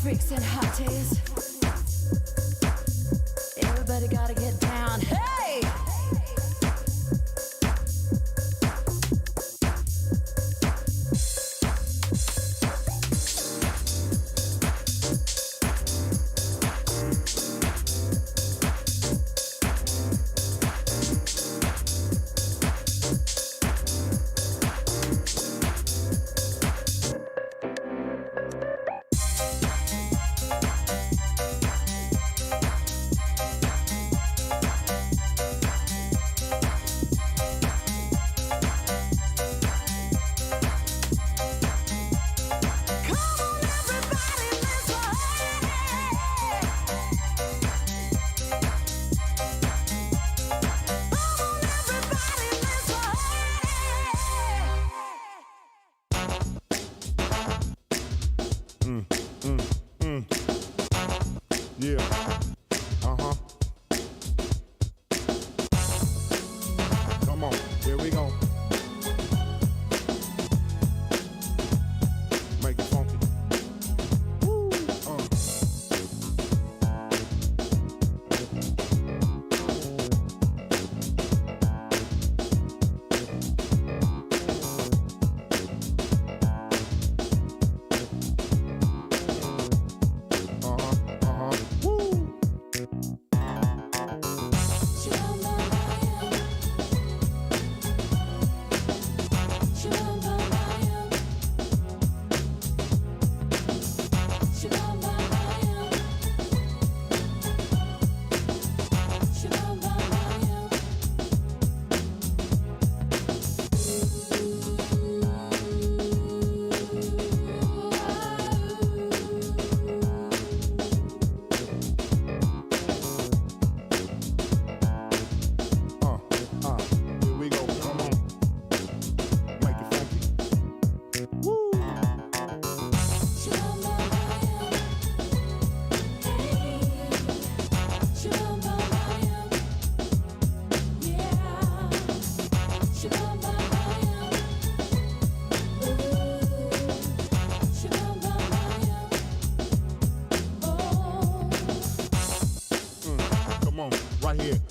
freaks and hotties. Everybody gotta get down. Hey! Yeah. Come on, here we go. Make it funky. Woo. Right here,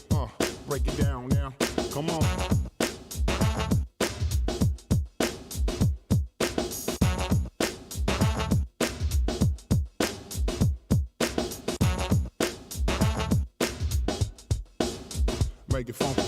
break it down now. Come on. Make it funky.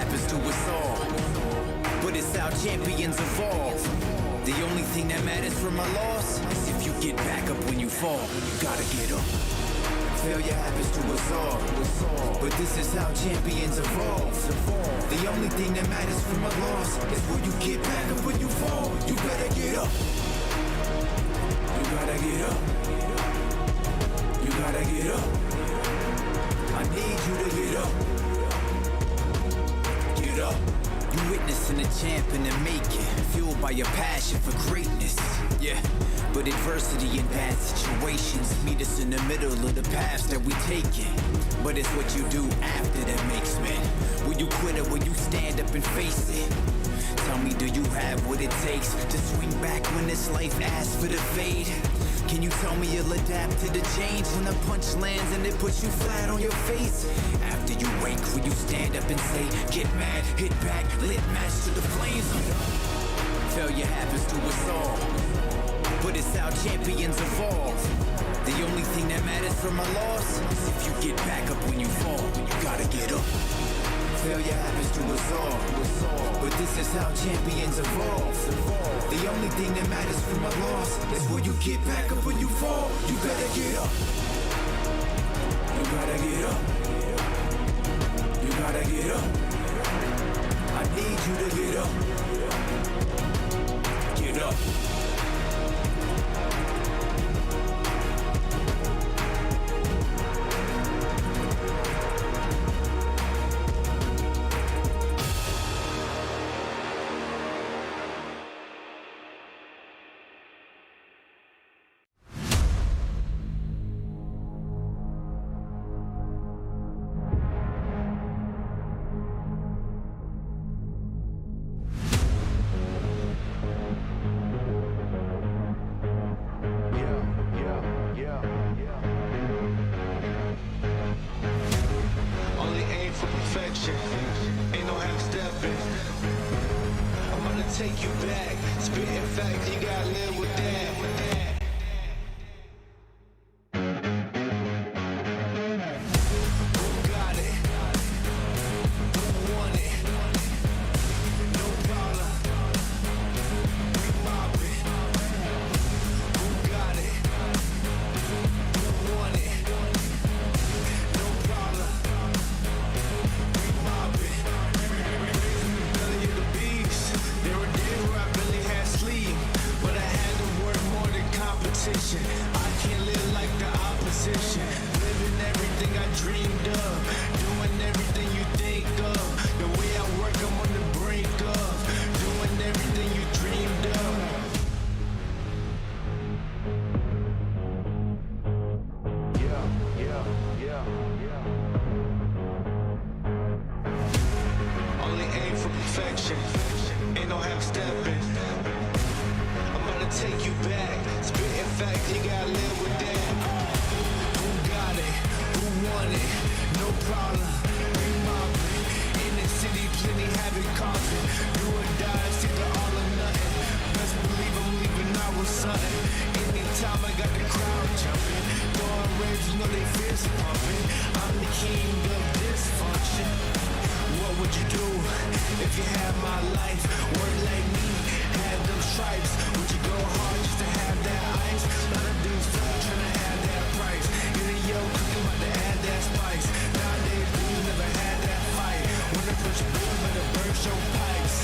happens to us all, but it's how champions evolve. The only thing that matters from a loss is if you get back up when you fall. You gotta get up. Failure happens to us all, but this is how champions evolve. The only thing that matters from a loss is will you get back up when you fall. You better get up. You gotta get up. You gotta get up. I need you to get up. Get up. You witnessing a champ in the making, fueled by your passion for greatness. Yeah, but adversity and bad situations meet us in the middle of the paths that we taking. But it's what you do after that makes men. Will you quit or will you stand up and face it? Tell me, do you have what it takes to swing back when this life asks for the fade? Can you tell me you'll adapt to the change when the punch lands and it puts you flat on your face? After you wake, will you stand up and say, get mad, hit back, lit match to the flames? Failure happens to us all, but it's how champions evolve. The only thing that matters from a loss is if you get back up when you fall. You gotta get up. Failure happens to us all, but this is how champions evolve. The only thing that matters from a loss is will you get back up when you fall. You better get up. You gotta get up. You gotta get up. I need you to get up. Get up. Take you back, spitting facts, you gotta live with that. Who got it? Who want it? No problem. We mob it. Who got it? Who want it? No problem. We mob it. Belly of the beast. There were days where I barely had sleep, but I had to work more than competition. I can't live like the opposition, living everything I dreamed of, doing everything you think of. The way I work, I'm on the brink of doing everything you dreamed of. Only aim for perfection. Ain't no half stepping. I'm gonna take you back. Spitting facts, you gotta live with that. Who got it? Who want it? No problem. We mob it. In the city, plenty havoc causing. Do or die, it's either all or nothing. Best believe I'm leaving out with something. Anytime I got the crowd jumping, throwing rage, you know they fist pumping. I'm the king of dysfunction. What would you do if you had my life? Work like me, had them stripes. Would you go hard just to have that ice? A lot of dudes still trying to have that price. You're the yo cooking about to add that spice. Nowadays dudes never had that fight. When they push you good, better burst your pipes.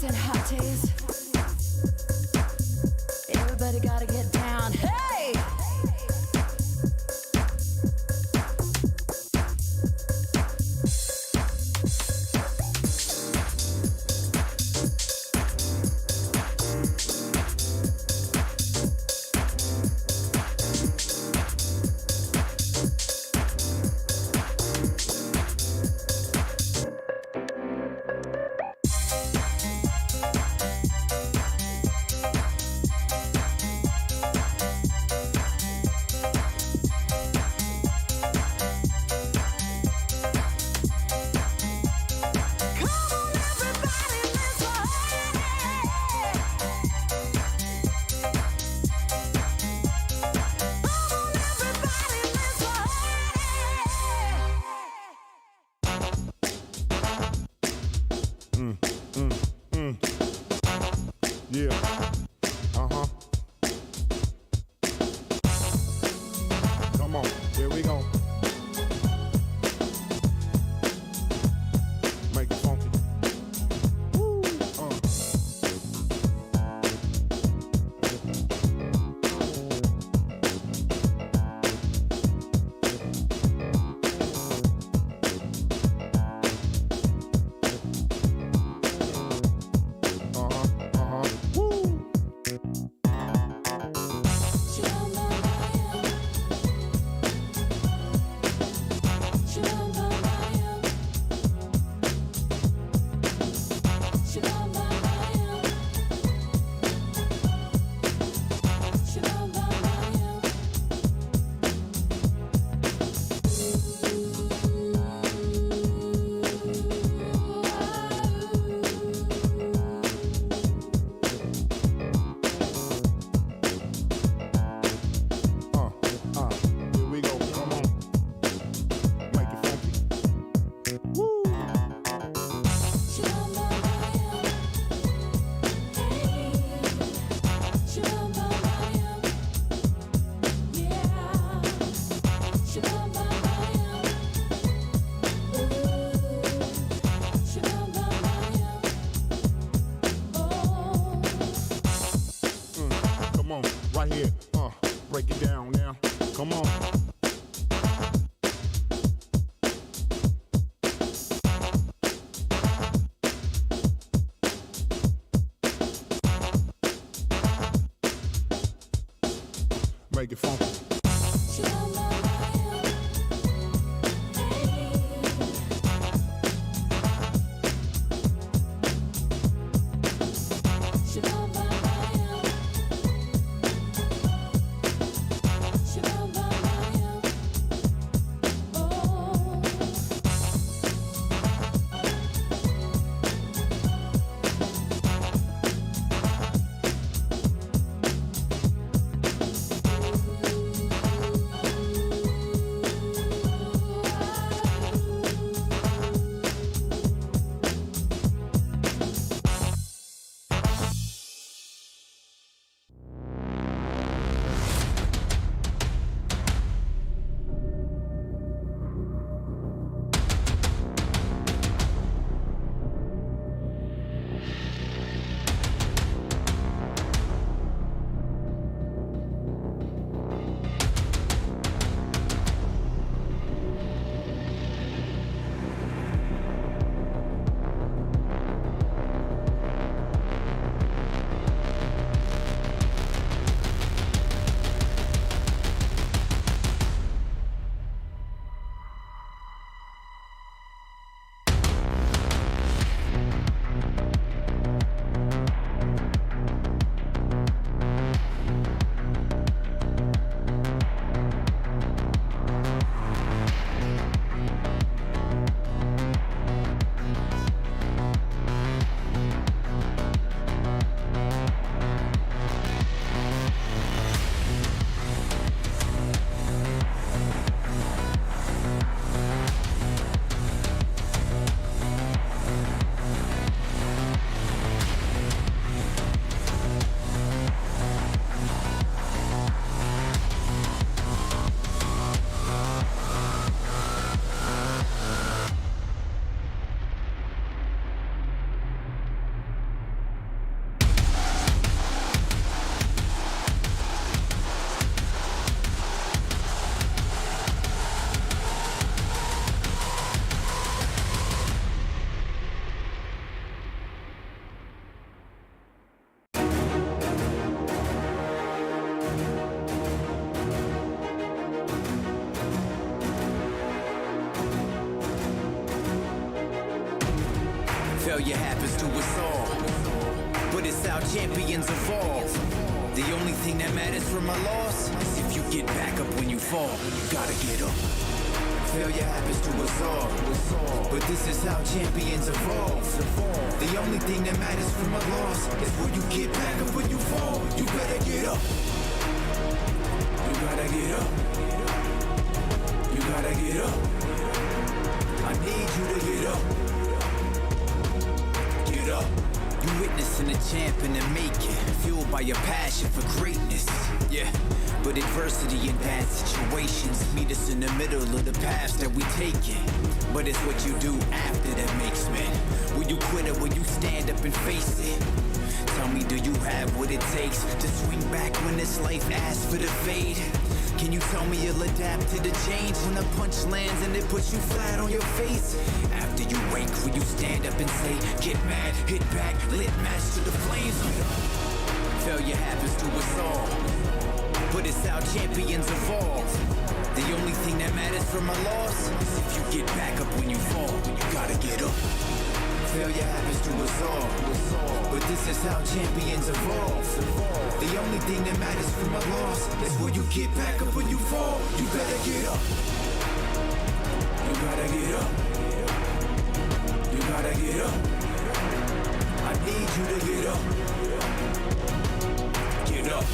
and hotties. Everybody gotta get down. Hey! Yeah. Uh-huh. Come on. Here we go. Make it funky. Woo. Come on, right here, break it down now. Come on. Make it funky. Failure happens to us all, but it's how champions evolve. The only thing that matters from a loss is if you get back up when you fall. You gotta get up. Failure happens to us all, but this is how champions evolve. The only thing that matters from a loss is when you get back up when you fall. You better get up. You gotta get up. You gotta get up. I need you to get up. Get up. You witnessing a champ in the making, fueled by your passion for greatness. Yeah, but adversity and bad situations meet us in the middle of the paths that we taking. But it's what you do after that makes men. Will you quit or will you stand up and face it? Tell me, do you have what it takes to swing back when this life asks for the fade? Can you tell me you'll adapt to the change when the punch lands and it puts you flat on your face? After you wake, will you stand up and say, get mad, hit back, lit match to the flames? Failure happens to us all, but it's how champions evolve. The only thing that matters from a loss is if you get back up when you fall. You gotta get up. Failure happens to us all, but this is how champions evolve. The only thing that matters from a loss is when you get back up when you fall. You better get up. You gotta get up. You gotta get up. I need you to get up. Get up.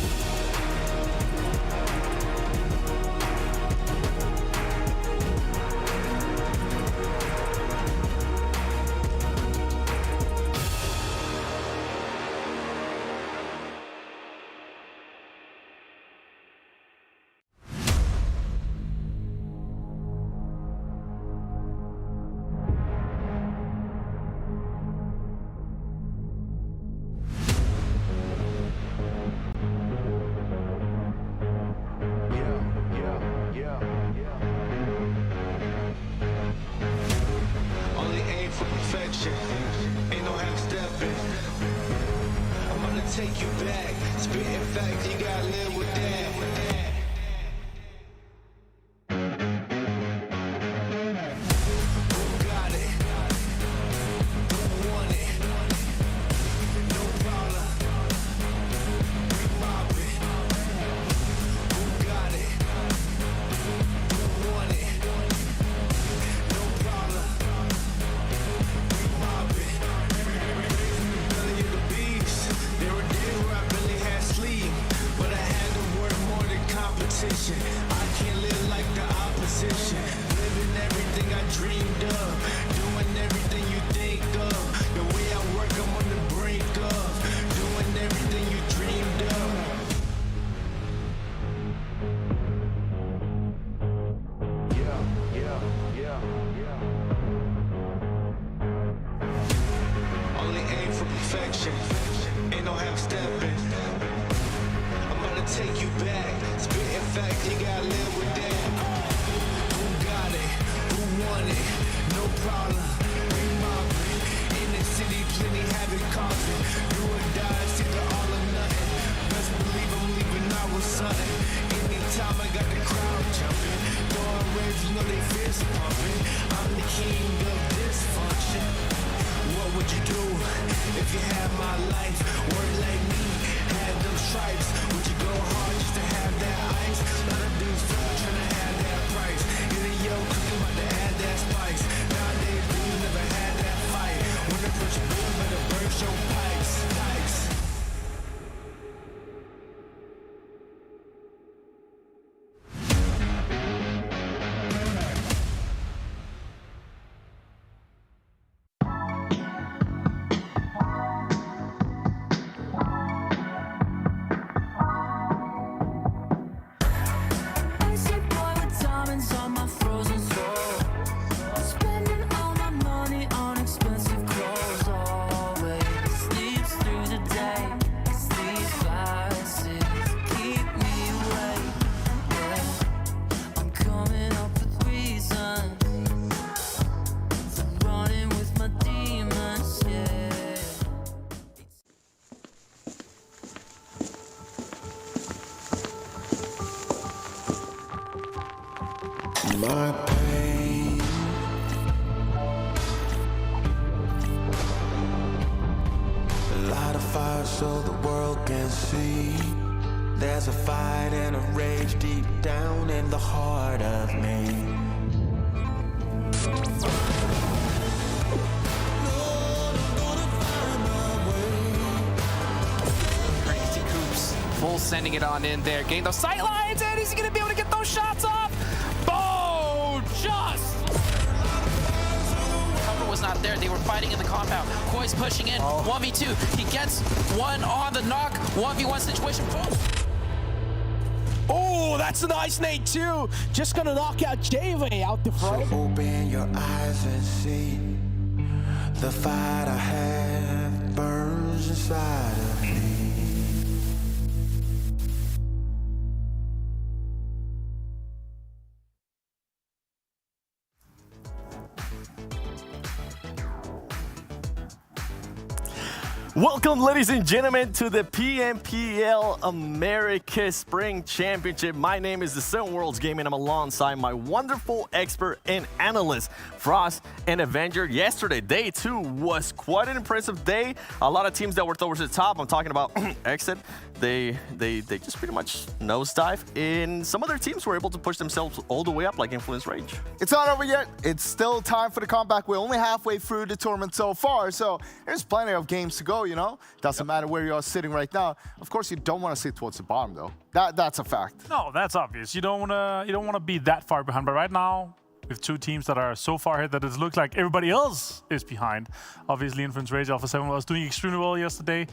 My pain so the world can see. There's a fight and a rage deep down in the heart of me. Crazy Coops, full sending it on in there. Gain those sight lines, and is he gonna be able to get those shots off? Boom! Just! Cover was not there, they were fighting in the compound. Koi's pushing in, 1v2. He gets one on the knock, 1v1 situation. Boom! Oh, that's a nice nade too. Just gonna knock out JV out the front. So open your eyes and see the fight I have burns inside of me. Welcome, ladies and gentlemen, to the PMPL Americas Spring Championship. My name is the Seven Worlds Gaming. I'm alongside my wonderful expert and analyst, Frost and Avenger. Yesterday, day 2 was quite an impressive day. A lot of teams that were towards the top. I'm talking about XSET. They just pretty much nosedive, and some other teams were able to push themselves all the way up, like Influence Rage. It's not over yet. It's still time for the comeback. We're only halfway through the tournament so far, so there's plenty of games to go, you know? Doesn't matter where you are sitting right now. Of course, you don't want to sit towards the bottom, though. That's a fact. No, that's obvious. You don't wanna be that far behind. But right now, with two teams that are so far ahead that it looks like everybody else is behind. Obviously, Influence Rage Alpha 7 was doing extremely well yesterday,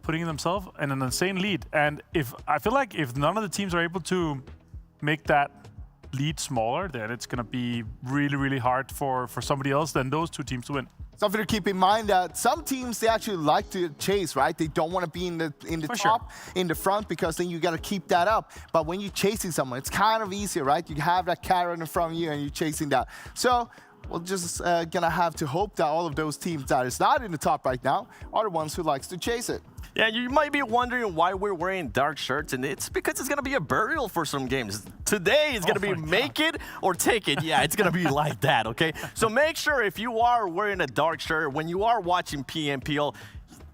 putting themselves in an insane lead. And I feel like if none of the teams are able to make that lead smaller, then it's gonna be really, really hard for somebody else than those two teams to win. Something to keep in mind that some teams, they actually like to chase, right? They don't want to be in the top, in the front, because then you got to keep that up. But when you're chasing someone, it's kind of easier, right? You have that carrot in front of you and you're chasing that. So we're just gonna have to hope that all of those teams that is not in the top right now are the ones who likes to chase it. Yeah, you might be wondering why we're wearing dark shirts, and it's because it's going to be a burial for some games. Today is going to be make it or take it. Yeah, it's going to be like that, okay? So make sure if you are wearing a dark shirt, when you are watching PMPL,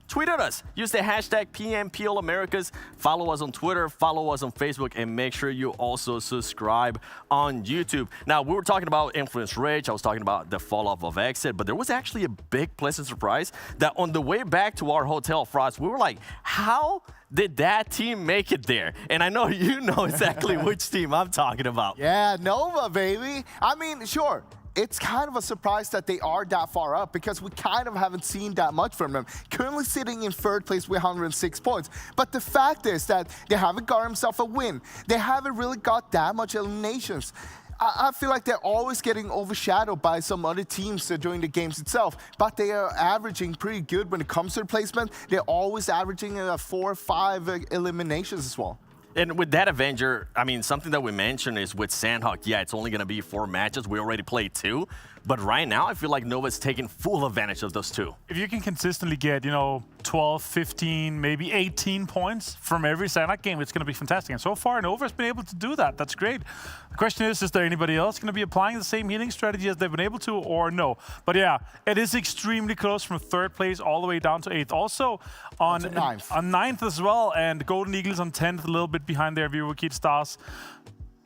tweet at us. Use the hashtag PMPL Americas. Follow us on Twitter, follow us on Facebook, and make sure you also subscribe on YouTube. Now, we were talking about Influence Rage. I was talking about the fall off of XSET, but there was actually a big pleasant surprise that on the way back to our hotel, Frost, we were like, how did that team make it there? And I know you know exactly which team I'm talking about. Yeah, Nova, baby. I mean, sure. It's kind of a surprise that they are that far up because we kind of haven't seen that much from them. Currently sitting in 3rd place with 106 points. But the fact is that they haven't got themselves a win. They haven't really got that much eliminations. I feel like they're always getting overshadowed by some other teams during the games itself, but they are averaging pretty good when it comes to the placement. They're always averaging 4 or 5 eliminations as well. And with that Avenger, I mean, something that we mentioned is with Sanhok, yeah, it's only going to be 4 matches. We already played 2. But right now, I feel like Nova's taking full advantage of those 2. If you can consistently get, 12, 15, maybe 18 points from every Sanhok game, it's going to be fantastic. And so far, Nova's been able to do that. That's great. The question is there anybody else going to be applying the same healing strategy as they've been able to, or no? But yeah, it is extremely close from 3rd place all the way down to 8th. Also on 9th as well, and Golden Eagles on 10th, a little bit behind their VIVOKEYD Stars.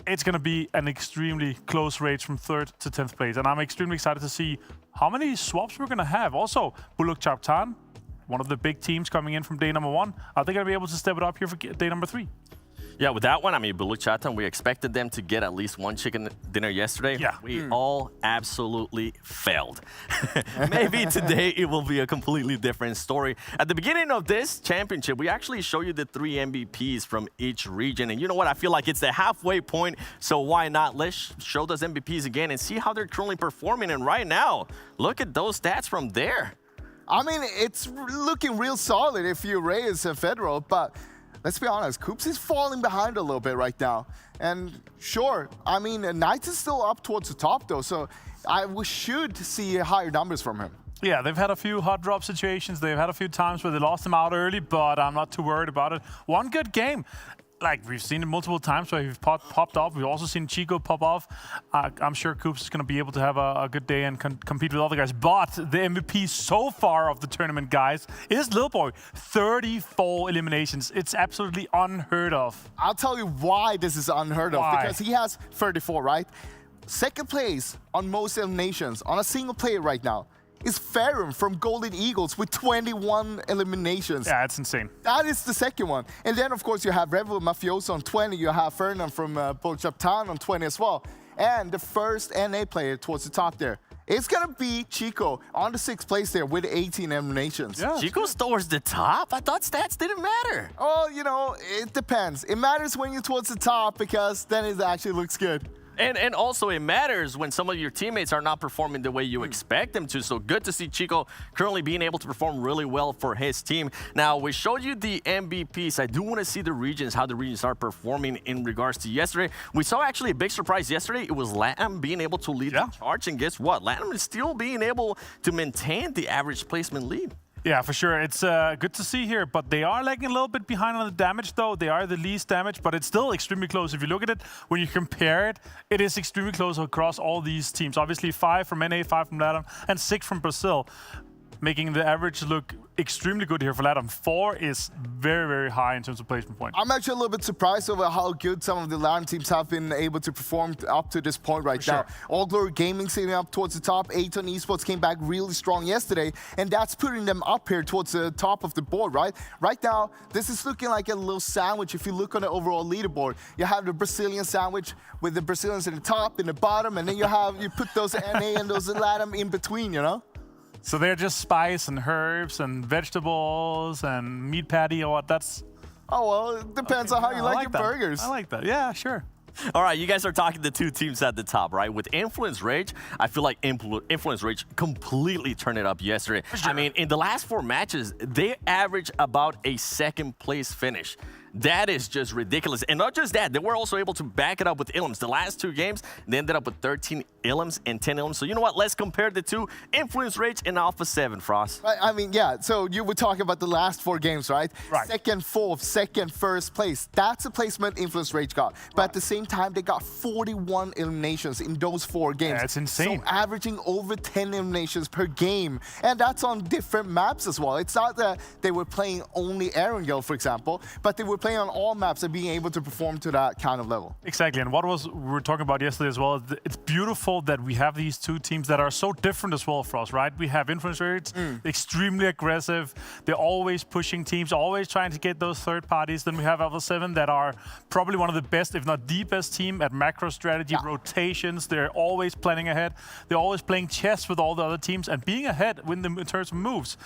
It's going to be an extremely close race from 3rd to 10th place. And I'm extremely excited to see how many swaps we're going to have. Also, Buluc Chabtan, one of the big teams coming in from day number 1. Are they going to be able to step it up here for day number 3? Yeah, with that one, I mean, Buluc Chabtan, we expected them to get at least 1 chicken dinner yesterday. Yeah. We all absolutely failed. Maybe today it will be a completely different story. At the beginning of this championship, we actually show you the 3 MVPs from each region. And you know what? I feel like it's the halfway point, so why not? Let's show those MVPs again and see how they're currently performing. And right now, look at those stats from there. I mean, it's looking real solid if you raise a Federal, but let's be honest, Coops is falling behind a little bit right now. And sure, I mean, Knights is still up towards the top though, so we should see higher numbers from him. Yeah, they've had a few hot drop situations. They've had a few times where they lost them out early, but I'm not too worried about it. One good game. like we've seen it multiple times where he's popped off. We've also seen Chico pop off. I'm sure Coops is going to be able to have a good day and compete with other guys. But the MVP so far of the tournament, guys, is Lil Boy. 34 eliminations. It's absolutely unheard of. I'll tell you why this is unheard of. Because he has 34, right? Second place on most eliminations on a single player right now is Ferrum from Golden Eagles with 21 eliminations. Yeah, it's insane. That is the second one. And then, of course, you have Revel Mafioso on 20. You have Ferdinand from Buluc Chabtan on 20 as well. And the first NA player towards the top there. It's going to be Chico on the 6th place there with 18 eliminations. Yeah, Chico's towards the top? I thought stats didn't matter. Oh, you know, it depends. It matters when you're towards the top because then it actually looks good. And also it matters when some of your teammates are not performing the way you expect them to. So good to see Chico currently being able to perform really well for his team. Now, we showed you the MVPs. I do want to see the regions, how the regions are performing in regards to yesterday. We saw actually a big surprise yesterday. It was LATAM being able to lead the charge. And guess what? LATAM is still being able to maintain the average placement lead. Yeah, for sure. It's good to see here, but they are lagging a little bit behind on the damage, though. They are the least damage, but it's still extremely close. If you look at it, when you compare it, it is extremely close across all these teams. Obviously, 5 from NA, 5 from LATAM, and 6 from Brazil, making the average look extremely good here for LATAM. 4 is very, very high in terms of placement points. I'm actually a little bit surprised over how good some of the LATAM teams have been able to perform up to this point right now. All Glory Gaming sitting up towards the top. ATON Esports came back really strong yesterday, and that's putting them up here towards the top of the board, right? Right now, this is looking like a little sandwich. If you look on the overall leaderboard, you have the Brazilian sandwich with the Brazilians in the top and the bottom, and then you put those NA and those LATAM in between, you know? So they're just spice and herbs and vegetables and meat patty or what? That's... Oh, well, it depends on how you like your burgers. I like that. Yeah, sure. All right, you guys are talking the two teams at the top, right? With Influence Rage, I feel like Influence Rage completely turned it up yesterday. Sure. I mean, in the last 4 matches, they averaged about a 2nd place finish. That is just ridiculous. And not just that, they were also able to back it up with Ilms. The last 2 games, they ended up with 13 Ilms and 10 Ilms. So you know what? Let's compare the two, Influence Rage and Alpha 7, Frost. Right, I mean, yeah, so you were talking about the last 4 games, right? Right. 2nd, 4th, 2nd, 1st place. That's the placement Influence Rage got. But at the same time, they got 41 eliminations in those 4 games. That's insane. So averaging over 10 eliminations per game. And that's on different maps as well. It's not that they were playing only Erangel, for example, but they were playing on all maps and being able to perform to that kind of level. Exactly, and we were talking about yesterday as well, it's beautiful that we have these 2 teams that are so different as well for us, right? We have Influence Rage, extremely aggressive, they're always pushing teams, always trying to get those third parties. Then we have Alpha 7 that are probably one of the best, if not the best team at macro strategy, rotations. They're always planning ahead. They're always playing chess with all the other teams and being ahead in terms of moves.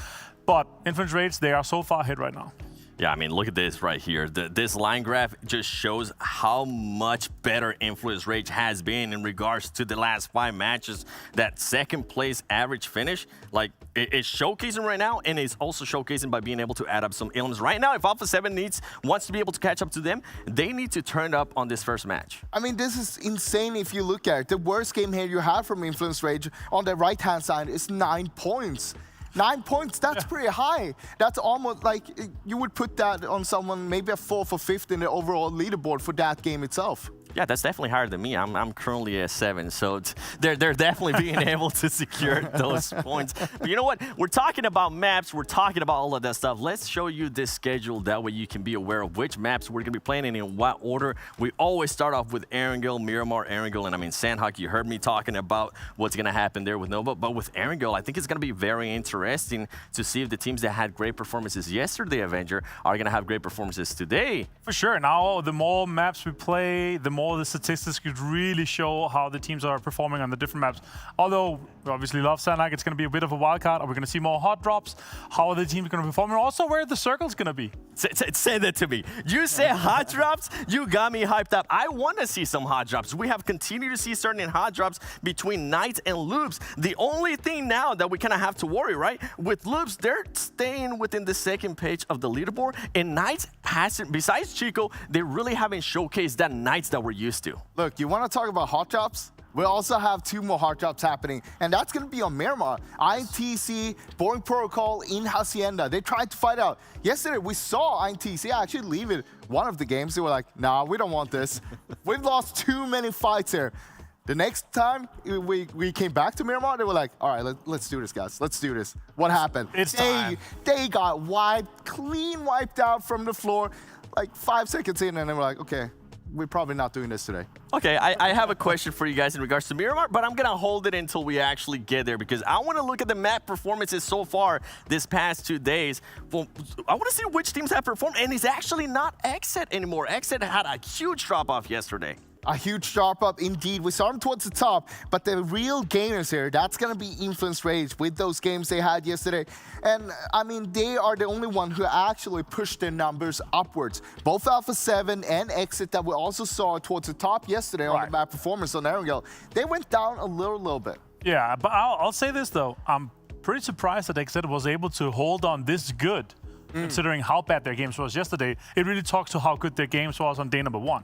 But Influence Rage, they are so far ahead right now. Yeah, I mean, look at this right here. This line graph just shows how much better Influence Rage has been in regards to the last 5 matches. That 2nd place average finish, like, it's showcasing right now, and it's also showcasing by being able to add up some Ilms. Right now, if Alpha 7 wants to be able to catch up to them, they need to turn up on this first match. I mean, this is insane if you look at it. The worst game here you have from Influence Rage on the right-hand side is 9 points. 9 points, that's pretty high. That's almost like you would put that on someone, maybe a 4th or 5th in the overall leaderboard for that game itself. Yeah, that's definitely higher than me. I'm currently at 7, so they're definitely being able to secure those points. But you know what? We're talking about maps. We're talking about all of that stuff. Let's show you this schedule. That way you can be aware of which maps we're going to be playing and in what order. We always start off with Erangel, Miramar, Erangel, and I mean Sanhok. You heard me talking about what's going to happen there with Nova. But with Erangel, I think it's going to be very interesting to see if the teams that had great performances yesterday, Avenger, are going to have great performances today. For sure. Now, the more maps we play, the more the statistics could really show how the teams are performing on the different maps. Although we obviously love Sanhok, it's going to be a bit of a wild card. Are we going to see more hot drops? How are the teams going to perform? And also where the circle's going to be. Say that to me. You say hot drops, you got me hyped up. I want to see some hot drops. We have continued to see certain hot drops between Knights and Loops. The only thing now that we kind of have to worry, right? With Loops, they're staying within the 2nd page of the leaderboard, and Knights hasn't, besides Chico, they really haven't showcased that Knights that we're used to. Look, you want to talk about hot drops? we also have 2 more hard drops happening, and that's going to be on Miramar. INTZ, Boring Protocol in Hacienda. They tried to fight out. Yesterday, we saw INTZ actually leave it one of the games. They were like, nah, we don't want this. We've lost too many fights here. The next time we came back to Miramar, they were like, all right, let's do this, guys. Let's do this. What happened? It's time. They got clean wiped out from the floor like 5 seconds in, and they were like, okay, we're probably not doing this today. Okay, I have a question for you guys in regards to Miramar, but I'm going to hold it until we actually get there because I want to look at the map performances so far this past 2 days. Well, I want to see which teams have performed, and it's actually not XSET anymore. XSET had a huge drop-off yesterday. A huge drop up indeed. We saw them towards the top, but the real gainers here, that's going to be Influence Rage with those games they had yesterday. And I mean, they are the only one who actually pushed their numbers upwards. Both Alpha 7 and XSET that we also saw towards the top yesterday on the map performance on Erangel, they went down a little bit. Yeah, but I'll say this though. I'm pretty surprised that XSET was able to hold on this good, considering how bad their games was yesterday. It really talks to how good their games was on day number 1.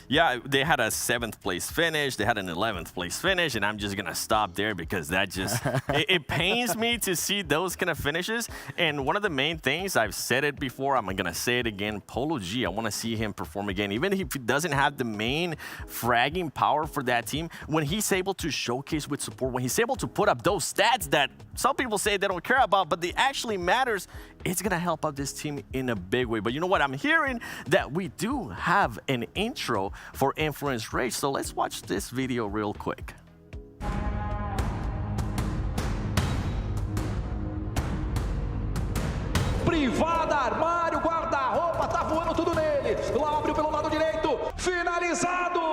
Yeah, they had a 7th place finish. They had an 11th place finish, and I'm just going to stop there because that just, it pains me to see those kind of finishes. And one of the main things, I've said it before, I'm going to say it again, Polo G, I want to see him perform again. Even if he doesn't have the main fragging power for that team, when he's able to showcase with support, when he's able to put up those stats that some people say they don't care about, but they actually matters, it's going to help out this team in a big way. But you know what? I'm hearing that we do have an intro for Influence Rage, so let's watch this video real quick. Privada, armário, guarda-roupa, tá voando tudo nele. Lá abriu pelo lado direito, finalizado!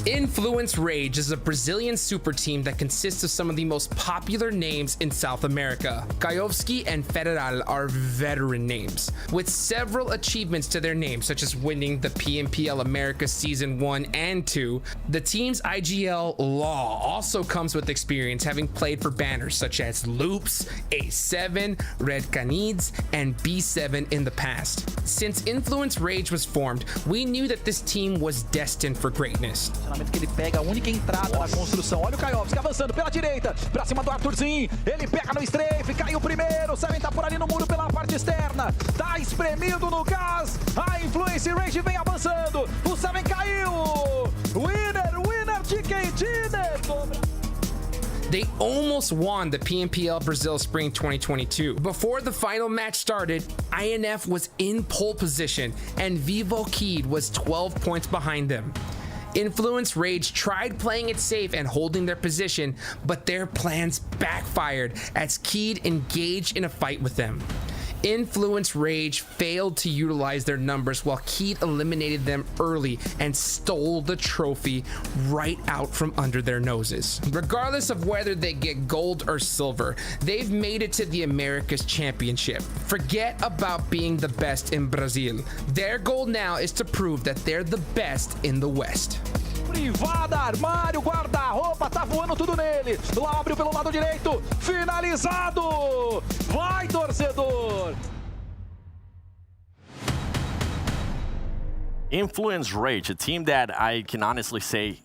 Influence Rage is a Brazilian super team that consists of some of the most popular names in South America. Kajowski and Federal are veteran names, with several achievements to their names, such as winning the PMPL Americas Season 1 and 2. The team's IGL Law also comes with experience, having played for banners such as Loops, A7, Red Canids, and B7 in the past. Since Influence Rage was formed, we knew that this team was destined for greatness. Que ele pega a única entrada na construção. Olha o Kajowski avançando pela direita, pra cima do Arthurzinho. Ele pega no strafe, caiu primeiro. O Seven tá por ali no muro pela parte externa. Tá espremido no gás. A Influence Rage vem avançando. O Seven caiu. Winner de KD. They almost won the PMPL Brazil Spring 2022. Before the final match started, INF was in pole position and VIVOKEYD was 12 points behind them. Influence Rage tried playing it safe and holding their position, but their plans backfired as KEYD engaged in a fight with them. Influence Rage failed to utilize their numbers while KEYD eliminated them early and stole the trophy right out from under their noses. Regardless of whether they get gold or silver, they've made it to the Americas Championship. Forget about being the best in Brazil. Their goal now is to prove that they're the best in the West. Privada, armário, guarda-roupa, tá voando tudo nele. Lá abriu pelo lado direito, finalizado! Vai, torcedor! Influence Rage, a team that I can honestly say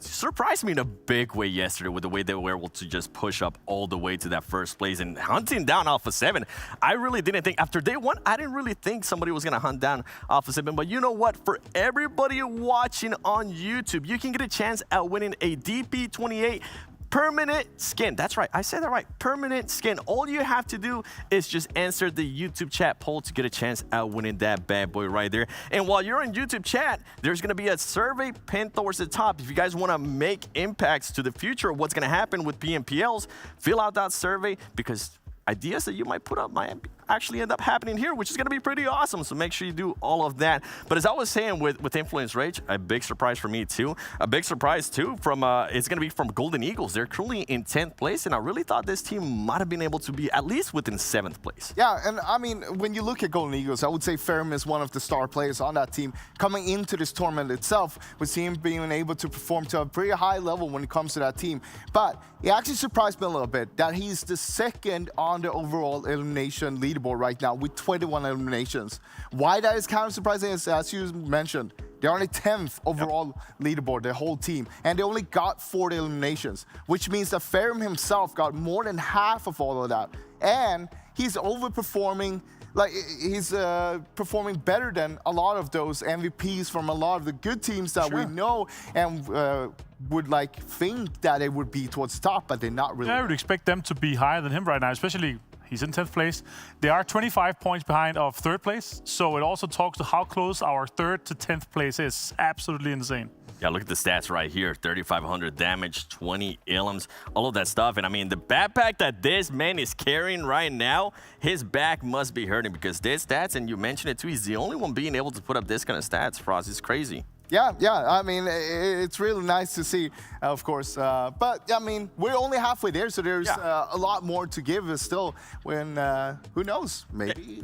surprised me in a big way yesterday with the way they were able to just push up all the way to that first place and hunting down Alpha 7. I really didn't think, after day 1, I didn't really think somebody was going to hunt down Alpha 7. But you know what? For everybody watching on YouTube, you can get a chance at winning a DP28 permanent skin. That's right, I said that right, permanent skin. All you have to do is just answer the YouTube chat poll to get a chance at winning that bad boy right there. And while you're in YouTube chat, there's gonna be a survey pinned towards the top. If you guys wanna make impacts to the future of what's gonna happen with PMPLs, fill out that survey because ideas that you might put up might actually end up happening here, which is going to be pretty awesome. So make sure you do all of that. But as I was saying with Influence Rage, a big surprise for me too. A big surprise too from, it's going to be from Golden Eagles. They're currently in 10th place, and I really thought this team might have been able to be at least within 7th place. Yeah, and I mean, when you look at Golden Eagles, I would say Ferrum is one of the star players on that team. Coming into this tournament itself, we see him being able to perform to a pretty high level when it comes to that team. But it actually surprised me a little bit that he's the second on the overall elimination leaderboard leaderboard right now with 21 eliminations. Why that is kind of surprising is, as you mentioned, they're only 10th overall leaderboard, the whole team, and they only got 40 eliminations, which means that Ferrum himself got more than half of all of that. And he's overperforming, like he's performing better than a lot of those MVPs from a lot of the good teams that we know and would like think that it would be towards the top, but they're not really. I would expect them to be higher than him right now, especially he's in 10th place. They are 25 points behind of 3rd place, so it also talks to how close our 3rd to 10th place is. Absolutely insane. Yeah, look at the stats right here. 3,500 damage, 20 ilms, all of that stuff. And I mean, the backpack that this man is carrying right now, his back must be hurting because this stats, and you mentioned it too, he's the only one being able to put up this kind of stats. Frost is crazy. Yeah, I mean, it's really nice to see, of course. But, I mean, we're only halfway there, so there's a lot more to give still when, who knows, maybe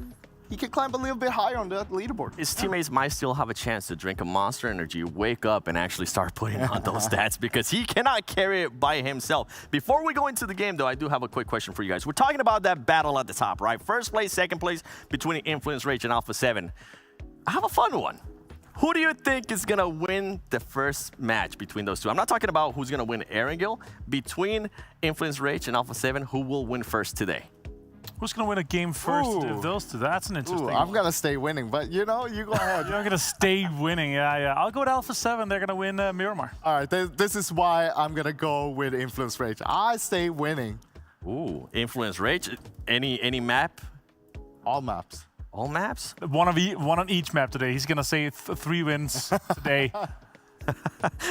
he can climb a little bit higher on the leaderboard. His teammates might still have a chance to drink a Monster Energy, wake up, and actually start putting on those stats because he cannot carry it by himself. Before we go into the game, though, I do have a quick question for you guys. We're talking about that battle at the top, right? 1st place, 2nd place between Influence Rage and Alpha 7. I have a fun one. Who do you think is going to win the first match between those two? I'm not talking about who's going to win Erangel. Between Influence Rage and Alpha 7, who will win first today? Who's going to win a game first of those two? That's an interesting I'm going to stay winning, but you know, you go ahead. You're going to stay winning. Yeah. I'll go with Alpha 7. They're going to win Miramar. All right, this is why I'm going to go with Influence Rage. I stay winning. Ooh, Influence Rage. Any map? All maps. All maps? One on each map today. He's going to say 3 wins today. All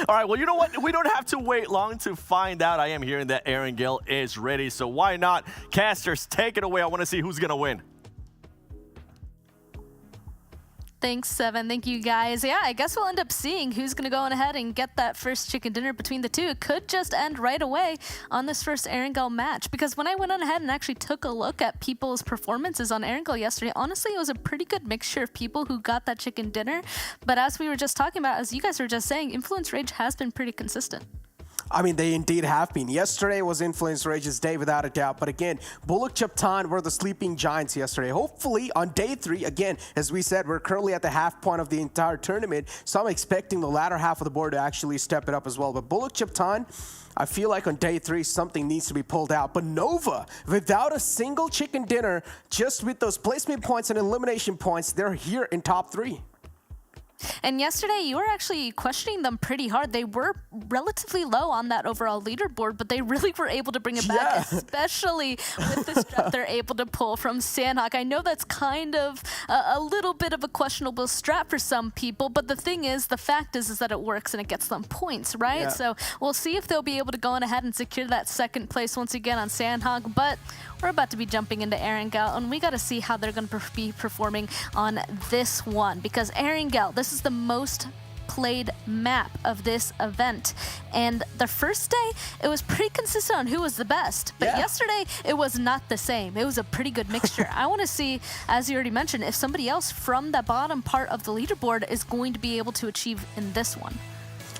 right, well, you know what? We don't have to wait long to find out. I am hearing that Erangel is ready, so why not? Casters, take it away. I want to see who's going to win. Thanks, Seven. Thank you, guys. Yeah, I guess we'll end up seeing who's going to go on ahead and get that first chicken dinner between the two. It could just end right away on this first Erangel match, because when I went on ahead and actually took a look at people's performances on Erangel yesterday, honestly, it was a pretty good mixture of people who got that chicken dinner. But as we were just talking about, as you guys were just saying, Influence Rage has been pretty consistent. I mean, they indeed have been. Yesterday was Influence Rage's day without a doubt. But again, Buluc Chabtan were the sleeping giants yesterday. Hopefully on day 3, again, as we said, we're currently at the half point of the entire tournament. So I'm expecting the latter half of the board to actually step it up as well. But Buluc Chabtan, I feel like on day 3, something needs to be pulled out. But Nova, without a single chicken dinner, just with those placement points and elimination points, they're here in top 3. And yesterday, you were actually questioning them pretty hard. They were relatively low on that overall leaderboard, but they really were able to bring it back, especially with the strat they're able to pull from Sanhok. I know that's kind of a little bit of a questionable strat for some people, but the thing is, the fact is that it works and it gets them points, right? Yeah. So we'll see if they'll be able to go on ahead and secure that 2nd place once again on Sanhok, but we're about to be jumping into Erangel, and we got to see how they're going to be performing on this one, because Erangel, this is the most played map of this event, and the first day it was pretty consistent on who was the best, but yesterday it was not the same. It was a pretty good mixture. I want to see, as you already mentioned, if somebody else from the bottom part of the leaderboard is going to be able to achieve in this one.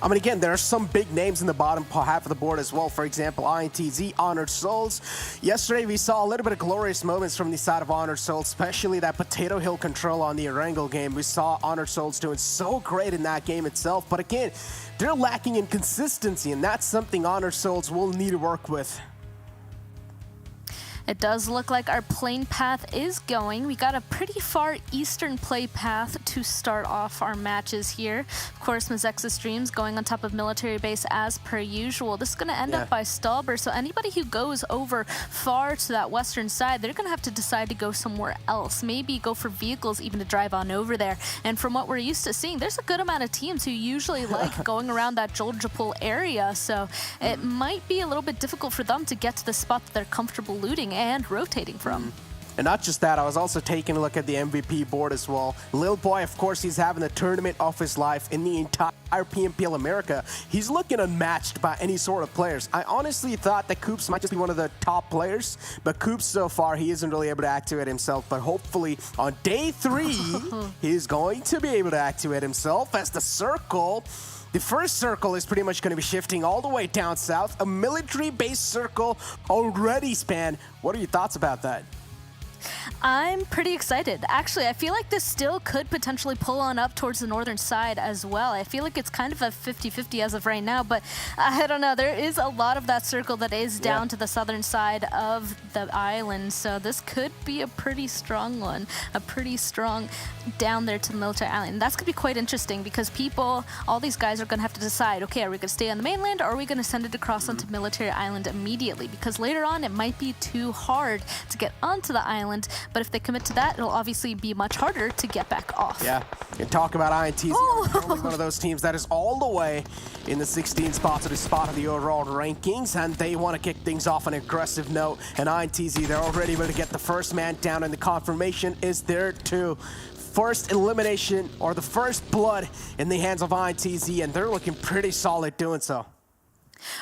I mean, again, there are some big names in the bottom half of the board as well. For example, INTZ, Honored Souls. Yesterday, we saw a little bit of glorious moments from the side of Honored Souls, especially that Potato Hill control on the Erangel game. We saw Honored Souls doing so great in that game itself. But again, they're lacking in consistency, and that's something Honored Souls will need to work with. It does look like our plane path is going. We got a pretty far eastern play path to start off our matches here. Of course, Mezexis Dreams going on top of military base as per usual. This is going to end up by Stalber, so anybody who goes over far to that western side, they're going to have to decide to go somewhere else. Maybe go for vehicles even to drive on over there. And from what we're used to seeing, there's a good amount of teams who usually like going around that Joljapol area, so it might be a little bit difficult for them to get to the spot that they're comfortable looting and rotating from. And not just that, I was also taking a look at the MVP board as well. Lil Boy, of course, he's having the tournament of his life in the entire PMPL America. He's looking unmatched by any sort of players. I honestly thought that Koops might just be one of the top players, but Koops so far, he isn't really able to activate himself. But hopefully on day 3, he's going to be able to activate himself as the circle. The first circle is pretty much going to be shifting all the way down south. A military-based circle already, Span. What are your thoughts about that? I'm pretty excited. Actually, I feel like this still could potentially pull on up towards the northern side as well. I feel like it's kind of a 50-50 as of right now, but I don't know. There is a lot of that circle that is down to the southern side of the island, so this could be a pretty strong one, a pretty strong down there to the military island. That's going to be quite interesting because all these guys are going to have to decide, okay, are we going to stay on the mainland or are we going to send it across onto military island immediately? Because later on, it might be too hard to get onto the island. But if they commit to that, it'll obviously be much harder to get back off. Yeah, and talk about INTZ, currently one of those teams that is all the way in the 16th spot to the spot of the overall rankings, and they want to kick things off on an aggressive note. And INTZ, they're already able to get the first man down, and the confirmation is there too. First elimination, or the first blood in the hands of INTZ, and they're looking pretty solid doing so.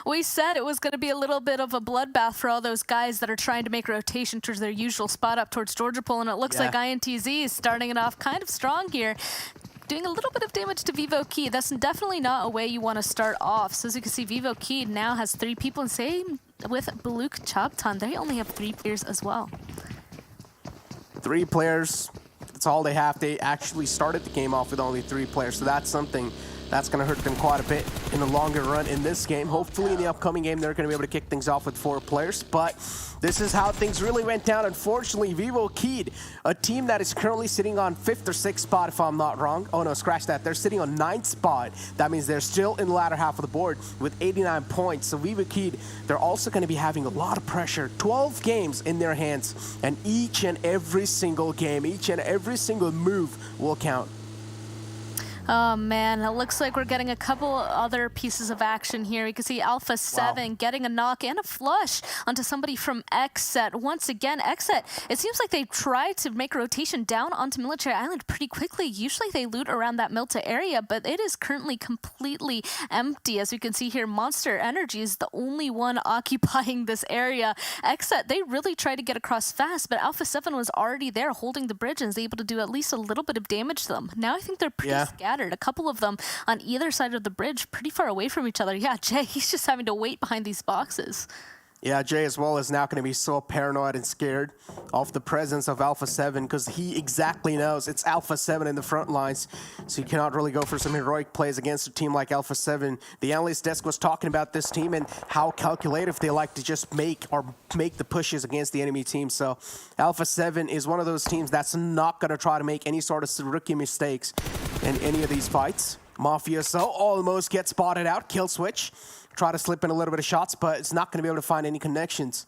We said it was going to be a little bit of a bloodbath for all those guys that are trying to make rotation towards their usual spot up towards Georgia Pole, and it looks like INTZ is starting it off kind of strong here. Doing a little bit of damage to VIVOKEYD. That's definitely not a way you want to start off. So as you can see, VIVOKEYD now has 3 people, and same with Buluc Chabtan. They only have 3 players as well. 3 players. That's all they have. They actually started the game off with only 3 players, so that's something that's going to hurt them quite a bit in the longer run in this game. Hopefully in the upcoming game, they're going to be able to kick things off with 4 players, but this is how things really went down. Unfortunately, VIVOKEYD, a team that is currently sitting on 5th or 6th spot, if I'm not wrong. Oh no, scratch that. They're sitting on 9th spot. That means they're still in the latter half of the board with 89 points. So VIVOKEYD, they're also going to be having a lot of pressure. 12 games in their hands, and each and every single game, each and every single move will count. Oh man, it looks like we're getting a couple other pieces of action here. We can see Alpha 7 getting a knock and a flush onto somebody from XSET. Once again, XSET, it seems like they tried to make rotation down onto Military Island pretty quickly. Usually they loot around that Milta area, but it is currently completely empty. As you can see here, Monster Energy is the only one occupying this area. XSET, they really tried to get across fast, but Alpha 7 was already there holding the bridge and was able to do at least a little bit of damage to them. Now I think they're pretty scattered. A couple of them on either side of the bridge, pretty far away from each other. Yeah, Jay, he's just having to wait behind these boxes. Yeah, Jay as well is now going to be so paranoid and scared of the presence of Alpha 7 because he exactly knows it's Alpha 7 in the front lines. So you cannot really go for some heroic plays against a team like Alpha 7. The analyst desk was talking about this team and how calculative they like to just make the pushes against the enemy team. So Alpha 7 is one of those teams that's not going to try to make any sort of rookie mistakes in any of these fights. Mafioso almost gets spotted out. Kill switch. Try to slip in a little bit of shots, but it's not going to be able to find any connections.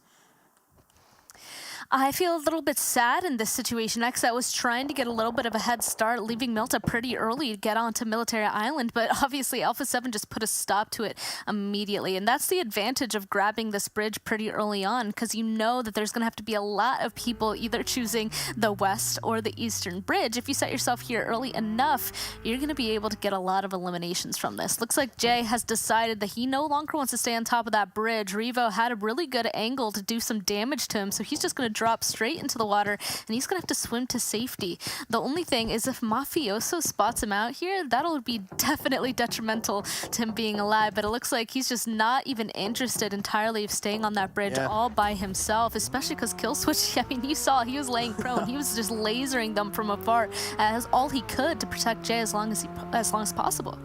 I feel a little bit sad in this situation. XSET was trying to get a little bit of a head start, leaving Milta pretty early to get onto Military Island, but obviously Alpha 7 just put a stop to it immediately. And that's the advantage of grabbing this bridge pretty early on, because you know that there's going to have to be a lot of people either choosing the west or the eastern bridge. If you set yourself here early enough, you're going to be able to get a lot of eliminations from this. Looks like Jay has decided that he no longer wants to stay on top of that bridge. Revo had a really good angle to do some damage to him, so he's just going to drop straight into the water, and he's gonna have to swim to safety. The only thing is if Mafioso spots him out here, that'll be definitely detrimental to him being alive, but it looks like he's just not even interested entirely of staying on that bridge all by himself, especially because Kill Switch, I mean, you saw he was laying prone. He was just lasering them from afar as all he could to protect Jay as long as possible.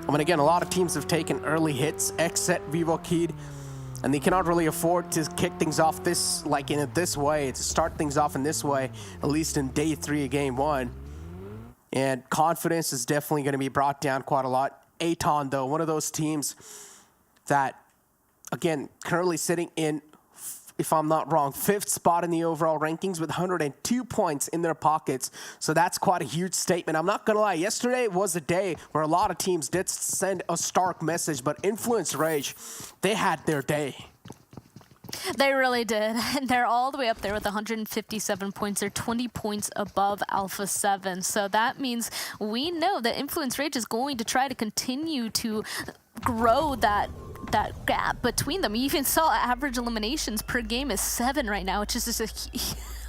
I mean, again, a lot of teams have taken early hits, XSET, VIVOKEYD, and they cannot really afford to kick things off this way, to start things off in this way, at least in day 3 of game 1. And confidence is definitely going to be brought down quite a lot. ATON, though, one of those teams that, again, currently sitting in, if I'm not wrong, 5th spot in the overall rankings with 102 points in their pockets. So that's quite a huge statement. I'm not going to lie. Yesterday was a day where a lot of teams did send a stark message, but Influence Rage, they had their day. They really did. And they're all the way up there with 157 points. They're 20 points above Alpha 7. So that means we know that Influence Rage is going to try to continue to grow that gap between them. You even saw average eliminations per game is 7 right now, which is just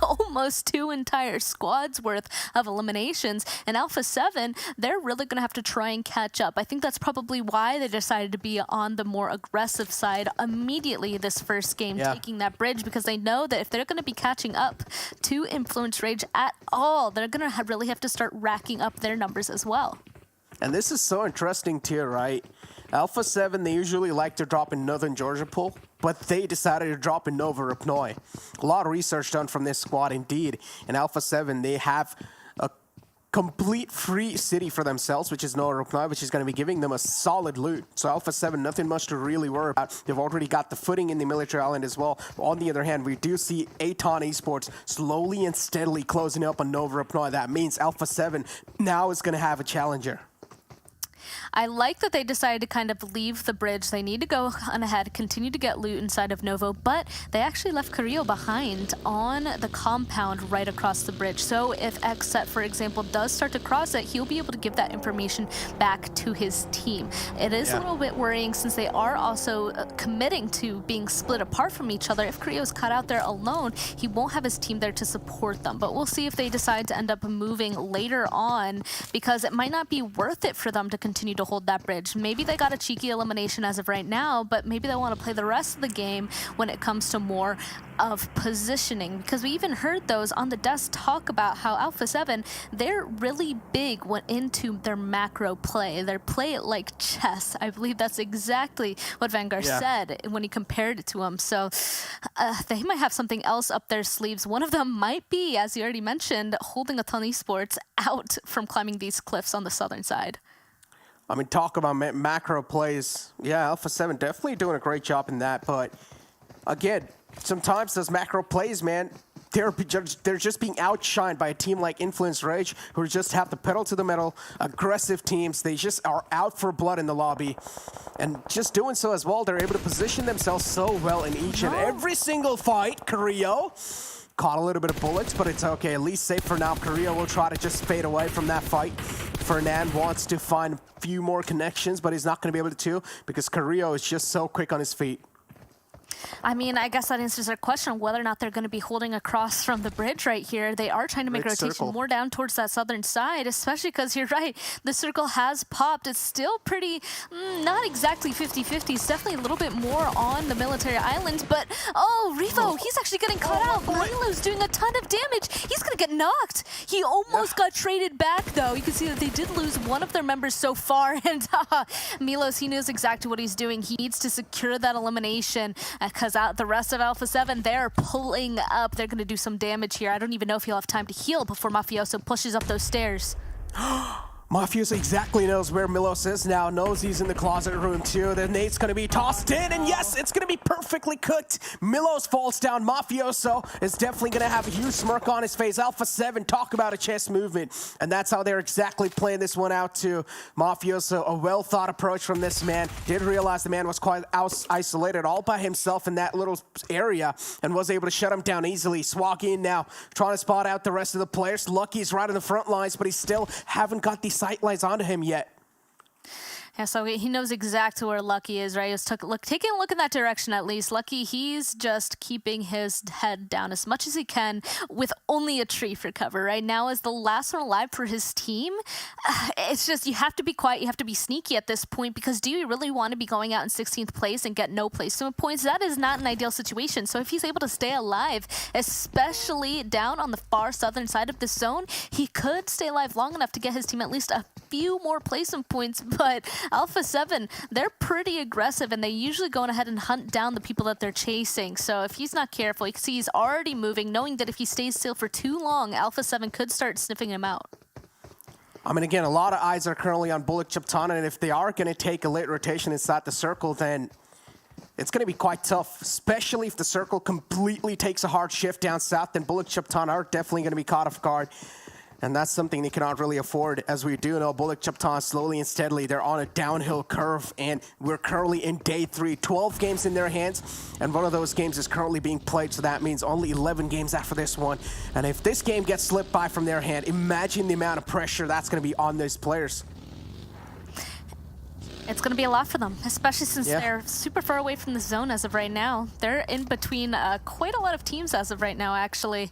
almost 2 entire squads worth of eliminations. And Alpha 7, they're really going to have to try and catch up. I think that's probably why they decided to be on the more aggressive side immediately this first game, taking that bridge, because they know that if they're going to be catching up to Influence Rage at all, they're going to really have to start racking up their numbers as well. And this is so interesting too, right? Alpha 7, they usually like to drop in Northern Georgia pool, but they decided to drop in Nova Rupnoy. A lot of research done from this squad indeed. And Alpha 7, they have a complete free city for themselves, which is Nova Rupnoy, which is going to be giving them a solid loot. So Alpha 7, nothing much to really worry about. They've already got the footing in the military island as well. On the other hand, we do see ATON Esports slowly and steadily closing up on Nova Rupnoy. That means Alpha 7 now is going to have a challenger. I like that they decided to kind of leave the bridge. They need to go on ahead, continue to get loot inside of Novo, but they actually left Carrillo behind on the compound right across the bridge. So if XSET, for example, does start to cross it, he'll be able to give that information back to his team. It is a little bit worrying since they are also committing to being split apart from each other. If Carrillo's cut out there alone, he won't have his team there to support them. But we'll see if they decide to end up moving later on, because it might not be worth it for them to continue to hold that bridge. Maybe they got a cheeky elimination as of right now, but maybe they want to play the rest of the game when it comes to more of positioning, because we even heard those on the desk talk about how Alpha 7, they're really big into their macro play. They play it like chess. I believe that's exactly what Vanguard said when he compared it to him. So they might have something else up their sleeves. One of them might be, as you already mentioned, holding ATON Esports out from climbing these cliffs on the southern side. I mean, talk about macro plays. Yeah, Alpha 7 definitely doing a great job in that. But again, sometimes those macro plays, man, they're just being outshined by a team like Influence Rage, who just have the pedal to the metal, aggressive teams. They just are out for blood in the lobby. And just doing so as well, they're able to position themselves so well in each and every single fight. Carrillo caught a little bit of bullets, but it's okay. At least safe for now. Carrillo will try to just fade away from that fight. Fernand wants to find a few more connections, but he's not going to be able to because Carrillo is just so quick on his feet. I mean, I guess that answers our question whether or not they're going to be holding across from the bridge right here. They are trying to make a rotation more down towards that southern side, especially because you're right, the circle has popped. It's still pretty, not exactly 50-50. It's definitely a little bit more on the military island, but oh, Revo, he's actually getting cut out. Milo's doing a ton of damage. He's going to get knocked. He almost got traded back, though. You can see that they did lose one of their members so far, and Milos, he knows exactly what he's doing. He needs to secure that elimination. Because the rest of Alpha 7, they're pulling up. They're going to do some damage here. I don't even know if he'll have time to heal before Mafioso pushes up those stairs. Mafioso exactly knows where Milos is now, knows he's in the closet room too. The nade's going to be tossed in, and yes, it's going to be perfectly cooked. Milos falls down. Mafioso is definitely going to have a huge smirk on his face. Alpha 7, talk about a chess movement. And that's how they're exactly playing this one out too. Mafioso, a well-thought approach from this man. Did realize the man was quite isolated all by himself in that little area and was able to shut him down easily. Swag in now, trying to spot out the rest of the players. Lucky's right in the front lines, but he still haven't got the sight lines onto him yet. Yeah, so he knows exactly where Lucky is, right? He was taking a look in that direction at least. Lucky, he's just keeping his head down as much as he can with only a tree for cover, right? Now is the last one alive for his team. It's just, you have to be quiet, you have to be sneaky at this point, because do you really want to be going out in 16th place and get no placement points? That is not an ideal situation. So if he's able to stay alive, especially down on the far southern side of the zone, he could stay alive long enough to get his team at least a few more placement points, but Alpha 7, they're pretty aggressive, and they usually go ahead and hunt down the people that they're chasing. So if he's not careful, you can see he's already moving, knowing that if he stays still for too long, Alpha 7 could start sniffing him out. I mean, again, a lot of eyes are currently on Buluc Chabtan, and if they are going to take a late rotation inside the circle, then it's going to be quite tough, especially if the circle completely takes a hard shift down south. Then Buluc Chabtan are definitely going to be caught off guard. And that's something they cannot really afford. As we do know, Buluc Chabtan slowly and steadily, they're on a downhill curve, and we're currently in day 3. 12 games in their hands, and one of those games is currently being played, so that means only 11 games after this one. And if this game gets slipped by from their hand, imagine the amount of pressure that's going to be on those players. It's going to be a lot for them, especially since they're super far away from the zone as of right now. They're in between quite a lot of teams as of right now, actually.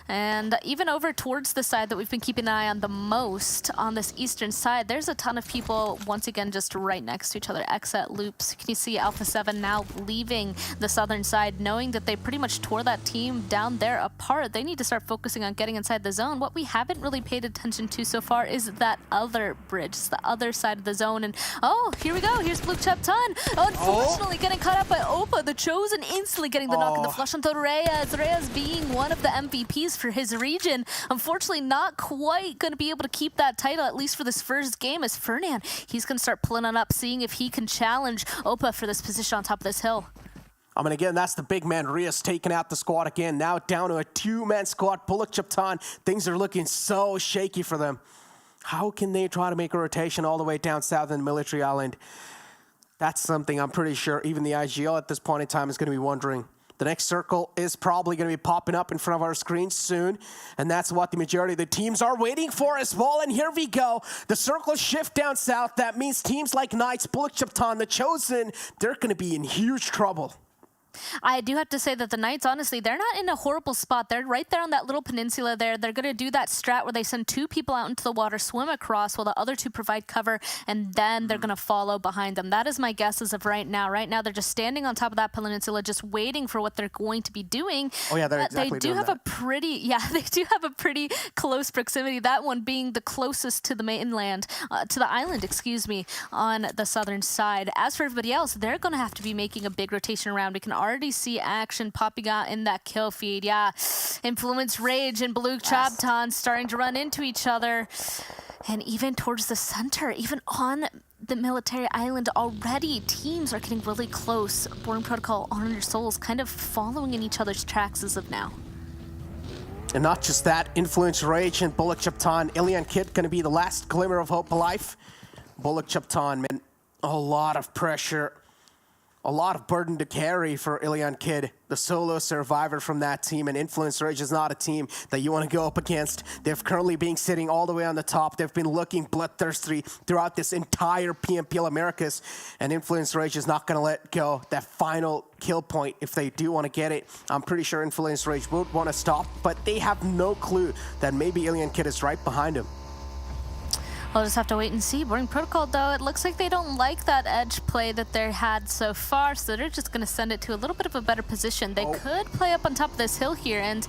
And even over towards the side that we've been keeping an eye on the most, on this eastern side, there's a ton of people, once again, just right next to each other. XSET loops. Can you see Alpha 7 now leaving the southern side, knowing that they pretty much tore that team down there apart? They need to start focusing on getting inside the zone. What we haven't really paid attention to so far is that other bridge, the other side of the zone. And here we go. Here's Buluc Chabtan. Unfortunately, getting caught up by Opa, the Chosen, instantly getting the knock and the flush onto Reyes. Reyes being one of the MVPs for his region. Unfortunately, not quite going to be able to keep that title, at least for this first game, as Fernan, he's going to start pulling it up, seeing if he can challenge Opa for this position on top of this hill. I mean, again, that's the big man. Reyes taking out the squad again. Now down to a two-man squad. Buluc Chabtan, things are looking so shaky for them. How can they try to make a rotation all the way down south in Military Island? That's something I'm pretty sure even the IGL at this point in time is going to be wondering. The next circle is probably going to be popping up in front of our screens soon, and that's what the majority of the teams are waiting for as well. And here we go. The circle shift down south. That means teams like Knights, Buluc Chabtan, the Chosen, they're going to be in huge trouble. I do have to say that the Knights, honestly, they're not in a horrible spot. They're right there on that little peninsula there. They're going to do that strat where they send two people out into the water, swim across, while the other two provide cover, and then they're going to follow behind them. That is my guess as of right now. Right now, they're just standing on top of that peninsula, just waiting for what they're going to be doing. Oh, yeah, they're exactly They do have a pretty, they do have a pretty close proximity, that one being the closest to the mainland, to the island, excuse me, on the southern side. As for everybody else, they're going to have to be making a big rotation around. We can already see action popping out in that kill feed. Yeah, Influence Rage and Buluc Chabtan starting to run into each other. And even towards the center, even on the Military Island already, teams are getting really close. Boring Protocol, Honor Your Souls, kind of following in each other's tracks as of now. And not just that, Influence Rage and Buluc Chabtan. INTZ going to be the last glimmer of hope alive. Buluc Chabtan, man, a lot of pressure. A lot of burden to carry for INTZ, the solo survivor from that team. And Influence Rage is not a team that you want to go up against. They've currently been sitting all the way on the top. They've been looking bloodthirsty throughout this entire PMPL Americas. And Influence Rage is not going to let go that final kill point if they do want to get it. I'm pretty sure Influence Rage would want to stop, but they have no clue that maybe INTZ is right behind them. We'll just have to wait and see. Boring Protocol, though, it looks like they don't like that edge play that they had so far, so they're just going to send it to a little bit of a better position. They could play up on top of this hill here, and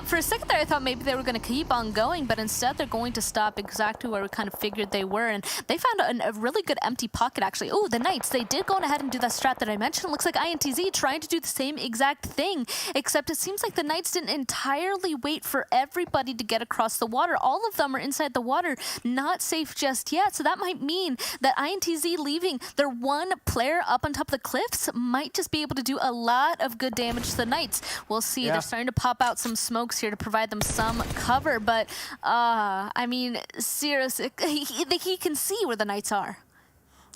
for a second there, I thought maybe they were going to keep on going, but instead they're going to stop exactly where we kind of figured they were, and they found a really good empty pocket, actually. Oh, the Knights, they did go ahead and do that strat that I mentioned. It looks like INTZ trying to do the same exact thing, except it seems like the Knights didn't entirely wait for everybody to get across the water. All of them are inside the water, not safe just yet, so that might mean that INTZ leaving their one player up on top of the cliffs might just be able to do a lot of good damage to the Knights. We'll see. They're starting to pop out some smokes here to provide them some cover, but I mean, seriously, he can see where the Knights are.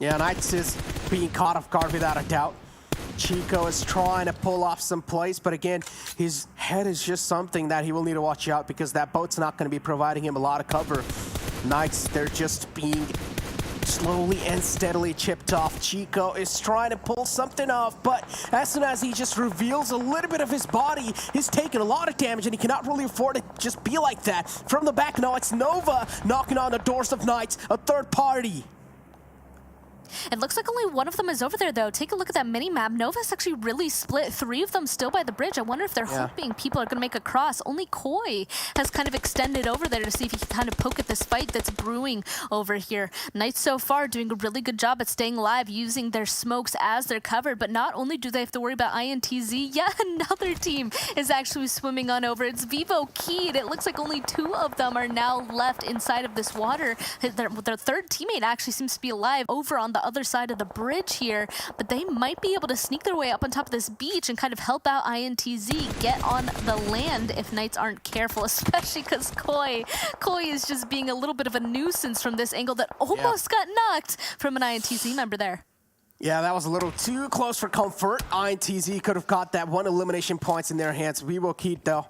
Yeah, Knights is being caught off guard without a doubt. Chico is trying to pull off some plays, but again, his head is just something that he will need to watch out, because that boat's not going to be providing him a lot of cover. Knights, they're just being slowly and steadily chipped off. Chico is trying to pull something off, but as soon as he just reveals a little bit of his body, he's taking a lot of damage, and he cannot really afford to just be like that. From the back now, it's Nova knocking on the doors of Knights, a third party. It looks like only one of them is over there, though. Take a look at that mini-map. Nova's actually really split. 3 of them still by the bridge. I wonder if they're hoping people are going to make a cross. Only Koi has kind of extended over there to see if he can kind of poke at this fight that's brewing over here. Knights so far doing a really good job at staying alive, using their smokes as their cover. But not only do they have to worry about INTZ, another team is actually swimming on over. It's VIVOKEYD. It looks like only 2 of them are now left inside of this water. Their third teammate actually seems to be alive over on the other side of the bridge here, but they might be able to sneak their way up on top of this beach and kind of help out INTZ get on the land if Knights aren't careful, especially because Koi is just being a little bit of a nuisance from this angle that almost got knocked from an INTZ member there. Yeah, that was a little too close for comfort. INTZ could have got that 1 elimination points in their hands. VIVOKEYD, though.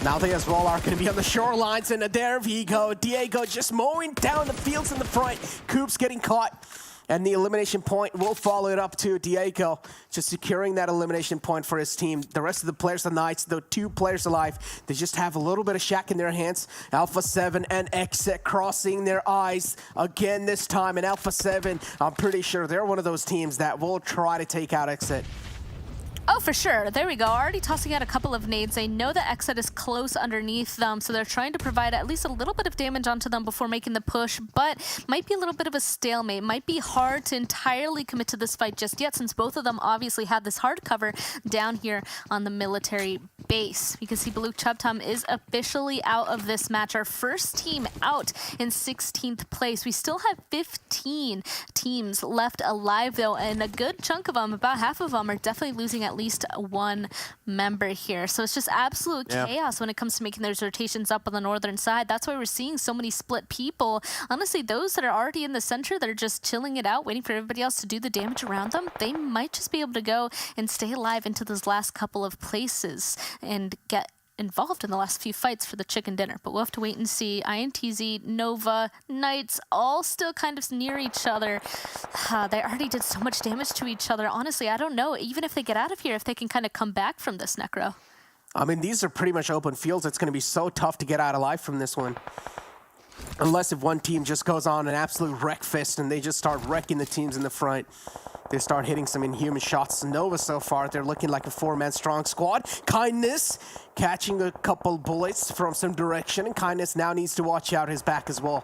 Now they as well are going to be on the shorelines, and there we go. Diego just mowing down the fields in the front. Coops getting caught. And the elimination point will follow it up to Diego, just securing that elimination point for his team. The rest of the players, the Knights, the 2 players alive, they just have a little bit of shack in their hands. Alpha 7 and XSET crossing their eyes again this time. And Alpha 7, I'm pretty sure they're one of those teams that will try to take out XSET. Oh, for sure. There we go. Already tossing out a couple of nades. They know that XSET is close underneath them, so they're trying to provide at least a little bit of damage onto them before making the push, but might be a little bit of a stalemate. Might be hard to entirely commit to this fight just yet, since both of them obviously had this hard cover down here on the military base. You can see Buluc Chabtan is officially out of this match. Our first team out in 16th place. We still have 15 teams left alive, though, and a good chunk of them, about half of them, are definitely losing at least 1 member here. So it's just absolute chaos when it comes to making those rotations up on the northern side. That's why we're seeing so many split people. Honestly, those that are already in the center that are just chilling it out, waiting for everybody else to do the damage around them, they might just be able to go and stay alive into those last couple of places and get involved in the last few fights for the chicken dinner. But we'll have to wait and see. INTZ, Nova, Knights, all still kind of near each other. They already did so much damage to each other. Honestly, I don't know, even if they get out of here, if they can kind of come back from this, Necro. I mean, these are pretty much open fields. It's going to be so tough to get out alive from this one. Unless if one team just goes on an absolute wreck fest and they just start wrecking the teams in the front. They start hitting some inhuman shots. Nova so far, they're looking like a 4-man strong squad. Kindness catching a couple bullets from some direction, and Kindness now needs to watch out his back as well.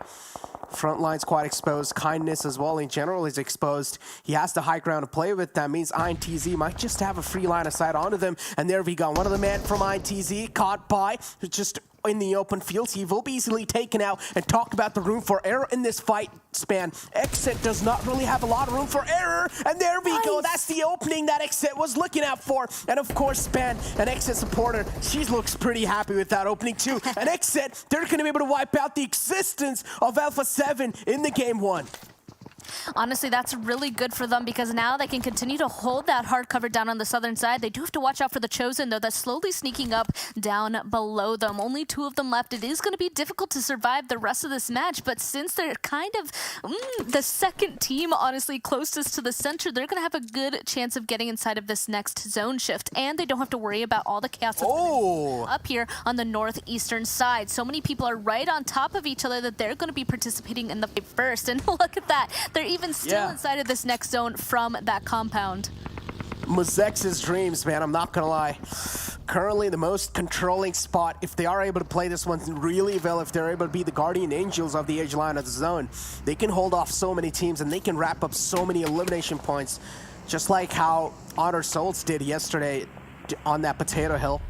Front line's quite exposed. Kindness as well in general is exposed. He has the high ground to play with. That means INTZ might just have a free line of sight onto them. And there we go. One of the men from INTZ caught by just in the open fields. He will be easily taken out, and talk about the room for error in this fight span. XSET does not really have a lot of room for error, and there we go. That's the opening that XSET was looking out for. And of course, Span, an XSET supporter, she looks pretty happy with that opening too. And XSET, they're going to be able to wipe out the existence of Alpha 7 in the game 1. Honestly, that's really good for them because now they can continue to hold that hard cover down on the southern side. They do have to watch out for the Chosen, though. That's slowly sneaking up down below them. Only 2 of them left. It is going to be difficult to survive the rest of this match, but since they're kind of the second team, honestly, closest to the center, they're going to have a good chance of getting inside of this next zone shift, and they don't have to worry about all the chaos that's up here on the northeastern side. So many people are right on top of each other that they're going to be participating in the fight first, and look at that. They're even still inside of this next zone from that compound. Mezexis Dreams, man, I'm not gonna lie. Currently the most controlling spot. If they are able to play this one really well, if they're able to be the guardian angels of the edge line of the zone, they can hold off so many teams and they can wrap up so many elimination points, just like how Honor Souls did yesterday on that potato hill.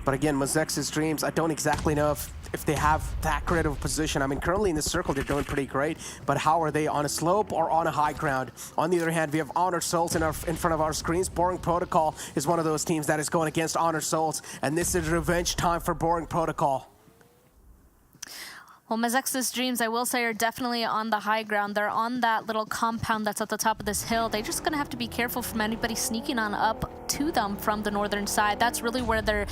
But again, Mezexis Dreams, I don't exactly know if they have that great of a position. I mean, currently in the circle, they're doing pretty great, but how are they on a slope or on a high ground? On the other hand, we have Honor Souls in front of our screens. Boring Protocol is one of those teams that is going against Honor Souls, and this is revenge time for Boring Protocol. Well, Mezexis Dreams, I will say, are definitely on the high ground. They're on that little compound that's at the top of this hill. They're just going to have to be careful from anybody sneaking on up to them from the northern side. That's really where their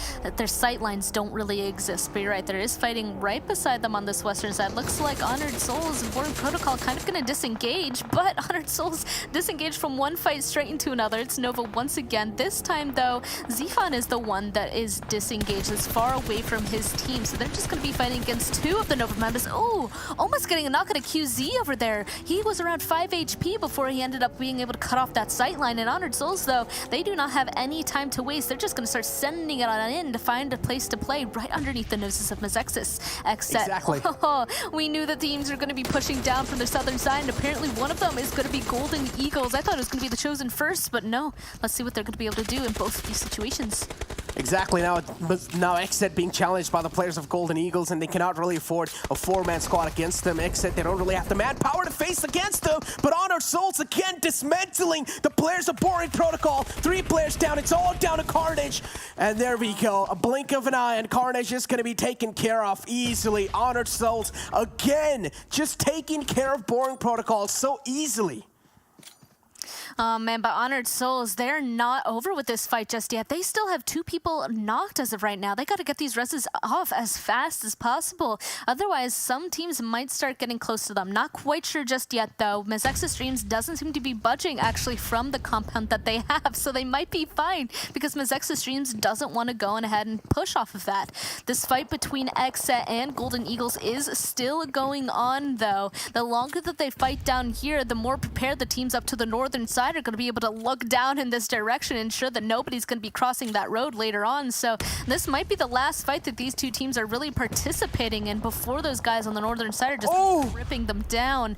sight lines don't really exist. But you're right, there is fighting right beside them on this western side. Looks like Honored Souls and Boring Protocol kind of going to disengage, but Honored Souls disengage from one fight straight into another. It's Nova once again. This time, though, Zifan is the one that is disengaged, as far away from his team. So they're just going to be fighting against 2 of the Nova members. Oh, almost getting a knock on a QZ over there. He was around 5 HP before he ended up being able to cut off that sight line. And Honored Souls, though, they do not have any time to waste. They're just going to start sending it on in to find a place to play right underneath the noses of Mezexis. XSET. Exactly. We knew that teams are going to be pushing down from the southern side, and apparently one of them is going to be Golden Eagles. I thought it was going to be the Chosen first, but no. Let's see what they're going to be able to do in both of these situations. Exactly. Now XSET being challenged by the players of Golden Eagles, and they cannot really afford a 4-man squad against them. XSET, they don't really have the manpower to face against them, but Honor Souls again dismantling the players of Boring Protocol. 3 players down. It's all down to Carnage. And there we go. A blink of an eye, and Carnage is going to be taken care of easily. Honor Souls again, just taking care of Boring Protocol so easily. Man, but Honored Souls, they're not over with this fight just yet. They still have 2 people knocked as of right now. They got to get these reses off as fast as possible. Otherwise, some teams might start getting close to them. Not quite sure just yet, though. Mezexis Dreams doesn't seem to be budging, actually, from the compound that they have, so they might be fine, because Mezexis Dreams doesn't want to go on ahead and push off of that. This fight between XSET and Golden Eagles is still going on, though. The longer that they fight down here, the more prepared the teams up to the northern side are going to be able to look down in this direction and ensure that nobody's going to be crossing that road later on. So this might be the last fight that these 2 teams are really participating in before those guys on the northern side are just ripping them down.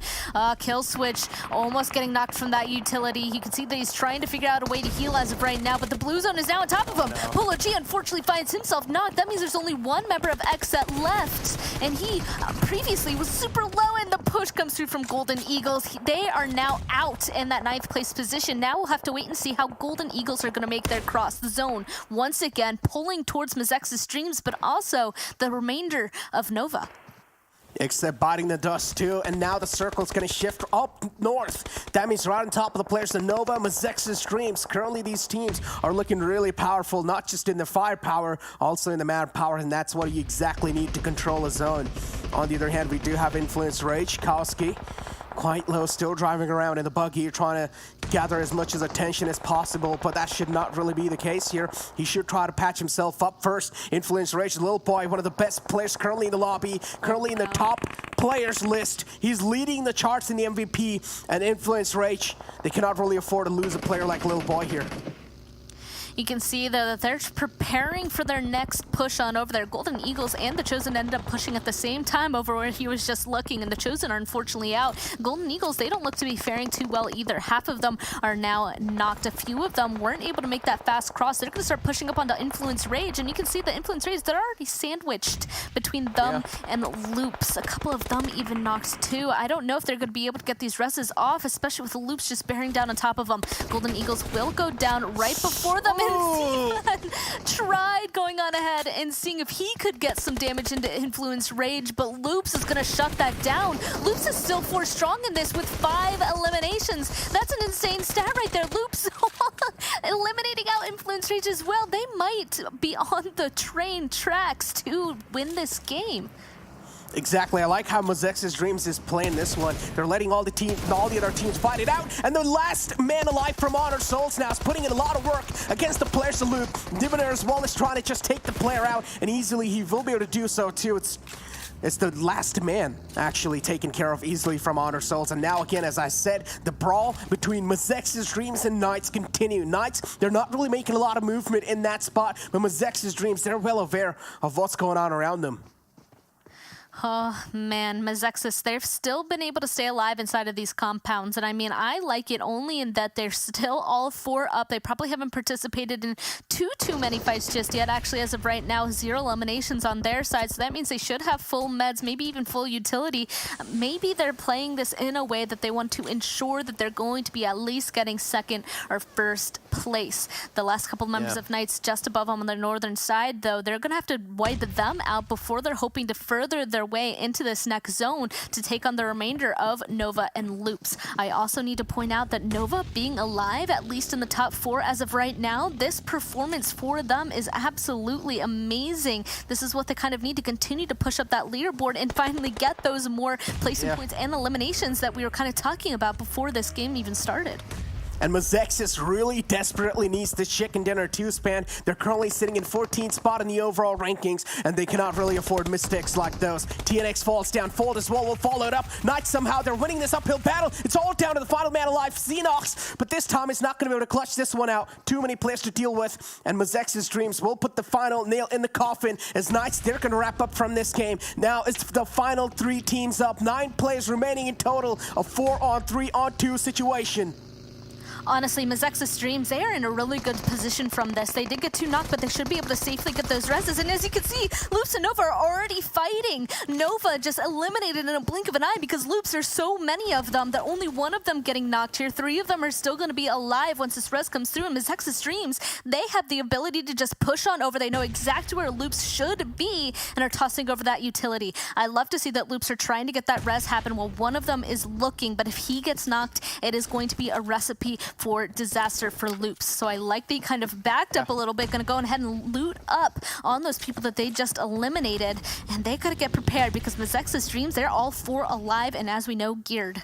Kill switch almost getting knocked from that utility. You can see that he's trying to figure out a way to heal as of right now, but the blue zone is now on top of him. Buluc unfortunately finds himself knocked. That means there's only 1 member of XSET left, and he previously was super low, and the push comes through from Golden Eagles. They are now out in that 9th place position. Now we'll have to wait and see how Golden Eagles are going to make their cross. The zone, once again, pulling towards Mezexis Dreams, but also the remainder of Nova. Except biting the dust too, and now the circle's gonna shift up north. That means right on top of the players, the Nova, Mezexis Dreams. Currently these teams are looking really powerful, not just in the firepower, also in the manpower, and that's what you exactly need to control a zone. On the other hand, we do have Influence Rage, Kowski. Quite low, still driving around in the buggy, trying to gather as much as attention as possible, but that should not really be the case here. He should try to patch himself up first. Influence Rage, Lil Boy, one of the best players currently in the lobby, currently in the top players list. He's leading the charts in the MVP, and Influence Rage, they cannot really afford to lose a player like Lil Boy here. You can see that they're preparing for their next push on over there. Golden Eagles and the Chosen ended up pushing at the same time over where he was just looking, and the Chosen are unfortunately out. Golden Eagles, they don't look to be faring too well either. Half of them are now knocked. A few of them weren't able to make that fast cross. They're going to start pushing up onto Influence Rage, and you can see the Influence Rage, they're already sandwiched between them and Loops. A couple of them even knocked too. I don't know if they're going to be able to get these reses off, especially with the Loops just bearing down on top of them. Golden Eagles will go down right before them, and tried going on ahead and seeing if he could get some damage into Influence Rage, but Loops is going to shut that down. Loops is still 4 strong in this with 5 eliminations. That's an insane stat right there. Loops eliminating out Influence Rage as well. They might be on the train tracks to win this game. Exactly. I like how Mezexis Dreams is playing this one. They're letting all the other teams fight it out, and the last man alive from Honored Souls now is putting in a lot of work against the players to loop. Diviner as well is trying to just take the player out, and easily he will be able to do so too. It's the last man actually taken care of easily from Honored Souls. And now again, as I said, the brawl between Mezexis Dreams and Knights continue. Knights, they're not really making a lot of movement in that spot, but Mezexis Dreams, they're well aware of what's going on around them. Oh man, Mezexis, they've still been able to stay alive inside of these compounds, and I mean, I like it only in that they're still all 4 up. They probably haven't participated in too many fights just yet. Actually, as of right now, 0 eliminations on their side, so that means they should have full meds, maybe even full utility. Maybe they're playing this in a way that they want to ensure that they're going to be at least getting 2nd or 1st place. The last couple members of Knights just above them on the northern side, though, they're going to have to wipe them out before they're hoping to further their way into this next zone to take on the remainder of Nova and Loops. I also need to point out that Nova being alive, at least in the top 4 as of right now, this performance for them is absolutely amazing. This is what they kind of need to continue to push up that leaderboard and finally get those more placing points and eliminations that we were kind of talking about before this game even started. And Mezexis really desperately needs the chicken dinner 2-span. They're currently sitting in 14th spot in the overall rankings, and they cannot really afford mistakes like those. TNX falls down, Fold as well will follow it up. Knights somehow, they're winning this uphill battle. It's all down to the final man alive, Xenox, but this time is not going to be able to clutch this one out. Too many players to deal with, and Mezexis Dreams will put the final nail in the coffin as Knights, they're going to wrap up from this game. Now it's the final 3 teams up, 9 players remaining in total, a 4-on-3-on-2 situation. Honestly, Mezexis Dreams, they are in a really good position from this. They did get 2 knocked, but they should be able to safely get those reses. And as you can see, Loops and Nova are already fighting. Nova just eliminated in a blink of an eye because Loops, there's so many of them that only 1 of them getting knocked here. 3 of them are still going to be alive once this res comes through. And Mezexis Dreams, they have the ability to just push on over. They know exactly where Loops should be and are tossing over that utility. I love to see that Loops are trying to get that res happen while 1 of them is looking. But if he gets knocked, it is going to be a recipe for disaster for Loops. So I like they kind of backed up a little bit, gonna go ahead and loot up on those people that they just eliminated, and they gotta get prepared because Mezexis Dreams, they're all 4 alive and, as we know, geared.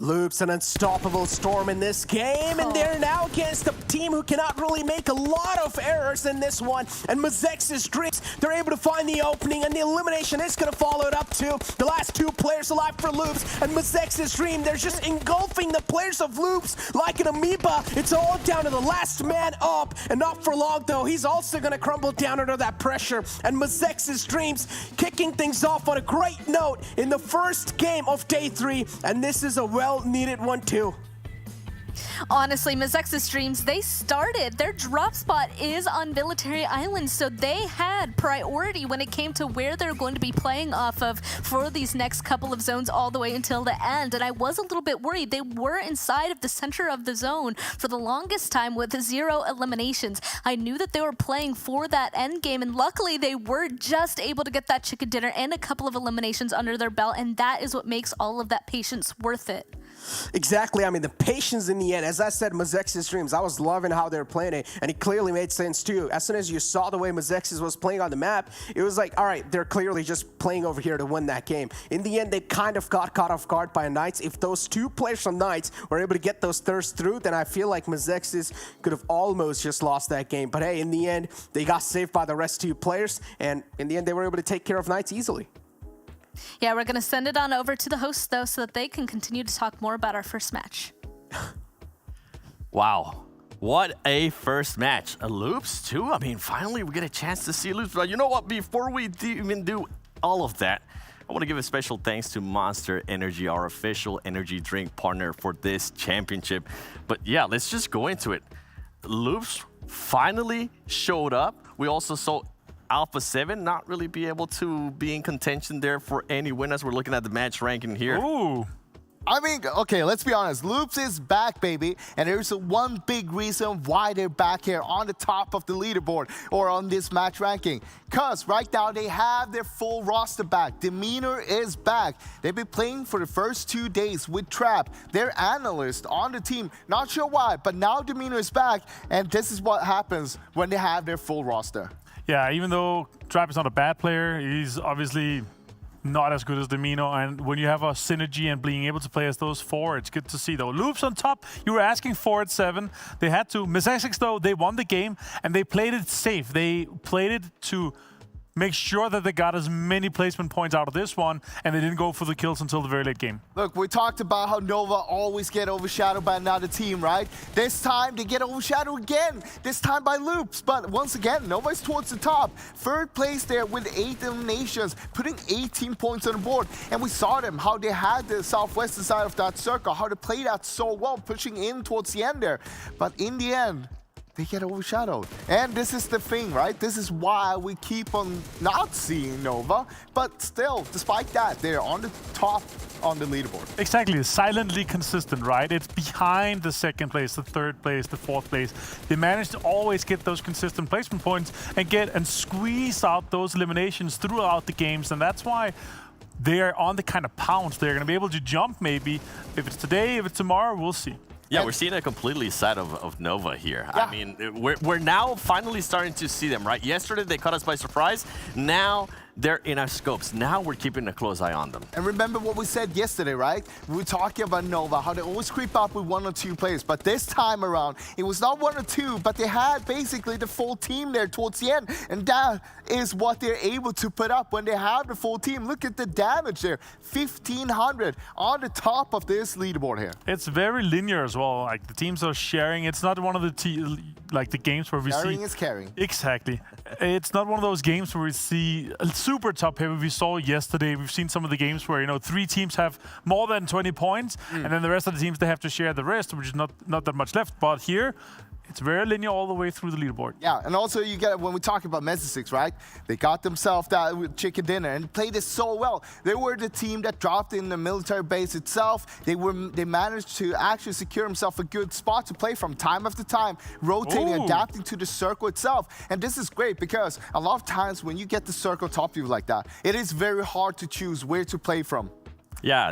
Loops an unstoppable storm in this game, and they're now against a team who cannot really make a lot of errors in this one. And Mezexis Dreams, they're able to find the opening, and the elimination is going to follow it up to the last 2 players alive for Loops. And Mezexis Dream, they're just engulfing the players of Loops like an amoeba. It's all down to the last man up, and not for long though. He's also going to crumble down under that pressure. And Mezexis Dreams kicking things off on a great note in the first game of day 3, and this is a well-needed one too. Honestly, Mezexis Dreams, they started. Their drop spot is on Military Island, so they had priority when it came to where they're going to be playing off of for these next couple of zones all the way until the end. And I was a little bit worried. They were inside of the center of the zone for the longest time with 0 eliminations. I knew that they were playing for that end game, and luckily they were just able to get that chicken dinner and a couple of eliminations under their belt, and that is what makes all of that patience worth it. Exactly. I mean, the patience in the end. As I said, Mezexis Dreams, I was loving how they were playing it, and it clearly made sense too. As soon as you saw the way Mezexis was playing on the map, it was like, all right, they're clearly just playing over here to win that game. In the end, they kind of got caught off guard by Knights. If those 2 players from Knights were able to get those thirsts through, then I feel like Mezexis could have almost just lost that game. But hey, in the end, they got saved by the rest 2 players, and in the end, they were able to take care of Knights easily. Yeah, we're going to send it on over to the hosts, though, so that they can continue to talk more about our first match. Wow. What a first match. Loops, too? I mean, finally we get a chance to see Loops. But you know what? Before we even do all of that, I want to give a special thanks to Monster Energy, our official energy drink partner for this championship. But yeah, let's just go into it. Loops finally showed up. We also saw Alpha 7 not really be able to be in contention there for any winners. We're looking at the match ranking here. Ooh. I mean, okay, let's be honest. Loops is back, baby. And there's one big reason why they're back here on the top of the leaderboard or on this match ranking. Because right now they have their full roster back. Demeanor is back. They've been playing for the first 2 days with Trap, their analyst on the team. Not sure why, but now Demeanor is back. And this is what happens when they have their full roster. Yeah, even though Trap is not a bad player, he's obviously not as good as Demeanor, and when you have a synergy and being able to play as those 4, it's good to see though. Loops on top, you were asking for at 7. They had to. Mezexis though, they won the game and they played it safe. They played it to make sure that they got as many placement points out of this one, and they didn't go for the kills until the very late game. Look, we talked about how Nova always get overshadowed by another team, right? This time, they get overshadowed again, this time by Loops. But once again, Nova's towards the top. 3rd place there with 8 eliminations, putting 18 points on the board. And we saw them, how they had the southwestern side of that circle, how they played that so well, pushing in towards the end there. But in the end, they get overshadowed. And this is the thing, right? This is why we keep on not seeing Nova. But still, despite that, they're on the top on the leaderboard. Exactly, silently consistent, right? It's behind the 2nd place, the 3rd place, the 4th place. They manage to always get those consistent placement points and squeeze out those eliminations throughout the games. And that's why they're on the kind of pounce. They're going to be able to jump maybe. If it's today, if it's tomorrow, we'll see. Yeah, we're seeing a completely side of Nova here. Yeah. I mean, we're now finally starting to see them, right? Yesterday, they caught us by surprise. Now, they're in our scopes. Now we're keeping a close eye on them. And remember what we said yesterday, right? We were talking about Nova, how they always creep up with 1 or 2 players. But this time around, it was not 1 or 2, but they had basically the full team there towards the end. And that is what they're able to put up when they have the full team. Look at the damage there. 1,500 on the top of this leaderboard here. It's very linear as well. Like, the teams are sharing. It's not one of the games where we Carrying see... is carrying. Exactly. It's not one of those games where we see super top heavy. We saw yesterday, we've seen some of the games where, you know, 3 teams have more than 20 points, and then the rest of the teams, they have to share the rest, which is not that much left. But here, it's very linear all the way through the leaderboard. Yeah, and also you get, when we talk about Mezexis, right? They got themselves that chicken dinner and played it so well. They were the team that dropped in the military base itself. They managed to actually secure themselves a good spot to play from time after time, rotating, adapting to the circle itself. And this is great because a lot of times when you get the circle top view like that, it is very hard to choose where to play from. Yeah,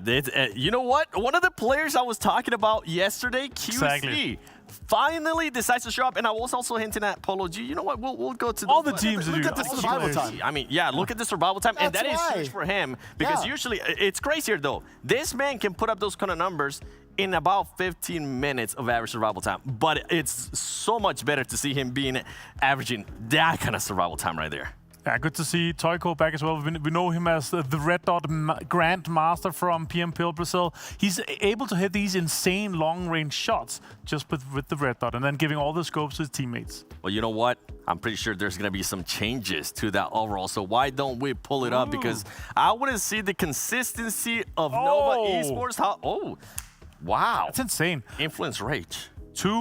you know what? One of the players I was talking about yesterday, QC, Exactly. finally decides to show up. And I was also hinting at Polo G. You know what? We'll go to all the teams. Look at the survival time. I mean, yeah, look at the survival time. And that is huge for him. Because usually, it's crazier though. This man can put up those kind of numbers in about 15 minutes of average survival time. But it's so much better to see him averaging that kind of survival time right there. Yeah, good to see Toyko back as well. We know him as the Red Dot Grand Master from PMPL Brazil. He's able to hit these insane long-range shots just with the Red Dot and then giving all the scopes to his teammates. Well, you know what? I'm pretty sure there's going to be some changes to that overall. So why don't we pull it up? Because I want to see the consistency of Nova Esports. Wow. That's insane. Influence Rage.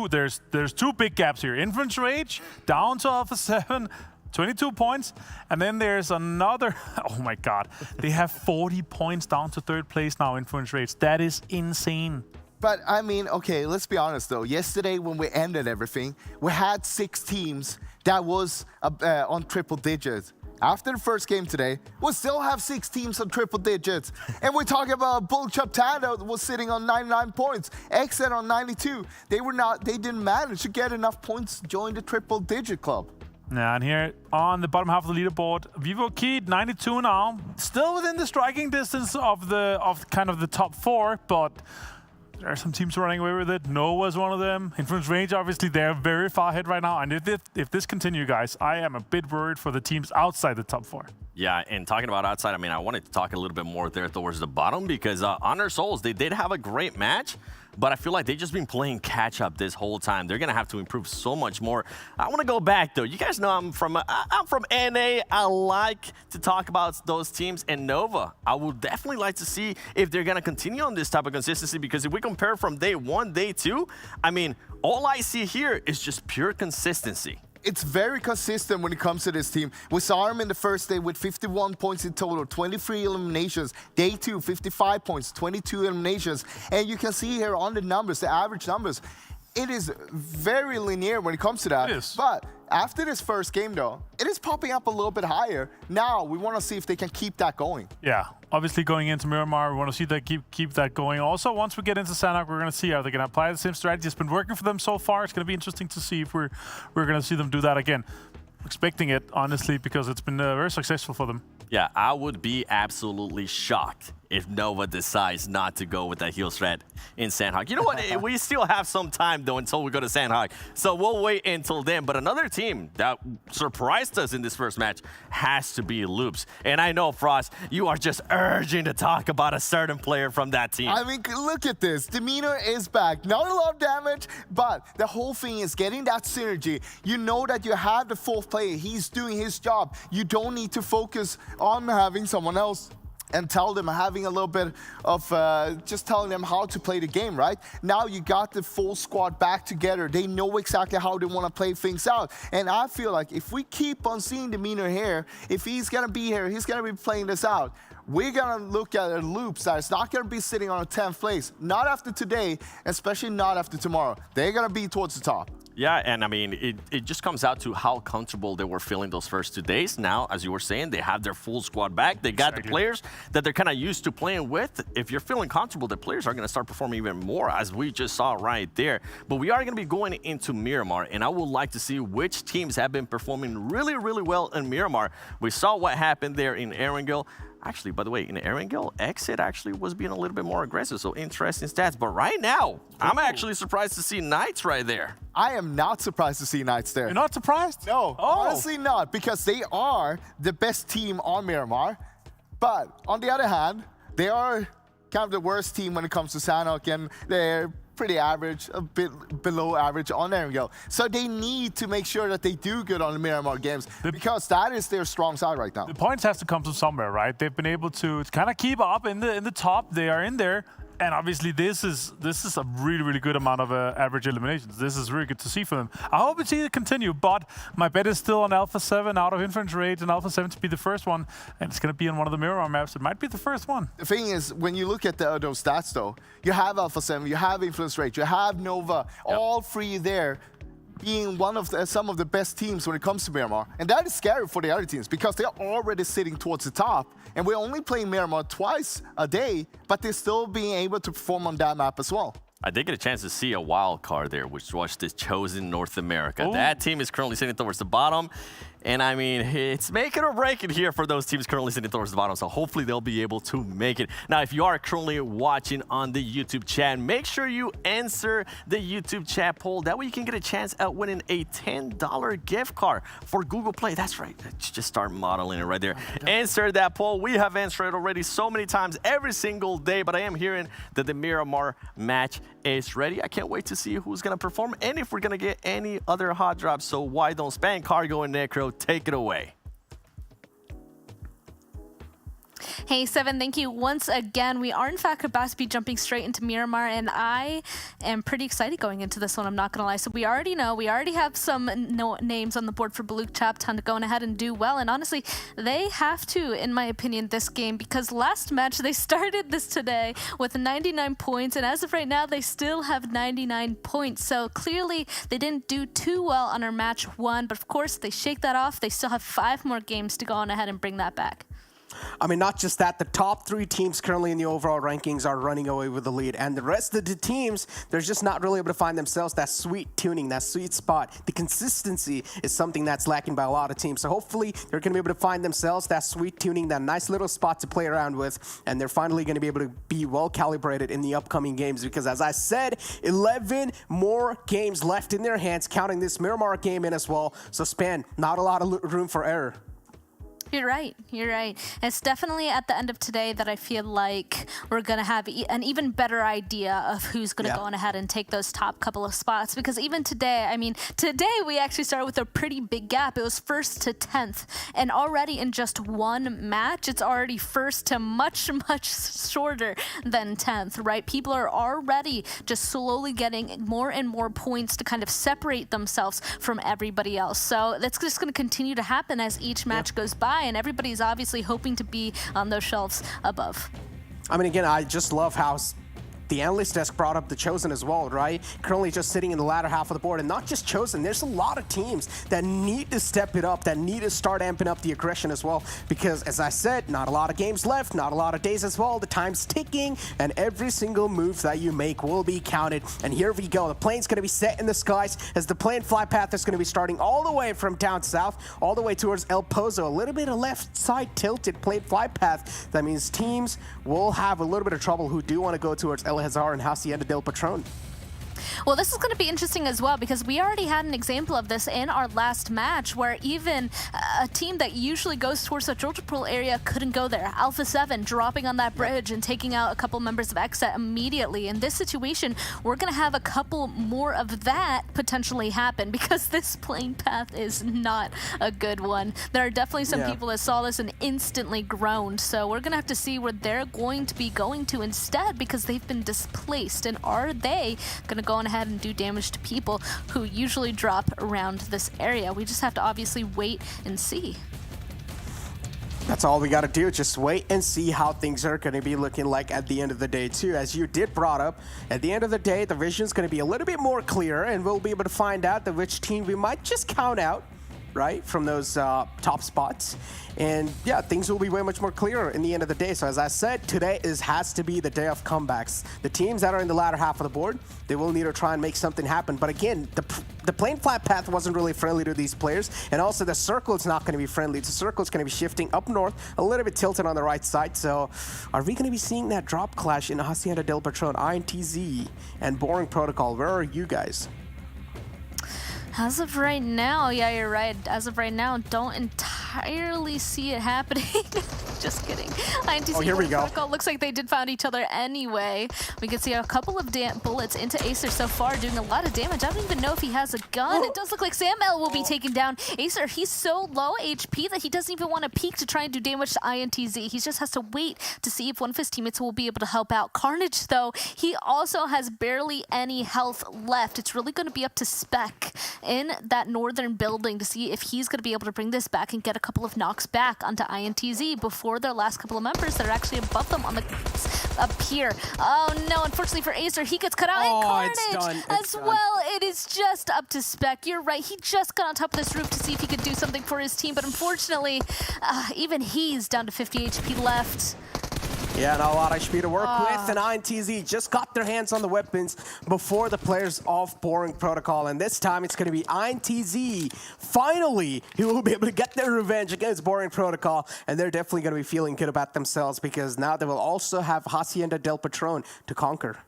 There's two big gaps here. Influence Rage down to Alpha 7. 22 points, and then there's another, oh my god, they have 40 points down to third place now, Influence Rates. That is insane. But I mean, okay, let's be honest though. Yesterday when we ended everything, we had 6 teams that was on triple digits. After the first game today, we still have 6 teams on triple digits. And we're talking about Buluc Chabtan that was sitting on 99 points, XSET on 92. They didn't manage to get enough points to join the triple digit club. Yeah, and here on the bottom half of the leaderboard, VIVOKEYD 92 now, still within the striking distance of kind of the top 4, but there are some teams running away with it. Nova's one of them. Influence Range, obviously, they're very far ahead right now. And if this continues, guys, I am a bit worried for the teams outside the top 4. Yeah, and talking about outside, I mean, I wanted to talk a little bit more there towards the bottom because Honor Souls, they did have a great match, but I feel like they've just been playing catch-up this whole time. They're going to have to improve so much more. I want to go back, though. You guys know I'm from NA. I like to talk about those teams. And Nova, I would definitely like to see if they're going to continue on this type of consistency because if we compare from day 1, day 2, I mean, all I see here is just pure consistency. It's very consistent when it comes to this team. We saw him in the first day with 51 points in total, 23 eliminations. Day 2, 55 points, 22 eliminations. And you can see here on the numbers, the average numbers, it is very linear when it comes to that. It is. But after this first game, though, it is popping up a little bit higher. Now, we want to see if they can keep that going. Yeah, obviously going into Miramar, we want to see that keep that going. Also, once we get into Sanhok, we're going to see how they're going to apply the same strategy. It's been working for them so far. It's going to be interesting to see if we're going to see them do that again. Expecting it, honestly, because it's been very successful for them. Yeah, I would be absolutely shocked if Nova decides not to go with that heal strat in Sanhok. You know what? We still have some time, though, until we go to Sanhok. So we'll wait until then. But another team that surprised us in this first match has to be Loops. And I know, Frost, you are just urging to talk about a certain player from that team. I mean, look at this. Demeanor is back. Not a lot of damage, but the whole thing is getting that synergy. You know that you have the 4th player. He's doing his job. You don't need to focus on having someone else and tell them, having a little bit of just telling them how to play the game, right? Now you got the full squad back together. They know exactly how they want to play things out. And I feel like if we keep on seeing Demeanor here, if he's going to be here, he's going to be playing this out. We're going to look at a Loops that is not going to be sitting on a 10th place. Not after today, especially not after tomorrow. They're going to be towards the top. Yeah, and I mean, it just comes out to how comfortable they were feeling those first 2 days. Now, as you were saying, they have their full squad back. They got the players that they're kind of used to playing with. If you're feeling comfortable, the players are going to start performing even more, as we just saw right there. But we are going to be going into Miramar, and I would like to see which teams have been performing really, really well in Miramar. We saw what happened there in Erangel. Actually, by the way, in Erangel, XSET actually was being a little bit more aggressive, so interesting stats. But right now, I'm actually surprised to see Knights right there. I am not surprised to see Knights there. You're not surprised? No, honestly not, because they are the best team on Miramar. But on the other hand, they are kind of the worst team when it comes to Sanhok, and they're pretty average, a bit below average on Erangel. So they need to make sure that they do good on the Miramar games because that is their strong side right now. The points have to come from somewhere, right? They've been able to kind of keep up in the top. They are in there. And obviously, this is a really, really good amount of average eliminations. This is really good to see for them. I hope we see it continue, but my bet is still on Alpha 7 out of Influence Rate and Alpha 7 to be the first one. And it's going to be on one of the Miramar maps. It might be the first one. The thing is, when you look at those stats, though, you have Alpha 7, you have Influence Rate, you have Nova, all 3 there. being one of some of the best teams when it comes to Miramar. And that is scary for the other teams because they're already sitting towards the top. And we're only playing Miramar twice a day, but they're still being able to perform on that map as well. I did get a chance to see a wild card there, which was the Chosen North America. Ooh. That team is currently sitting towards the bottom. And I mean, it's make it or break it here for those teams currently sitting towards the bottom. So hopefully they'll be able to make it. Now, if you are currently watching on the YouTube chat, make sure you answer the YouTube chat poll. That way you can get a chance at winning a $10 gift card for Google Play. That's right. Just start modeling it right there. Answer that poll. We have answered it already so many times every single day, but I am hearing that the Miramar match is ready. I can't wait to see who's going to perform and if we're going to get any other hot drops. So why don't Span, Cargo, and Necro take it away? Hey, Seven, thank you once again. We are, in fact, about to be jumping straight into Miramar, and I am pretty excited going into this one, I'm not going to lie. So we already know, we already have some names on the board for Buluc Chabtan to go ahead and do well, and honestly, they have to, in my opinion, this game, because last match, they started this today with 99 points, and as of right now, they still have 99 points. So clearly, they didn't do too well on our match 1, but of course, they shake that off. They still have 5 more games to go on ahead and bring that back. I mean, not just that, the top 3 teams currently in the overall rankings are running away with the lead. And the rest of the teams, they're just not really able to find themselves that sweet tuning, that sweet spot. The consistency is something that's lacking by a lot of teams. So hopefully they're going to be able to find themselves that sweet tuning, that nice little spot to play around with. And they're finally going to be able to be well calibrated in the upcoming games. Because as I said, 11 more games left in their hands, counting this Miramar game in as well. So Span, not a lot of room for error. You're right. You're right. It's definitely at the end of today that I feel like we're going to have an even better idea of who's going to go on ahead and take those top couple of spots. Because even today, I mean, today we actually started with a pretty big gap. It was 1st to 10th. And already in just one match, it's already 1st to much, much shorter than 10th, right? People are already just slowly getting more and more points to kind of separate themselves from everybody else. So that's just going to continue to happen as each match goes by. And everybody's obviously hoping to be on those shelves above. I mean, again, I just love how the analyst desk brought up the Chosen as well, right? Currently just sitting in the latter half of the board, and not just Chosen. There's a lot of teams that need to step it up, that need to start amping up the aggression as well, because as I said, not a lot of games left, not a lot of days as well. The time's ticking, and every single move that you make will be counted. And here we go. The plane's going to be set in the skies as the plane fly path is going to be starting all the way from down south, all the way towards El Pozo. A little bit of left side tilted plane fly path. That means teams will have a little bit of trouble who do want to go towards El Hazar and Hacienda del Patron. Well, this is going to be interesting as well because we already had an example of this in our last match where even a team that usually goes towards the Georgia Pool area couldn't go there. Alpha 7 dropping on that bridge and taking out a couple members of XSET immediately. In this situation, we're going to have a couple more of that potentially happen because this plane path is not a good one. There are definitely some people that saw this and instantly groaned. So we're going to have to see where they're going to be going to instead because they've been displaced. And are they going to go on ahead and do damage to people who usually drop around this area? We just have to obviously wait and see. That's all we got to do. Just wait and see how things are going to be looking like at the end of the day, too. As you did brought up, at the end of the day, the vision's going to be a little bit more clear, and we'll be able to find out which team we might just count out, right, from those top spots. And yeah, things will be way much more clearer in the end of the day. So as I said, today has to be the day of comebacks. The teams that are in the latter half of the board, they will need to try and make something happen. But again, the plane flat path wasn't really friendly to these players. And also the circle is not going to be friendly. The circle is going to be shifting up north, a little bit tilted on the right side. So are we going to be seeing that drop clash in Hacienda del Patron, INTZ, and Boring Protocol? Where are you guys? As of right now, yeah, you're right. As of right now, don't entirely see it happening. Just kidding. INTZ here we go. Protocol looks like they did find each other anyway. We can see a couple of bullets into Acer so far, doing a lot of damage. I don't even know if he has a gun. It does look like Sam L will be taken down. Acer, he's so low HP that he doesn't even want to peek to try and do damage to INTZ. He just has to wait to see if one of his teammates will be able to help out. Carnage, though, he also has barely any health left. It's really going to be up to Spec in that northern building to see if he's going to be able to bring this back and get a couple of knocks back onto INTZ before their last couple of members that are actually above them on the up here. Oh no, unfortunately for Acer, he gets cut out. And Carnage as well. It is just up to Spec. You're right, he just got on top of this roof to see if he could do something for his team, but unfortunately, even he's down to 50 HP left. Yeah, not a lot of HP to work with, and INTZ just got their hands on the weapons before the players of Boring Protocol, and this time it's going to be INTZ, finally, who will be able to get their revenge against Boring Protocol, and they're definitely going to be feeling good about themselves because now they will also have Hacienda del Patron to conquer.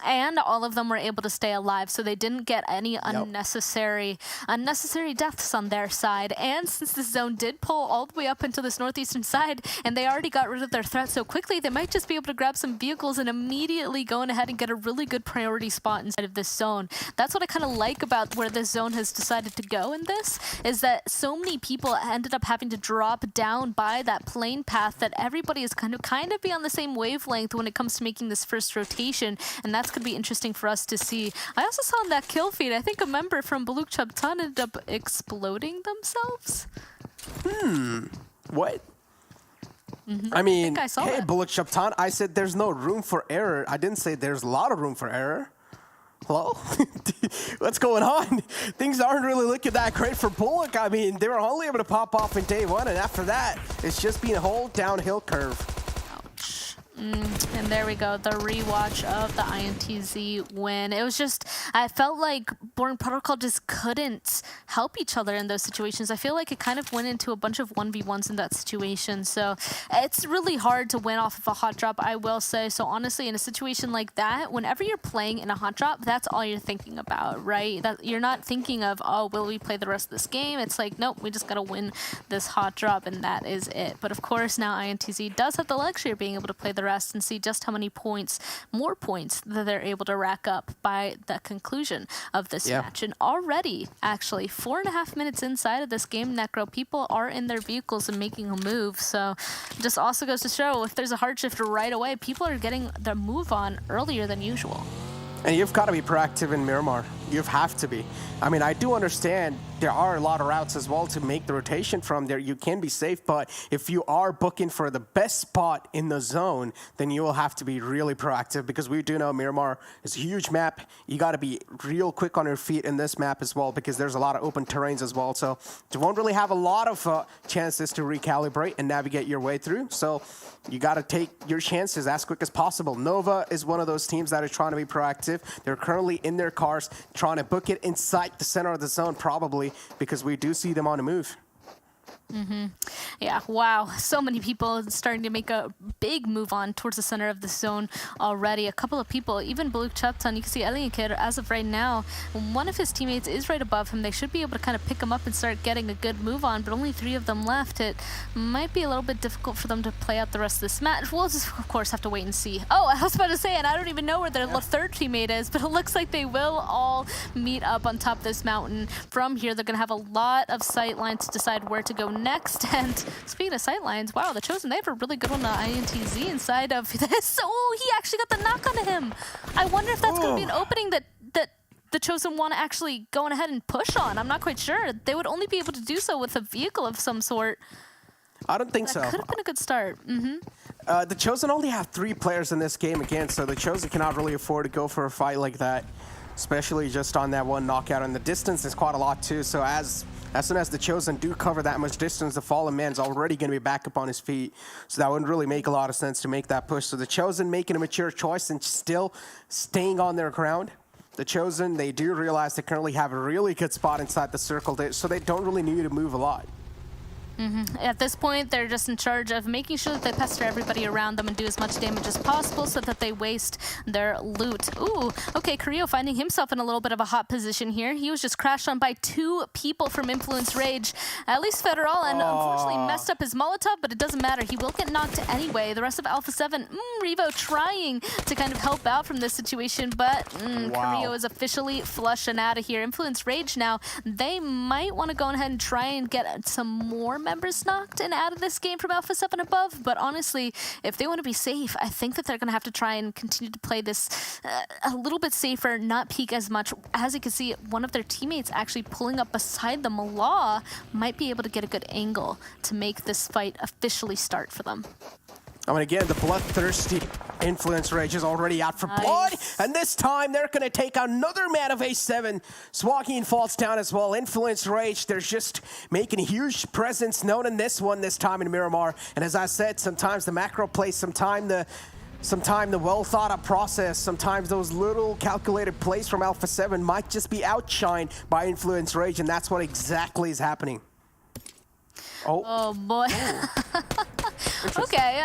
And all of them were able to stay alive, so they didn't get any unnecessary deaths on their side. And since the zone did pull all the way up into this northeastern side, and they already got rid of their threat so quickly, they might just be able to grab some vehicles and immediately go ahead and get a really good priority spot inside of this zone. That's what I kind of like about where this zone has decided to go in this, is that so many people ended up having to drop down by that plane path that everybody is kind of be on the same wavelength when it comes to making this first rotation. And that's going to be interesting for us to see. I also saw in that kill feed, I think a member from Buluc Chabtan ended up exploding themselves. What? I mean, I saw hey, that. Buluc Chabtan, I said there's no room for error. I didn't say there's a lot of room for error. Hello? What's going on? Things aren't really looking that great for Buluc. I mean, they were only able to pop off in day one, and after that, it's just been a whole downhill curve. And there we go, the rewatch of the INTZ win. It was just, I felt like Boring Protocol just couldn't help each other in those situations. I feel like it kind of went into a bunch of 1v1s in that situation. So it's really hard to win off of a hot drop, I will say. So honestly, in a situation like that, whenever you're playing in a hot drop, that's all you're thinking about, right? That you're not thinking of, oh, will we play the rest of this game? It's like, nope, we just got to win this hot drop, and that is it. But of course, now INTZ does have the luxury of being able to play the rest and see just how many points, more points, that they're able to rack up by the conclusion of this match. And already, actually, 4.5 minutes inside of this game, Necro, people are in their vehicles and making a move. So just also goes to show, if there's a hard shift right away, people are getting the move on earlier than usual. And you've got to be proactive in Miramar. You have to be. I mean, I do understand there are a lot of routes as well to make the rotation from there. You can be safe, but if you are booking for the best spot in the zone, then you will have to be really proactive, because we do know Miramar is a huge map. You got to be real quick on your feet in this map as well, because there's a lot of open terrains as well. So you won't really have a lot of chances to recalibrate and navigate your way through. So you got to take your chances as quick as possible. Nova is one of those teams that is trying to be proactive. They're currently in their cars trying to book it inside the center of the zone, probably, because we do see them on the move. Yeah, wow. So many people starting to make a big move on towards the center of the zone already. A couple of people, even Buluc Chabtan, you can see Erangel, as of right now, one of his teammates is right above him. They should be able to kind of pick him up and start getting a good move on, but only 3 of them left. It might be a little bit difficult for them to play out the rest of this match. We'll just, of course, have to wait and see. Oh, I was about to say, and I don't even know where their third teammate is, but it looks like they will all meet up on top of this mountain. From here, they're going to have a lot of sight lines to decide where to go next. And speaking of sightlines, wow, the Chosen, they have a really good one on INTZ inside of this. Oh, he actually got the knock onto him. I wonder if that's going to be an opening that the Chosen want to actually go ahead and push on. I'm not quite sure. They would only be able to do so with a vehicle of some sort. I don't think so. That could have been a good start. The Chosen only have 3 players in this game again, so the Chosen cannot really afford to go for a fight like that, especially just on that one knockout. And the distance is quite a lot too, so as soon as the Chosen do cover that much distance, the Fallen Man's already going to be back up on his feet. So that wouldn't really make a lot of sense to make that push. So the Chosen making a mature choice and still staying on their ground. The Chosen, they do realize they currently have a really good spot inside the circle, so they don't really need to move a lot. At this point, they're just in charge of making sure that they pester everybody around them and do as much damage as possible so that they waste their loot. Ooh, okay, Carrillo finding himself in a little bit of a hot position here. He was just crashed on by 2 people from Influence Rage. At least Federal, and unfortunately messed up his Molotov, but it doesn't matter. He will get knocked anyway. The rest of Alpha 7, Revo trying to kind of help out from this situation, but Carrillo is officially flushing out of here. Influence Rage now, they might want to go ahead and try and get some more members knocked and out of this game from Alpha 7 above. But honestly, if they want to be safe, I think that they're going to have to try and continue to play this a little bit safer, not peek as much. As you can see, one of their teammates actually pulling up beside them. Law might be able to get a good angle to make this fight officially start for them. I mean, again, the bloodthirsty Influence Rage is already out for blood, and this time they're going to take another man of A7. Swaggy falls down as well. Influence Rage, they're just making a huge presence known in this one this time in Miramar. And as I said, sometimes the macro plays, sometimes the well-thought-out process, sometimes those little calculated plays from Alpha 7 might just be outshined by Influence Rage, and that's what exactly is happening. Oh boy. Okay,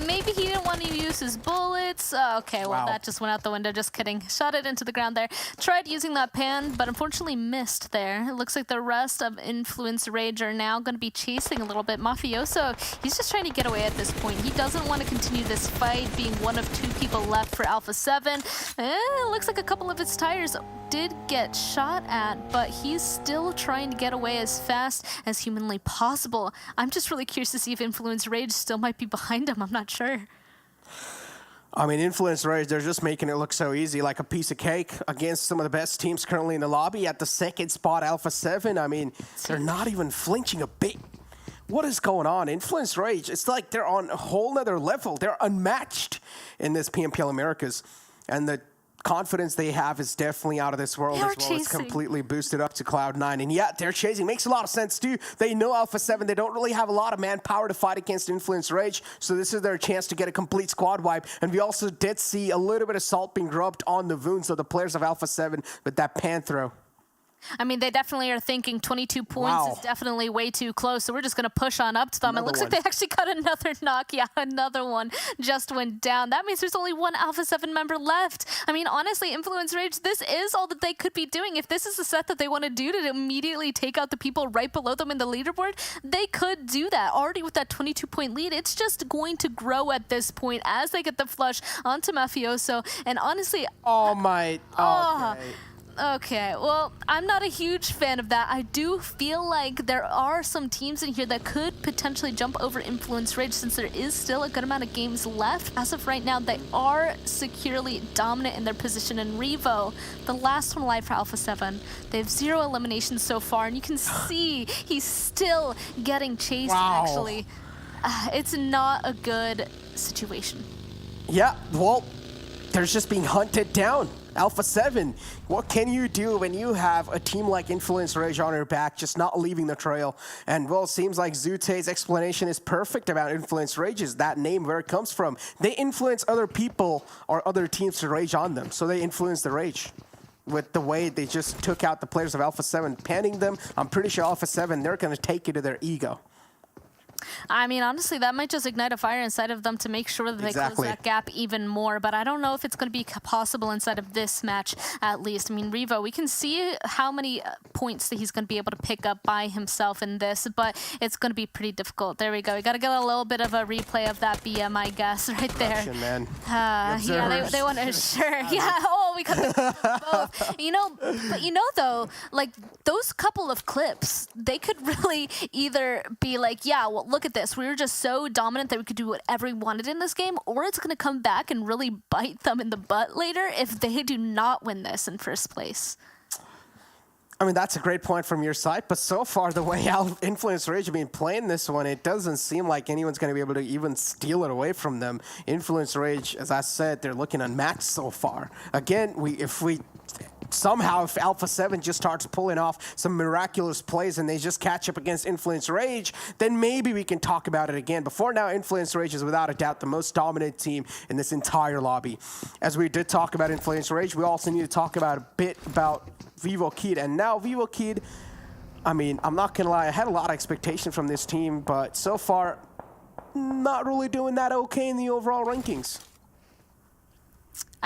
maybe he didn't want to use his bullets. Okay, well, that just went out the window. Just kidding. Shot it into the ground there. Tried using that pan, but unfortunately missed there. It looks like the rest of Influence Rage are now going to be chasing a little bit. Mafioso, he's just trying to get away at this point. He doesn't want to continue this fight, being one of 2 people left for Alpha 7. It looks like a couple of his tires did get shot at, but he's still trying to get away as fast as humanly possible. I'm just really curious to see if Influence Rage still might be behind him. I'm not sure. I mean, Influence Rage, they're just making it look so easy, like a piece of cake against some of the best teams currently in the lobby. At the second spot, Alpha 7, I mean, they're not even flinching a bit. What is going on? Influence Rage, it's like they're on a whole nother level. They're unmatched in this PMPL Americas. And the confidence they have is definitely out of this world as well. It's completely boosted up to Cloud9. And yeah, they're chasing. Makes a lot of sense too. They know Alpha 7. They don't really have a lot of manpower to fight against Influence Rage. So this is their chance to get a complete squad wipe. And we also did see a little bit of salt being rubbed on the wounds of the players of Alpha 7 with that pan throw. I mean, they definitely are thinking 22 points is definitely way too close, so we're just going to push on up to them. It looks like they actually got another knock. Yeah, another one just went down. That means there's only one Alpha 7 member left. I mean, honestly, Influence Rage, this is all that they could be doing. If this is the set that they want to do to immediately take out the people right below them in the leaderboard, they could do that. Already with that 22-point lead, it's just going to grow at this point as they get the flush onto Mafioso. And honestly... Okay, well, I'm not a huge fan of that. I do feel like there are some teams in here that could potentially jump over Influence Rage since there is still a good amount of games left. As of right now, they are securely dominant in their position in Revo. The last one alive for Alpha 7. They have 0 eliminations so far, and you can see he's still getting chased, actually. It's not a good situation. Yeah, well, they're just being hunted down. Alpha 7, what can you do when you have a team like Influence Rage on your back, just not leaving the trail? And, well, it seems like Zute's explanation is perfect about Influence Rages, that name, where it comes from. They influence other people or other teams to rage on them, so they influence the rage. With the way they just took out the players of Alpha 7, panning them, I'm pretty sure Alpha 7, they're going to take it to their ego. I mean, honestly, that might just ignite a fire inside of them to make sure that they close that gap even more. But I don't know if it's going to be possible inside of this match, at least. I mean, Revo, we can see how many points that he's going to be able to pick up by himself in this, but it's going to be pretty difficult. There we go. We got to get a little bit of a replay of that BM, I guess, right there. Man. Yeah, they want to, sure. Yeah, oh, we got both. Though, like, those couple of clips, they could really either be like, yeah, well, look at this. We were just so dominant that we could do whatever we wanted in this game, or it's going to come back and really bite them in the butt later if they do not win this in first place. I mean, that's a great point from your side, but so far, the way Influence Rage have been playing this one, it doesn't seem like anyone's going to be able to even steal it away from them. Influence Rage, as I said, they're looking unmatched so far. Again, if Alpha 7 just starts pulling off some miraculous plays and they just catch up against Influence Rage, then maybe we can talk about it again. But for now, Influence Rage is without a doubt the most dominant team in this entire lobby. As we did talk about Influence Rage, we also need to talk about a bit about VIVOKEYD. And now VIVOKEYD, I mean, I'm not going to lie, I had a lot of expectation from this team, but so far, not really doing that okay in the overall rankings.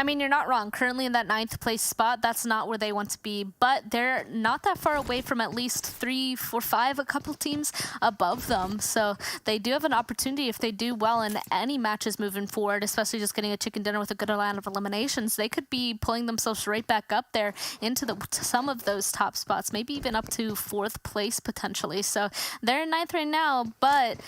I mean, you're not wrong. Currently in that 9th place spot, that's not where they want to be, but they're not that far away from at least 3, 4, 5, a couple teams above them. So they do have an opportunity if they do well in any matches moving forward, especially just getting a chicken dinner with a good round of eliminations. They could be pulling themselves right back up there into some of those top spots, maybe even up to 4th place potentially. So they're in 9th right now, but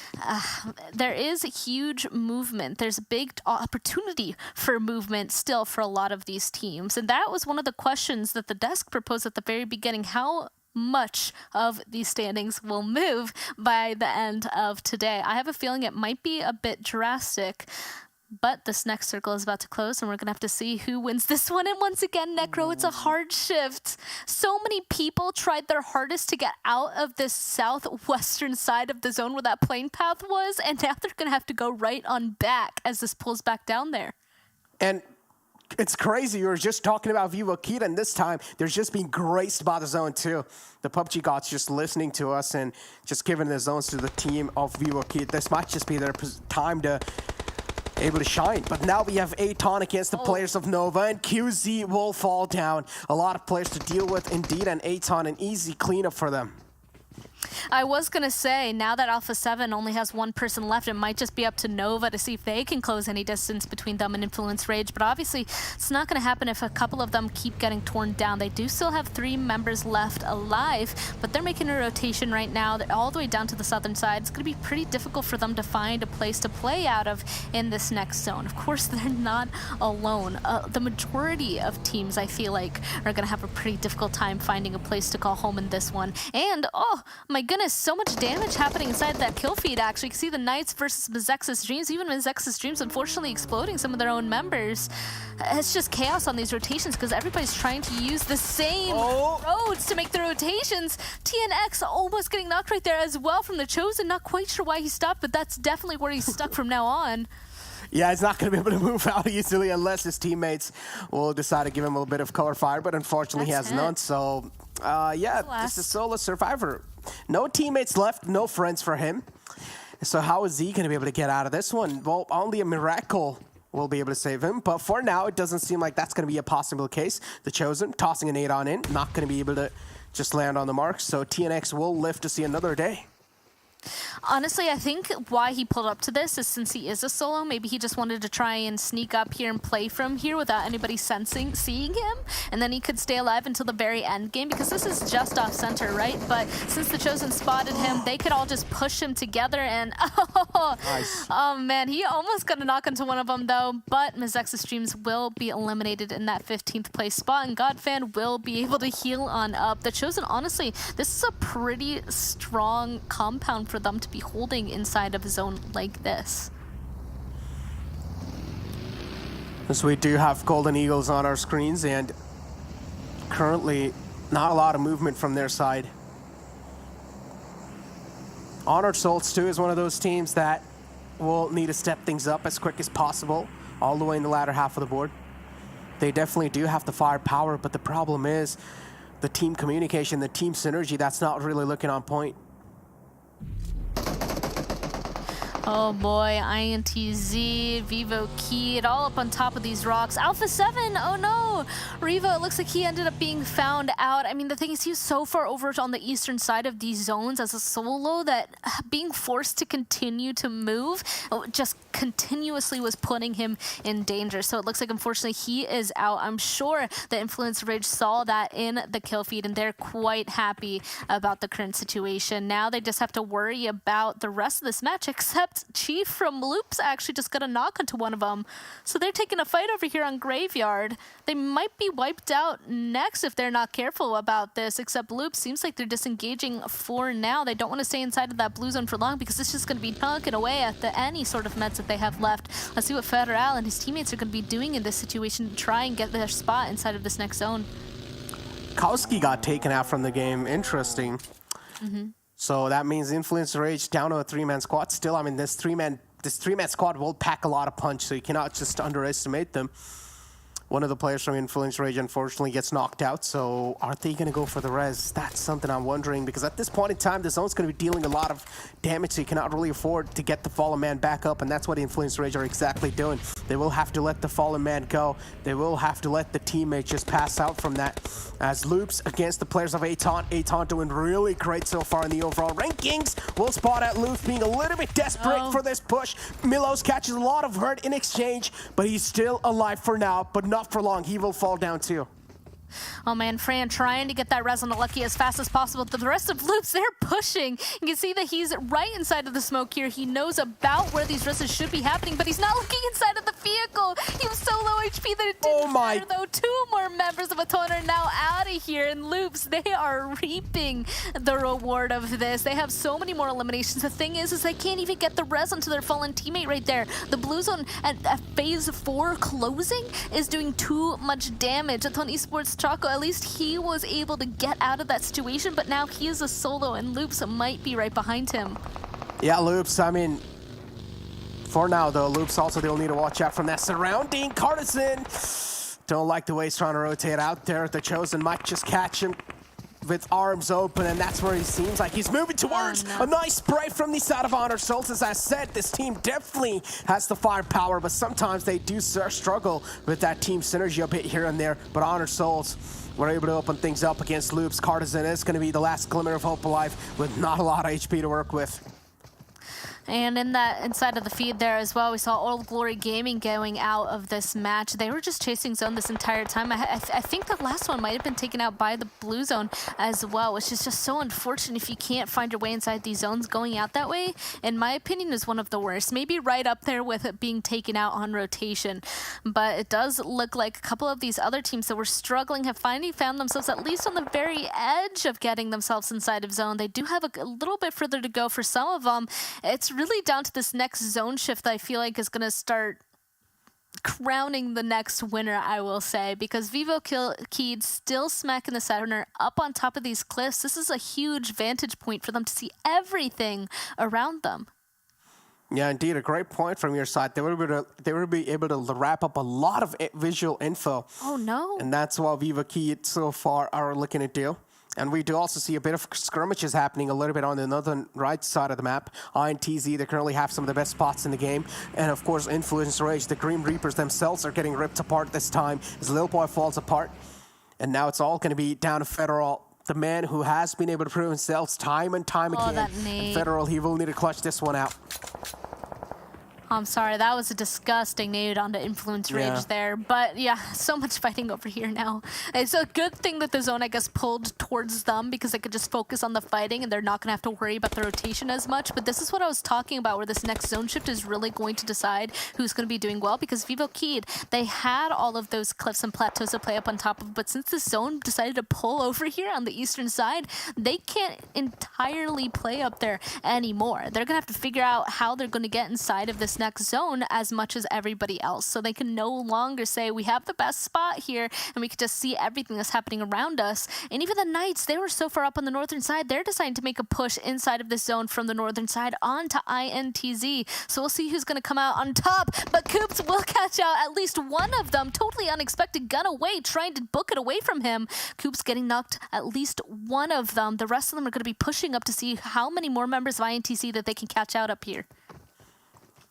there is a huge movement. There's a big opportunity for movement still for a lot of these teams. And that was one of the questions that the desk proposed at the very beginning. How much of these standings will move by the end of today? I have a feeling it might be a bit drastic, but this next circle is about to close, and we're going to have to see who wins this one. And once again, Necro, it's a hard shift. So many people tried their hardest to get out of this southwestern side of the zone where that plane path was, and now they're going to have to go right on back as this pulls back down there. And it's crazy. You were just talking about VIVOKEYD, and this time they're just being graced by the zone too. The PUBG gods just listening to us and just giving the zones to the team of VIVOKEYD. This might just be their time to able to shine. But now we have ATON against the players of Nova, and QZ will fall down. A lot of players to deal with indeed, and ATON an easy cleanup for them. I was going to say, now that Alpha 7 only has one person left, it might just be up to Nova to see if they can close any distance between them and Influence Rage. But obviously, it's not going to happen if a couple of them keep getting torn down. They do still have 3 members left alive, but they're making a rotation right now. They're all the way down to the southern side. It's going to be pretty difficult for them to find a place to play out of in this next zone. Of course, they're not alone. The majority of teams, I feel like, are going to have a pretty difficult time finding a place to call home in this one. And, oh my goodness, so much damage happening inside that kill feed, actually. You can see the Knights versus Mezexis Dreams. Even Mezexis Dreams, unfortunately, exploding some of their own members. It's just chaos on these rotations because everybody's trying to use the same roads to make the rotations. TNX almost getting knocked right there as well from the Chosen. Not quite sure why he stopped, but that's definitely where he's stuck from now on. Yeah, he's not going to be able to move out easily unless his teammates will decide to give him a little bit of cover fire, but unfortunately he has none. So, yeah, this is solo survivor. No teammates left, no friends for him. So how is he going to be able to get out of this one? Well, only a miracle will be able to save him. But for now, it doesn't seem like that's going to be a possible case. The Chosen tossing an ATON in, not going to be able to just land on the mark. So TNX will live to see another day. Honestly, I think why he pulled up to this is since he is a solo, maybe he just wanted to try and sneak up here and play from here without anybody seeing him, and then he could stay alive until the very end game, because this is just off center, right? But since the Chosen spotted him, they could all just push him together, and nice. Oh man, he almost got a knock into one of them though, but Mezexis Dreams will be eliminated in that 15th place spot, and Godfan will be able to heal on up. The Chosen, honestly, this is a pretty strong compound for them to be holding inside of a zone like this. So we do have Golden Eagles on our screens, and currently not a lot of movement from their side. Honored Souls too is one of those teams that will need to step things up as quick as possible, all the way in the latter half of the board. They definitely do have the firepower, but the problem is the team communication, the team synergy, that's not really looking on point. Oh boy, INTZ, VIVOKEYD, all up on top of these rocks. Alpha 7, oh no! Revo, it looks like he ended up being found out. I mean, the thing is, he was so far over on the eastern side of these zones as a solo that being forced to continue to move just continuously was putting him in danger. So it looks like, unfortunately, he is out. I'm sure the Influence Ridge saw that in the kill feed, and they're quite happy about the current situation. Now they just have to worry about the rest of this match, except Chief from Loops actually just got a knock onto one of them. So they're taking a fight over here on Graveyard. They might be wiped out next if they're not careful about this, except Loops seems like they're disengaging for now. They don't want to stay inside of that blue zone for long because it's just going to be knocking away at any sort of meds that they have left. Let's see what Federal and his teammates are going to be doing in this situation to try and get their spot inside of this next zone. Kowski got taken out from the game. Interesting. So that means Influence Rage down to a 3-man squad. Still, I mean, this three-man squad will pack a lot of punch, so you cannot just underestimate them. One of the players from Influence Rage unfortunately gets knocked out, so are they going to go for the res? That's something I'm wondering, because at this point in time, the zone's going to be dealing a lot of damage, so you cannot really afford to get the Fallen Man back up, and that's what Influence Rage are exactly doing. They will have to let the Fallen Man go. They will have to let the teammate just pass out from that. As Loops against the players of ATON. ATON doing really great so far in the overall rankings. We'll spot out Loops being a little bit desperate for this push. Milos catches a lot of hurt in exchange, but he's still alive for now, but not for long. He will fall down too. Oh man, Fran trying to get that res on the Lucky as fast as possible. The rest of Loops, they're pushing. You can see that he's right inside of the smoke here. He knows about where these reses should be happening, but he's not looking inside of the vehicle. He was so low HP that it didn't matter though. 2 more members of ATON are now out of here, and Loops, they are reaping the reward of this. They have so many more eliminations. The thing is they can't even get the res onto their fallen teammate right there. The blue zone at phase 4 closing is doing too much damage. ATON Esports Choco, at least he was able to get out of that situation, but now he is a solo and Loops might be right behind him. Yeah, Loops, I mean, for now though, Loops also they'll need to watch out from that surrounding. Cartizan, don't like the way he's trying to rotate out there. The Chosen might just catch him with arms open, and that's where he seems like he's moving towards. A nice spray from the side of Honor Souls. As I said, this team definitely has the firepower, but sometimes they do struggle with that team synergy a bit here and there. But Honor Souls were able to open things up against Loops. Cartizan is going to be the last glimmer of hope alive with not a lot of HP to work with. And in that inside of the feed there as well, we saw Old Glory Gaming going out of this match. They were just chasing zone this entire time. I think the last one might have been taken out by the blue zone as well, which is just so unfortunate if you can't find your way inside these zones. Going out that way, in my opinion, is one of the worst. Maybe right up there with it being taken out on rotation. But it does look like a couple of these other teams that were struggling have finally found themselves at least on the very edge of getting themselves inside of zone. They do have a little bit further to go for some of them. It's really down to this next zone shift that I feel like is going to start crowning the next winner, I will say, because VIVOKEYD still smacking the center up on top of these cliffs. This is a huge vantage point for them to see everything around them. Yeah, indeed, a great point from your side. They will be able to wrap up a lot of visual info. Oh no! And that's what VIVOKEYD so far are looking to do. And we do also see a bit of skirmishes happening a little bit on the northern right side of the map. INTZ, they currently have some of the best spots in the game. And of course, Influence Rage, the Grim Reapers themselves are getting ripped apart this time as Lil Boy falls apart. And now it's all going to be down to Federal, the man who has been able to prove himself time and time again. That nade. Federal, he will need to clutch this one out. I'm sorry, that was a disgusting nade onto Influence Rage there. But yeah, so much fighting over here now. It's a good thing that the zone, I guess, pulled towards them because they could just focus on the fighting and they're not going to have to worry about the rotation as much. But this is what I was talking about, where this next zone shift is really going to decide who's going to be doing well, because VIVOKEYD, they had all of those cliffs and plateaus to play up on top of, but since the zone decided to pull over here on the eastern side, they can't entirely play up there anymore. They're going to have to figure out how they're going to get inside of this next zone as much as everybody else, so they can no longer say we have the best spot here and we can just see everything that's happening around us. And even the Knights, they were so far up on the northern side, they're deciding to make a push inside of this zone from the northern side onto INTZ. So we'll see who's going to come out on top, but Coops will catch out at least one of them. Totally unexpected gun away, trying to book it away from him. Coops getting knocked at least one of them. The rest of them are going to be pushing up to see how many more members of INTZ that they can catch out up here.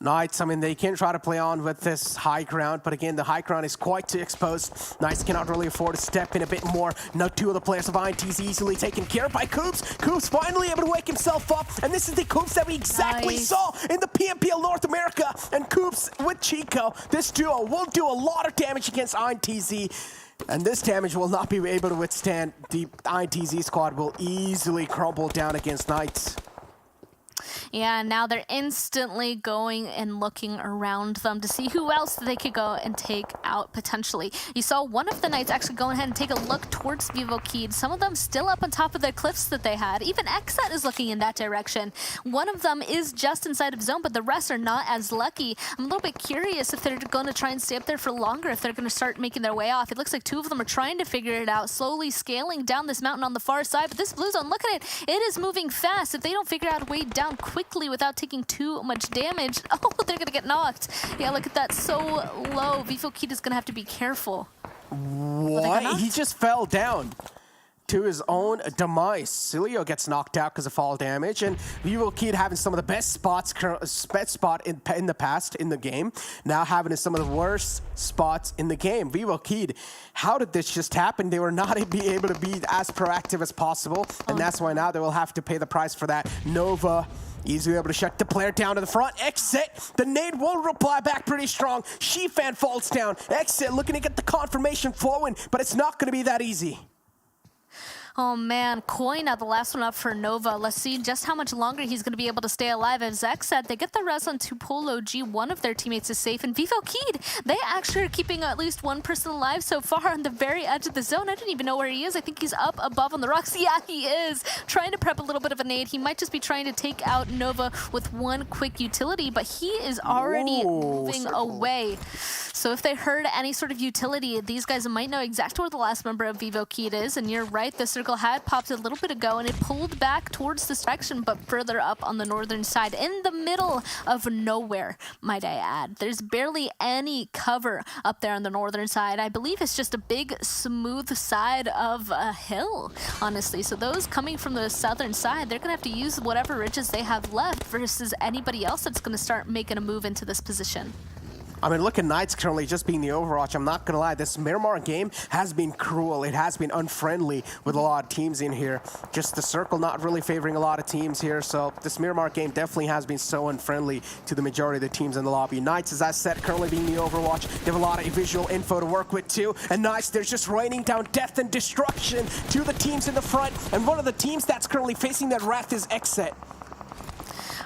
Knights, I mean, they can try to play on with this high ground, but again, the high ground is quite too exposed. Knights cannot really afford to step in a bit more. Now 2 of the players of INTZ easily taken care of by Coops. Coops finally able to wake himself up, and this is the Coops that we exactly saw in the PMPL North America. And Coops with Chico, this duo will do a lot of damage against INTZ. And this damage will not be able to withstand. The INTZ squad will easily crumble down against Knights. Yeah, now they're instantly going and looking around them to see who else they could go and take out potentially. You saw one of the Knights actually go ahead and take a look towards VIVOKEYD. Some of them still up on top of the cliffs that they had. Even XSET is looking in that direction. One of them is just inside of zone, but the rest are not as lucky. I'm a little bit curious if they're going to try and stay up there for longer, if they're going to start making their way off. It looks like 2 of them are trying to figure it out, slowly scaling down this mountain on the far side. But this blue zone, look at it. It is moving fast. If they don't figure out a way down down quickly without taking too much damage. Oh, they're gonna get knocked. Yeah, look at that, so low. VIVOKEYD is gonna have to be careful. What? He just fell down to his own demise. Cilio gets knocked out because of fall damage, and VIVOKEYD having some of the best spots, best spot in the past in the game, now having some of the worst spots in the game. VIVOKEYD, how did this just happen? They were not able to be as proactive as possible, and that's why now they will have to pay the price for that. Nova easily able to shut the player down to the front. XSET, the nade will reply back pretty strong. Shifan falls down. XSET looking to get the confirmation flowing, but it's not going to be that easy. Oh man, Koi now the last one up for Nova. Let's see just how much longer he's going to be able to stay alive. As Zach said, they get the res on Polo G. One of their teammates is safe. And VIVOKEYD, they actually are keeping at least one person alive so far on the very edge of the zone. I didn't even know where he is. I think he's up above on the rocks. Yeah, he is. Trying to prep a little bit of a nade. He might just be trying to take out Nova with one quick utility, but he is already moving away. So if they heard any sort of utility, these guys might know exactly where the last member of VIVOKEYD is. And you're right, the circle had popped a little bit ago and it pulled back towards this direction, but further up on the northern side, in the middle of nowhere, might I add. There's barely any cover up there on the northern side. I believe it's just a big smooth side of a hill, honestly. So those coming from the southern side, they're gonna have to use whatever ridges they have left versus anybody else that's gonna start making a move into this position. I mean, look at Knights currently just being the Overwatch. I'm not going to lie, this Miramar game has been cruel. It has been unfriendly with a lot of teams in here. Just the circle not really favoring a lot of teams here. So this Miramar game definitely has been so unfriendly to the majority of the teams in the lobby. Knights, as I said, currently being the Overwatch. They have a lot of visual info to work with too. And Knights, they're just raining down death and destruction to the teams in the front. And one of the teams that's currently facing that wrath is XSET.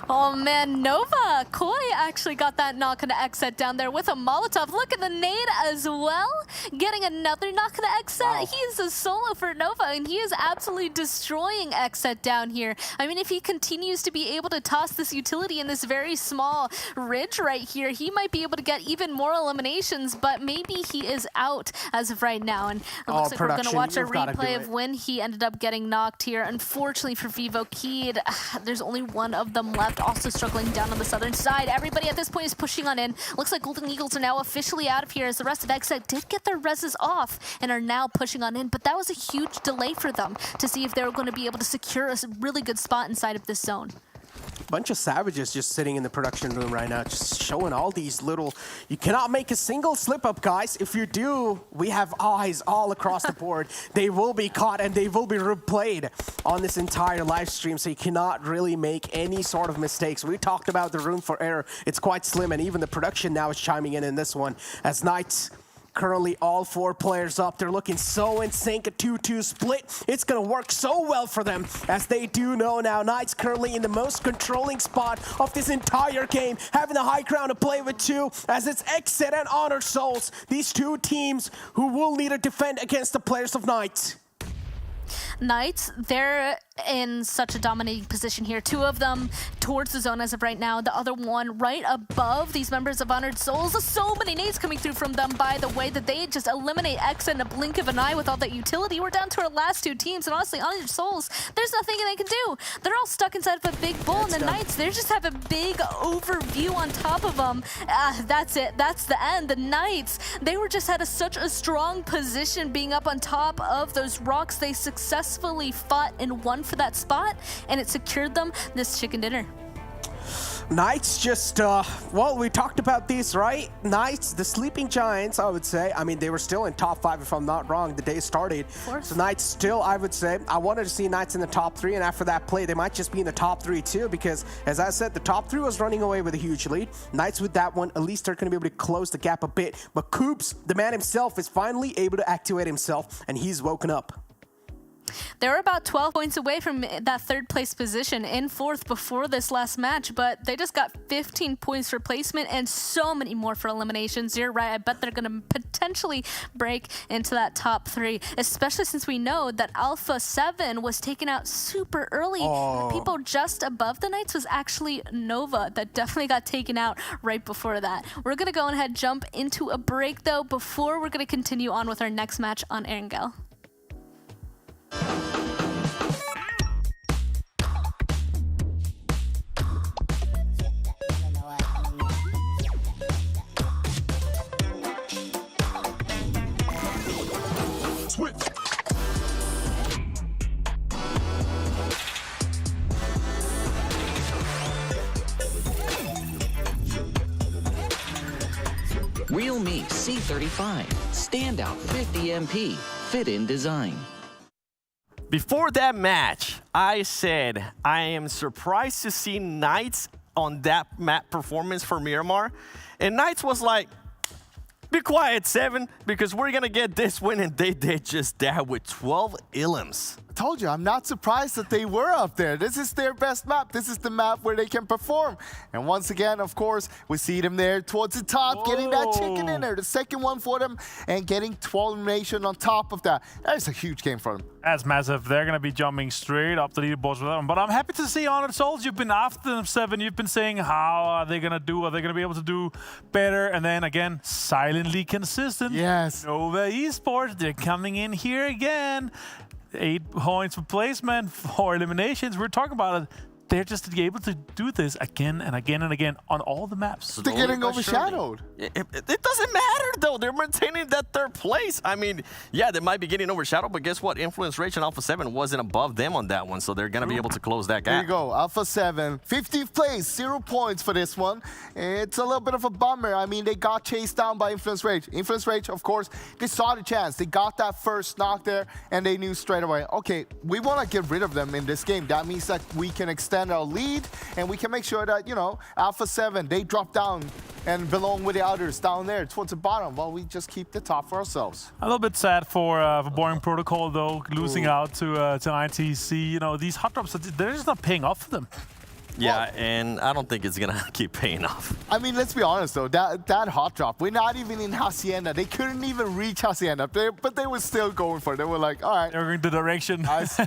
Oh man, Nova! Koi actually got that knock on XSET down there with a Molotov. Look at the nade as well. Getting another knock on XSET. Wow. He's a solo for Nova, and he is absolutely destroying XSET down here. I mean, if he continues to be able to toss this utility in this very small ridge right here, he might be able to get even more eliminations, but maybe he is out as of right now. And it looks like we're going to watch a replay of when he ended up getting knocked here. Unfortunately for VIVOKEYD, there's only one of them left. Also struggling down on the southern side. Everybody at this point is pushing on in. Looks like Golden Eagles are now officially out of here as the rest of XSET did get their reses off and are now pushing on in, but that was a huge delay for them to see if they were going to be able to secure a really good spot inside of this zone. Bunch of savages just sitting in the production room right now, just showing all these little... You cannot make a single slip-up, guys. If you do, we have eyes all across the board. They will be caught and they will be replayed on this entire live stream, so you cannot really make any sort of mistakes. We talked about the room for error. It's quite slim, and even the production now is chiming in this one. As Knights... Currently, all four players up. They're looking so in sync, a 2-2 split. It's going to work so well for them, as they do know now. Knights currently in the most controlling spot of this entire game, having the high ground to play with too, as it's XSET and Honor Souls. These two teams who will need to defend against the players of Knights. Knights, they're in such a dominating position here. Two of them towards the zone as of right now. The other one right above these members of Honored Souls. So many nades coming through from them, by the way, that they just eliminate X in a blink of an eye with all that utility. We're down to our last two teams, and honestly, Honored Souls, there's nothing they can do. They're all stuck inside of a big bull, and the Knights, they just have a big overview on top of them. That's it. That's the end. The Knights, they were just at such a strong position being up on top of those rocks. They successfully fought and won for that spot, and it secured them this chicken dinner. Knights just, well, we talked about these, right? Knights, the sleeping giants, I would say. I mean, they were still in top 5, if I'm not wrong, the day started. So Knights still, I would say, I wanted to see Knights in the top 3, and after that play, they might just be in the top 3 too, because, as I said, the top 3 was running away with a huge lead. Knights with that one, at least they're going to be able to close the gap a bit. But Coops, the man himself, is finally able to activate himself, and he's woken up. They were about 12 points away from that third place position in fourth before this last match, but they just got 15 points for placement and so many more for eliminations. You're right, I bet they're going to potentially break into that top 3, especially since we know that Alpha 7 was taken out super early. The people just above the Knights was actually Nova that definitely got taken out right before that. We're going to go ahead and jump into a break though before we're going to continue on with our next match on Erangel. Realme C35, standout 50 MP, fit-in design. Before that match, I said I am surprised to see Knights on that map performance for Miramar. And Knights was like, be quiet, 7, because we're going to get this win. And they did just that with 12 Illims. I told you, I'm not surprised that they were up there. This is their best map. This is the map where they can perform. And once again, of course, we see them there towards the top, getting that chicken in there. The second one for them and getting 12 elimination on top of that. That is a huge game for them. That's massive. They're going to be jumping straight up the leaderboards with them. But I'm happy to see Honored Souls. You've been after them, 7. You've been saying, how are they going to do? Are they going to be able to do better? And then again, silently consistent. Yes. Nova Esports, they're coming in here again. 8 points for placement, 4 eliminations. We're talking about it. They're just able to do this again and again and again on all the maps. They're getting overshadowed. It doesn't matter, though. They're maintaining that 3rd place. I mean, yeah, they might be getting overshadowed, but guess what? Influence Rage and Alpha 7 wasn't above them on that one, so they're going to be able to close that gap. There you go. Alpha 7, 50th place, 0 points for this one. It's a little bit of a bummer. I mean, they got chased down by Influence Rage. Influence Rage, of course, they saw the chance. They got that first knock there, and they knew straight away, okay, we want to get rid of them in this game. That means that we can extend our lead, and we can make sure that, you know, Alpha 7, they drop down and belong with the others down there towards the bottom while we just keep the top for ourselves. A little bit sad for Boring Protocol, though, losing out to INTZ. You know, these hot drops, they're just not paying off for them. Yeah, and I don't think it's going to keep paying off. I mean, let's be honest, though. That hot drop, we're not even in Hacienda. They couldn't even reach Hacienda, but they were still going for it. They were like, all right. They're going the direction. Guys,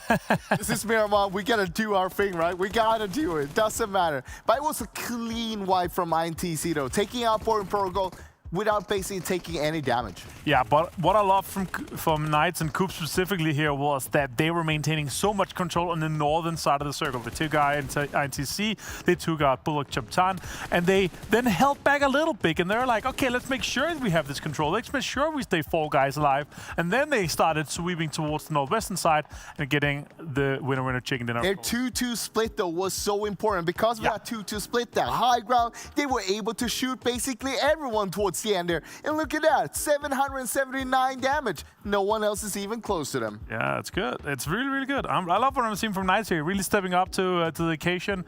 this is Miramar. We got to do our thing, right? We got to do it. Doesn't matter. But it was a clean wipe from INTZ, though. Taking out Boring Protocol without basically taking any damage. Yeah, but what I love from Knights and Coop specifically here was that they were maintaining so much control on the northern side of the circle. They took out INTZ, they took out Buluc Chabtan, and they then held back a little bit, and they're like, okay, let's make sure we have this control. Let's make sure we stay 4 guys alive. And then they started sweeping towards the northwestern side and getting the winner-winner chicken dinner. Their 2-2 split, though, was so important. Because of that 2-2 split, that high ground, they were able to shoot basically everyone towards the end there. And look at that, 779 damage. No one else is even close to them. Yeah, it's good. It's really, really good. I love what I'm seeing from Knights here. Really stepping up to the occasion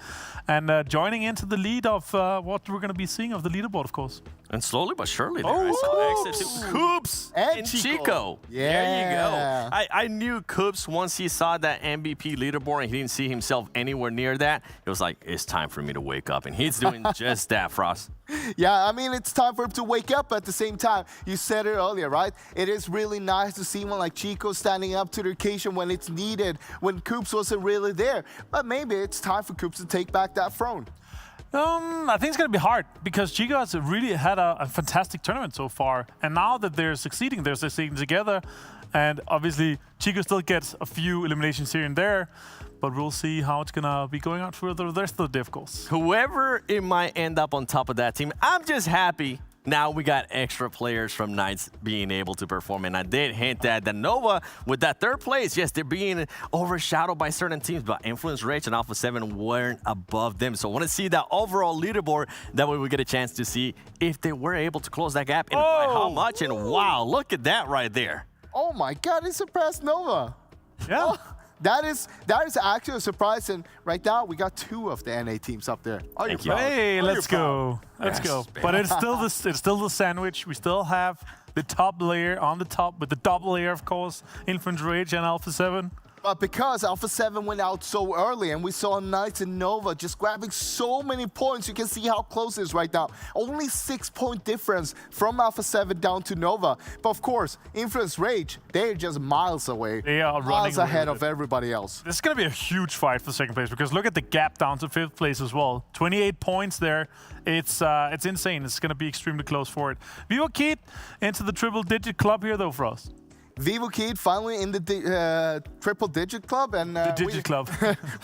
and joining into the lead of what we're going to be seeing of the leaderboard, of course. And slowly but surely there, I saw XSET Coops and Chico. Yeah. There you go. I knew Coops once he saw that MVP leaderboard and he didn't see himself anywhere near that. It was like, it's time for me to wake up. And he's doing just that, Frost. Yeah, I mean, it's time for him to wake up. At the same time, you said it earlier, right? It is really nice to see one like Chico standing up to the occasion when it's needed, when Coops wasn't really there. But maybe it's time for Coops to take back that throne. I think it's going to be hard because Chico has really had a fantastic tournament so far. And now that they're succeeding together. And obviously, Chico still gets a few eliminations here and there. But we'll see how it's going to be going out for the rest of the difficulties. Whoever it might end up on top of that team, I'm just happy. Now we got extra players from Knights being able to perform. And I did hint that the Nova, with that 3rd place, yes, they're being overshadowed by certain teams, but Influence Rage and Alpha 7 weren't above them. So I want to see that overall leaderboard. That way we get a chance to see if they were able to close that gap and by how much. And wow, look at that right there. Oh my God, it surpassed Nova. Yeah. That is actually a surprise, and right now we got 2 of the NA teams up there. Thank you. Hey, let's go. Let's go. But it's still the sandwich. We still have the top layer on the top with the double layer, of course, Influence Rage and Alpha 7. But because Alpha 7 went out so early and we saw Knights and Nova just grabbing so many points, you can see how close it is right now. Only 6-point difference from Alpha 7 down to Nova. But of course, Influence Rage, they're just miles away. They are miles ahead of everybody else. This is going to be a huge fight for 2nd place because look at the gap down to 5th place as well. 28 points there. It's insane. It's going to be extremely close for it. VIVOKEYD into the triple-digit club here, though, for us. VIVOKEYD finally in the triple-digit club, and club.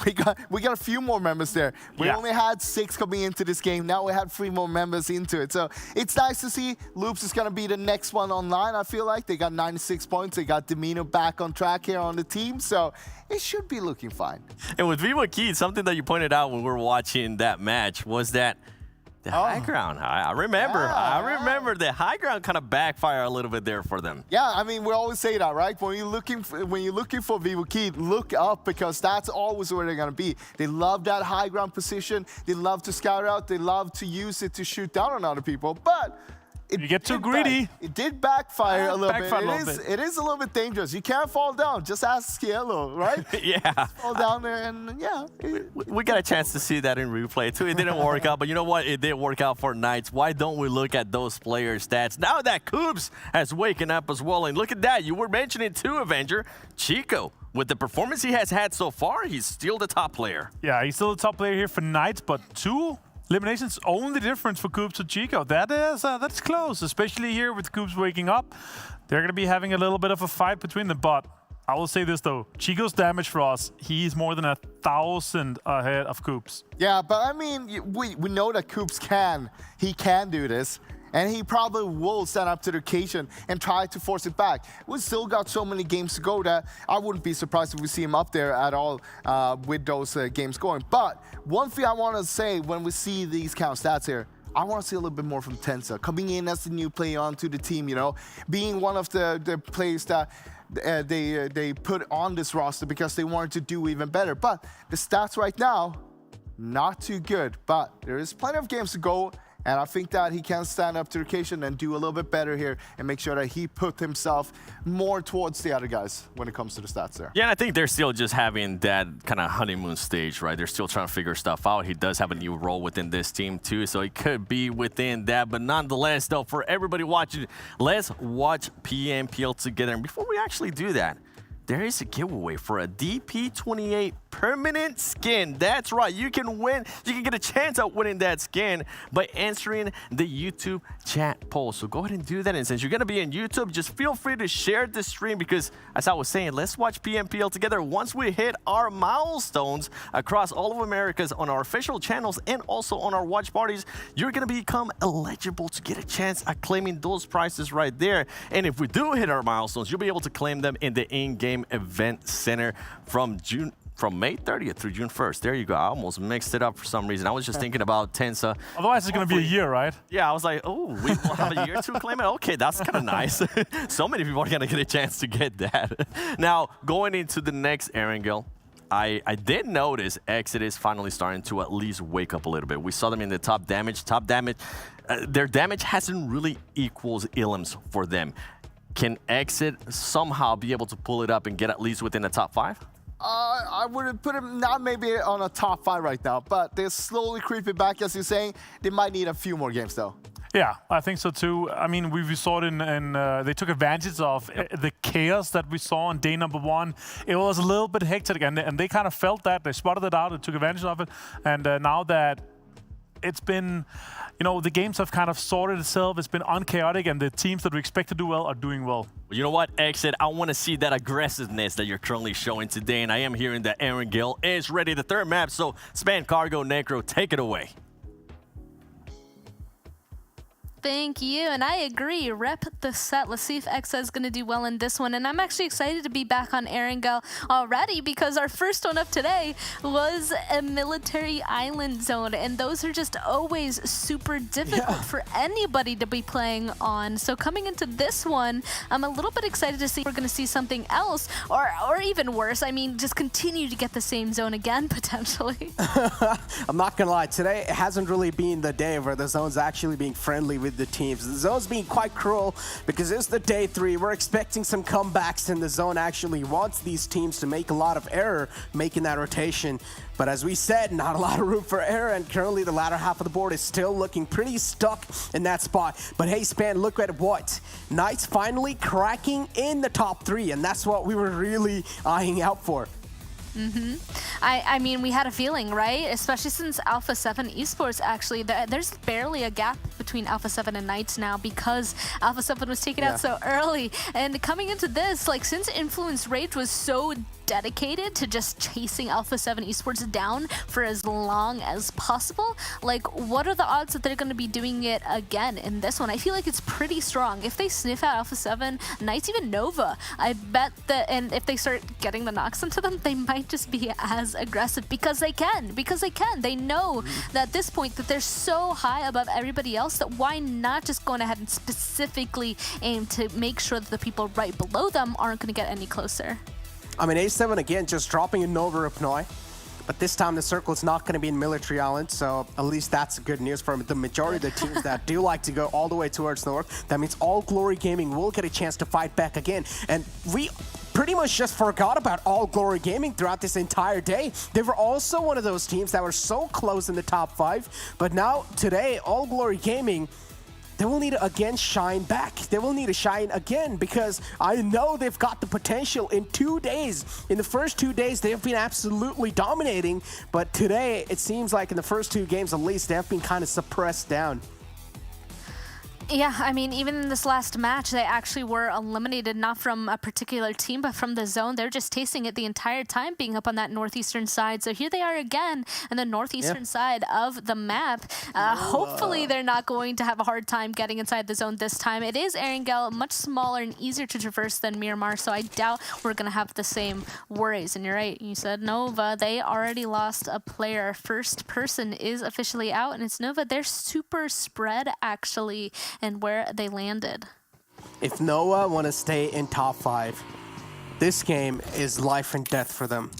we got a few more members there. We only had 6 coming into this game. Now we had 3 more members into it. So it's nice to see Loops is gonna be the next one online. I feel like they got 96 points. They got Domino back on track here on the team, so it should be looking fine. And with VIVOKEYD, something that you pointed out when we were watching that match was that The high ground. I remember. I remember the high ground kind of backfire a little bit there for them. Yeah, I mean, we always say that, right? When you're looking for VIVOKEYD, look up, because that's always where they're gonna be. They love that high ground position. They love to scout out. They love to use it to shoot down on other people. But you get too greedy. It did backfire a little bit. Bit. It is a little bit dangerous. You can't fall down. Just ask Yellow, right? Yeah. Just fall down there and yeah. We got a chance to see that in replay too. It didn't work out, but you know what? It did work out for Knights. Why don't we look at those player stats? Now that Coops has waken up as well, and look at that. You were mentioning too, Avenger. Chico, with the performance he has had so far, he's still the top player. Yeah, he's still the top player here for Knights, but 2 eliminations only difference for Coops to Chico. That's close, especially here with Coops waking up. They're going to be having a little bit of a fight between them, but I will say this though, Chico's damage for us, he's more than 1,000 ahead of Coops. Yeah, but I mean, we know that Coops can do this. And he probably will stand up to the occasion and try to force it back. We've still got so many games to go that I wouldn't be surprised if we see him up there at all with those games going. But one thing I want to say when we see these kind of stats here, I want to see a little bit more from INTZ. Coming in as the new player onto the team, you know, being one of the players that they put on this roster because they wanted to do even better. But the stats right now, not too good. But there is plenty of games to go. And I think that he can stand up to the occasion and do a little bit better here and make sure that he put himself more towards the other guys when it comes to the stats there. Yeah, and I think they're still just having that kind of honeymoon stage, right? They're still trying to figure stuff out. He does have a new role within this team too, so he could be within that. But nonetheless, though, for everybody watching, let's watch PMPL together. And before we actually do that, there is a giveaway for a DP28 permanent skin. That's right, you can win. You can get a chance at winning that skin by answering the YouTube chat poll. So go ahead and do that. And since you're gonna be in YouTube, just feel free to share the stream because, as I was saying, let's watch PMPL together. Once we hit our milestones across all of Americas on our official channels and also on our watch parties, you're gonna become eligible to get a chance at claiming those prizes right there. And if we do hit our milestones, you'll be able to claim them in the in-game event center from May 30th through June 1st. There you go. I almost mixed it up for some reason. I was just thinking about INTZ. Otherwise, it's going to be a year, right? Yeah, I was like, oh, we will have a year to claim it? Okay, that's kind of nice. So many people are going to get a chance to get that. Now, going into the next Erangel, I did notice XSET is finally starting to at least wake up a little bit. We saw them in the top damage. Their damage hasn't really equals Illims for them. Can XSET somehow be able to pull it up and get at least within the top 5? I would put him not maybe on a top 5 right now, but they're slowly creeping back, as you're saying. They might need a few more games, though. Yeah, I think so too. I mean, we saw it in they took advantage of the chaos that we saw on day number 1. It was a little bit hectic, and they kind of felt that. They spotted it out and took advantage of it. And now that it's been, you know, the games have kind of sorted itself. It's been unchaotic, and the teams that we expect to do well are doing well. You know what, XSET? I want to see that aggressiveness that you're currently showing today, and I am hearing that Erangel is ready. The third map, so Span, Cargo, Necro, take it away. Thank you, and I agree. Rep the set. Let's see if XSET is going to do well in this one. And I'm actually excited to be back on Erangel already because our first one up today was a military island zone, and those are just always super difficult for anybody to be playing on. So coming into this one, I'm a little bit excited to see if we're going to see something else, or even worse. I mean, just continue to get the same zone again, potentially. I'm not going to lie. Today, it hasn't really been the day where the zone's actually being friendly with the teams. The zone's being quite cruel because it's the day 3. We're expecting some comebacks, and the zone actually wants these teams to make a lot of error making that rotation. But as we said, not a lot of room for error, and currently the latter half of the board is still looking pretty stuck in that spot. But hey, Span, look at what? Knights finally cracking in the top 3, and that's what we were really eyeing out for. I mean, we had a feeling, right? Especially since Alpha 7 Esports, actually, there's barely a gap between Alpha 7 and Knights now because Alpha 7 was taken out so early. And coming into this, like, since Influence Rage was so dedicated to just chasing Alpha 7 Esports down for as long as possible, like, what are the odds that they're going to be doing it again in this one? I feel like it's pretty strong. If they sniff out Alpha 7, Knights, even Nova, I bet that, and if they start getting the knocks into them, they might might just be as aggressive because they can. They know that at this point that they're so high above everybody else that why not just go ahead and specifically aim to make sure that the people right below them aren't going to get any closer. I mean, A7 again just dropping in Nova Repnoi. But this time the circle is not going to be in Military Island, so at least that's good news for the majority of the teams that do like to go all the way towards north. That means All Glory Gaming will get a chance to fight back again. And we pretty much just forgot about All Glory Gaming throughout this entire day. They were also one of those teams that were so close in the top 5. But now, today, All Glory Gaming, they will need to again shine back. They will need to shine again because I know they've got the potential in 2 days. In the first 2 days, they have been absolutely dominating. But today, it seems like in the first 2 games at least, they have been kind of suppressed down. Yeah, I mean, even in this last match, they actually were eliminated, not from a particular team, but from the zone. They're just tasting it the entire time, being up on that northeastern side. So here they are again in the northeastern side of the map. Hopefully, they're not going to have a hard time getting inside the zone this time. It is Erangel, much smaller and easier to traverse than Miramar, so I doubt we're going to have the same worries. And you're right, you said Nova, they already lost a player. First person is officially out, and it's Nova. They're super spread, actually, and where they landed. If Noah want to stay in top 5, this game is life and death for them.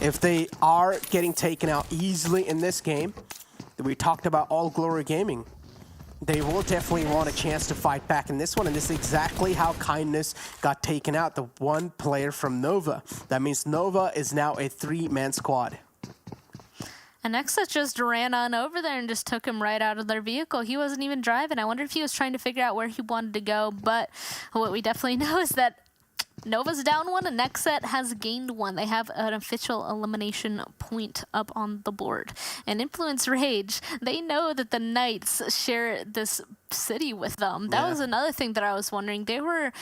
If they are getting taken out easily in this game, we talked about All Glory Gaming. They will definitely want a chance to fight back in this one, and this is exactly how Kindness got taken out, the one player from Nova. That means Nova is now a 3-man squad. And XSET just ran on over there and just took him right out of their vehicle. He wasn't even driving. I wonder if he was trying to figure out where he wanted to go. But what we definitely know is that Nova's down 1 and XSET has gained 1. They have an official elimination point up on the board. And Influence Rage, they know that the Knights share this city with them. That was another thing that I was wondering. They were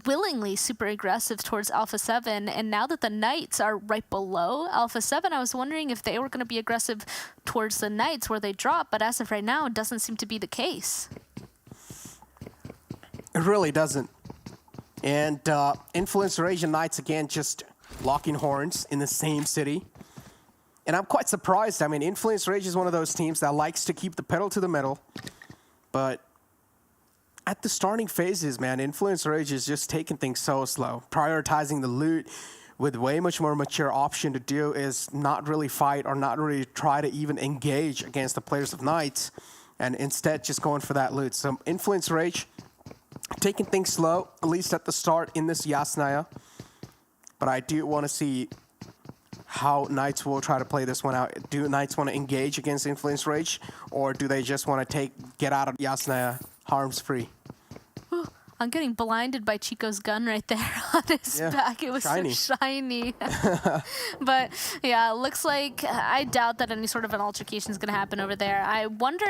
willingly super aggressive towards Alpha 7, and now that the Knights are right below Alpha 7, I was wondering if they were going to be aggressive towards the Knights where they drop, but as of right now, it doesn't seem to be the case. It really doesn't. And Influence Rage and Knights again just locking horns in the same city. And I'm quite surprised. I mean, Influence Rage is one of those teams that likes to keep the pedal to the metal. But at the starting phases, man, Influence Rage is just taking things so slow. Prioritizing the loot with way much more mature option to do is not really fight or not really try to even engage against the players of Knights. And instead just going for that loot. So Influence Rage taking things slow, at least at the start in this Yasnaya. But I do want to see how Knights will try to play this one out. Do Knights want to engage against Influence Rage, or do they just want to get out of Yasnaya harms free? I'm getting blinded by Chico's gun right there on his back. It was shiny. so shiny. But yeah, looks like I doubt that any sort of an altercation is going to happen over there. I wonder,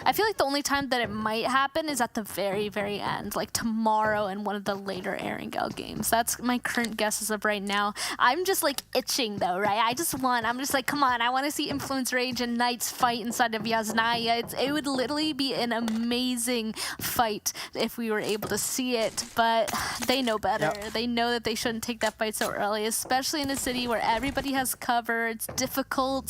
I feel like the only time that it might happen is at the very, very end, like tomorrow in one of the later Erangel games. That's my current guess as of right now. I'm just like itching though, right? I'm just like, come on, I want to see Influence Rage and Knights fight inside of Yasnaya. It would literally be an amazing fight if we were able to see it, but they know better. They know that they shouldn't take that fight so early, especially in a city where everybody has cover. It's difficult,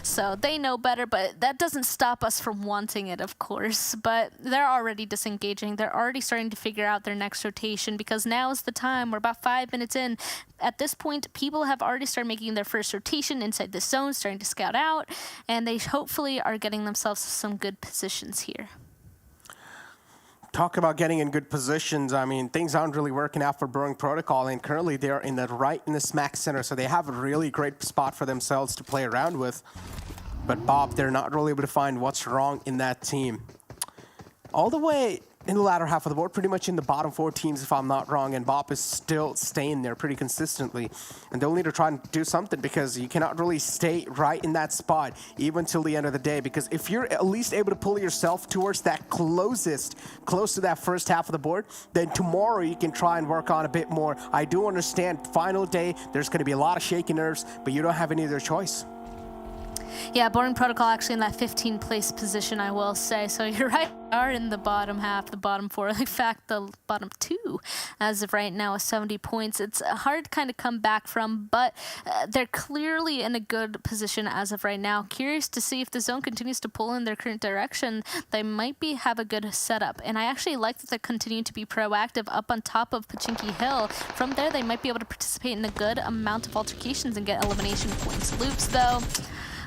so they know better, but that doesn't stop us from wanting it, of course. But they're already disengaging. They're already starting to figure out their next rotation because now is the time. We're about 5 minutes in. At this point, people have already started making their first rotation inside the zone, starting to scout out, and they hopefully are getting themselves some good positions here. Talk about getting in good positions. I mean, things aren't really working out for Brewing Protocol, and currently they're in the smack center, so they have a really great spot for themselves to play around with. But Bob, they're not really able to find what's wrong in that team. All the way in the latter half of the board, pretty much in the bottom 4 teams, if I'm not wrong, and Bop is still staying there pretty consistently. And they'll need to try and do something because you cannot really stay right in that spot even till the end of the day, because if you're at least able to pull yourself towards that close to that first half of the board, then tomorrow you can try and work on a bit more. I do understand final day, there's going to be a lot of shaky nerves, but you don't have any other choice. Yeah, Boring Protocol actually in that 15th place position, I will say. So you're right are in the bottom half, the bottom 4, in fact, the bottom 2 as of right now with 70 points. It's hard to kind of come back from, but they're clearly in a good position as of right now. Curious to see if the zone continues to pull in their current direction. They might have a good setup, and I actually like that they're continuing to be proactive up on top of Pachinki Hill. From there, they might be able to participate in a good amount of altercations and get elimination points. Loops, though,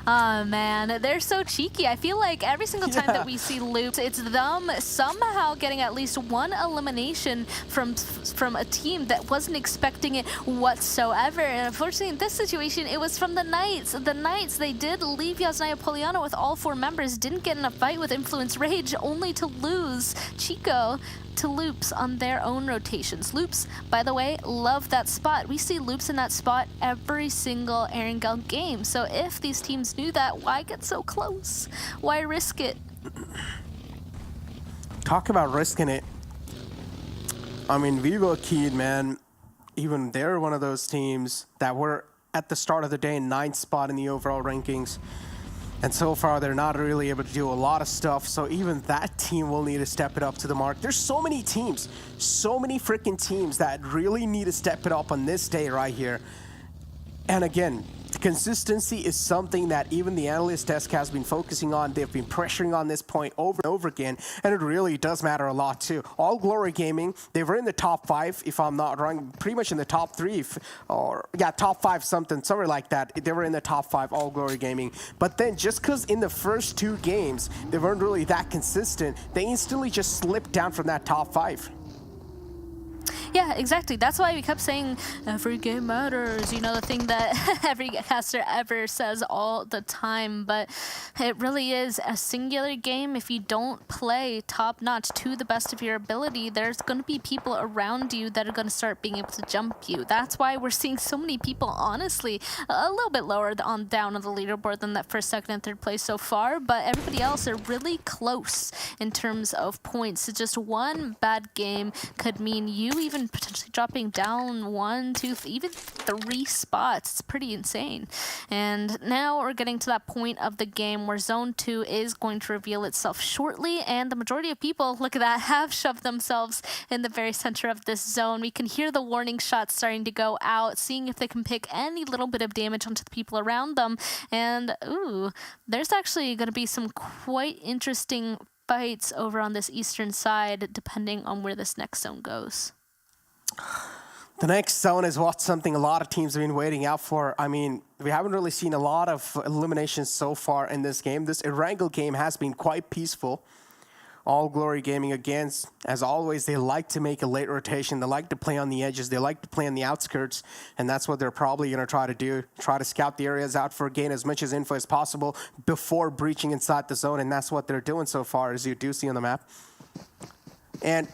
oh man, they're so cheeky. I feel like every single time that we see Loops, it's them somehow getting at least one elimination from a team that wasn't expecting it whatsoever. And unfortunately, in this situation, it was from the Knights. The Knights, they did leave Yasnaya Poliano with all 4 members, didn't get in a fight with Influence Rage, only to lose Chico to Loops on their own rotations. Loops, by the way, love that spot. We see Loops in that spot every single Erangel game. So if these teams knew that, why get so close? Why risk it? Talk about risking it. I mean, VIVOKEYD, man, even they're one of those teams that were at the start of the day in 9th spot in the overall rankings. And so far, they're not really able to do a lot of stuff. So even that team will need to step it up to the mark. There's so many teams, so many freaking teams that really need to step it up on this day right here. And again, consistency is something that even the analyst desk has been focusing on. They've been pressuring on this point over and over again, and it really does matter a lot too. All Glory Gaming, they were in the top 5, if I'm not wrong, pretty much in the top 3, top 5 something, somewhere like that. They were in the top 5, All Glory Gaming. But then just because in the first 2 games, they weren't really that consistent, they instantly just slipped down from that top 5. Yeah, exactly. That's why we kept saying every game matters. You know, the thing that every caster ever says all the time. But it really is a singular game. If you don't play top notch to the best of your ability, there's going to be people around you that are going to start being able to jump you. That's why we're seeing so many people, honestly, a little bit lower down on the leaderboard than that first, second, and third place so far. But everybody else are really close in terms of points. So just one bad game could mean you even potentially dropping down 1, 2, even 3 spots. It's pretty insane. And now we're getting to that point of the game where Zone 2 is going to reveal itself shortly, and the majority of people, look at that, have shoved themselves in the very center of this zone. We can hear the warning shots starting to go out, seeing if they can pick any little bit of damage onto the people around them. And ooh, there's actually going to be some quite interesting fights over on this eastern side, depending on where this next zone goes. The next zone is something a lot of teams have been waiting out for. I mean, we haven't really seen a lot of eliminations so far in this game. This Erangel game has been quite peaceful. All Glory Gaming, again, as always, they like to make a late rotation. They like to play on the edges. They like to play on the outskirts, and that's what they're probably going to try to do. Try to scout the areas out for gain as much as info as possible before breaching inside the zone, and that's what they're doing so far, as you do see on the map. And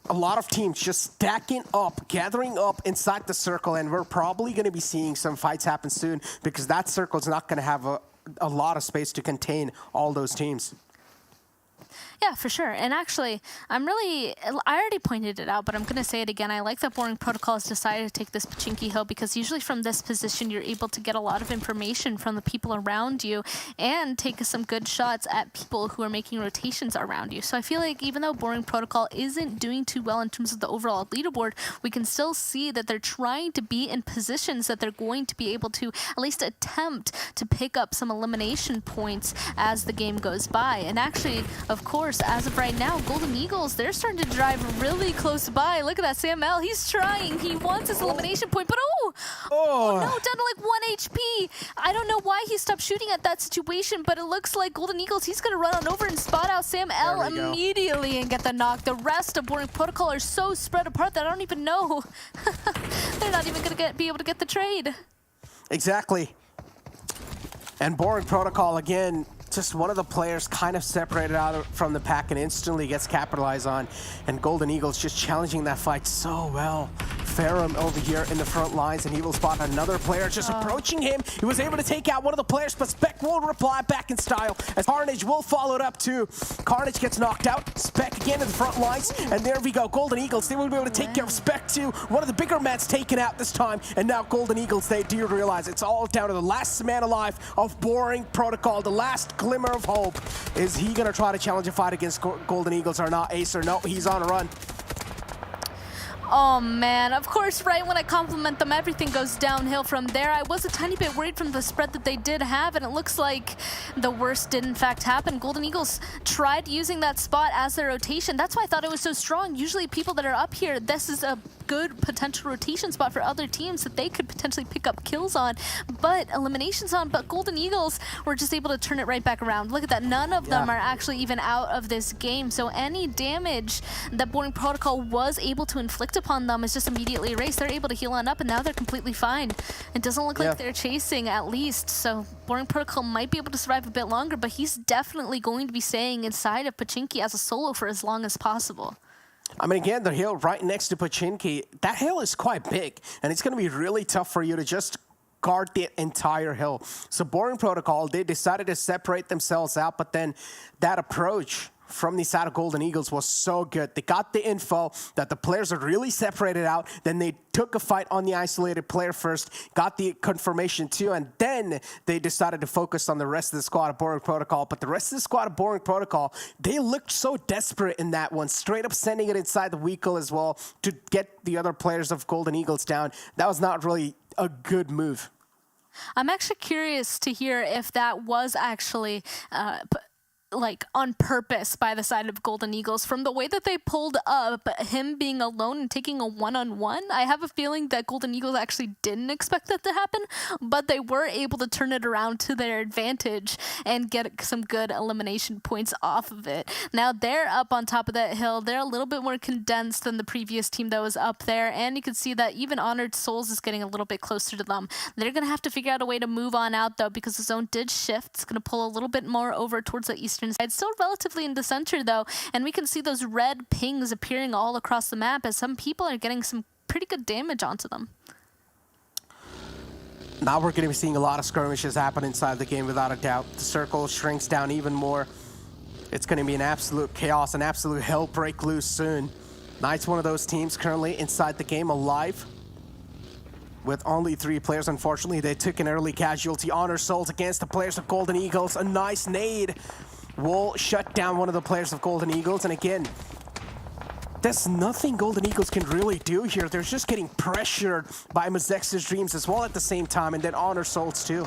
a lot of teams just stacking up, gathering up inside the circle, and we're probably going to be seeing some fights happen soon because that circle is not going to have a lot of space to contain all those teams. Yeah, for sure. And actually, I already pointed it out, but I'm going to say it again. I like that Boring Protocol has decided to take this Pachinki Hill because usually from this position, you're able to get a lot of information from the people around you and take some good shots at people who are making rotations around you. So I feel like even though Boring Protocol isn't doing too well in terms of the overall leaderboard, we can still see that they're trying to be in positions that they're going to be able to at least attempt to pick up some elimination points as the game goes by. And actually, of course, as of right now, Golden Eagles, they're starting to drive really close by. Look at that, Sam L. He's trying. He wants his elimination point, but oh no, down to like 1 HP. I don't know why he stopped shooting at that situation, but it looks like Golden Eagles, he's going to run on over and spot out Sam L immediately and get the knock. The rest of Boring Protocol are so spread apart that I don't even know. They're not even going to be able to get the trade. Exactly. And Boring Protocol, again, just one of the players kind of separated out from the pack and instantly gets capitalized on. And Golden Eagles just challenging that fight so well. Ferrum over here in the front lines, and he will spot another player just approaching him. He was able to take out one of the players, but Spec will reply back in style as Carnage will follow it up too. Carnage gets knocked out. Spec again in the front lines, and there we go. Golden Eagles, they will be able to take care of Spec too. One of the bigger mats taken out this time, and now Golden Eagles, they do realize it's all down to the last man alive of Boring Protocol, the last glimmer of hope. Is he gonna try to challenge a fight against Golden Eagles or not? Acer, no, he's on a run. Oh man, of course, right when I compliment them, everything goes downhill from there. I was a tiny bit worried from the spread that they did have, and it looks like the worst did in fact happen. Golden Eagles tried using that spot as their rotation. That's why I thought it was so strong. Usually people that are up here, this is a good potential rotation spot for other teams that they could potentially pick up kills on, but eliminations on, but Golden Eagles were just able to turn it right back around. Look at that, none of them are actually even out of this game, so any damage that Boring Protocol was able to inflict upon them is just immediately erased. They're able to heal on up, and now they're completely fine. It doesn't look like they're chasing, at least, so Boring Protocol might be able to survive a bit longer, but he's definitely going to be staying inside of Pachinki as a solo for as long as possible. I mean, again, the hill right next to Pachinki, that hill is quite big, and it's going to be really tough for you to just guard the entire hill. So Boring Protocol, they decided to separate themselves out, but then that approach from the side of Golden Eagles was so good. They got the info that the players are really separated out. Then they took a fight on the isolated player first, got the confirmation too, and then they decided to focus on the rest of the squad of Boring Protocol. But the rest of the squad of Boring Protocol, they looked so desperate in that one, straight up sending it inside the vehicle as well to get the other players of Golden Eagles down. That was not really a good move. I'm actually curious to hear if that was actually like on purpose by the side of Golden Eagles. From the way that they pulled up, him being alone and taking a one-on-one, I have a feeling that Golden Eagles actually didn't expect that to happen, but they were able to turn it around to their advantage and get some good elimination points off of it. Now they're up on top of that hill. They're a little bit more condensed than the previous team that was up there, and you can see that even Honored Souls is getting a little bit closer to them. They're going to have to figure out a way to move on out though, because the zone did shift. It's going to pull a little bit more over towards the eastern side. Still relatively in the center though, and we can see those red pings appearing all across the map as some people are getting some pretty good damage onto them. Now we're going to be seeing a lot of skirmishes happen inside the game without a doubt. The circle shrinks down even more. It's going to be an absolute chaos, an absolute hell break loose soon. Knight's one of those teams currently inside the game alive with only 3 players. Unfortunately, they took an early casualty. Honor Souls against the players of Golden Eagles. A nice nade will shut down one of the players of Golden Eagles. And again, there's nothing Golden Eagles can really do here. They're just getting pressured by Mezexis Dreams as well at the same time, and then Honor Souls too.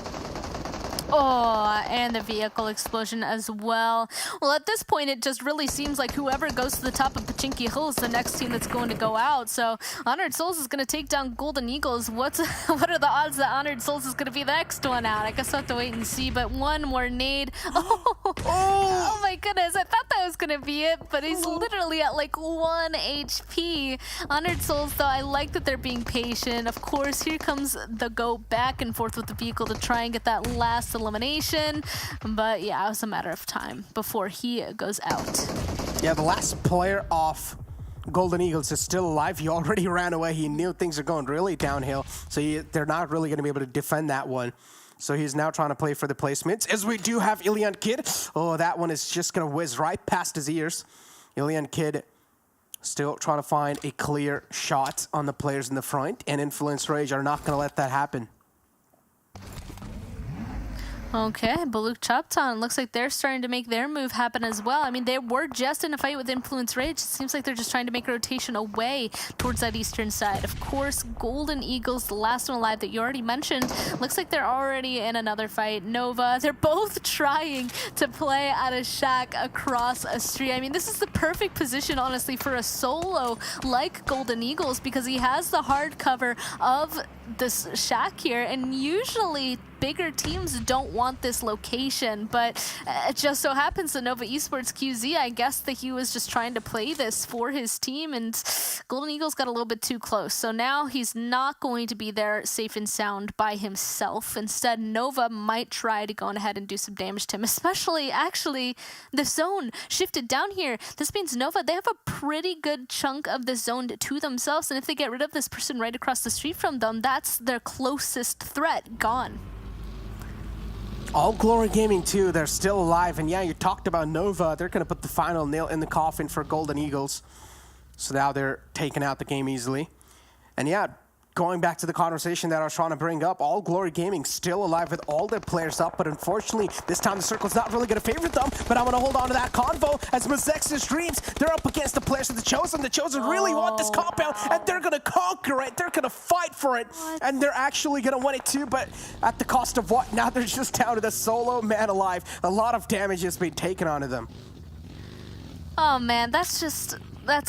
Oh, and the vehicle explosion as well. Well, at this point, it just really seems like whoever goes to the top of Pachinki Hill is the next team that's going to go out. So Honored Souls is going to take down Golden Eagles. What are the odds that Honored Souls is going to be the next one out? I guess I'll have to wait and see, but one more nade. Oh my goodness, I thought that was going to be it, but he's literally at like 1 HP. Honored Souls, though, I like that they're being patient. Of course, here comes the go back and forth with the vehicle to try and get that last elimination, but yeah, it was a matter of time before he goes out. Yeah, the last player off Golden Eagles is still alive. He already ran away. He knew things are going really downhill, so they're not really going to be able to defend that one. So he's now trying to play for the placements, as we do have INTZ. Oh, that one is just going to whiz right past his ears. INTZ still trying to find a clear shot on the players in the front, and Influence Rage are not going to let that happen. Okay, Buluc Chabtan, looks like they're starting to make their move happen as well. I mean, they were just in a fight with Influence Rage. It seems like they're just trying to make a rotation away towards that eastern side. Of course, Golden Eagles, the last one alive that you already mentioned, looks like they're already in another fight. Nova, they're both trying to play at a shack across a street. I mean, this is the perfect position, honestly, for a solo like Golden Eagles, because he has the hard cover of this shack here, and usually bigger teams don't want this location, but it just so happens that Nova Esports QZ, I guess that he was just trying to play this for his team, and Golden Eagles got a little bit too close. So now he's not going to be there safe and sound by himself. Instead, Nova might try to go on ahead and do some damage to him, especially actually the zone shifted down here. This means Nova, they have a pretty good chunk of the zone to themselves, and if they get rid of this person right across the street from them, that's their closest threat gone. All Glory Gaming too, they're still alive, and yeah, you talked about Nova, they're gonna put the final nail in the coffin for Golden Eagles. So now they're taking out the game easily. And yeah, going back to the conversation that I was trying to bring up, All Glory Gaming still alive with all their players up, but unfortunately, this time the circle's not really gonna favor them, but I'm gonna hold on to that convo as Mezexis Dreams, they're up against the players of the Chosen. The Chosen really want this compound, and they're gonna conquer it, they're gonna fight for it, and they're actually gonna win it too, but at the cost of what? Now they're just down to the solo man alive. A lot of damage has been taken onto them. Oh man, that's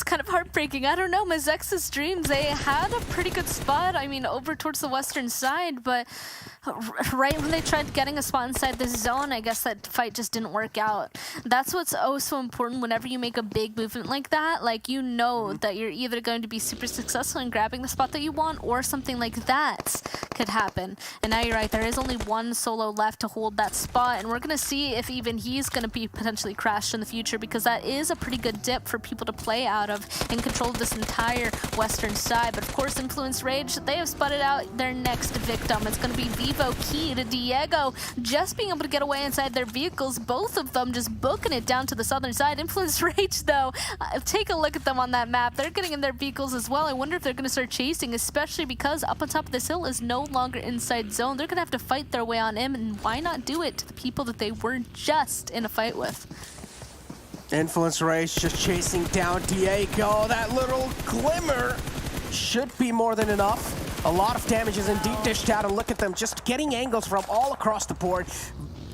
kind of heartbreaking. I don't know, Mezexis Dreams, they had a pretty good spot, I mean, over towards the western side, but right when they tried getting a spot inside this zone, I guess that fight just didn't work out. That's what's oh so important whenever you make a big movement like that. Like, you know that you're either going to be super successful in grabbing the spot that you want, or something like that could happen. And now you're right, there is only one solo left to hold that spot, and we're going to see if even he's going to be potentially crashed in the future, because that is a pretty good dip for people to play out of in control of this entire western side. But of course, Influence Rage, they have spotted out their next victim. It's going to be VIVOKEYD. Diego just being able to get away inside their vehicles, both of them just booking it down to the southern side. Influence Rage, though, take a look at them on that map. They're getting in their vehicles as well. I wonder if they're going to start chasing, especially because up on top of this hill is no longer inside zone. They're going to have to fight their way on in, and why not do it to the people that they were just in a fight with? Influence Rage just chasing down Diego. That little glimmer should be more than enough. A lot of damage is indeed dished out, and look at them just getting angles from all across the board.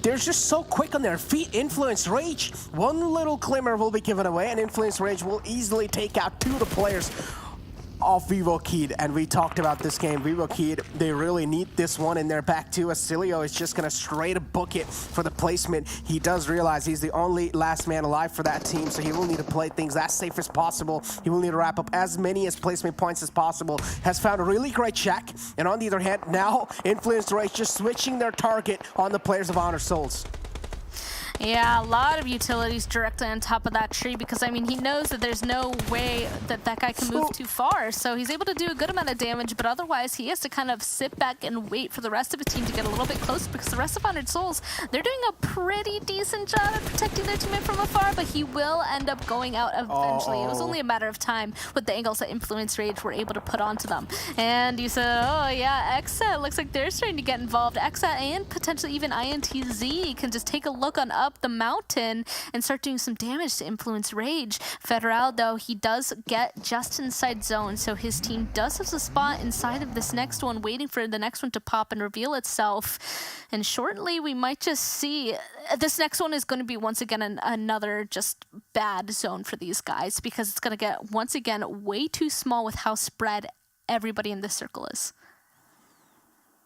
They're just so quick on their feet. Influence Rage, one little glimmer will be given away, and Influence Rage will easily take out two of the players of VIVOKEYD. And we talked about this game. VIVOKEYD, they really need this one in their back too. Acilio is just gonna straight up book it for the placement. He does realize he's the only last man alive for that team, so he will need to play things as safe as possible. He will need to wrap up as many as placement points as possible. Has found a really great check, and on the other hand, now Influence Rage just switching their target on the players of Honor Souls. Yeah, a lot of utilities directly on top of that tree, because, I mean, he knows that there's no way that that guy can move too far. So he's able to do a good amount of damage, but otherwise he has to kind of sit back and wait for the rest of his team to get a little bit closer, because the rest of Honored Souls, they're doing a pretty decent job at protecting their teammate from afar, but he will end up going out eventually. It was only a matter of time with the angles that Influence Rage were able to put onto them. And you said, oh yeah, XSET, looks like they're starting to get involved. XSET and potentially even INTZ can just take a look on up the mountain and start doing some damage to Influence Rage. Federal, though, he does get just inside zone, so his team does have a spot inside of this next one, waiting for the next one to pop and reveal itself. And shortly, we might just see this next one is going to be once again another just bad zone for these guys, because it's going to get once again way too small with how spread everybody in this circle is.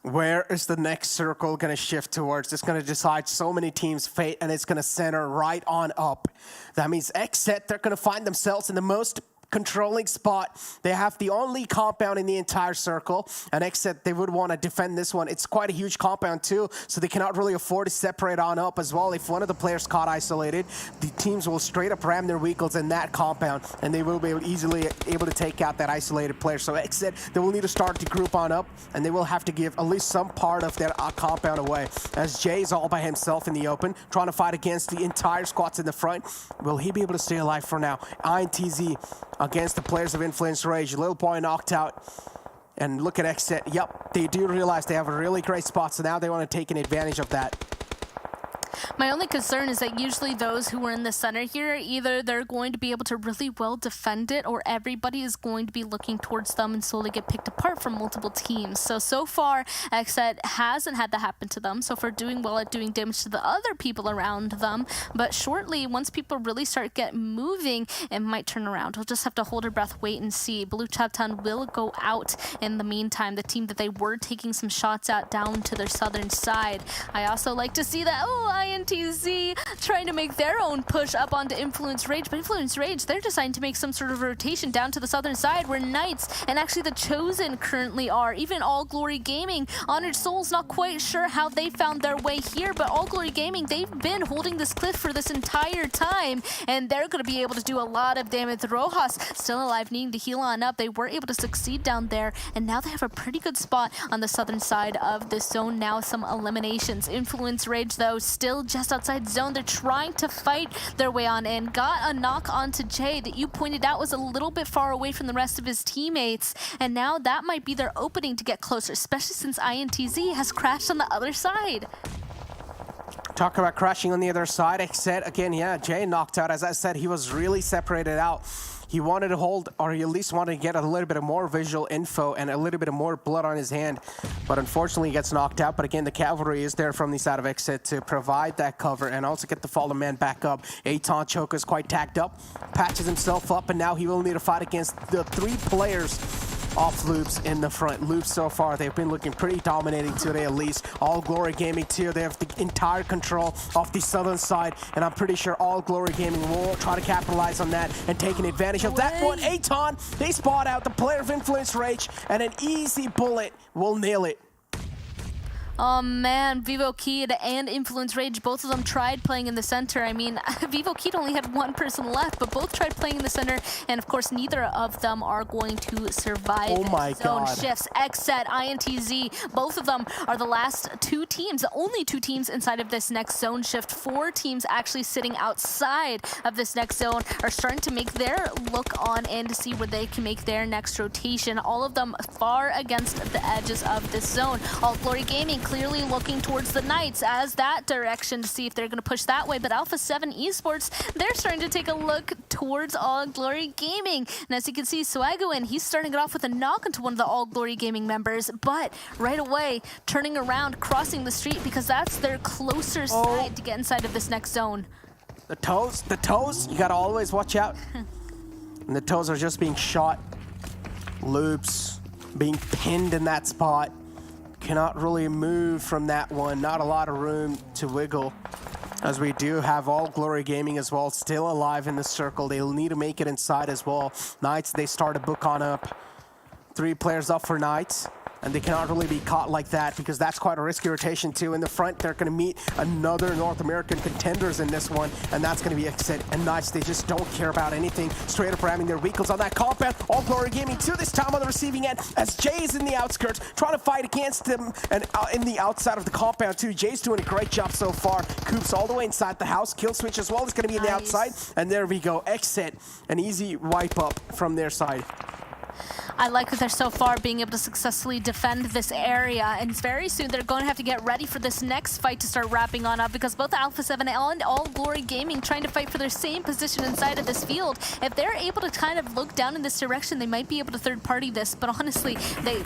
Where is the next circle going to shift towards? It's going to decide so many teams' fate, and it's going to center right on up. That means XSET, they're going to find themselves in the most controlling spot. They have the only compound in the entire circle, and XSET, they would want to defend this one. It's quite a huge compound too, so they cannot really afford to separate on up as well. If one of the players caught isolated, the teams will straight up ram their vehicles in that compound, and they will be easily able to take out that isolated player. So XSET, they will need to start to group on up, and they will have to give at least some part of their compound away. As Jay is all by himself in the open, trying to fight against the entire squads in the front. Will he be able to stay alive for now? INTZ against the players of Influence Rage. Lil Boy knocked out. And look at XSET. Yep, they do realize they have a really great spot, so now they want to take an advantage of that. My only concern is that usually those who are in the center here, either they're going to be able to really well defend it, or everybody is going to be looking towards them and slowly get picked apart from multiple teams. So far, XSET hasn't had that happen to them. So far, doing well at doing damage to the other people around them. But shortly, once people really start get moving, it might turn around. We'll just have to hold our breath, wait and see. Buluc Chabtan will go out in the meantime, the team that they were taking some shots at down to their southern side. I also like to see that, INTZ trying to make their own push up onto Influence Rage, but Influence Rage, they're deciding to make some sort of rotation down to the southern side where Knights and actually the Chosen currently are. Even All Glory Gaming, Honored Souls, not quite sure how they found their way here, but All Glory Gaming, they've been holding this cliff for this entire time, and they're going to be able to do a lot of damage. Rojas still alive, needing to heal on up. They were able to succeed down there, and now they have a pretty good spot on the southern side of this zone. Now some eliminations. Influence Rage, though, still just outside zone. They're trying to fight their way on in. Got a knock onto Jay that you pointed out was a little bit far away from the rest of his teammates, and now that might be their opening to get closer, especially since INTZ has crashed on the other side. Talk about crashing on the other side. XSET, again, yeah, Jay knocked out. As I said, he was really separated out. He wanted to hold, or he at least wanted to get a little bit of more visual info and a little bit of more blood on his hand. But unfortunately, he gets knocked out. But again, the cavalry is there from the side of XSET to provide that cover and also get the fallen man back up. ATON Choke is quite tagged up, patches himself up, and now he will need to fight against the 3 players off Loops in the front. Loops so far, they've been looking pretty dominating today at least. All Glory Gaming too, they have the entire control of the southern side, and I'm pretty sure All Glory Gaming will try to capitalize on that and taking advantage of that one. ATON, they spot out the player of Influence Rage, and an easy bullet will nail it. Oh man, VIVOKEYD and Influence Rage, both of them tried playing in the center. I mean, VIVOKEYD only had one person left, but both tried playing in the center, and of course, neither of them are going to survive. Oh my zone God. shifts. XSET, INTZ, both of them are the last 2 teams, the only 2 teams inside of this next zone shift. 4 teams actually sitting outside of this next zone are starting to make their look on in to see where they can make their next rotation. All of them far against the edges of this zone. All Glory Gaming clearly looking towards the Knights as that direction to see if they're going to push that way, but Alpha 7 Esports, they're starting to take a look towards All Glory Gaming. And as you can see, Swagowin, he's starting it off with a knock into one of the All Glory Gaming members, but right away, turning around, crossing the street, because that's their closer side to get inside of this next zone. The toes, you gotta always watch out. And the toes are just being shot. Loops being pinned in that spot. Cannot really move from that one. Not a lot of room to wiggle, as we do have All Glory Gaming as well, still alive in the circle. They'll need to make it inside as well. Knights, they start a book on up. 3 players up for Knights, and they cannot really be caught like that because that's quite a risky rotation too. In the front, they're going to meet another North American contenders in this one, and that's going to be XSET and Knights. They just don't care about anything. Straight up ramming their vehicles on that compound. All Glory Gaming too, this time on the receiving end, as Jay is in the outskirts, trying to fight against them, and in the outside of the compound too. Jay's doing a great job so far. Coops all the way inside the house. Kill switch as well is going to be in the outside, and there we go. XSET, an easy wipe up from their side. I like that they're so far being able to successfully defend this area, and very soon they're going to have to get ready for this next fight to start wrapping on up, because both Alpha 7 and All Glory Gaming trying to fight for their same position inside of this field. If they're able to kind of look down in this direction, they might be able to third party this, but honestly,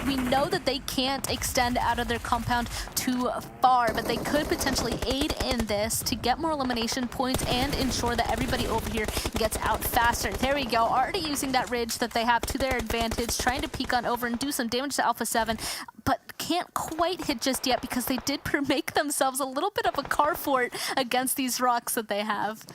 we know that they can't extend out of their compound too far, but they could potentially aid in this to get more elimination points and ensure that everybody over here gets out faster. There we go, already using that ridge that they have to their advantage, trying to peek on over and do some damage to Alpha 7, but can't quite hit just yet because they did make themselves a little bit of a car fort against these rocks that they have.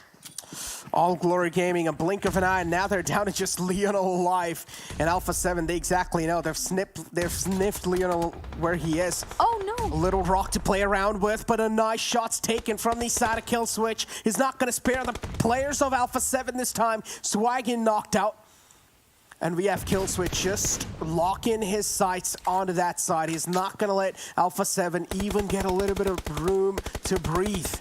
All Glory Gaming, a blink of an eye, and now they're down to just Leon alive. And Alpha 7, they exactly know. They've sniffed Leon where he is. Oh no! A little rock to play around with, but a nice shot's taken from the side of Kill Switch. He's not going to spare the players of Alpha 7 this time. Swaggin knocked out. And we have Kill Switch just locking his sights onto that side. He's not going to let Alpha 7 even get a little bit of room to breathe.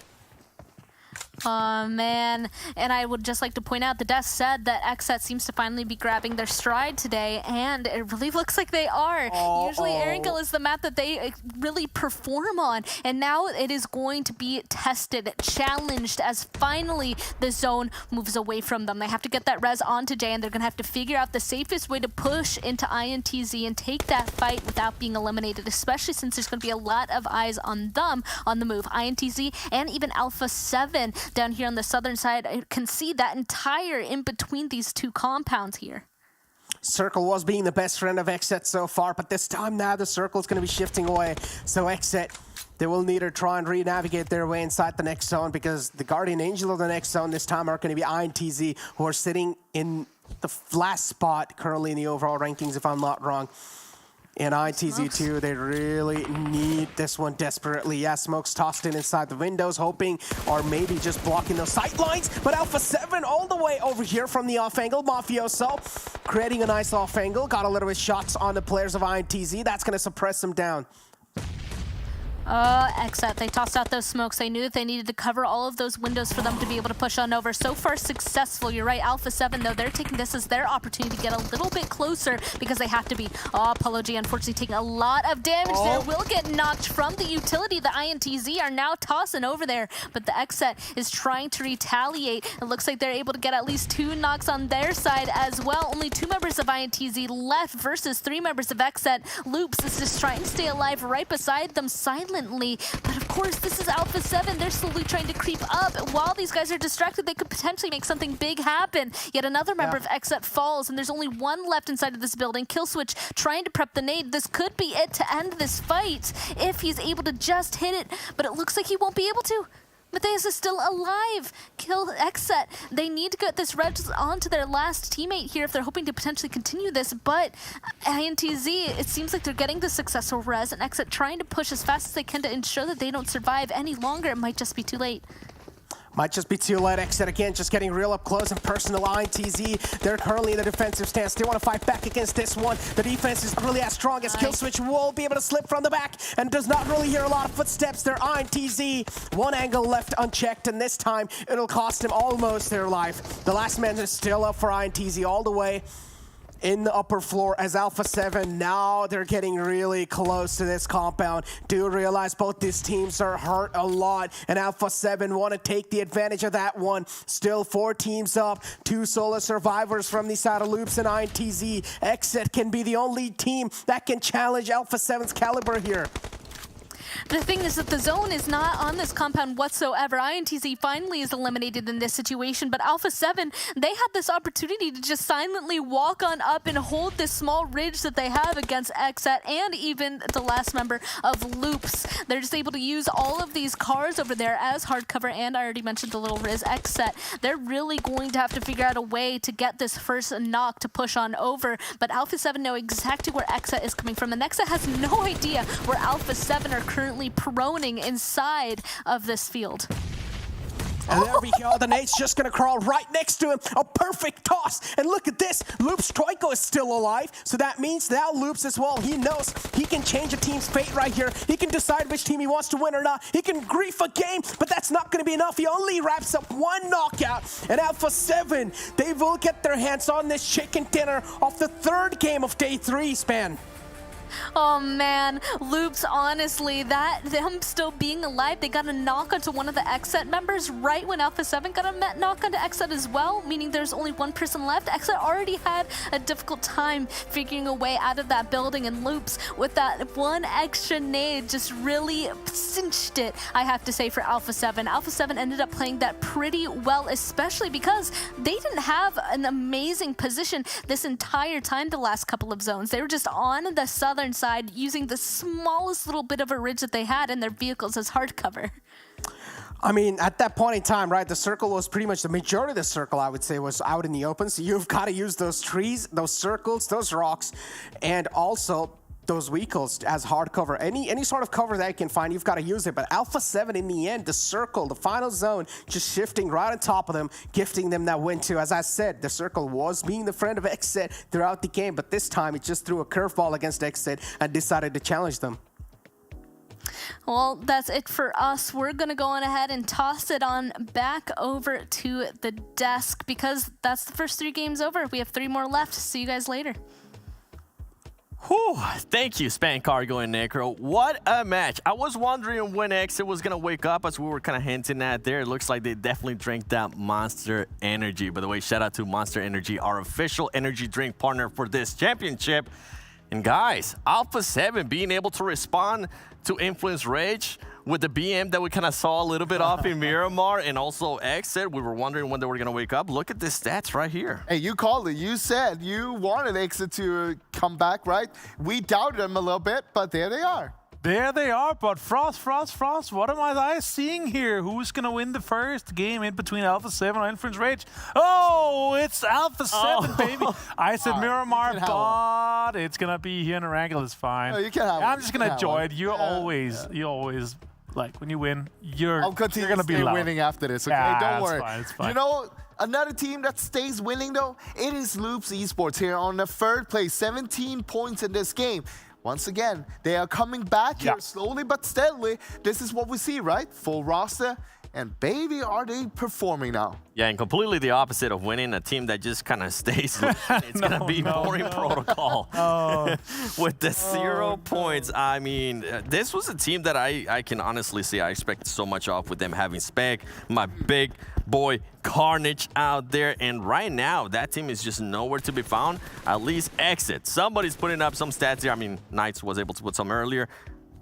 Oh man, and I would just like to point out the desk said that XSET seems to finally be grabbing their stride today, and it really looks like they are. Usually Erangel is the map that they really perform on, and now it is going to be tested, challenged as finally the zone moves away from them. They have to get that res onto Jay, and they're going to have to figure out the safest way to push into INTZ and take that fight without being eliminated, especially since there's going to be a lot of eyes on them on the move. INTZ and even Alpha 7 down here on the southern side, I can see that entire in between these two compounds here. Circle was being the best friend of XSET so far, but this time now the Circle is going to be shifting away. So XSET, they will need to try and re-navigate their way inside the next zone, because the Guardian Angel of the next zone this time are going to be INTZ, who are sitting in the last spot currently in the overall rankings, if I'm not wrong. And INTZ too, they really need this one desperately. Yeah, Smoke's tossed in inside the windows, hoping or maybe just blocking those sight lines. But Alpha 7 all the way over here from the off angle. Mafioso creating a nice off angle. Got a little bit of shots on the players of INTZ. That's going to suppress them down. XSET, they tossed out those smokes. They knew that they needed to cover all of those windows for them to be able to push on over. So far successful. You're right, Alpha 7 though, they're taking this as their opportunity to get a little bit closer because they have to be. Polo G unfortunately taking a lot of damage there. Will get knocked from the utility. The INTZ are now tossing over there, but the XSET is trying to retaliate. It looks like they're able to get at least 2 knocks on their side as well. Only 2 members of INTZ left versus 3 members of XSET. Loops is just trying to stay alive right beside them silently. But of course, this is Alpha 7. They're slowly trying to creep up. While these guys are distracted, they could potentially make something big happen. Yet another member of XSET falls, and there's only 1 left inside of this building. Killswitch trying to prep the nade. This could be it to end this fight if he's able to just hit it, but it looks like he won't be able to. Matthias is still alive. Kill XSET. They need to get this res onto their last teammate here if they're hoping to potentially continue this, but INTZ, it seems like they're getting the successful res, and XSET trying to push as fast as they can to ensure that they don't survive any longer. It might just be too late. Might just be too late. XSET again, just getting real up close and personal. INTZ, they're currently in the defensive stance. They want to fight back against this one. The defense is really as strong as Killswitch will be able to slip from the back and does not really hear a lot of footsteps there. INTZ, 1 angle left unchecked, and this time it'll cost him almost their life. The last man is still up for INTZ all the way in the upper floor as Alpha 7. Now they're getting really close to this compound. Do realize both these teams are hurt a lot, and Alpha 7 want to take the advantage of that one. Still 4 teams up, 2 solo survivors from the side of Loops and INTZ. XSET can be the only team that can challenge Alpha 7's caliber here. The thing is that the zone is not on this compound whatsoever. INTZ finally is eliminated in this situation, but Alpha 7, they had this opportunity to just silently walk on up and hold this small ridge that they have against XSET and even the last member of Loops. They're just able to use all of these cars over there as hardcover, and I already mentioned the little Riz XSET. They're really going to have to figure out a way to get this first knock to push on over, but Alpha 7 know exactly where XSET is coming from, and XSET has no idea where Alpha 7 are currently proning inside of this field. And there we go. The nade's just going to crawl right next to him. A perfect toss. And look at this. Loops Troiko is still alive. So that means now Loops as well. He knows he can change a team's fate right here. He can decide which team he wants to win or not. He can grief a game, but that's not going to be enough. He only wraps up 1 knockout. And Alpha 7, they will get their hands on this chicken dinner off the 3rd game of day 3 span. Oh man, Loops, honestly, them still being alive, they got a knock onto one of the XSET members right when Alpha 7 got a knock onto XSET as well, meaning there's only 1 person left. XSET already had a difficult time figuring a way out of that building, and Loops, with that 1 extra nade, just really cinched it, I have to say, for Alpha 7. Alpha 7 ended up playing that pretty well, especially because they didn't have an amazing position this entire time the last couple of zones. They were just on the southern side using the smallest little bit of a ridge that they had in their vehicles as hardcover. I mean, at that point in time, right, the circle was pretty much the majority of the circle, I would say, was out in the open. So you've got to use those trees, those circles, those rocks, and also those vehicles as hard cover. Any sort of cover that you can find, you've got to use it. But Alpha 7 in the end, the circle, the final zone, just shifting right on top of them, gifting them that win too. As I said, the circle was being the friend of XSET throughout the game, but this time it just threw a curveball against XSET and decided to challenge them. Well, that's it for us. We're going to go on ahead and toss it on back over to the desk because that's the first 3 games over. We have 3 more left. See you guys later. Whew, thank you, Span Cargo and Necro. What a match. I was wondering when XSET was going to wake up, as we were kind of hinting at there. It looks like they definitely drank that Monster Energy. By the way, shout out to Monster Energy, our official energy drink partner for this championship. And guys, Alpha 7 being able to respond to Influence Rage with the BM that we kind of saw a little bit off in Miramar, and also XSET. We were wondering when they were going to wake up. Look at the stats right here. Hey, you called it. You said you wanted XSET to come back, right? We doubted them a little bit, but there they are. There they are, but Frost, what am I seeing here? Who's going to win the first game in between Alpha 7 and Influence Rage? Oh, it's Alpha 7, baby. I said Miramar, but it's going to be here in Erangel. It's fine. No, you can have I'm just going to enjoy it. You always, like, when you win, you're going to be loud. winning after this, okay? Yeah, Don't worry. It's fine. You know, another team that stays winning, though, it is Loops Esports here on the 3rd place. 17 points in this game. Once again, they are coming back here slowly but steadily. This is what we see, right? Full roster. And baby, are they performing now. Yeah, and completely the opposite of winning, a team that just kind of stays. It's going to be boring protocol. With the 0 points. I mean, this was a team that I can honestly say I expected so much off with them having Spec, my big boy Carnage out there. And right now, that team is just nowhere to be found. At least XSET. Somebody's putting up some stats here. I mean, Knights was able to put some earlier.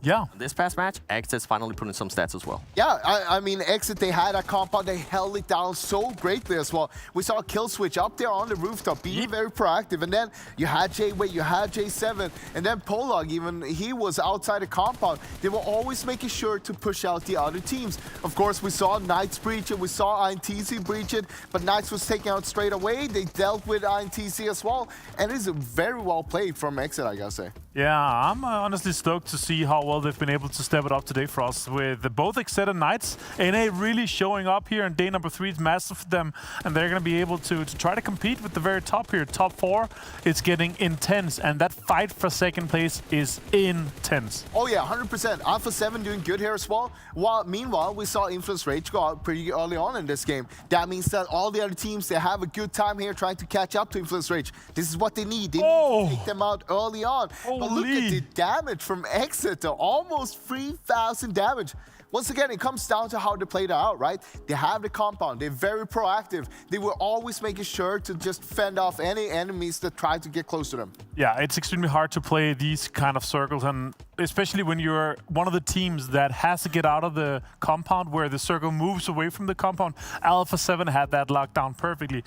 Yeah. This past match, XSET's finally putting some stats as well. Yeah, I mean, XSET, they had a compound. They held it down so greatly as well. We saw a kill switch up there on the rooftop, being very proactive. And then you had J-Way, you had J7, and then Polog, even he was outside the compound. They were always making sure to push out the other teams. Of course, we saw Knights breach it, we saw INTZ breach it, but Knights was taken out straight away. They dealt with INTZ as well, and it is very well played from XSET, I gotta say. Yeah, I'm honestly stoked to see how well they've been able to step it up today for us with both XSET and Knights. NA really showing up here, and day number 3 is massive for them, and they're going to be able to try to compete with the very top here. Top 4, it's getting intense, and that fight for 2nd place is intense. Oh yeah, 100%. Alpha 7 doing good here as well. While meanwhile, we saw Influence Rage go out pretty early on in this game. That means that all the other teams, they have a good time here trying to catch up to Influence Rage. This is what they need. They need to take them out early on. But look at the damage from XSET, to almost 3,000 damage. Once again, it comes down to how they played it out, right? They have the compound. They're very proactive. They were always making sure to just fend off any enemies that tried to get close to them. Yeah, it's extremely hard to play these kind of circles, and especially when you're one of the teams that has to get out of the compound where the circle moves away from the compound. Alpha 7 had that locked down perfectly.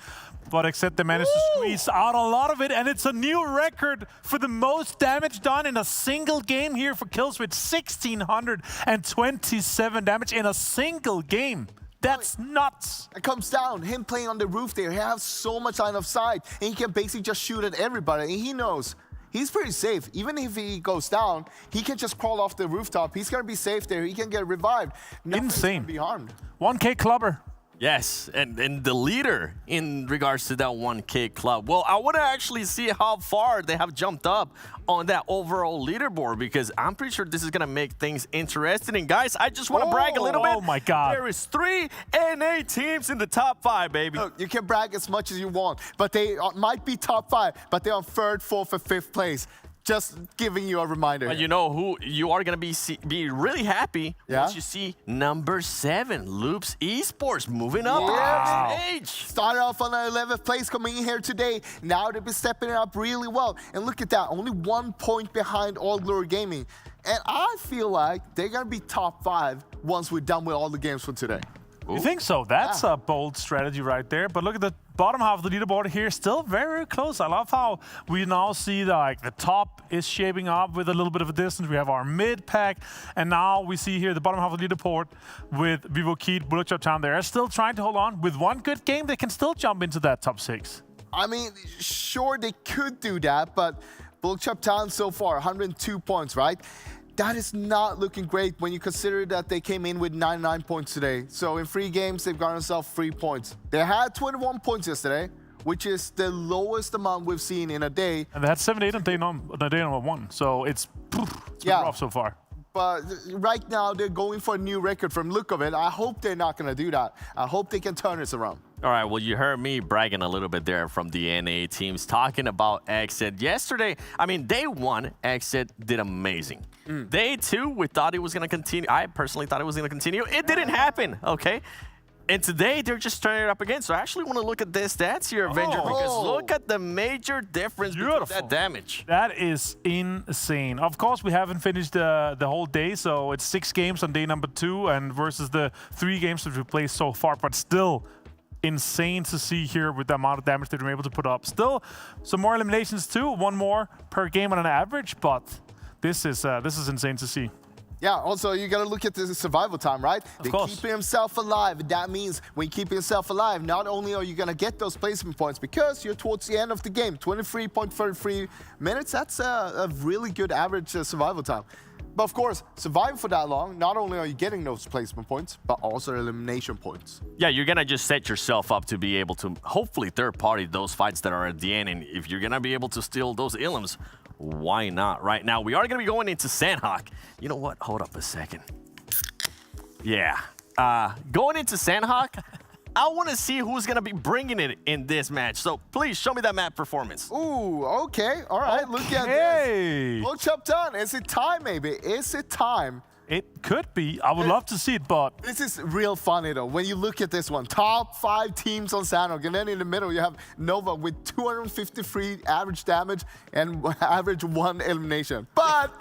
But XSET, they managed to squeeze out a lot of it, and it's a new record for the most damage done in a single game here for Killswitch. 1,627 damage in a single game. That's nuts. It comes down, him playing on the roof there. He has so much line of sight, and he can basically just shoot at everybody, and he knows he's pretty safe. Even if he goes down, he can just crawl off the rooftop. He's going to be safe there. He can get revived. Nothing's gonna be harmed. 1K clubber. Yes, and the leader in regards to that 1K club. Well, I want to actually see how far they have jumped up on that overall leaderboard, because I'm pretty sure this is going to make things interesting. And guys, I just want to brag a little bit. Oh my God. There is 3 NA teams in the top 5, baby. Look, you can brag as much as you want, but they might be top 5, but they're on 3rd, 4th, or 5th place. Just giving you a reminder. But you know who you are going to be really happy once you see number 7, Loops Esports, moving up the stage. Started off on an 11th place, coming in here today. Now they've been stepping it up really well. And look at that, only 1 point behind All Glory Gaming. And I feel like they're going to be top 5 once we're done with all the games for today. You think so? That's a bold strategy right there. But look at the bottom half of the leaderboard here, still very close. I love how we now see the top is shaping up with a little bit of a distance. We have our mid pack, and now we see here the bottom half of the leaderboard with VIVOKEYD, Buluc Chabtan. They're still trying to hold on. With one good game, they can still jump into that top 6. I mean, sure, they could do that, but Buluc Chabtan so far, 102 points, right? That is not looking great when you consider that they came in with 99 points today. So in 3 games, they've got themselves 3 points. They had 21 points yesterday, which is the lowest amount we've seen in a day. And they had 78 on day number 1. So it's rough so far. But right now, they're going for a new record from look of it. I hope they're not going to do that. I hope they can turn this around. All right, well, you heard me bragging a little bit there from the NA teams talking about XSET. Yesterday, I mean, day one, XSET did amazing. Day two, we thought it was going to continue. I personally thought it was going to continue. It didn't happen, okay? And today, they're just turning it up again. So I actually want to look at their stats here, Avenger, because look at the major difference between that damage. That is insane. Of course, we haven't finished the whole day, so it's 6 games on day number 2 and versus the 3 games that we played so far, but still insane to see here with the amount of damage that we're able to put up. Still, some more eliminations too, 1 more per game on an average, but this is insane to see. Yeah, also, you got to look at the survival time, right? Of course. Keep himself alive. That means when you keep yourself alive, not only are you going to get those placement points because you're towards the end of the game, 23.33 minutes, that's a really good average survival time. But of course, surviving for that long, not only are you getting those placement points, but also elimination points. Yeah, you're going to just set yourself up to be able to hopefully third-party those fights that are at the end. And if you're going to be able to steal those elims, why not? Right now, we are going to be going into Sanhok. You know what? Hold up a second. Yeah. Going into Sanhok, I want to see who's going to be bringing it in this match. So please show me that map performance. Ooh, okay. All right, look at this. Buluc Chabtan, is it time maybe? Is it time? It could be. I would love to see it, but... This is real funny, though, when you look at this one. Top 5 teams on Sanhok, and then in the middle you have Nova with 253 average damage and average 1 elimination. But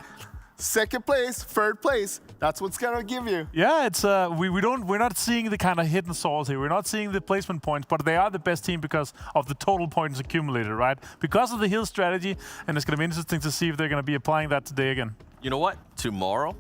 second place, third place, that's what's gonna give you. Yeah, it's we're not seeing the kind of hidden souls here. We're not seeing the placement points, but they are the best team because of the total points accumulated, right? Because of the heal strategy, and it's gonna be interesting to see if they're gonna be applying that today again. You know what? Tomorrow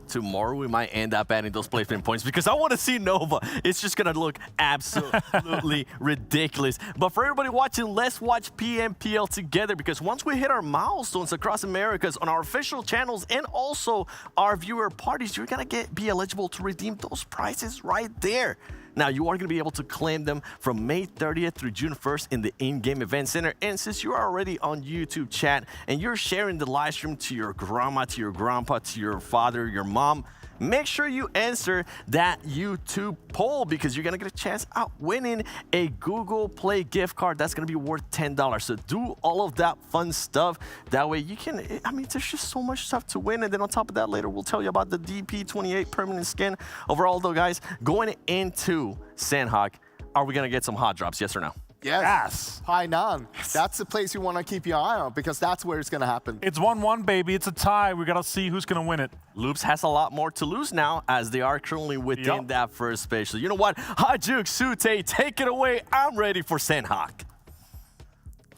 we might end up adding those placement points because I want to see Nova. It's just going to look absolutely ridiculous. But for everybody watching, let's watch PMPL together because once we hit our milestones across Americas on our official channels and also our viewer parties, you're going to be eligible to redeem those prizes right there. Now, you are going to be able to claim them from May 30th through June 1st in the in-game event center. And since you are already on YouTube chat and you're sharing the live stream to your grandma, to your grandpa, to your father, your mom, make sure you answer that YouTube poll because you're going to get a chance at winning a Google Play gift card that's going to be worth $10. So do all of that fun stuff. That way you can, I mean, there's just so much stuff to win. And then on top of that, later we'll tell you about the DP28 permanent skin. Overall, though, guys, going into Sanhok, are we going to get some hot drops, yes or no? Yes. Hainan. That's the place you want to keep your eye on because that's where it's going to happen. It's 1-1, baby. It's a tie. We got to see who's going to win it. Loops has a lot more to lose now as they are currently within that first space. So you know what? Hajuk Sute, take it away. I'm ready for Sanhok.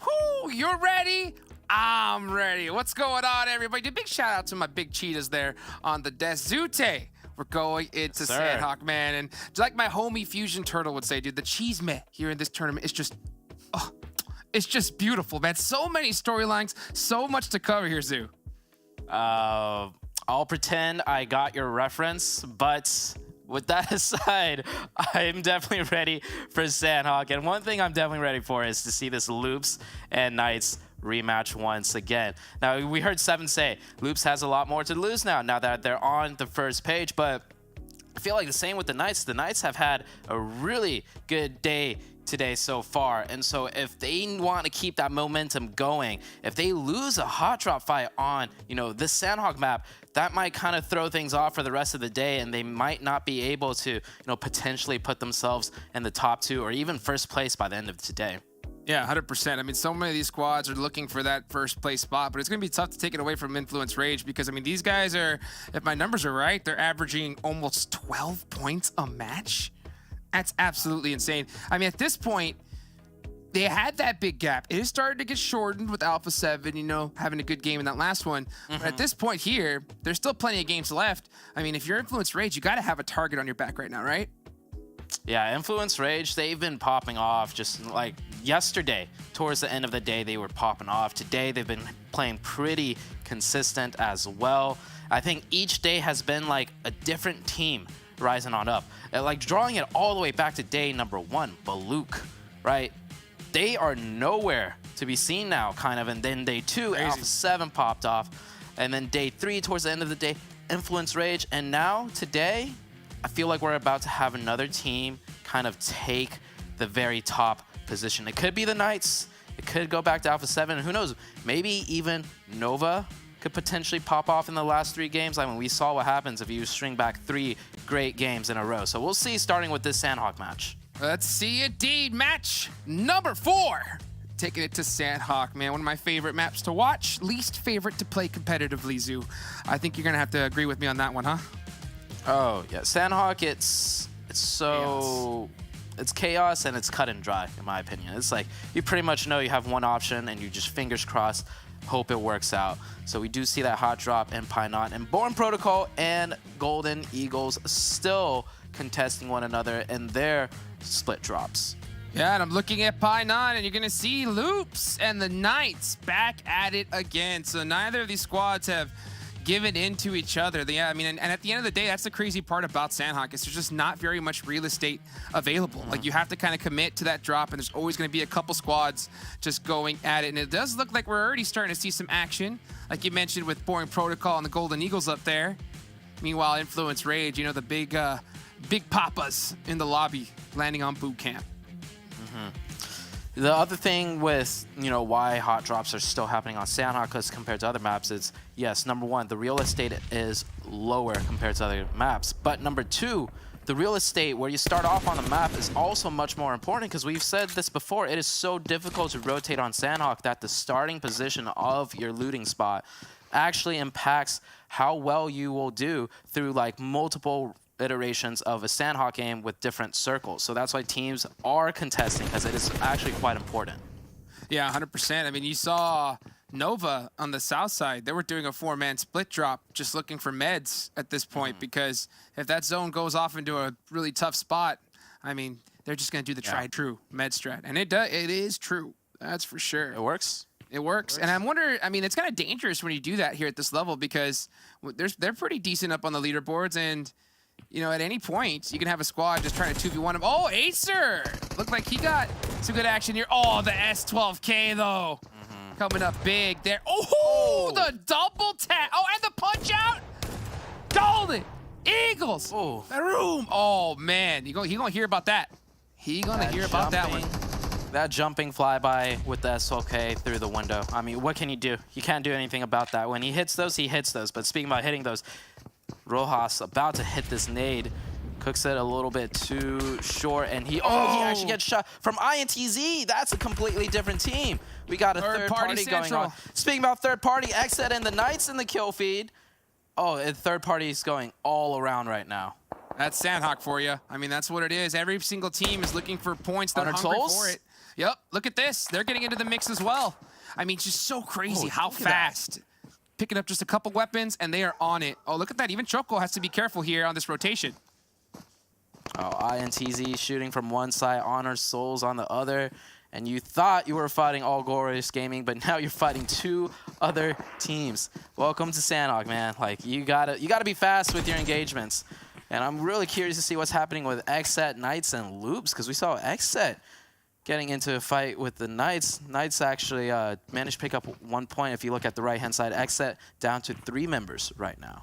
Whoo, you're ready? I'm ready. What's going on, everybody? Big shout out to my big cheetahs there on the desk. Zute. We're going into Sanhok, man. And like my homie Fusion Turtle would say, dude, the cheese meh here in this tournament is just, oh, it's just beautiful, man. So many storylines, so much to cover here, Zoo. I'll pretend I got your reference, but with that aside, I'm definitely ready for Sanhok. And one thing I'm definitely ready for is to see this Loops and Knights rematch once again. Now, we heard Seven say Loops has a lot more to lose now that they're on the first page, but I feel like the same with the Knights. The Knights have had a really good day today so far, and so if they want to keep that momentum going, if they lose a hot drop fight on, you know, this Sanhok map, that might kind of throw things off for the rest of the day, and they might not be able to, you know, potentially put themselves in the top 2 or even first place by the end of today. Yeah, 100%. I mean, so many of these squads are looking for that first place spot, but it's going to be tough to take it away from Influence Rage because, I mean, these guys are, if my numbers are right, they're averaging almost 12 points a match. That's absolutely insane. I mean, at this point, they had that big gap. It is starting to get shortened with Alpha 7, you know, having a good game in that last one. But at this point here, there's still plenty of games left. I mean, if you're Influence Rage, you got to have a target on your back right now, right? Yeah, Influence Rage, they've been popping off just like yesterday. Towards the end of the day, they were popping off. Today, they've been playing pretty consistent as well. I think each day has been like a different team rising on up. Like drawing it all the way back to day number 1, Buluc, right? They are nowhere to be seen now, kind of. And then day 2, Alpha 7 popped off. And then day 3, towards the end of the day, Influence Rage, and now, today, I feel like we're about to have another team kind of take the very top position. It could be the Knights, it could go back to Alpha 7, and who knows, maybe even Nova could potentially pop off in the last 3 games. I mean, we saw what happens if you string back 3 great games in a row. So we'll see, starting with this Sanhok match. Let's see indeed. Match number 4. Taking it to Sanhok, man. One of my favorite maps to watch. Least favorite to play competitively, Zoo. I think you're going to have to agree with me on that one, huh? Oh, yeah. Sanhok, it's so... It's chaos and it's cut and dry, in my opinion. It's like, you pretty much know you have one option and you just fingers crossed, hope it works out. So we do see that hot drop in Pynon, and Born Protocol and Golden Eagles still contesting one another in their split drops. Yeah, and I'm looking at Pynon, and you're going to see Loops and the Knights back at it again. So neither of these squads have given into each other. Yeah, I mean, and at the end of the day, that's the crazy part about Sanhok, is there's just not very much real estate available. Like, you have to kind of commit to that drop, and there's always going to be a couple squads just going at it. And it does look like we're already starting to see some action, like you mentioned with Boring Protocol and the Golden Eagles up there. Meanwhile, Influence Rage, you know, the big papas in the lobby landing on boot camp. The other thing with, you know, why hot drops are still happening on Sanhok as compared to other maps is, yes, number 1, the real estate is lower compared to other maps. But number 2, the real estate where you start off on the map is also much more important, because we've said this before, it is so difficult to rotate on Sanhok that the starting position of your looting spot actually impacts how well you will do through like multiple iterations of a Sanhok game with different circles. So that's why teams are contesting, because it is actually quite important. Yeah, 100%. I mean, you saw Nova on the south side. They were doing a 4-man split drop, just looking for meds at this point, because if that zone goes off into a really tough spot, I mean, they're just going to do the tried-true med strat. And it is true. That's for sure. It works. It works. And I'm wondering, I mean, it's kind of dangerous when you do that here at this level, because they're pretty decent up on the leaderboards, and you know, at any point, you can have a squad just trying to 2v1 him. Oh, Acer! Looked like he got some good action here. Oh, the S12K, though. Coming up big there. Oh, the double tap. Oh, and the punch out. Golden Eagles. Oh, the room. Oh, man. He gonna hear about that. He gonna hear about that one. That jumping flyby with the S12K through the window. I mean, what can you do? You can't do anything about that. When he hits those, he hits those. But speaking about hitting those, Rojas about to hit this nade, cooks it a little bit too short, and he actually gets shot from INTZ. That's a completely different team. We got a third party going on. Speaking about third party, XSET and the Knights in the kill feed. Oh, and third party is going all around right now. That's Sanhok for you. I mean, that's what it is. Every single team is looking for points. They're hungry for it. Yep, look at this. They're getting into the mix as well. I mean, just so crazy how fast. Picking up just a couple weapons, and they are on it. Oh, look at that. Even Choco has to be careful here on this rotation. Oh, INTZ shooting from one side, Honor Souls on the other. And you thought you were fighting All Glorious Gaming, but now you're fighting 2 other teams. Welcome to Sanhok, man. Like, you gotta be fast with your engagements. And I'm really curious to see what's happening with XSET, Knights, and Loops, because we saw XSET getting into a fight with the Knights. Knights actually managed to pick up 1 point. If you look at the right-hand side, XSET down to 3 members right now.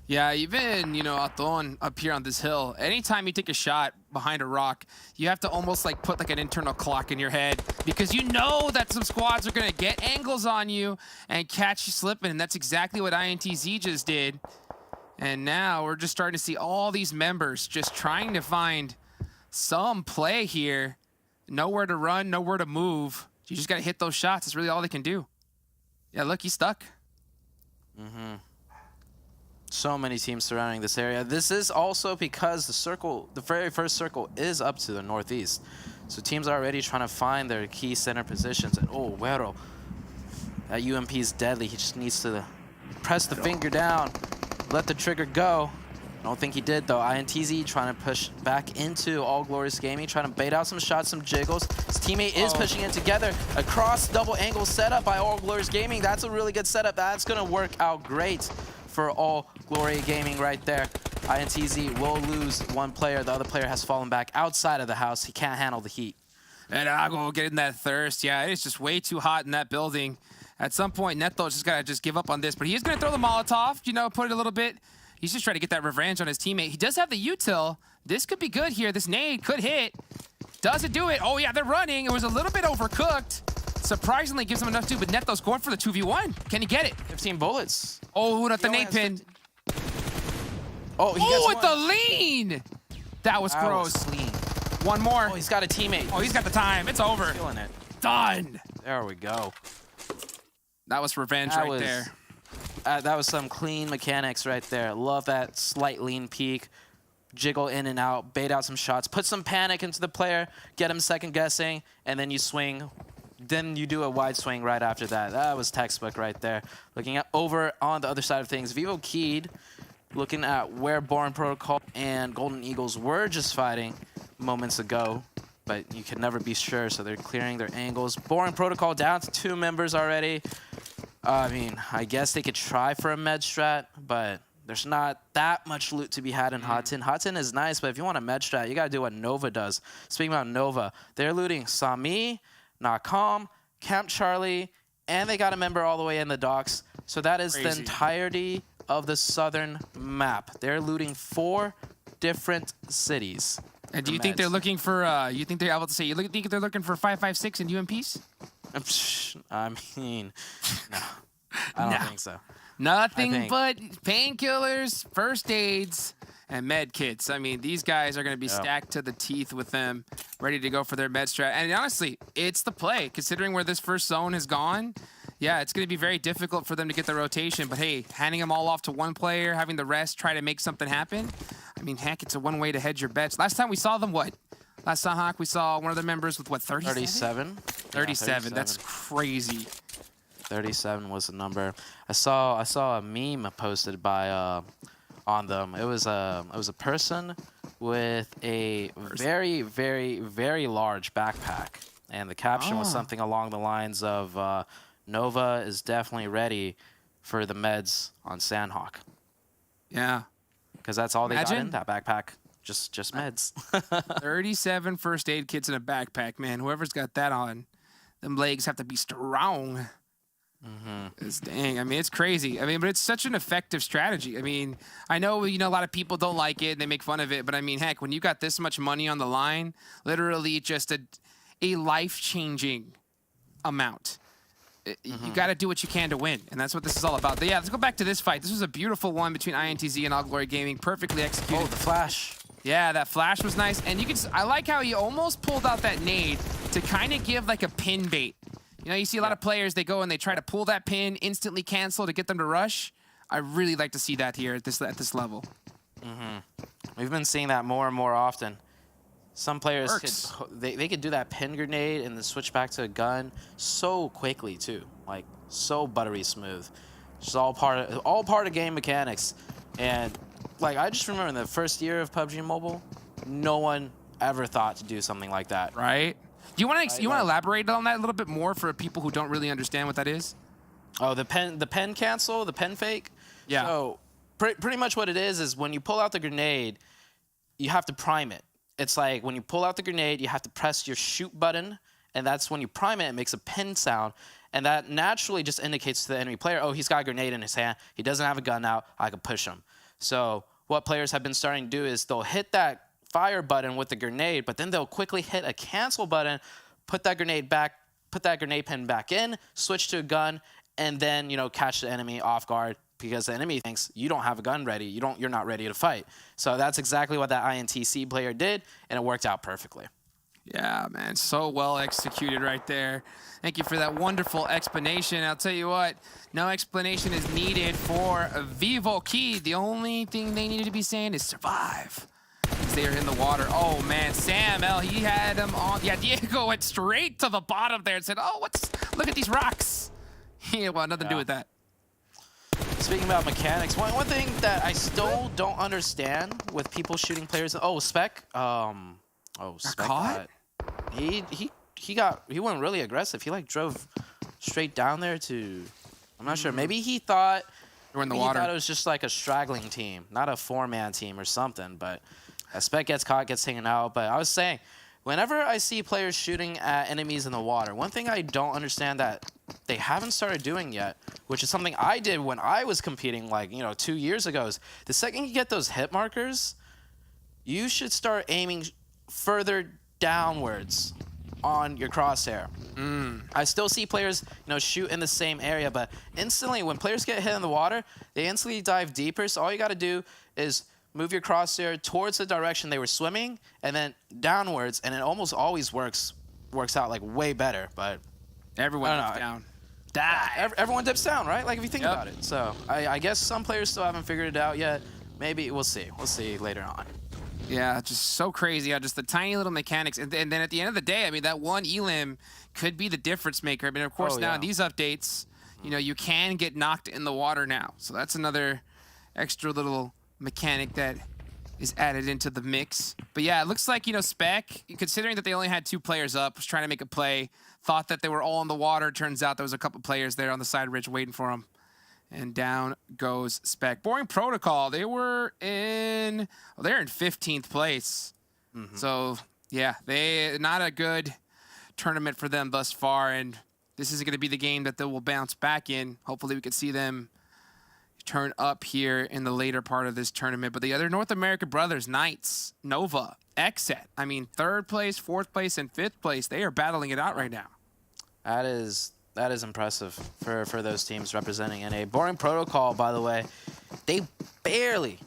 Yeah, even, you know, ATON up here on this hill, anytime you take a shot behind a rock, you have to almost like put like an internal clock in your head, because you know that some squads are going to get angles on you and catch you slipping, and that's exactly what INTZ just did. And now we're just starting to see all these members just trying to find some play here. Nowhere to run, nowhere to move. You just got to hit those shots. That's really all they can do. Yeah, look, he's stuck. So many teams surrounding this area. This is also because the very first circle is up to the northeast. So teams are already trying to find their key center positions. And oh, Güero, that UMP is deadly. He just needs to press the finger down, let the trigger go. I don't think he did, though. INTZ trying to push back into All Glorious Gaming, trying to bait out some shots, some jiggles. His teammate is pushing it together. A cross double angle setup by All Glorious Gaming. That's a really good setup. That's going to work out great for All Glory Gaming right there. INTZ will lose 1 player. The other player has fallen back outside of the house. He can't handle the heat. And I'll get in that thirst. Yeah, it is just way too hot in that building. At some point, Neto's just got to give up on this. But he is going to throw the Molotov, you know, put it a little bit, He's just trying to get that revenge on his teammate. He does have the util. This could be good here. This nade could hit. Does it do it? Oh, yeah, they're running. It was a little bit overcooked. Surprisingly, gives him enough to, but Neto's going for the 2v1. Can he get it? 15 bullets. Oh, not the nade pin. Oh, he oh, gets with the lean! That was gross. Clean. One more. Oh, he's got a teammate. Oh, he's got the time. It's over. Killing it. Done. There we go. That was revenge there. That was some clean mechanics right there. Love that slight lean peek. Jiggle in and out, bait out some shots, put some panic into the player, get him second guessing, and then you swing. Then you do a wide swing right after that. That was textbook right there. Looking at over on the other side of things, VIVOKEYD looking at where Boring Protocol and Golden Eagles were just fighting moments ago, but you can never be sure, so they're clearing their angles. Boring Protocol down to 2 members already. I mean, I guess they could try for a med strat, but there's not that much loot to be had in Hot Tin. Hot Tin is nice, but if you want a med strat, you got to do what Nova does. Speaking about Nova, they're looting Sami, Nakam, Camp Charlie, and they got a member all the way in the docks. So that is the entirety of the southern map. They're looting 4 different cities. And do you think they're looking for, you think they're able to say, you think they're looking for 5.56 and UMPs? I mean, no. I don't think so. Nothing but painkillers, first aids, and med kits. I mean, these guys are going to be stacked to the teeth with them, ready to go for their med strat. And honestly, it's the play. Considering where this first zone has gone, yeah, it's going to be very difficult for them to get the rotation. But hey, handing them all off to one player, having the rest try to make something happen, I mean, heck, it's a one way to hedge your bets. Last time we saw them, what? Last Sanhok, we saw one of their members with, what, 37? 37. That's crazy. 37 was the number. I saw a meme posted by on them. It was a person with a very, very, very large backpack, and the caption was something along the lines of Nova is definitely ready for the meds on Sanhok. Yeah, because that's all they got in that backpack. Just meds. 37 first aid kits in a backpack, man. Whoever's got that on, them legs have to be strong. It's dang. I mean, it's crazy. I mean, but it's such an effective strategy. I mean, I know, a lot of people don't like it and they make fun of it, but I mean, heck, when you got this much money on the line, literally just a life-changing amount. You got to do what you can to win, and that's what this is all about. But yeah, let's go back to this fight. This was a beautiful one between INTZ and All Glory Gaming, perfectly executed. Oh, the flash. Yeah, that flash was nice, and you can. I like how he almost pulled out that nade to kind of give like a pin bait. You see a lot of players, they go and they try to pull that pin, instantly cancel to get them to rush. I really like to see that here at this level. We've been seeing that more and more often. Some players they could do that pin grenade and then switch back to a gun so quickly too, like so buttery smooth. Just all part of game mechanics. And like I just remember in the first year of PUBG Mobile, no one ever thought to do something like that. Right? Do you want to elaborate on that a little bit more for people who don't really understand what that is? Oh, the pen cancel, the pen fake. Yeah. So pretty much what it is when you pull out the grenade, you have to prime it. It's like when you pull out the grenade, you have to press your shoot button, and that's when you prime it. It makes a pin sound, and that naturally just indicates to the enemy player, oh, he's got a grenade in his hand. He doesn't have a gun out. I can push him. So what players have been starting to do is they'll hit that fire button with the grenade, but then they'll quickly hit a cancel button, put that grenade pin back in, switch to a gun, and then catch the enemy off guard because the enemy thinks you don't have a gun ready, you're not ready to fight. So that's exactly what that INTZ player did, and it worked out perfectly. Yeah, man, so well executed right there. Thank you for that wonderful explanation. I'll tell you what, no explanation is needed for VIVOKEYD. The only thing they needed to be saying is survive. They are in the water. Oh man, Sam L, he had him on. Yeah, Diego went straight to the bottom there and said, "Oh, look at these rocks." He had nothing to do with that. Speaking about mechanics, one thing that I still don't understand with people shooting players. Oh, Spec. Spec caught? He went really aggressive. He drove straight down there to. I'm not sure. Maybe he thought. We're in the water. He thought it was just like a straggling team, not a 4-man team or something. But Spec gets caught, gets taken out. But I was saying, whenever I see players shooting at enemies in the water, one thing I don't understand that they haven't started doing yet, which is something I did when I was competing like, 2 years ago, is the second you get those hit markers, you should start aiming further downwards on your crosshair. I still see players, shoot in the same area, but instantly when players get hit in the water, they instantly dive deeper. So all you got to do is move your crosshair towards the direction they were swimming, and then downwards, and it almost always works out like way better. But everyone dips down. Everyone dips down, right? Like if you think about it. So I guess some players still haven't figured it out yet. Maybe we'll see. We'll see later on. Yeah, just so crazy. Just the tiny little mechanics. And then at the end of the day, I mean, that one elim could be the difference maker. I mean, of course, now in these updates, you can get knocked in the water now. So that's another extra little mechanic that is added into the mix. But yeah, it looks like, Spec, considering that they only had 2 players up, was trying to make a play, thought that they were all in the water. Turns out there was a couple players there on the side ridge waiting for them. And down goes Spec. Boring Protocol, they're in 15th place. So yeah, not a good tournament for them thus far. And this is going to be the game that they will bounce back in. Hopefully we can see them turn up here in the later part of this tournament. But the other North American brothers, Knights, Nova, XSET, I mean, 3rd place, 4th place, and 5th place, they are battling it out right now. That is impressive for those teams representing NA. Boring Protocol, by the way, they barely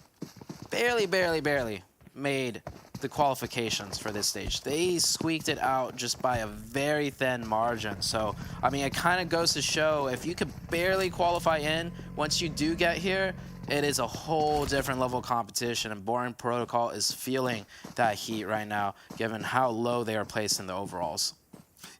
made the qualifications for this stage. They squeaked it out just by a very thin margin. So, I mean, it kind of goes to show if you could barely qualify in, once you do get here, it is a whole different level of competition, and Boring Protocol is feeling that heat right now, given how low they are placed in the overalls.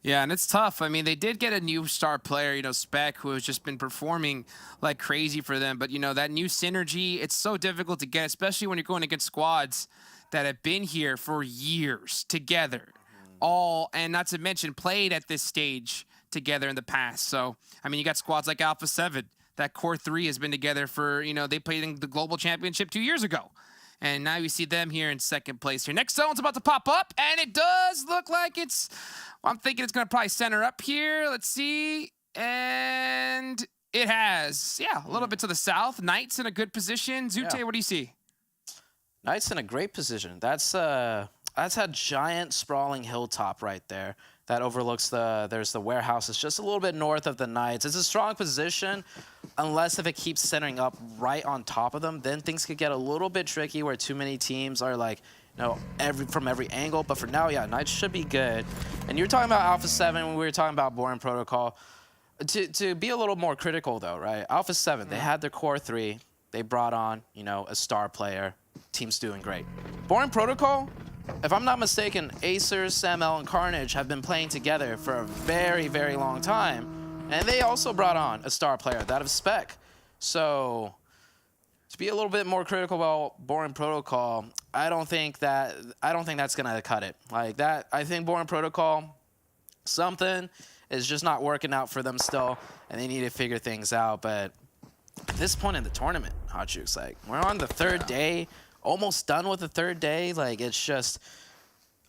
Yeah, and it's tough. I mean, they did get a new star player, Spec, who has just been performing like crazy for them. But, that new synergy, it's so difficult to get, especially when you're going against squads that have been here for years together. And not to mention played at this stage together in the past. So, I mean, you got squads like Alpha 7. That core 3 has been together for, they played in the Global Championship 2 years ago. And now you see them here in 2nd place here. Next zone's about to pop up, and it does look like I'm thinking it's going to probably center up here. Let's see. And it has, a little bit to the south. Knights in a good position. Zute, what do you see? Knights in a great position. That's a giant sprawling hilltop right there that overlooks there's the warehouse. It's just a little bit north of the Knights. It's a strong position, unless if it keeps centering up right on top of them, then things could get a little bit tricky where too many teams are like, from every angle. But for now, yeah, Knights should be good. And you're talking about Alpha 7 when we were talking about Boring Protocol. To be a little more critical though, right? Alpha 7, they had their core 3. They brought on, a star player. Team's doing great. Boring Protocol, if I'm not mistaken, Acer, Sam-El, and Carnage have been playing together for a very, very long time. And they also brought on a star player, that of Spec. So, to be a little bit more critical about Boring Protocol, I don't think that's gonna cut it. Like that, I think Boring Protocol, something is just not working out for them still, and they need to figure things out. But at this point in the tournament, Hotchuk's like, we're on the 3rd day, almost done with the 3rd day. Like, it's just,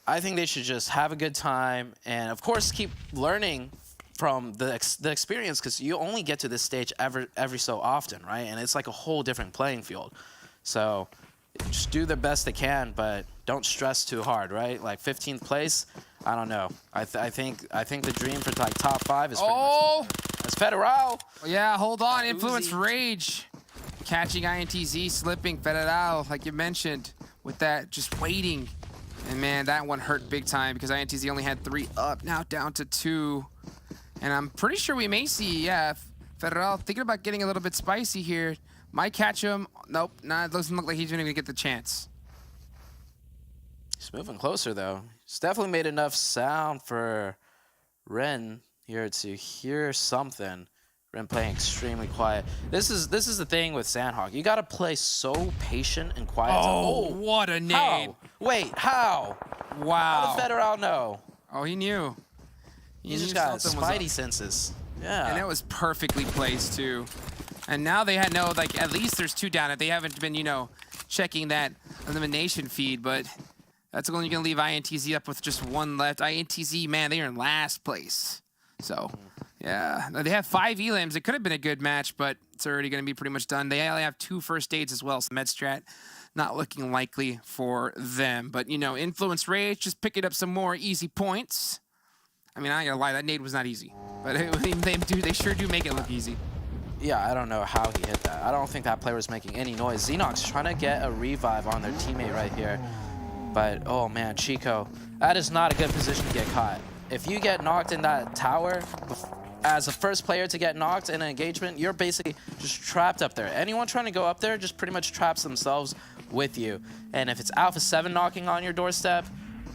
I think they should just have a good time, and of course keep learning from the experience, because you only get to this stage every so often, right? And it's like a whole different playing field. So just do the best they can, but don't stress too hard, right? Like 15th place, I don't know. I think the dream for like top 5 is pretty much that's Federal. Yeah, hold on. Influence Rage. Catching INTZ, slipping Federal, like you mentioned, with that just waiting. And man, that one hurt big time because INTZ only had 3 up, now down to 2. And I'm pretty sure we may see, Federal thinking about getting a little bit spicy here. Might catch him. Nope, it doesn't look like he's gonna even get the chance. He's moving closer though. He's definitely made enough sound for Ren here to hear something. Ren playing extremely quiet. This is the thing with Sanhok. You gotta play so patient and quiet. Oh, what a nade! How? Wait, how? Wow. How did Federal know? Oh, he knew. He's just got spidey senses. Yeah. And it was perfectly placed too. And now they had at least there's 2 down. If they haven't been, checking that elimination feed, but That's only going to leave INTZ up with just one left. INTZ, man, they are in last place. So, yeah, they have 5 elims. It could have been a good match, but it's already going to be pretty much done. They only have 2 first aids as well, so Medstrat not looking likely for them. But, you know, Influence Rage just picking up some more easy points. I mean, I ain't gonna lie, that nade was not easy. But they sure do make it look easy. Yeah, I don't know how he hit that. I don't think that player was making any noise. Xenox trying to get a revive on their teammate right here. But, oh man, Chico, that is not a good position to get caught. If you get knocked in that tower, as a first player to get knocked in an engagement, you're basically just trapped up there. Anyone trying to go up there just pretty much traps themselves with you. And if it's Alpha 7 knocking on your doorstep,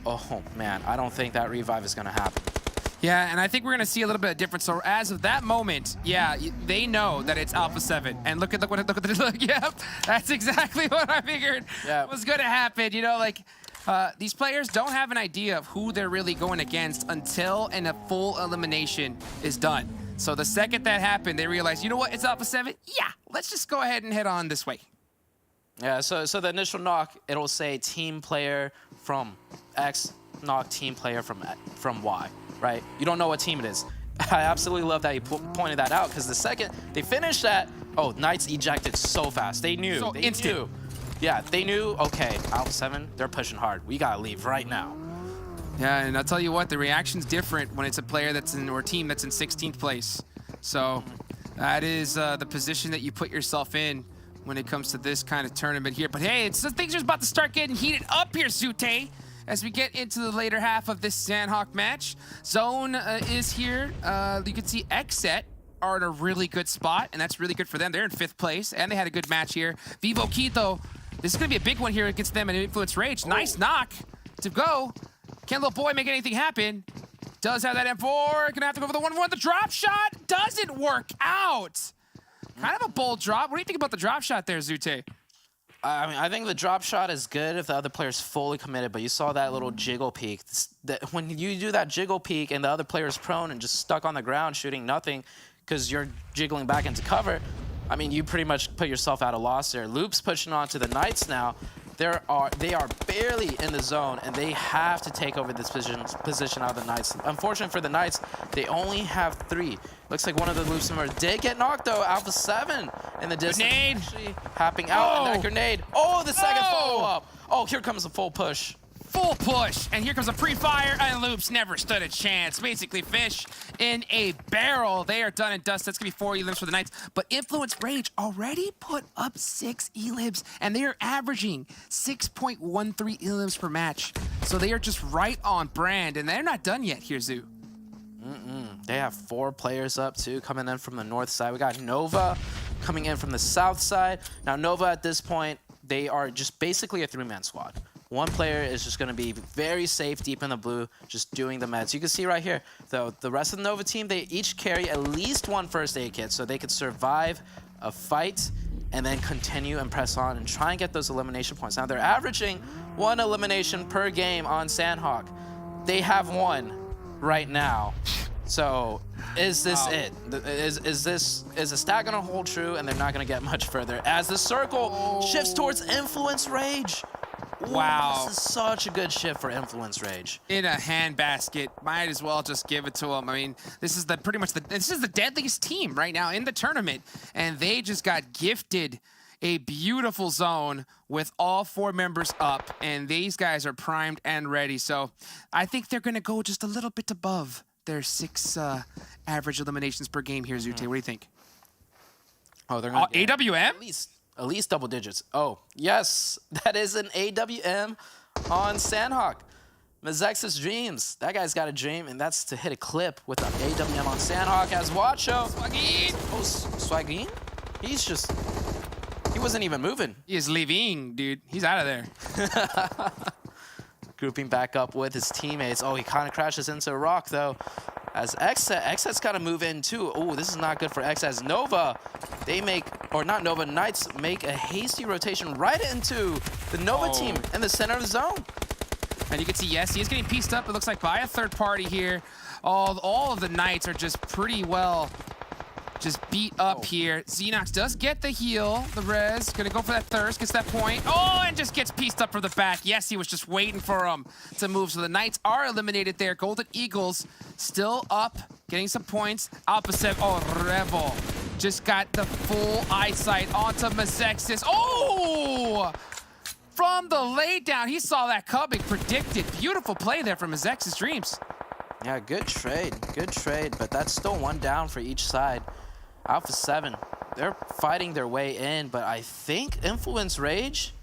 oh man, I don't think that revive is gonna happen. Yeah, and I think we're going to see a little bit of difference. So as of that moment, yeah, they know that it's Alpha 7. And look at the yep, that's exactly what I figured was going to happen. You know, like, these players don't have an idea of who they're really going against until a full elimination is done. So the second that happened, they realized, you know what, it's Alpha 7? Yeah, let's just go ahead and head on this way. Yeah, so the initial knock, it'll say team player from X, knock team player from Y. Right? You don't know what team it is. I absolutely love that you pointed that out, because the second they finished that, oh, Knights ejected so fast. They knew. So instant. Knew. Yeah, they knew, okay, Alpha 7, they're pushing hard. We gotta leave right now. Yeah, and I'll tell you what, the reaction's different when it's a player that's in, or a team that's in 16th place. So that is the position that you put yourself in when it comes to this kind of tournament here. But hey, things are about to start getting heated up here, Zute. As we get into the later half of this Sanhok match, Zone is here. You can see XSET are in a really good spot, and that's really good for them. They're in 5th place, and they had a good match here. VIVOKEYD, though, this is going to be a big one here against them in Influence Rage. Nice knock to go. Can little boy make anything happen? Does have that M4. Gonna have to go for the 1-1. The drop shot doesn't work out. Kind of a bold drop. What do you think about the drop shot there, Zute? I mean, I think the drop shot is good if the other player's fully committed, but you saw that little jiggle peek. When you do that jiggle peek and the other player's prone and just stuck on the ground shooting nothing because you're jiggling back into cover, I mean, you pretty much put yourself at a loss there. Loop's pushing on to the Knights now. They are barely in the zone, and they have to take over this position out of the Knights. Unfortunately for the Knights, they only have 3. Looks like one of the Loop members did get knocked, though. Alpha 7 in the distance. Grenade. Happing out in that grenade. Oh, the second follow-up. Oh, here comes a full push. Full push, and here comes a pre-fire, and Loops never stood a chance. Basically, fish in a barrel. They are done and dust. That's gonna be 4 elims for the Knights, but Influence Rage already put up 6 elims, and they are averaging 6.13 elims per match. So they are just right on brand, and they're not done yet here, Zoo. They have 4 players up, too, coming in from the north side. We got Nova coming in from the south side. Now, Nova, at this point, they are just basically a 3-man squad. One player is just going to be very safe deep in the blue, just doing the meds. You can see right here, though, the rest of the Nova team, they each carry at least 1 first aid kit, so they could survive a fight and then continue and press on and try and get those elimination points. Now, they're averaging 1 elimination per game on Sanhok. They have 1 right now. So, is this it? Is the stat gonna hold true and they're not gonna get much further as the circle shifts towards Influence Rage? Wow. This is such a good shift for Influence Rage. In a handbasket, might as well just give it to them. I mean, this is this is the deadliest team right now in the tournament, and they just got gifted a beautiful zone with all 4 members up, and these guys are primed and ready. So I think they're gonna go just a little bit above their 6 average eliminations per game here, Zute. What do you think? Oh, they're gonna AWM? At least double digits. Oh, yes, that is an AWM on Sanhok. Mezexis Dreams. That guy's got a dream, and that's to hit a clip with an AWM on Sanhok as Watcho. Swagin! Oh, Swagin? He wasn't even moving. He is leaving, dude. He's out of there. Grouping back up with his teammates. Oh, he kind of crashes into a rock, though. As XSET's got to move in, too. Oh, this is not good for XSET. Nova, Knights make a hasty rotation right into the Nova team in the center of the zone. And you can see, yes, he is getting pieced up, it looks like, by a third party here. All of the Knights are just pretty well just beat up here. Xenox does get the heal, the res. Gonna go for that thirst, gets that point. Oh, and just gets pieced up from the back. Yes, he was just waiting for him to move. So the Knights are eliminated there. Golden Eagles still up, getting some points. Opposite, oh, Revel just got the full eyesight onto Mezexis. Oh! From the laydown, he saw that coming, predicted. Beautiful play there from Mezexis Dreams. Yeah, good trade, but that's still one down for each side. Alpha 7, they're fighting their way in, but I think Influence Rage,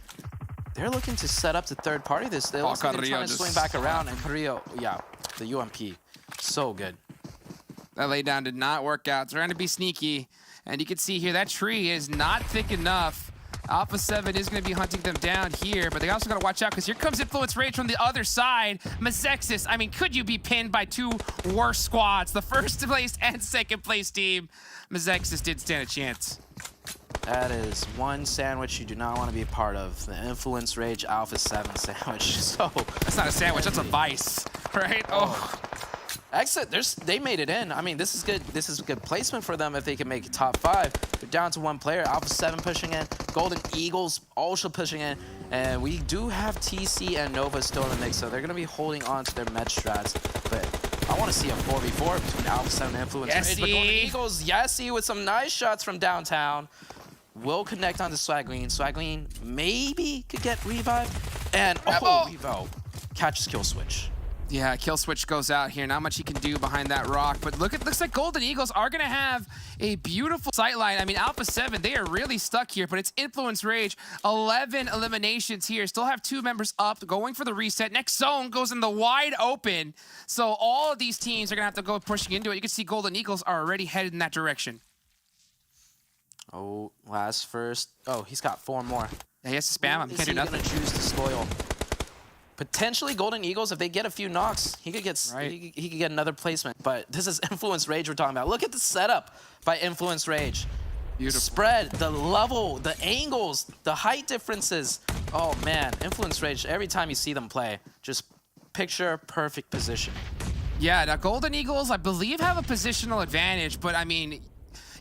they're looking to set up the third party. They're trying to swing back around, and Carrillo, yeah, the UMP, so good. That laydown did not work out. Trying to be sneaky, and you can see here that tree is not thick enough. Alpha 7 is going to be hunting them down here, but they also got to watch out because here comes Influence Rage from the other side. Mezexis, I mean, could you be pinned by two worst squads? The first place and second place team. Mezexis did stand a chance. That is one sandwich you do not want to be a part of. The Influence Rage Alpha 7 sandwich. So that's not a sandwich, that's a vice, right? Oh. XSET, they made it in. I mean, this is good. This is a good placement for them if they can make it top 5. They're down to one player. Alpha 7 pushing in. Golden Eagles also pushing in. And we do have TC and Nova still in the mix, so they're going to be holding on to their med strats. But I want to see a 4v4 between Alpha 7 and Influence Rage. But Golden Eagles, Yessie with some nice shots from downtown. Will connect onto Swagleen. Swagleen maybe could get revived. And oh, Revo catches kill switch. Yeah, kill switch goes out here. Not much he can do behind that rock. But looks like Golden Eagles are going to have a beautiful sightline. I mean, Alpha 7, they are really stuck here, but it's Influence Rage. 11 eliminations here. Still have 2 members up, going for the reset. Next zone goes in the wide open. So all of these teams are going to have to go pushing into it. You can see Golden Eagles are already headed in that direction. Oh, last first. Oh, he's got 4 more. Yeah, he has to spam him. Can't do nothing. He's going to choose to spoil. Potentially Golden Eagles, if they get a few knocks, he could get he could get another placement. But this is Influence Rage we're talking about. Look at the setup by Influence Rage. Beautiful. The spread, the level, the angles, the height differences. Oh man, Influence Rage, every time you see them play, just picture perfect position. Yeah, now Golden Eagles, I believe, have a positional advantage, but I mean,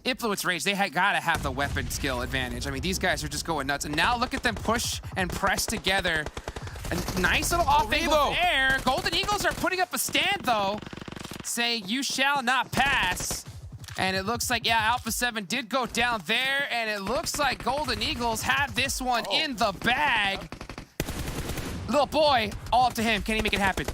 Influence Rage, they gotta have the weapon skill advantage. I mean, these guys are just going nuts. And now look at them push and press together. A nice little off angle there. Golden Eagles are putting up a stand, though, saying, "You shall not pass." And it looks like, yeah, Alpha 7 did go down there, and it looks like Golden Eagles have this one in the bag. Little boy, all up to him. Can he make it happen?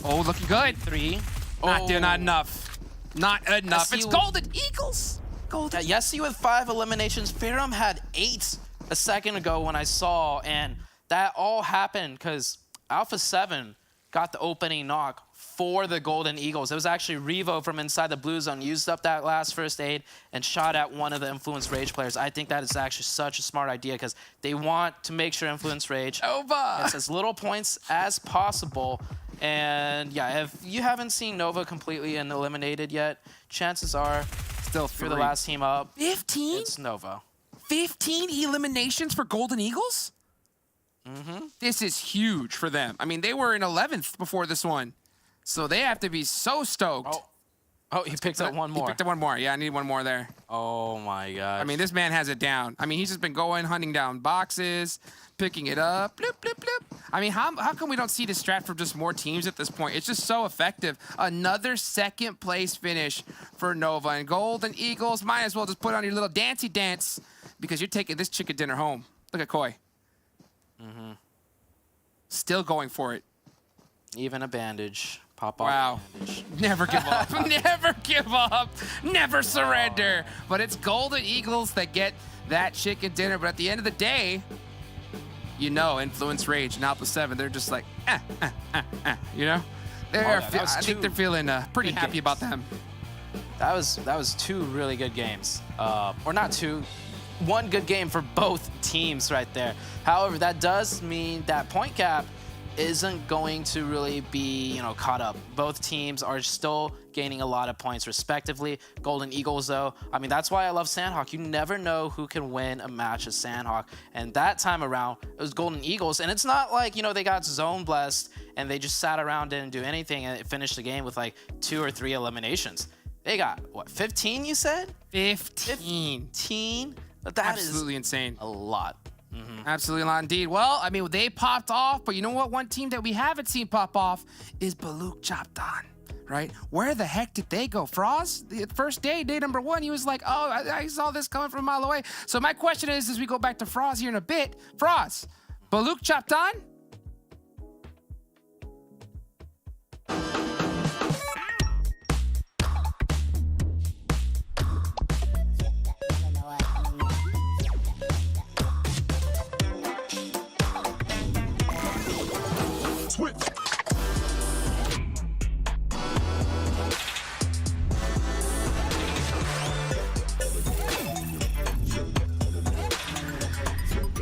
Oh, looking good. 3. Not enough. Not enough. It's Golden Eagles. Golden. Yessie with 5 eliminations. Ferrum had 8 a second ago when I saw, and that all happened because Alpha 7 got the opening knock for the Golden Eagles. It was actually Revo from inside the blue zone, used up that last first aid and shot at one of the Influence Rage players. I think that is actually such a smart idea because they want to make sure Influence Rage gets as little points as possible. And yeah, if you haven't seen Nova completely and eliminated yet, chances are still you're the last team up. 15? It's Nova. 15 eliminations for Golden Eagles? This is huge for them. I mean, they were in 11th before this one. So they have to be so stoked. Oh, he picked up one more. He picked up one more. Yeah, I need one more there. Oh, my God. I mean, this man has it down. I mean, he's just been going, hunting down boxes, picking it up. Bloop, bloop, bloop. I mean, how come we don't see this strat from just more teams at this point? It's just so effective. Another second place finish for Nova. And Golden Eagles might as well just put on your little dancey dance because you're taking this chicken dinner home. Look at Koi. Still going for it. Even a bandage. Pop off. Wow. Bandage. Never give up. Never give up. Never surrender. But it's Golden Eagles that get that chicken dinner. But at the end of the day, you know, Influence Rage and Alpha 7, they're just like, you know? I think they're feeling pretty happy about them. That was 2 really good games. Or not 2. 1 good game for both teams right there. However, that does mean that point cap isn't going to really be, you know, caught up. Both teams are still gaining a lot of points respectively. Golden Eagles, though, I mean, that's why I love Sanhok. You never know who can win a match as Sanhok. And that time around, it was Golden Eagles. And it's not like, you know, they got zone blessed and they just sat around, didn't do anything, and finished the game with like 2 or 3 eliminations. They got, what, 15 you said? 15. 15? That Absolutely is insane. a lot. Absolutely a lot indeed. Well, I mean, they popped off, but you know what? One team that we haven't seen pop off is Buluc Chabtan, right? Where the heck did they go? Froz, the first day number 1, he was like, oh, I saw this coming from a mile away. So my question is, as we go back to Froz here in a bit, Froz, Buluc Chabtan?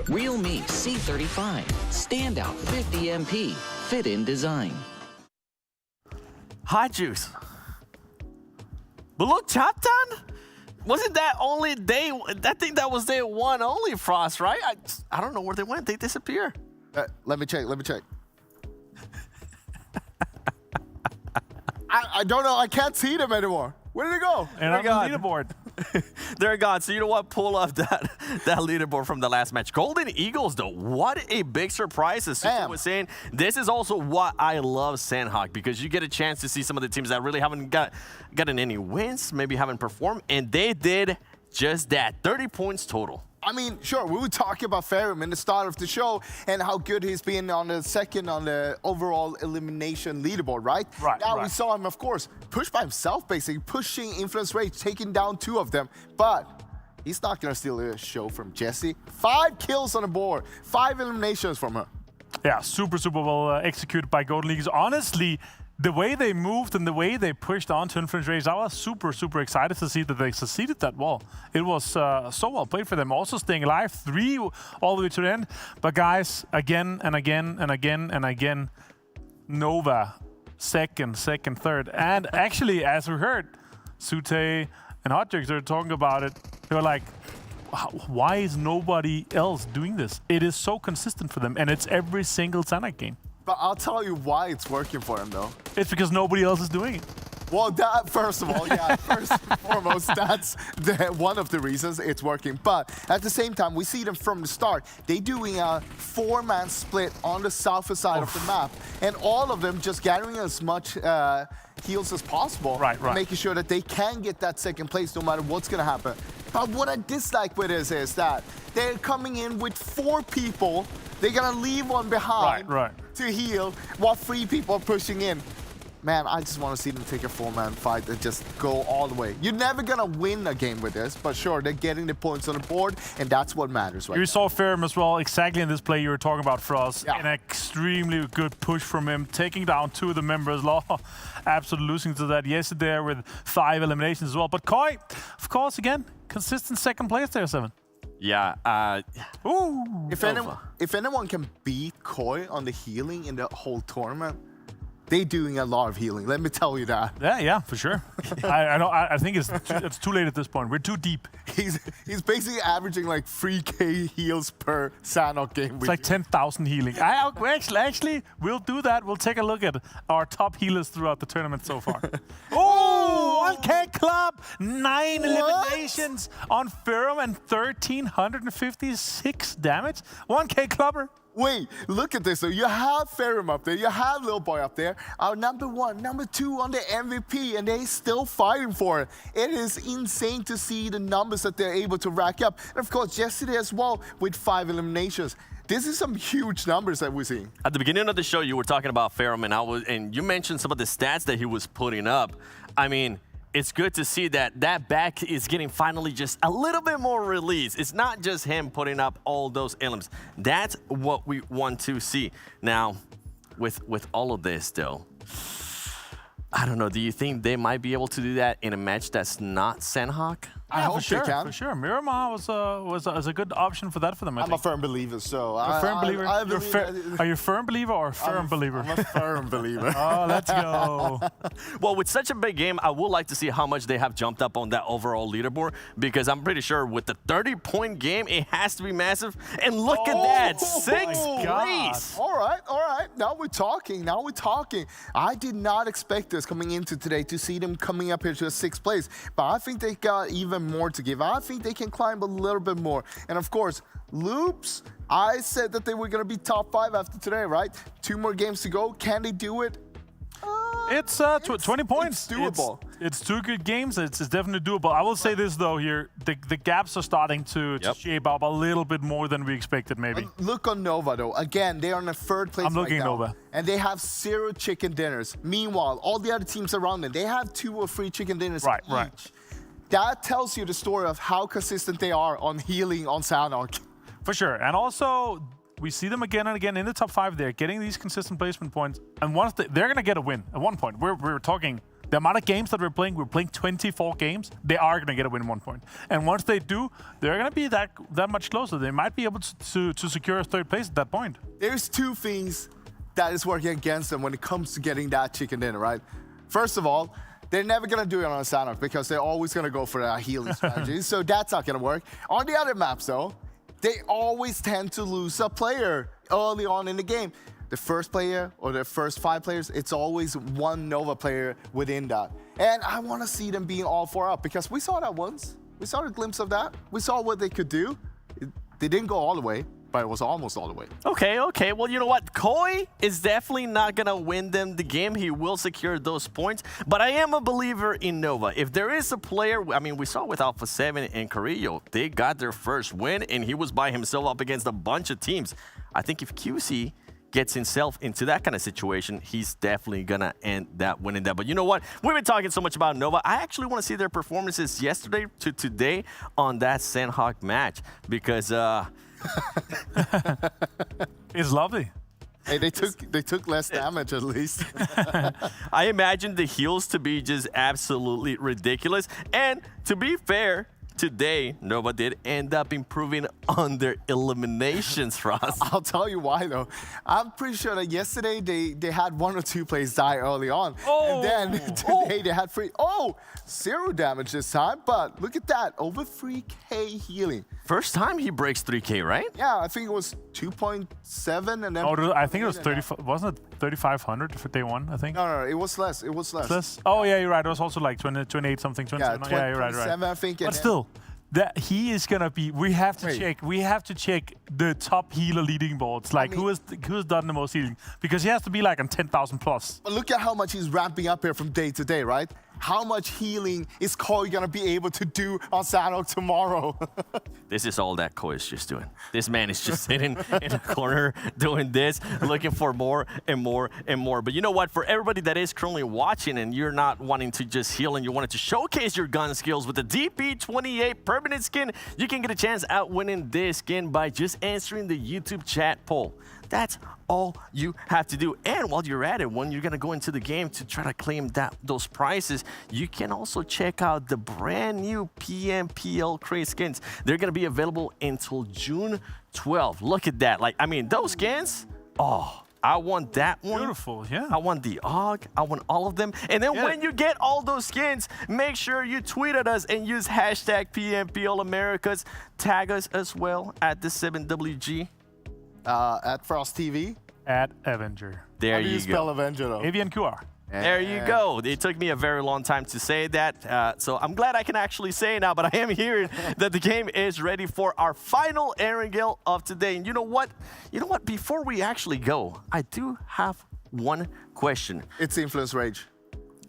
Realme C35, standout 50 MP, fit-in design. Hot juice. Buluc Chabtan? Wasn't that only day? I think that was day 1 only, Frost, right? I don't know where they went. They disappear. Let me check. I don't know. I can't see them anymore. Where did they go? And on the leaderboard. They're gone. So you know what? Pull up that leaderboard from the last match. Golden Eagles, though. What a big surprise. As Susan was saying, this is also what I love Sanhok, because you get a chance to see some of the teams that really haven't gotten any wins, maybe haven't performed, and they did just that. 30 points total. I mean, sure, we were talking about Ferrum in the start of the show and how good he's been on the second on the overall elimination leaderboard, right? Now we saw him, of course, push by himself, basically, pushing Influence Rage, taking down 2 of them. But he's not going to steal a show from Jessie. 5 kills on the board, 5 eliminations from her. Yeah, super well executed by Golden Eagles. Honestly, the way they moved and the way they pushed on to Influence Rage, I was super excited to see that they succeeded that well. It was so well played for them. Also staying alive, 3 all the way to the end. But guys, again and again, Nova, second, third. And actually, as we heard, Sute and Hotjux are talking about it. They were like, why is nobody else doing this? It is so consistent for them, and it's every single Sanhok game. But I'll tell you why it's working for him, though. It's because nobody else is doing it. Well, that, first of all, yeah, first and foremost, that's one of the reasons it's working. But at the same time, we see them from the start. They're doing a 4-man split on the south side of the map, and all of them just gathering as much heals as possible, making sure that they can get that second place no matter what's going to happen. But what I dislike with this is that they're coming in with 4 people. They're going to leave one behind to heal while 3 people are pushing in. Man, I just want to see them take a 4-man fight and just go all the way. You're never going to win a game with this, but sure, they're getting the points on the board, and that's what matters right now. You saw Ferrum as well, exactly in this play you were talking about, Frost. An extremely good push from him, taking down 2 of the members. Absolutely losing to that yesterday with 5 eliminations as well. But Koi, of course, again, consistent second place there, 7. Yeah. If anyone can beat Koi on the healing in the whole tournament, they're doing a lot of healing. Let me tell you that. Yeah, for sure. I think it's too late at this point. We're too deep. He's basically averaging like 3K heals per Sanhok game. It's like 10,000 healing. Actually, we'll do that. We'll take a look at our top healers throughout the tournament so far. 1K Club, 9 eliminations on Ferrum and 1,356 damage. 1K Clubber. Wait, look at this. So you have Ferrum up there, you have Lil Boy up there, our number 1, number 2 on the MVP, and they're still fighting for it. It is insane to see the numbers that they're able to rack up. And of course, yesterday as well with 5 eliminations. This is some huge numbers that we're seeing. At the beginning of the show, you were talking about Ferrum, and you mentioned some of the stats that he was putting up. I mean, it's good to see that back is getting finally just a little bit more release. It's not just him putting up all those elims. That's what we want to see. Now, with all of this, though, I don't know. Do you think they might be able to do that in a match that's not Sanhok? I hope they can. For sure. Miramar was a good option for that for them. I'm a firm believer, so You're a firm believer? Are you a firm believer or a firm believer? I'm a firm believer. Oh, let's go. Well, with such a big game, I would like to see how much they have jumped up on that overall leaderboard, because I'm pretty sure with the 30-point game, it has to be massive. And look at that, 6th place. All right. Now we're talking. I did not expect this players coming into today to see them coming up here to a 6th place. But I think they got even more to give. I think they can climb a little bit more. And of course, Loops, I said that they were going to be top 5 after today, right? 2 more games to go. Can they do it? It's 20 points. It's doable. It's 2 good games. It's definitely doable. I will say this, though, here. The gaps are starting to shape up a little bit more than we expected, maybe. Look on Nova, though. Again, they are in the 3rd place I'm looking right now. Nova. And they have 0 chicken dinners. Meanwhile, all the other teams around them, they have 2 or 3 chicken dinners each. That tells you the story of how consistent they are on healing on Sanhok. For sure. And also, we see them again and again in the top 5 there, getting these consistent placement points. And once they're going to get a win at one point. We're talking the amount of games that we're playing 24 games. They are going to get a win at one point. And once they do, they're going to be that much closer. They might be able to secure a 3rd place at that point. There's 2 things that is working against them when it comes to getting that chicken dinner, right? First of all, they're never going to do it on a Sanhok because they're always going to go for that healing strategy. So that's not going to work. On the other maps, though, they always tend to lose a player early on in the game. The first player or the first 5 players, it's always one Nova player within that. And I want to see them being all 4 up because we saw that once. We saw a glimpse of that. We saw what they could do. They didn't go all the way, but it was almost all the way. Okay. Well, you know what? Koi is definitely not going to win them the game. He will secure those points. But I am a believer in Nova. If there is a player, I mean, we saw with Alpha 7 and Carrillo, they got their first win, and he was by himself up against a bunch of teams. I think if QC gets himself into that kind of situation, he's definitely going to end that winning that. But you know what? We've been talking so much about Nova. I actually want to see their performances yesterday to today on that Sanhok match because... it's lovely. Hey, they took less damage at least. I imagine the heals to be just absolutely ridiculous. And to be fair, today, Nova did end up improving on their eliminations for us. I'll tell you why, though. I'm pretty sure that yesterday they had 1 or 2 players die early on. And then today they had 0 damage this time. But look at that, over 3K healing. First time he breaks 3K, right? Yeah, I think it was 2.7 and then... I think it was 35, wasn't it 3,500 for day 1, I think? No, it was less. It was less. Oh, yeah, you're right. It was also like 28 something, 27. Yeah, you're right. 27, I think. But still, that he is gonna be. We have to check. We have to check the top healer leading boards. Like who has done the most healing? Because he has to be like on 10,000 plus. But look at how much he's ramping up here from day to day, right? How much healing is Koi gonna be able to do on Sanhok tomorrow? This is all that Koi is just doing. This man is just sitting in a corner doing this, looking for more and more and more. But you know what? For everybody that is currently watching and you're not wanting to just heal and you wanted to showcase your gun skills with the DP28 permanent skin, you can get a chance at winning this skin by just answering the YouTube chat poll. That's all you have to do. And while you're at it, when you're going to go into the game to try to claim those prizes, you can also check out the brand new PMPL Craze skins. They're going to be available until June 12th. Look at that. Like, I mean, those skins, I want that one. Beautiful, yeah. I want the AUG. I want all of them. And then when you get all those skins, make sure you tweet at us and use hashtag PMPL Americas. Tag us as well at the 7WG. At Frost TV. At Avenger. There you go. Spell Avenger, though? AVNQR. There you go. It took me a very long time to say that, so I'm glad I can actually say it now, but I am hearing that the game is ready for our final Erangel of today. And you know what? Before we actually go, I do have one question. It's Influence Rage.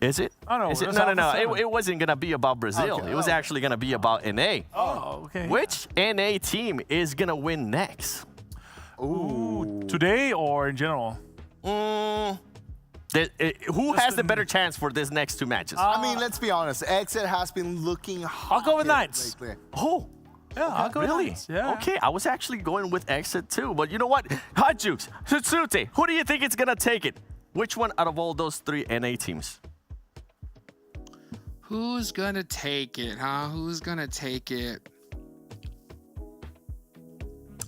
Is it? Oh, no. No. It wasn't going to be about Brazil. Okay. It was actually going to be about NA. Oh, okay. Which NA team is going to win next? Ooh. Today or in general? Who has the better chance for this next 2 matches? I mean, let's be honest. XSET has been looking hot. I'll go with Knights. Lately. Oh. Yeah, I'll go with really? Knights. Yeah. Okay, I was actually going with XSET too, but you know what? Hot Jukes, Tsutsute, who do you think is going to take it? Which one out of all those 3 NA teams? Who's gonna take it, huh? Who's gonna take it?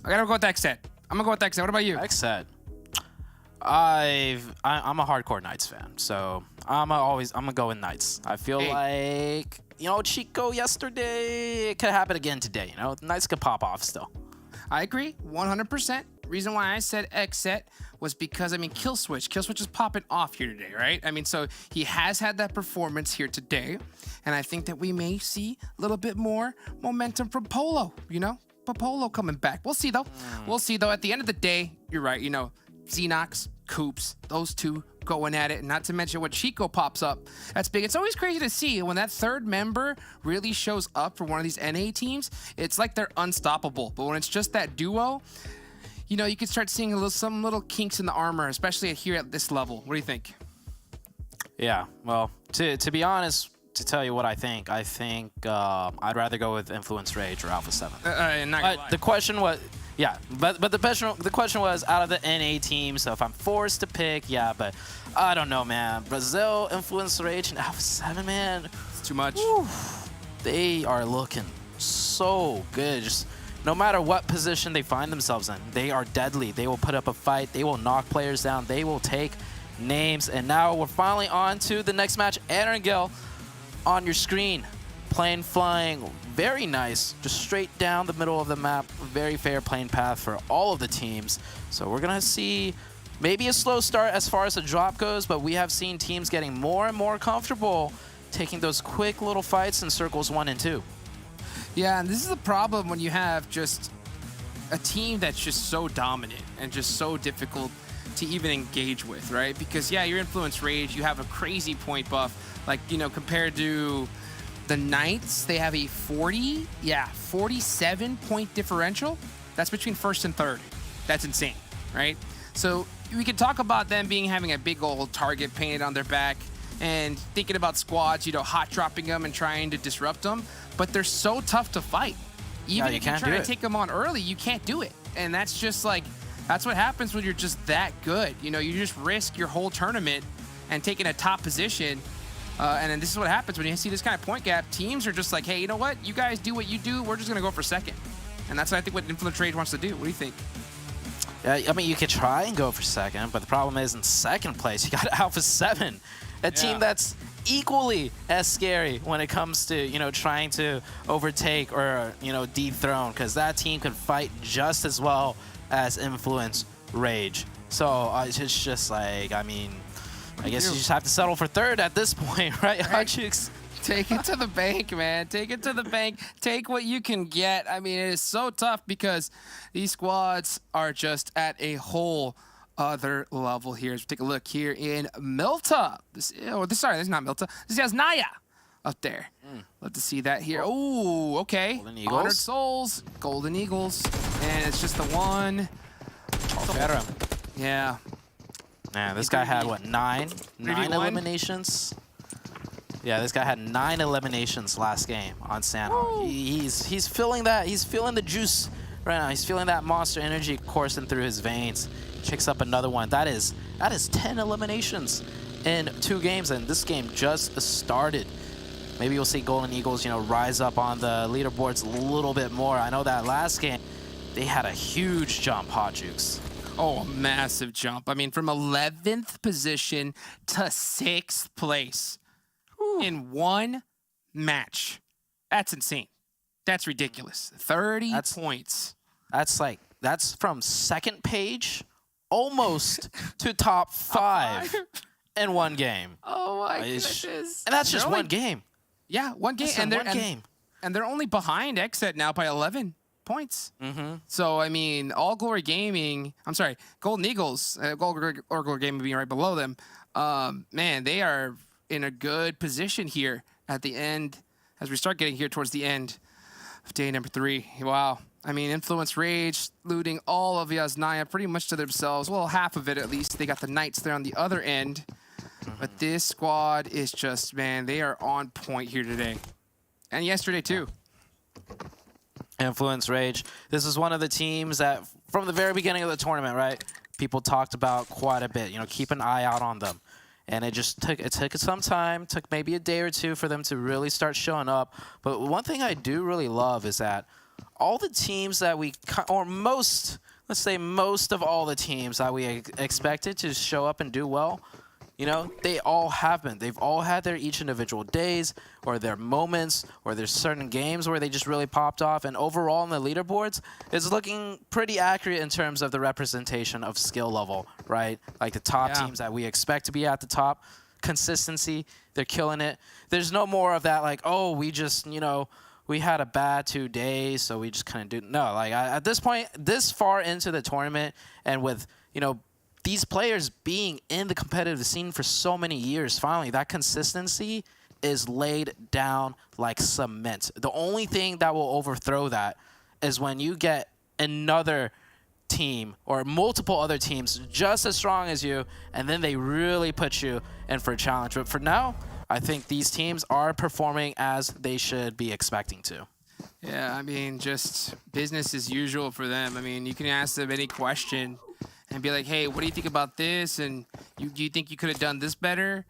I gotta go with XSET. I'm gonna go with XSET. What about you? XSET. I'm a hardcore Knights fan, so I'm gonna go with Knights. I feel like, Chico yesterday, it could happen again today. Knights could pop off still. I agree, 100%. Reason why I said XSET was because, I mean, Kill Switch is popping off here today, right? I mean, so he has had that performance here today, and I think that we may see a little bit more momentum from Polo, you know? Polo coming back. We'll see, though. We'll see, though. At the end of the day, you're right, you know, Xenox, Coops, those two going at it, and not to mention when Chico pops up. That's big. It's always crazy to see when that third member really shows up for one of these NA teams. It's like they're unstoppable, but when it's just that duo, you know, you can start seeing some little kinks in the armor, especially here at this level. What do you think? Yeah, well, to be honest, to tell you what I think I'd rather go with Influence Rage or Alpha 7. The question was, yeah, but the question was out of the NA team. So if I'm forced to pick, yeah, but I don't know, man. Brazil, Influence Rage, and Alpha 7, man, it's too much. Whew, they are looking so good. Just no matter what position they find themselves in, they are deadly. They will put up a fight. They will knock players down. They will take names. And now we're finally on to the next match. Erangel on your screen. Plane flying, very nice. Just straight down the middle of the map. Very fair plane path for all of the teams. So we're going to see maybe a slow start as far as the drop goes, but we have seen teams getting more and more comfortable taking those quick little fights in circles 1 and 2. Yeah, and this is the problem when you have just a team that's just so dominant and just so difficult to even engage with, right? Because, yeah, your Influence Rage, you have a crazy point buff. Like, you know, compared to the Knights, they have a 47-point differential. That's between first and third. That's insane, right? So we could talk about them having a big old target painted on their back and thinking about squads, you know, hot dropping them and trying to disrupt them. But they're so tough to fight. Even if you try to take them on early, you can't do it. And that's just like, that's what happens when you're just that good. You know, you just risk your whole tournament and taking a top position. And then this is what happens when you see this kind of point gap. Teams are just like, hey, you know what? You guys do what you do. We're just going to go for second. And that's what I think what Influence Rage wants to do. What do you think? Yeah, I mean, you could try and go for second, but the problem is in second place, you got Alpha 7, a team that's equally as scary when it comes to, you know, trying to overtake or, you know, dethrone, because that team can fight just as well as Influence Rage. So it's just like, I mean, I guess you just have to settle for third at this point, right? Take it to the bank, man. Take it to the bank. Take what you can get. I mean, it is so tough because these squads are just at a whole other level here. Let's take a look here in Milta. Sorry, this is not Milta. This is Naya up there. Love to see that here. Oh, okay. Golden Eagles. Honored Souls, Golden Eagles, and it's just the one. Yeah. Man, this guy had what, nine eliminations? Yeah, this guy had 9 eliminations last game on Sanhok. He's feeling that. He's feeling the juice right now. He's feeling that monster energy coursing through his veins. Picks up another one. That is 10 eliminations in 2 games, and this game just started. Maybe you'll see Golden Eagles, you know, rise up on the leaderboards a little bit more. I know that last game they had a huge jump, Hot Jukes. Oh, a massive jump. I mean, from 11th position to 6th place in one match. That's insane. That's ridiculous. 30 points. That's from second page almost to top 5 in one game. Oh my goodness. And that's just one game. Yeah, one game. And they're only behind XSET now by 11 points. So, I mean, Golden Eagles, Golden Gaming being right below them, man, they are in a good position here at the end, as we start getting here towards the end of day number 3. Wow. I mean, Influence Rage looting all of Yasnaya pretty much to themselves. Well, half of it at least. They got the Knights there on the other end. But this squad is just, man, they are on point here today. And yesterday, too. Influence Rage. This is one of the teams that, from the very beginning of the tournament, right, people talked about quite a bit. You know, keep an eye out on them. And it took some time, took maybe a day or 2 for them to really start showing up. But one thing I do really love is that all the teams that let's say most of all the teams that we expected to show up and do well, You know, they all have been. They've all had their each individual days or their moments or there's certain games where they just really popped off. And overall in the leaderboards, it's looking pretty accurate in terms of the representation of skill level, right? Like the top teams that we expect to be at the top. Consistency, they're killing it. There's no more of that like, oh, we just, you know, we had a bad 2 days, so we just couldn't do. No, like at this point, this far into the tournament and with, you know, these players being in the competitive scene for so many years, finally, that consistency is laid down like cement. The only thing that will overthrow that is when you get another team or multiple other teams just as strong as you, and then they really put you in for a challenge. But for now, I think these teams are performing as they should be expecting to. Yeah, I mean, just business as usual for them. I mean, you can ask them any question and be like, hey, what do you think about this? And do you think you could have done this better?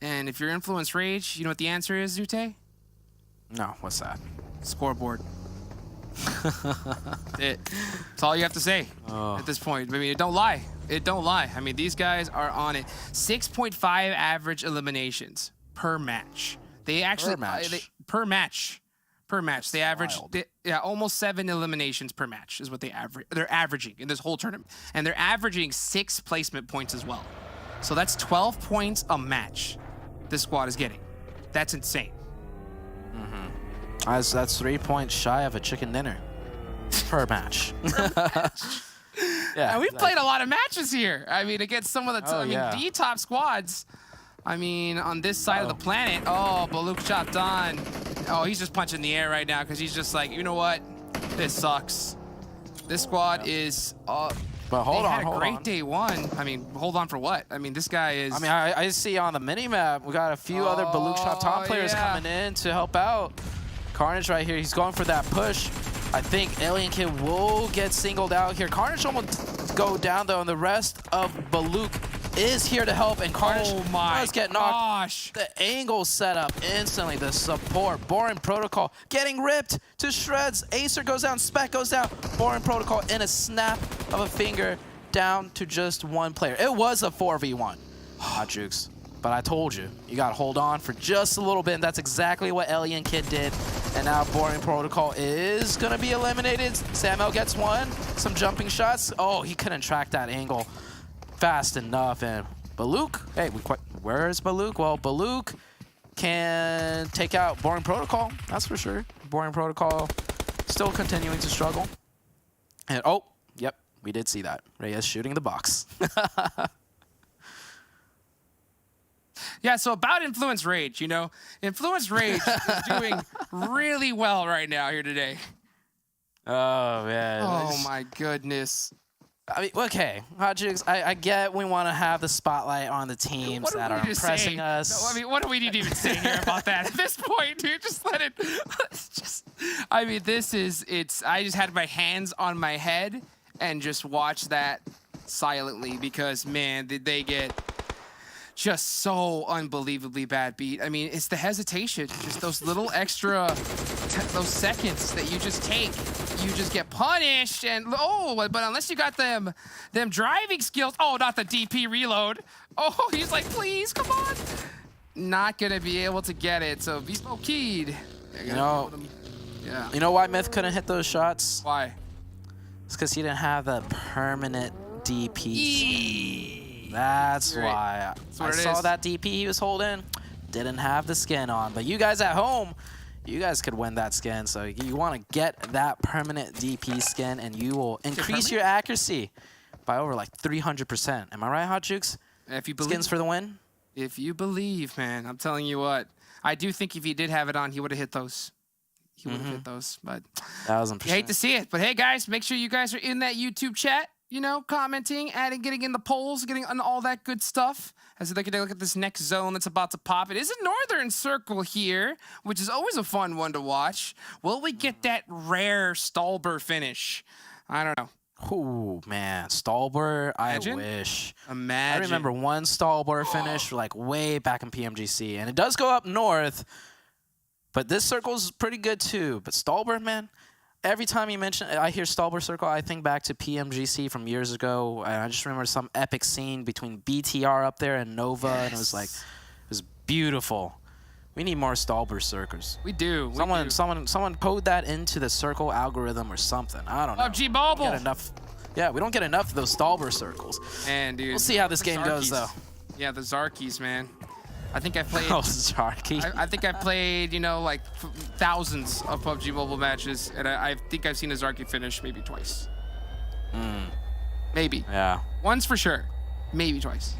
And if you're Influence Rage, you know what the answer is, Zute? No, what's that? Scoreboard. That's all you have to say at this point. I mean, it don't lie. It don't lie. I mean, these guys are on it. 6.5 average eliminations per match. They actually per match. They average almost 7 eliminations per match is what they average. They're averaging in this whole tournament, and they're averaging 6 placement points as well. So that's 12 points a match. This squad is getting. That's insane. That's 3 points shy of a chicken dinner per match. Yeah, and we've played a lot of matches here. I mean, against some of the the top squads. I mean, on this side of the planet. Oh, Buluc Chabtan. Oh, he's just punching the air right now because he's just like, you know what? This sucks. This squad is. But hold on, hold on. Great day one. I mean, hold on for what? I mean, this guy is. I mean, I see on the mini-map, we got a few other Buluc Chabtan players coming in to help out. Carnage right here, he's going for that push. I think Alien Kid will get singled out here. Carnage almost go down though, and the rest of Buluc is here to help, and Carnage does get knocked. The angle set up instantly. The support, Boring Protocol getting ripped to shreds. Acer goes down, Spec goes down. Boring Protocol in a snap of a finger down to just 1 player. It was a 4v1. Jukes. But I told you, you got to hold on for just a little bit, and that's exactly what Alien Kid did. And now Boring Protocol is going to be eliminated. Samuel gets one. Some jumping shots. Oh, he couldn't track that angle fast enough. And Buluc, hey, where is Buluc? Well, Buluc can take out Boring Protocol, that's for sure. Boring Protocol still continuing to struggle. And oh, yep, we did see that. Reyes shooting the box. Yeah, so about Influence Rage, you know, Influence Rage is doing really well right now here today. Oh, man. Oh, my goodness. I mean, okay, Hot Jigs, I get we want to have the spotlight on the teams that are impressing us. No, I mean, what do we need to even say here about that at this point, dude? Just let it. It's just, I mean, I just had my hands on my head and just watched that silently because, man, did they get just so unbelievably bad beat. I mean, it's the hesitation, just those little extra, those seconds that you just take. You just get punished, and but unless you got them driving skills, not the DP reload. Oh, he's like, please, come on. Not gonna be able to get it, so VIVOKEYD. You know why Myth couldn't hit those shots? Why? It's because he didn't have the permanent DP. That's why. I saw that DP he was holding, didn't have the skin on. But you guys at home, you guys could win that skin. So you want to get that permanent DP skin, and you will increase your accuracy by over like 300%. Am I right, Hot Jukes? If you believe, skins for the win? If you believe, man, I'm telling you what. I do think if he did have it on, he would have hit those. He would have hit those. But 1000%. You hate to see it. But hey, guys, make sure you guys are in that YouTube chat. You know, commenting, adding, getting in the polls, getting on all that good stuff. As they can look at this next zone that's about to pop. It is a northern circle here, which is always a fun one to watch. Will we get that rare Stallber finish? I don't know. Oh, man. Stallber, I wish. Imagine. I remember one Stallber finish like way back in PMGC. And it does go up north, but this circle's pretty good too. But Stallber, man, every time you mention, I hear Stolber Circle, I think back to PMGC from years ago, and I just remember some epic scene between BTR up there and Nova, and it was like, it was beautiful. We need more Stolber Circles. We do. Someone code that into the circle algorithm or something. I don't know. PUBG Mobile. Get enough. Yeah, we don't get enough of those Stolber Circles. Man, dude. We'll see how this The game goes, Zarkies. though. Yeah, the Zarkies, man. I think I played. Oh, Zarky. I think I played, you know, like thousands of PUBG Mobile matches, and I think I've seen a Zarky finish maybe twice. Maybe. Yeah. Once for sure. Maybe twice.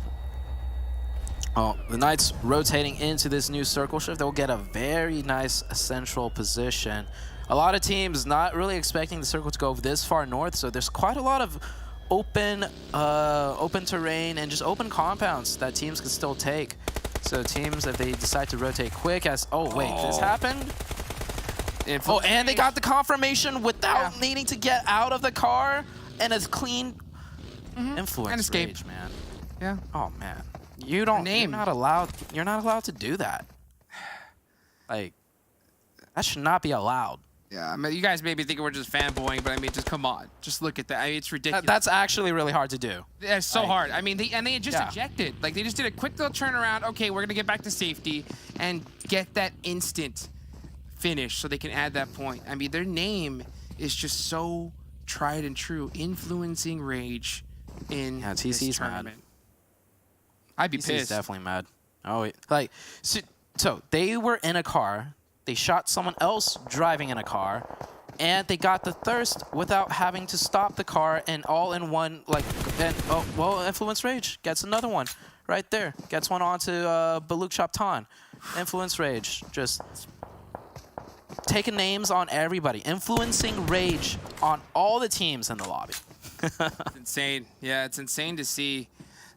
Oh, the Knights rotating into this new circle shift. They'll get a very nice central position. A lot of teams not really expecting the circle to go this far north, so there's quite a lot of open terrain and just open compounds that teams can still take. So teams, if they decide to rotate quick as... Oh, wait, this happened? Oh, and they got the confirmation without needing to get out of the car, and it's clean influence And escape. rage, man. Yeah. Oh, man. You're not allowed to do that. Like, that should not be allowed. Yeah, I mean, you guys may be thinking we're just fanboying, but I mean, just come on. Just look at that. I mean, it's ridiculous. That's actually really hard to do. Yeah, it's so hard. I mean, they just ejected. Like, they just did a quick little turnaround. Okay, we're going to get back to safety and get that instant finish so they can add that point. I mean, their name is just so tried and true. Influencing rage in this tournament. I'd be TC's pissed. Definitely mad. Oh, like, so they were in a car. They shot someone else driving in a car, and they got the thirst without having to stop the car, and all in one, like, and, oh, well, Influence Rage gets another one right there. Gets one onto Buluc Chabtan. Influence Rage, just taking names on everybody. Influencing Rage on all the teams in the lobby. It's insane. Yeah, it's insane to see.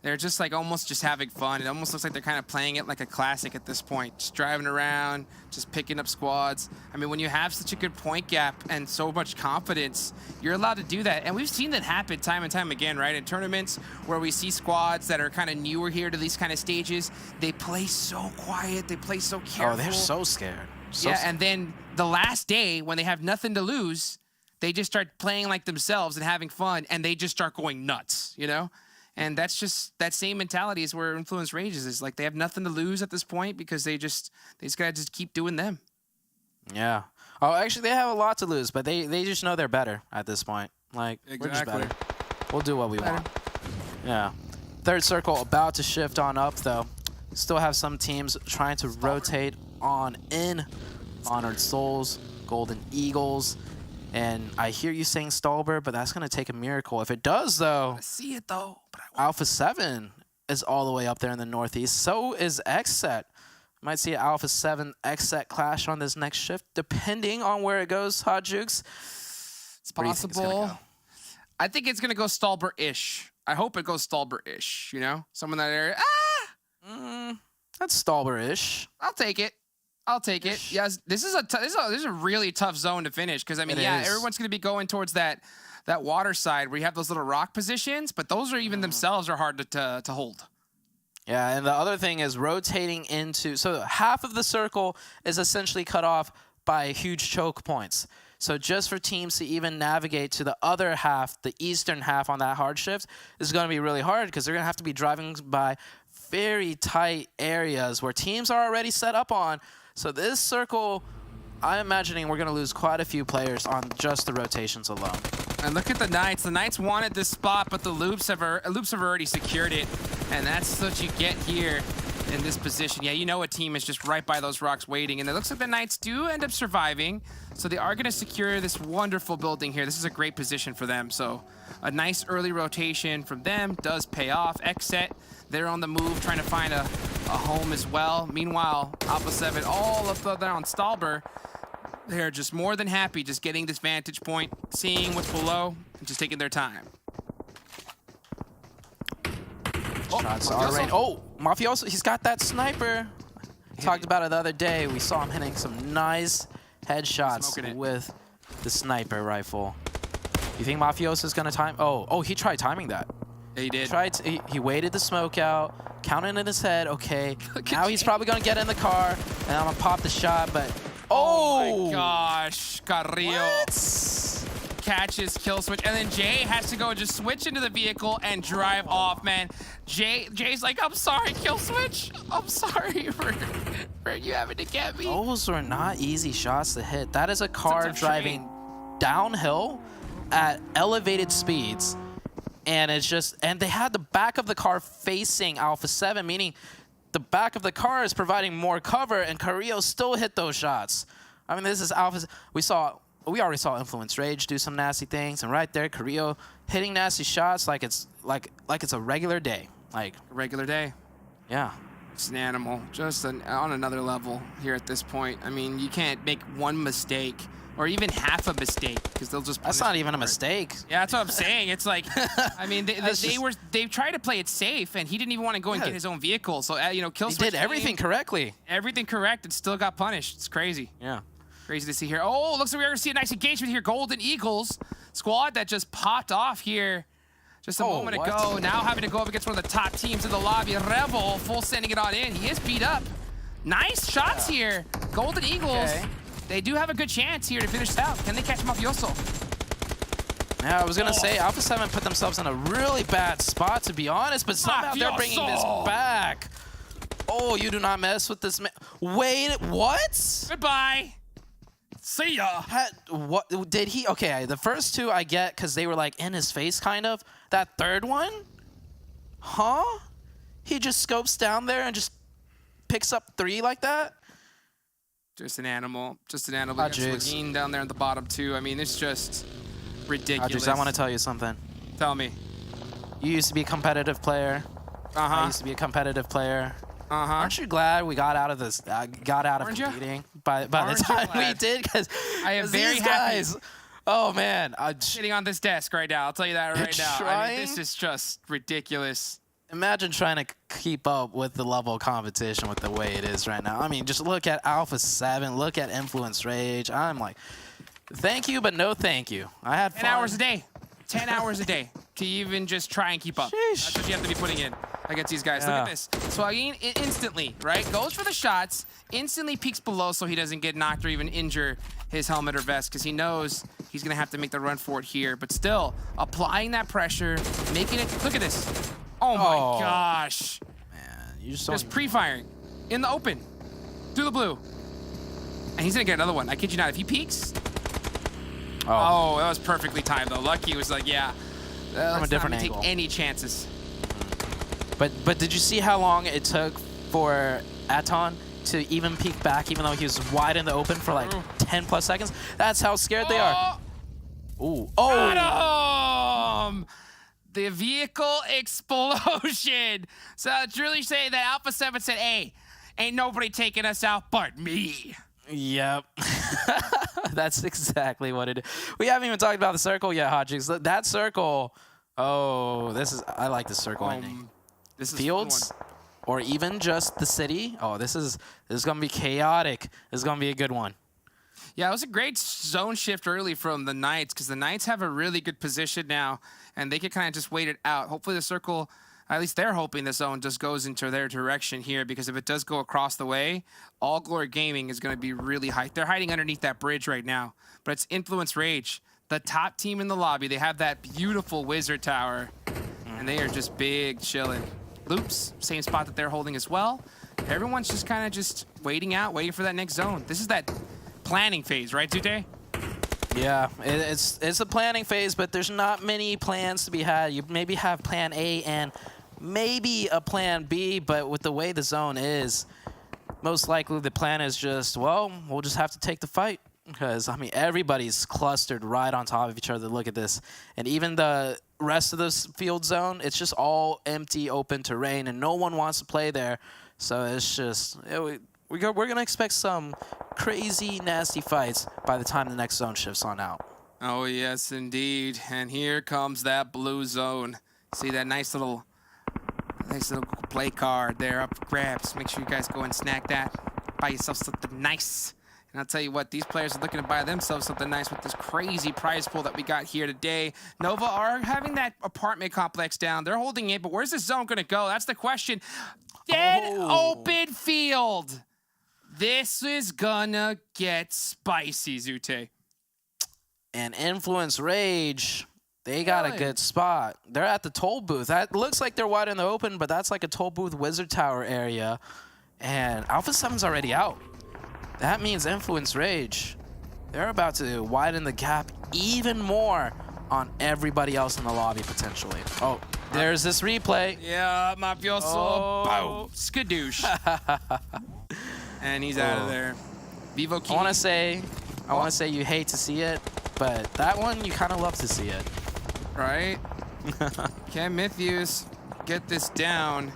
They're just like almost just having fun. It almost looks like they're kind of playing it like a classic at this point. Just driving around, just picking up squads. I mean, when you have such a good point gap and so much confidence, you're allowed to do that. And we've seen that happen time and time again, right? In tournaments where we see squads that are kind of newer here to these kind of stages, they play so quiet, they play so careful. Oh, they're so scared. So yeah, scared. and then the last day when they have nothing to lose, they just start playing like themselves and having fun, and they just start going nuts, you know? And that's just that same mentality is where Influence Rages is. Like, they have nothing to lose at this point because they just gotta just keep doing them. Yeah. Oh, actually, they have a lot to lose, but they just know they're better at this point. Like, we're just better. We'll do what we want. Yeah. Third circle about to shift on up, though. Still have some teams trying to rotate on in. Honored Souls, Golden Eagles. And I hear you saying Stolber, but that's going to take a miracle. If it does, though, I see it, though. But Alpha 7 is all the way up there in the northeast. So is XSET. Might see an Alpha 7 XSET clash on this next shift, depending on where it goes, Hot Jukes. It's possible. I think it's going to go Stolber-ish. I hope it goes Stolber-ish, you know? Someone that area. That's Stolber-ish. I'll take it. I'll take it. Yes, this is a really tough zone to finish because I mean, everyone's going to be going towards that water side where you have those little rock positions, but those are even themselves are hard to hold. Yeah, and the other thing is rotating into, so half of the circle is essentially cut off by huge choke points. So just for teams to even navigate to the other half, the eastern half on that hard shift, is going to be really hard because they're going to have to be driving by very tight areas where teams are already set up on. So this circle, I'm imagining we're going to lose quite a few players on just the rotations alone. And look at the Knights. The Knights wanted this spot, but the Loops have already secured it. And that's what you get here in this position. Yeah, you know a team is just right by those rocks waiting. And it looks like the Knights do end up surviving. So they are going to secure this wonderful building here. This is a great position for them. So a nice early rotation from them does pay off. XSET, they're on the move trying to find a home as well. Meanwhile, Alpha 7 all up there on Stolber. They're just more than happy just getting this vantage point, seeing what's below, and just taking their time. Shots already. Oh, Mafioso, he's got that sniper. Talked about it the other day. We saw him hitting some nice headshots with the sniper rifle. You think Mafioso's gonna time? Oh, he tried timing that. Yeah, he did. He waited the smoke out, counted in his head. Okay, now he's probably gonna get in the car, and I'm gonna pop the shot. But Oh my gosh, Carrillo catches kill switch, and then Jay has to go and just switch into the vehicle and drive off, man. Jay's like, I'm sorry, kill switch. I'm sorry for you having to get me. Those were not easy shots to hit. That is a car driving downhill at elevated speeds, and it's just, and they had the back of the car facing Alpha 7, meaning the back of the car is providing more cover, and Carrillo still hit those shots. I mean, this is Alpha. We already saw Influence Rage do some nasty things, and right there, Carrillo hitting nasty shots like it's a regular day, like a regular day. Yeah, it's an animal, just on another level here at this point. I mean, you can't make one mistake or even half a mistake because they'll just. That's not even a mistake. Yeah, that's what I'm saying. It's like, I mean, they tried to play it safe, and he didn't even want to go and get his own vehicle. So you know, kill switch. He did everything correctly. Everything correct, and still got punished. It's crazy. Yeah. Crazy to see here. Oh, looks like we're going to see a nice engagement here. Golden Eagles squad that just popped off here just a moment ago. Now having to go up against one of the top teams in the lobby. Rebel, full sending it on in. He is beat up. Nice shots here. Golden Eagles, they do have a good chance here to finish it out. Can they catch Mafioso? Yeah, I was going to say, Alpha 7 put themselves in a really bad spot, to be honest, but somehow they're bringing this back. Oh, you do not mess with this man. Wait, what? Goodbye. See ya. What did he? Okay, the first two I get because they were like in his face, kind of. That third one, huh? He just scopes down there and just picks up 3 like that. Just an animal. Just an animal. Lagine down there in the bottom too. I mean, it's just ridiculous. I want to tell you something. Tell me. You used to be a competitive player. I used to be a competitive player. Aren't you glad we got out of this? Got out of competing by the time we did? Because I am very these happy. guys. Oh man, I'm sitting on this desk right now. I'll tell you that right now. I mean, this is just ridiculous. Imagine trying to keep up with the level of competition with the way it is right now. I mean, just look at Alpha 7. Look at Influence Rage. I'm like, thank you, but no thank you. I had 10 hours a day. 10 hours a day to even just try and keep up. Sheesh. That's what you have to be putting in against these guys. Look at this. Swagin instantly, right? Goes for the shots, instantly peeks below so he doesn't get knocked or even injure his helmet or vest because he knows he's going to have to make the run for it here. But still, applying that pressure, making it. Look at this. Oh my gosh. Man, you just pre-firing in the open through the blue. And he's going to get another one. I kid you not. If he peeks. Oh, that was perfectly timed though. Lucky was like, yeah. From a different angle. Take any chances. But did you see how long it took for ATON to even peek back, even though he was wide in the open for like 10 plus seconds? That's how scared they are. Ooh. Got him! The vehicle explosion. So it's really saying that Alpha 7 said, hey, ain't nobody taking us out but me. Yep. That's exactly what it is. We haven't even talked about the circle yet, Hodgix. That circle, I like the circle ending. This is Fields, or even just the city. Oh, this is going to be chaotic. This is going to be a good one. Yeah, it was a great zone shift early from the Knights because the Knights have a really good position now, and they can kind of just wait it out. Hopefully the circle, at least they're hoping the zone just goes into their direction here because if it does go across the way, All Glory Gaming is going to be really high. They're hiding underneath that bridge right now, but it's Influence Rage, the top team in the lobby. They have that beautiful wizard tower, and they are just big chilling. Loops, same spot that they're holding as well. Everyone's just kind of just waiting out, waiting for that next zone. This is that planning phase, right, Zute? Yeah, it's a planning phase, but there's not many plans to be had. You maybe have plan A and maybe a plan B, but with the way the zone is, most likely the plan is just, well, we'll just have to take the fight. Because, I mean, everybody's clustered right on top of each other. Look at this. And even the rest of this field zone, it's just all empty, open terrain, and no one wants to play there. So it's just, we're going to expect some crazy, nasty fights by the time the next zone shifts on out. Oh, yes, indeed. And here comes that blue zone. See that nice little play card there up for grabs. Make sure you guys go and snag that. Buy yourself something nice. And I'll tell you what, these players are looking to buy themselves something nice with this crazy prize pool that we got here today. Nova are having that apartment complex down. They're holding it, but where's this zone going to go? That's the question. Dead open field. This is gonna get spicy, Zute. And Influence Rage, they got a good spot. They're at the toll booth. That looks like they're wide in the open, but that's like a toll booth Wizard Tower area. And Alpha 7's already out. That means Influence Rage, they're about to widen the gap even more on everybody else in the lobby, potentially. Oh, there's this replay. Yeah, Mafioso. Skadoosh. And he's out of there. VIVOKEYD. I want to say you hate to see it, but that one you kind of love to see it. Right? Can Mythius get this down?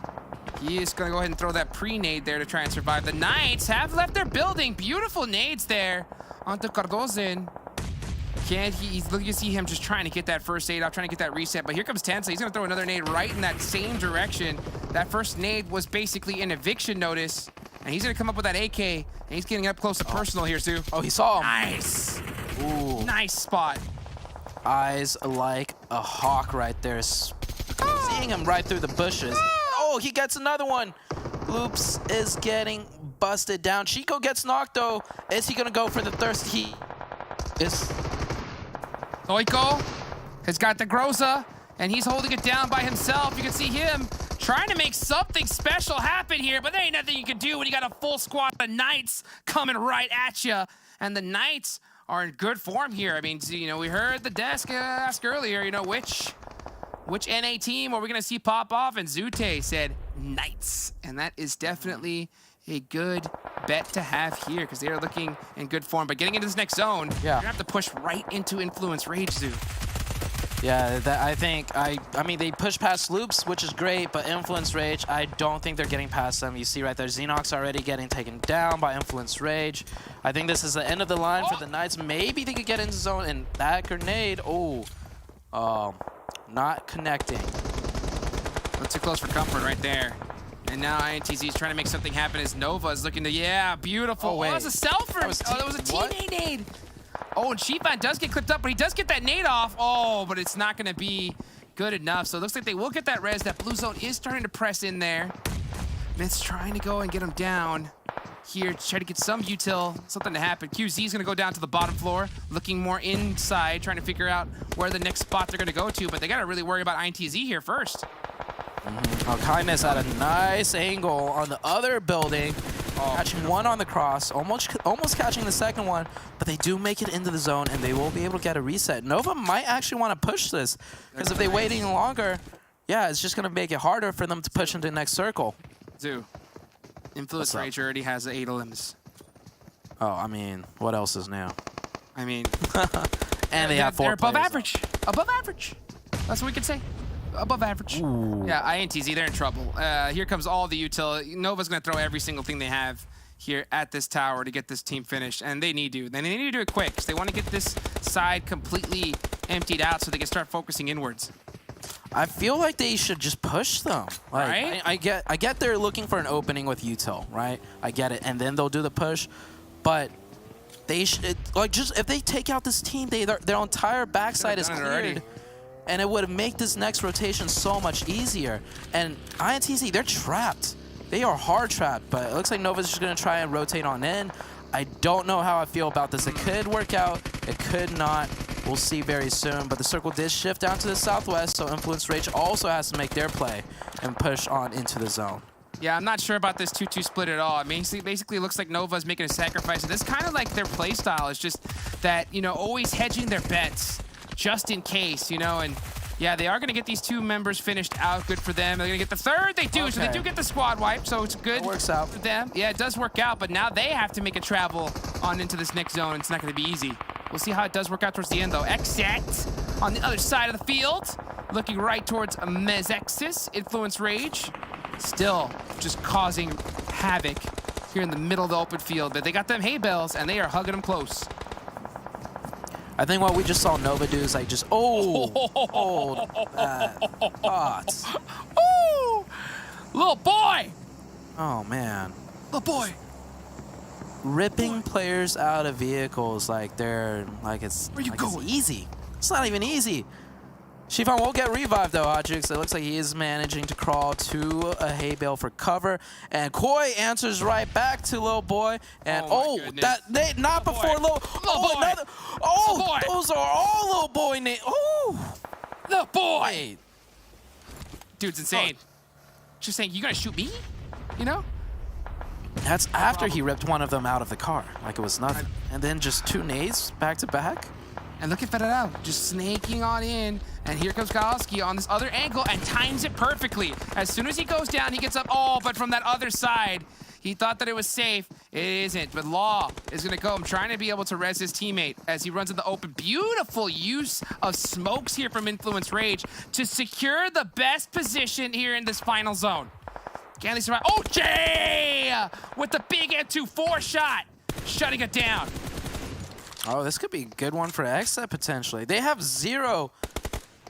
He is going to go ahead and throw that pre-nade there to try and survive. The Knights have left their building. Beautiful nades there onto Cardozin. He's looking to see him just trying to get that first aid off, trying to get that reset. But here comes Tensa. He's going to throw another nade right in that same direction. That first nade was basically an eviction notice. And he's going to come up with that AK. And he's getting up close to personal here, Stu. Oh, he saw him. Nice. Ooh. Nice spot. Eyes like a hawk right there. Seeing him right through the bushes. Oh, he gets another one. Loops is getting busted down. Chico gets knocked, though. Is he going to go for the thirst? He is... Stoico has got the Groza, and he's holding it down by himself. You can see him trying to make something special happen here, but there ain't nothing you can do when you got a full squad of Knights coming right at you. And the Knights are in good form here. I mean, you know, we heard the desk ask earlier, you know, which NA team are we going to see pop off? And Zute said Knights. And that is definitely a good bet to have here because they are looking in good form. But getting into this next zone, you're going to have to push right into Influence Rage Zoo. Yeah, I mean, they push past Loops, which is great, but Influence Rage, I don't think they're getting past them. You see right there, Xenox already getting taken down by Influence Rage. I think this is the end of the line for the Knights. Maybe they could get into zone, and that grenade, not connecting. That's too close for comfort right there. And now INTZ is trying to make something happen as Nova is looking to, yeah, beautiful. Oh, that was a selfer. That was a teammate nade. Oh, and Shifan does get clipped up, but he does get that nade off. Oh, but it's not going to be good enough. So it looks like they will get that res. That blue zone is starting to press in there. Myth's trying to go and get him down here to try to get some util, something to happen. QZ is going to go down to the bottom floor, looking more inside, trying to figure out where the next spot they're going to go to, but they got to really worry about INTZ here first. Oh, Kindness at a nice angle on the other building. Catching one on the cross, almost catching the second one, but they do make it into the zone and they will be able to get a reset. Nova might actually want to push this because if they wait any longer, yeah, it's just going to make it harder for them to push into the next circle. Zoo, Influence Rage already has the 8 limbs. Oh, I mean, what else is new? I mean, and they have 4 They're above players, average. Above average. That's what we can say. Above average. Ooh. Yeah, INTZ, they're in trouble. Here comes all the util. Nova's going to throw every single thing they have here at this tower to get this team finished, and they need to. They need to do it quick because they want to get this side completely emptied out so they can start focusing inwards. I feel like they should just push them. Like, right? I get they're looking for an opening with util, right? I get it, and then they'll do the push, but they should just if they take out this team, their entire backside is cleared. And it would make this next rotation so much easier. And INTZ, they're trapped. They are hard trapped, but it looks like Nova's just going to try and rotate on in. I don't know how I feel about this. It could work out. It could not. We'll see very soon. But the circle did shift down to the southwest, so Influence Rage also has to make their play and push on into the zone. Yeah, I'm not sure about this 2-2 split at all. I mean, basically it looks like Nova's making a sacrifice. And this kind of like their play style is just that, you know, always hedging their bets. Just in case, you know, and yeah, they are going to get these 2 members finished out. Good for them. They're going to get the 3rd. They do, so they do get the squad wipe, so it's good. It works out for them. Yeah, it does work out, but now they have to make a travel on into this next zone. It's not going to be easy. We'll see how it does work out towards the end, though. XSET on the other side of the field, looking right towards Mezexis. Influence Rage, still just causing havoc here in the middle of the open field, but they got them hay bales, and they are hugging them close. I think what we just saw Nova do is like just, thoughts. Ooh, little boy. Oh, man. Little boy. Ripping players out of vehicles like they're, like it's, Where you like going? It's easy. It's not even easy. Shifan will get revived though, Hodgix. It looks like he is managing to crawl to a hay bale for cover. And Koi answers right back to Lil Boy. And not before Lil Boy. Those are all Lil Boy names. Oh, Lil Boy. Dude's insane. Just saying, you gonna shoot me? You know? That's after he ripped one of them out of the car, like it was nothing. And then just 2 nades back to back. And look at Federal, just snaking on in. And here comes Kowalski on this other angle and times it perfectly. As soon as he goes down, he gets up. Oh, but from that other side, he thought that it was safe. It isn't, but Law is gonna go. I'm trying to be able to res his teammate as he runs in the open. Beautiful use of smokes here from Influence Rage to secure the best position here in this final zone. Can they survive? Oh, Jay! With the big M24 shot, shutting it down. Oh, this could be a good one for XSET potentially. They have 0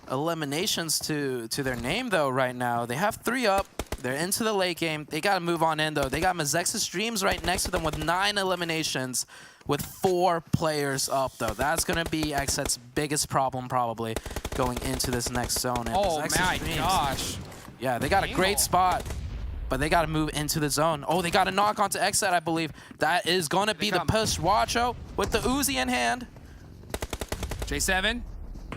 eliminations to their name though right now. They have 3 up. They're into the late game. They got to move on in though. They got Mezexis Dreams right next to them with 9 eliminations with 4 players up though. That's going to be XSET's biggest problem probably going into this next zone. And Oh Mezexis my Dreams, gosh. Yeah, they got a great spot. But they got to move into the zone. Oh, they got to knock onto XSET, I believe. That is going to be the push. Watcho with the Uzi in hand. J7,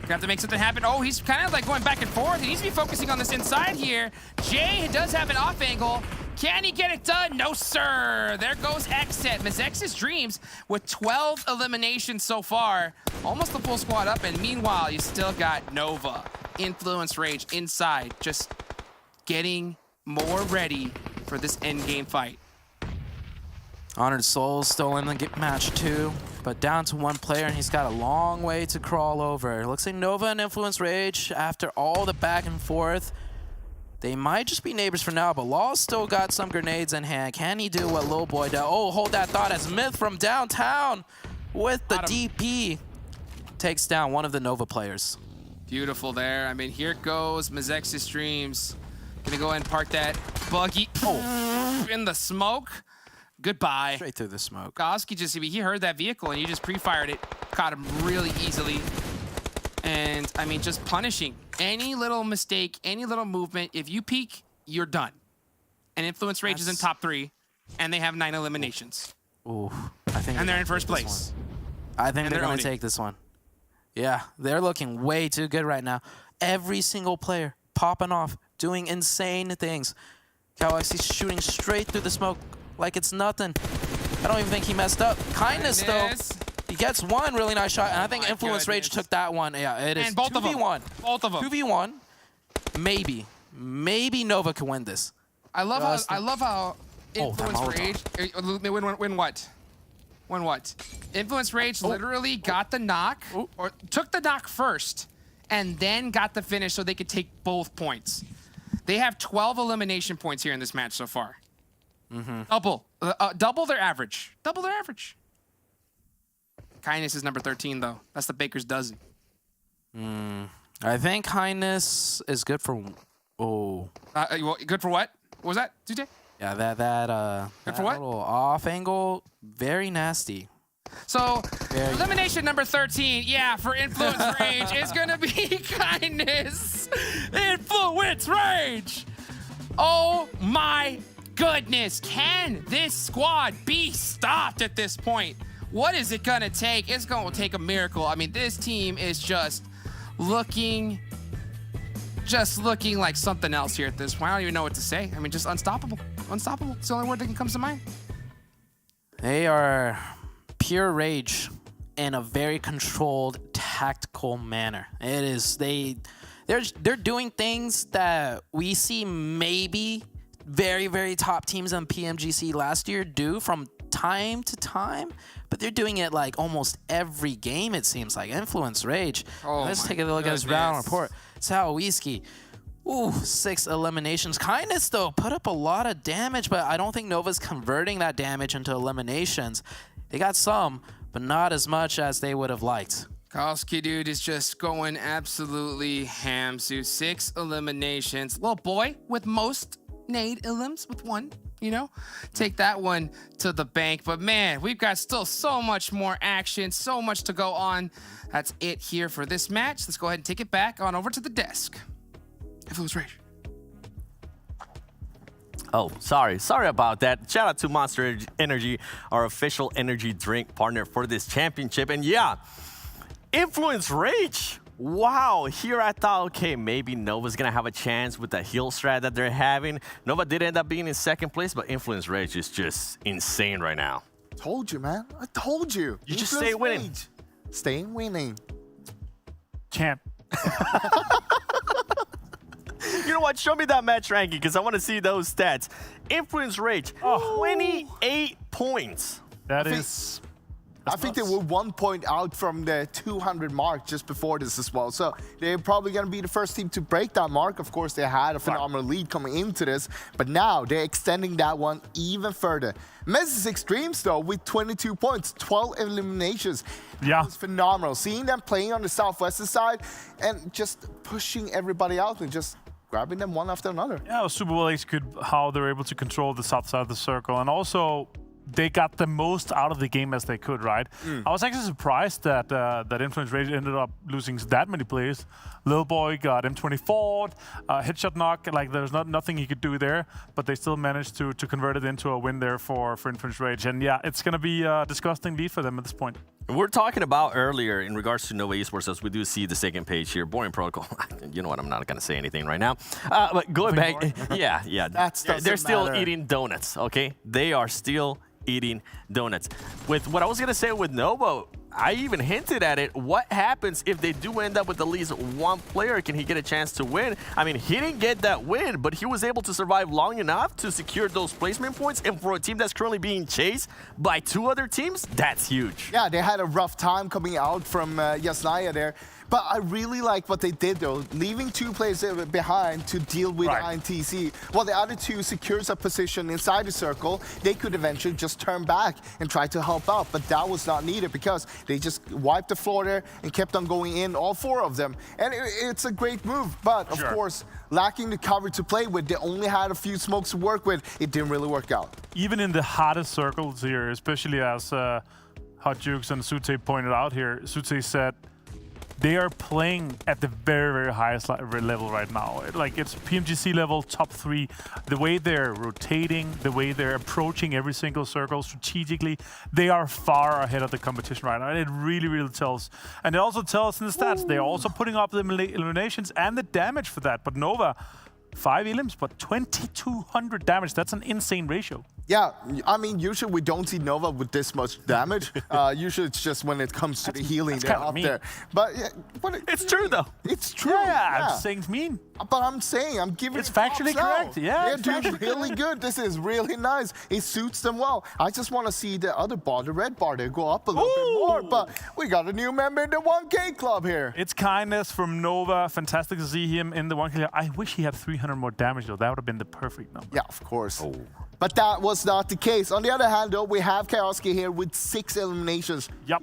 got to make something happen. Oh, he's kind of like going back and forth. He needs to be focusing on this inside here. Jay does have an off angle. Can he get it done? No, sir. There goes XSET. Mezexis Dreams with 12 eliminations so far. Almost the full squad up. And meanwhile, you still got Nova, Influence Rage inside. Just getting more ready for this end game fight. Honored Souls still in the match too, but down to 1 player and he's got a long way to crawl over. Looks like Nova and Influence Rage, after all the back and forth, they might just be neighbors for now, but Law's still got some grenades in hand. Can he do what Lil Boy does? Oh, hold that thought as Myth from downtown with the DP takes down one of the Nova players. Beautiful there. I mean, here goes Mezexis Dreams. Gonna go ahead and park that buggy in the smoke. Goodbye. Straight through the smoke. Kowalski just, he heard that vehicle and he just pre-fired it. Caught him really easily. And, I mean, just punishing. Any little mistake, any little movement, if you peek, you're done. And Influence Rage is in top 3, and they have 9 eliminations. Ooh, I think. And they're in first place. I think they're going to take this one. Yeah, they're looking way too good right now. Every single player popping off, doing insane things. Kowalski's shooting straight through the smoke like it's nothing. I don't even think he messed up. Kindness, though. He gets 1 really nice shot, and I think Influence Rage took that one. Yeah, it is and both 2v1. Of them. Both of them. 2v1. Maybe Nova can win this. I love how Influence Rage win what? Win what? Influence Rage literally got the knock, or took the knock first, and then got the finish so they could take both points. They have 12 elimination points here in this match so far. Double their average. Double their average. Kindness is number 13, though. That's the baker's dozen. I think Kindness is good for... good for what? What was that, DJ? Yeah, that good for what? Little off angle, very nasty. So, elimination number 13, yeah, for Influence Rage is going to be Kindness. Influence Rage! Oh my goodness, can this squad be stopped at this point? What is it going to take? It's going to take a miracle. I mean, this team is just looking like something else here at this point. I don't even know what to say. I mean, just unstoppable. Unstoppable. It's the only word that comes to mind. They are pure rage in a very controlled, tactical manner. It is they're doing things that we see maybe very, very top teams on PMGC last year do from time to time, but they're doing it like almost every game, it seems like. Influence Rage. Let's take a look at his round report. Saowiski. Ooh, 6 eliminations. Kindness, though, put up a lot of damage, but I don't think Nova's converting that damage into eliminations. They got some, but not as much as they would have liked. Kowalski, dude, is just going absolutely ham. So 6 eliminations. Little boy with most nade elims with 1. you know, take that one to the bank. But man, we've got still so much more action, so much to go on. That's it here for this match. Let's go ahead and take it back on over to the desk. Influence Rage. Oh, sorry about that. Shout out to Monster Energy, our official energy drink partner for this championship. And yeah, Influence Rage. Wow, here I thought, okay, maybe Nova's gonna have a chance with the heal strat that they're having. Nova did end up being in second place, but Influence Rage is just insane right now. Told you, man. I told you. You just stay winning. Rage. Stay winning. Champ. You know what? Show me that match ranking because I want to see those stats. Influence Rage, 28 points. I think they were 1 point out from the 200 mark just before this as well. So they're probably going to be the first team to break that mark. Of course, they had a phenomenal lead coming into this, but now they're extending that one even further. Mezexis Dreams, though, with 22 points, 12 eliminations. Yeah. It's phenomenal. Seeing them playing on the southwestern side and just pushing everybody out and just grabbing them one after another. Yeah, it was super well executed how they were able to control the south side of the circle. And also, they got the most out of the game as they could, right? I was actually surprised that that Influence Rage ended up losing that many players. Lil Boy got M24, headshot knock, like there's nothing he could do there, but they still managed to convert it into a win there for Influence Rage. And yeah, it's going to be a disgusting lead for them at this point. We're talking about earlier in regards to Nova Esports, as we do see the second page here, Boring Protocol. You know what, I'm not going to say anything right now. But going back, yeah. They're still eating donuts, okay? They are still eating donuts. With what I was going to say with Nova, I even hinted at it. What happens if they do end up with at least one player? Can he get a chance to win? I mean, he didn't get that win, but he was able to survive long enough to secure those placement points. And for a team that's currently being chased by two other teams, that's huge. Yeah, they had a rough time coming out from Yasnaya there. But I really like what they did, though, leaving two players behind to deal with INTZ. While the other two secures a position inside the circle, they could eventually just turn back and try to help out. But that was not needed because they just wiped the floor there and kept on going in, all four of them. And it's a great move. But, of course, lacking the cover to play with, they only had a few smokes to work with. It didn't really work out. Even in the hottest circles here, especially as Hot Jukes and Sute pointed out here, Sute said, they are playing at the very, very highest level right now. Like, it's PMGC level, top 3. The way they're rotating, the way they're approaching every single circle strategically, they are far ahead of the competition right now. And it really, really tells. And it also tells in the stats, they're also putting up the eliminations and the damage for that. But Nova, 5 elims, but 2,200 damage. That's an insane ratio. Yeah, I mean, usually we don't see Nova with this much damage. Usually it's just when it comes to the healing, they're up there. But yeah, it's true, though. It's true. Yeah, I'm saying it's mean. But I'm saying, I'm giving it's factually correct. Yeah, they're doing really good. This is really nice. It suits them well. I just want to see the other bar, the red bar, they go up a little bit more. But we got a new member in the 1K club here. It's kindness from Nova. Fantastic to see him in the 1K club. I wish he had 300 more damage, though. That would have been the perfect number. Yeah, of course. But that was not the case. On the other hand, though, we have Kioski here with 6 eliminations. Yep.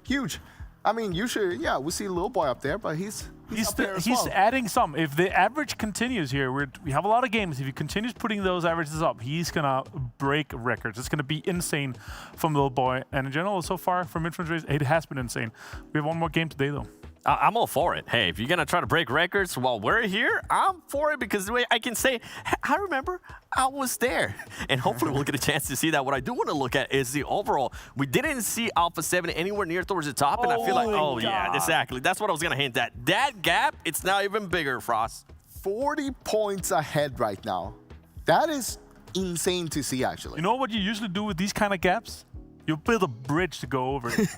Huge. I mean, usually, yeah, we see Lil Boy up there, but he's up there as well. adding some. If the average continues here, we have a lot of games. If he continues putting those averages up, he's going to break records. It's going to be insane from Lil Boy. And in general, so far from Influence Rage, it has been insane. We have one more game today, though. I'm all for it. Hey, if you're going to try to break records while we're here, I'm for it because the way I can say, I remember I was there. And hopefully we'll get a chance to see that. What I do want to look at is the overall. We didn't see Alpha 7 anywhere near towards the top, and I feel like, yeah, exactly. That's what I was going to hint at. That gap, it's now even bigger, Frost. 40 points ahead right now. That is insane to see, actually. You know what you usually do with these kind of gaps? You build a bridge to go over it.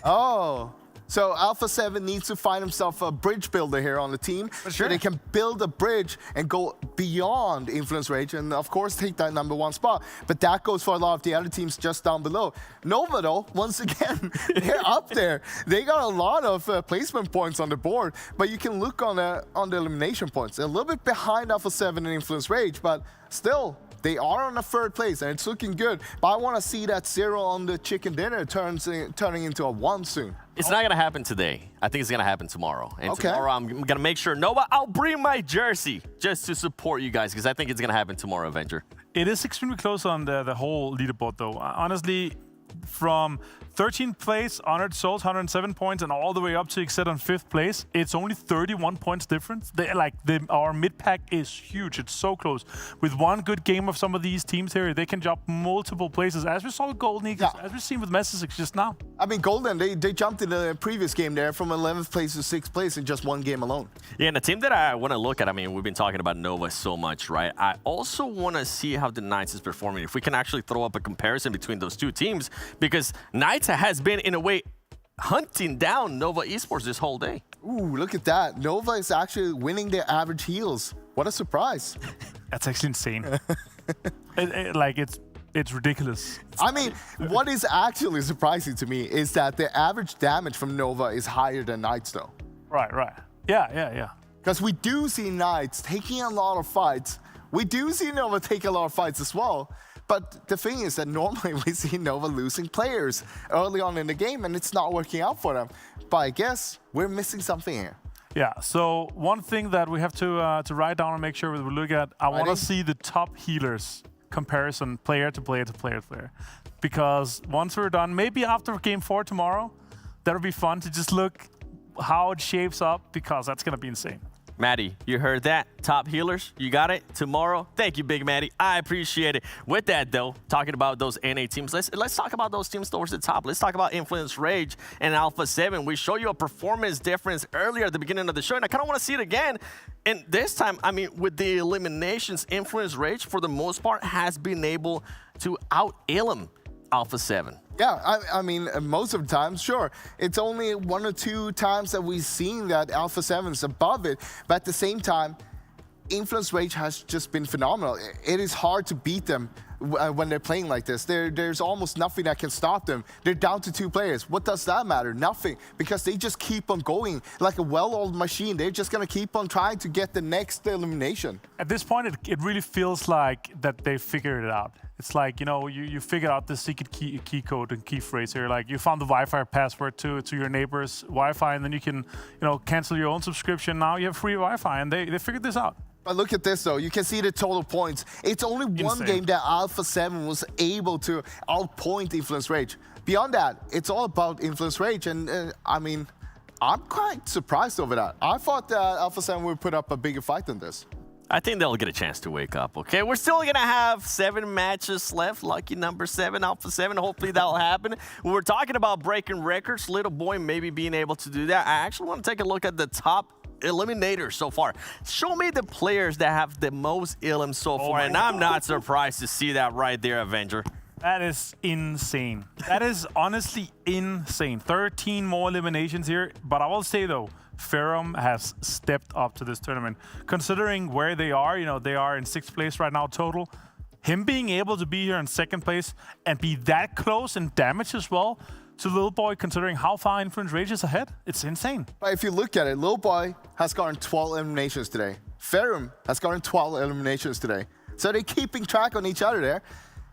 So Alpha 7 needs to find himself a bridge builder here on the team. So they can build a bridge and go beyond Influence Rage and, of course, take that #1 spot. But that goes for a lot of the other teams just down below. Nova, though, once again, they're up there. They got a lot of placement points on the board. But you can look on the elimination points. A little bit behind Alpha 7 and Influence Rage, but still, they are on a 3rd place, and it's looking good. But I want to see that 0 on the chicken dinner turning into a 1 soon. It's not going to happen today. I think it's going to happen tomorrow. And Okay. tomorrow I'm going to make sure, Nova, I'll bring my jersey just to support you guys because I think it's going to happen tomorrow, Avenger. It is extremely close on the whole leaderboard, though. Honestly, from 13th place, Honored Souls, 107 points, and all the way up to XSET on 5th place, it's only 31 points difference. Our mid-pack is huge. It's so close. With one good game of some of these teams here, they can jump multiple places, as we saw with Golden Eagles, as we've seen with Mezexis just now. I mean, Golden, they jumped in the previous game there from 11th place to 6th place in just one game alone. Yeah, and the team that I want to look at, I mean, we've been talking about Nova so much, right? I also want to see how the Knights is performing. If we can actually throw up a comparison between those two teams, because Knights has been, in a way, hunting down Nova Esports this whole day. Ooh, look at that. Nova is actually winning their average heals. What a surprise. That's actually insane. It's ridiculous. I mean, what is actually surprising to me is that the average damage from Nova is higher than Knights, though. Right. Yeah. Because we do see Knights taking a lot of fights. We do see Nova take a lot of fights as well. But the thing is that normally we see Nova losing players early on in the game, and it's not working out for them. But I guess we're missing something here. Yeah, so one thing that we have to write down and make sure we look at, I want to see the top healers comparison player to player to player to player. Because once we're done, maybe after game 4 tomorrow, that'll be fun to just look how it shapes up, because that's going to be insane. Maddie, you heard that? Top healers, you got it tomorrow. Thank you, Big Maddie. I appreciate it. With that, though, talking about those NA teams, let's talk about those teams towards the top. Let's talk about Influence Rage and Alpha 7. We showed you a performance difference earlier at the beginning of the show, and I kind of want to see it again. And this time, I mean, with the eliminations, Influence Rage, for the most part, has been able to out-elim Alpha 7. Yeah, I mean, most of the times, sure. It's only 1 or 2 times that we've seen that Alpha 7 is above it. But at the same time, Influence Rage has just been phenomenal. It is hard to beat them when they're playing like this. There's almost nothing that can stop them. They're down to 2 players. What does that matter? Nothing. Because they just keep on going like a well-oiled machine. They're just going to keep on trying to get the next elimination. At this point, it really feels like that they figured it out. It's like, you know, you figured out the secret key code and key phrase here. Like, you found the Wi-Fi password to your neighbor's Wi-Fi, and then you can, you know, cancel your own subscription. Now you have free Wi-Fi, and they figured this out. But look at this, though. You can see the total points. It's only one game that Alpha 7 was able to outpoint Influence Rage. Beyond that, it's all about Influence Rage. And, I mean, I'm quite surprised over that. I thought that Alpha 7 would put up a bigger fight than this. I think they'll get a chance to wake up, okay? We're still going to have 7 matches left. Lucky number 7, Alpha 7. Hopefully that'll happen. We were talking about breaking records. Little boy maybe being able to do that. I actually want to take a look at the top eliminators so far. Show me the players that have the most elims so far, and I'm not surprised to see that right there, Avenger. That is insane. That is honestly insane. 13 more eliminations here, but I will say though, Ferrum has stepped up to this tournament. Considering where they are, you know, they are in 6th place right now total. Him being able to be here in 2nd place and be that close in damage as well to Lil Boy, considering how far Influence Rage is ahead, it's insane. But if you look at it, Lil Boy has gotten 12 eliminations today. Ferrum has gotten 12 eliminations today. So they're keeping track on each other there.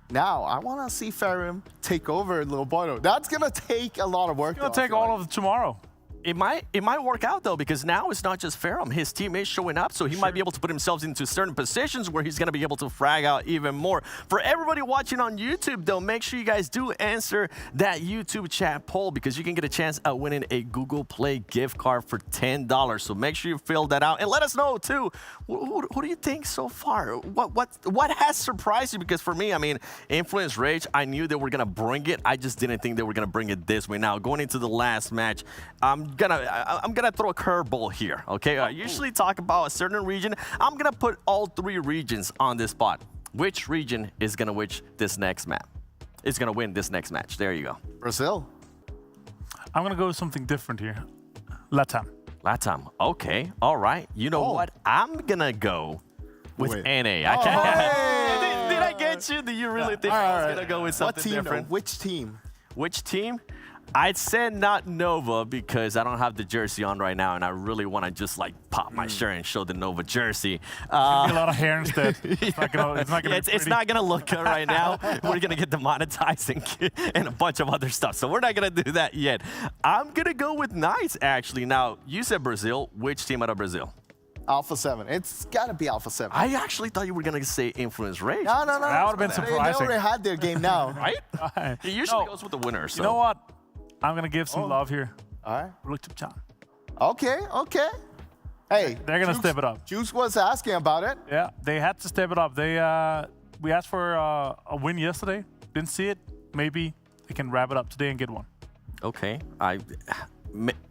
Now, I want to see Ferrum take over Lil Boy, though. That's going to take a lot of work. It's going to take all of tomorrow. It might work out, though, because now it's not just Ferrum. His team is showing up, so he might be able to put himself into certain positions where he's going to be able to frag out even more. For everybody watching on YouTube, though, make sure you guys do answer that YouTube chat poll, because you can get a chance at winning a Google Play gift card for $10. So make sure you fill that out. And let us know, too, who do you think so far? What has surprised you? Because for me, I mean, Influence Rage, I knew they were going to bring it. I just didn't think they were going to bring it this way. Now, going into the last match, I'm gonna throw a curveball here, okay? I usually talk about a certain region. I'm gonna put all 3 regions on this spot. Which region is gonna win this next map? Is gonna win this next match? There you go. Brazil. I'm gonna go with something different here. Latam. Latam. Okay. All right. You know what? I'm gonna go with NA. I can't. Did I get you? Do you really think I was gonna go with something different? Which team? Which team? I'd say not Nova because I don't have the jersey on right now, and I really want to just like pop my shirt and show the Nova jersey. It's gonna be a lot of hair instead. It's not gonna look good right now. We're gonna get demonetized and a bunch of other stuff, so we're not gonna do that yet. I'm gonna go with Knights actually. Now you said Brazil. Which team out of Brazil? Alpha 7. It's got to be Alpha 7. I actually thought you were going to say Influence Rage. No. That would have been surprising. They already had their game now. Right? It usually goes with the winner. So. You know what? I'm going to give some love here. All right. Buluc Chabtan. Okay. Hey. They're going to step it up. Juice was asking about it. Yeah, they had to step it up. We asked for a win yesterday. Didn't see it. Maybe they can wrap it up today and get one. Okay.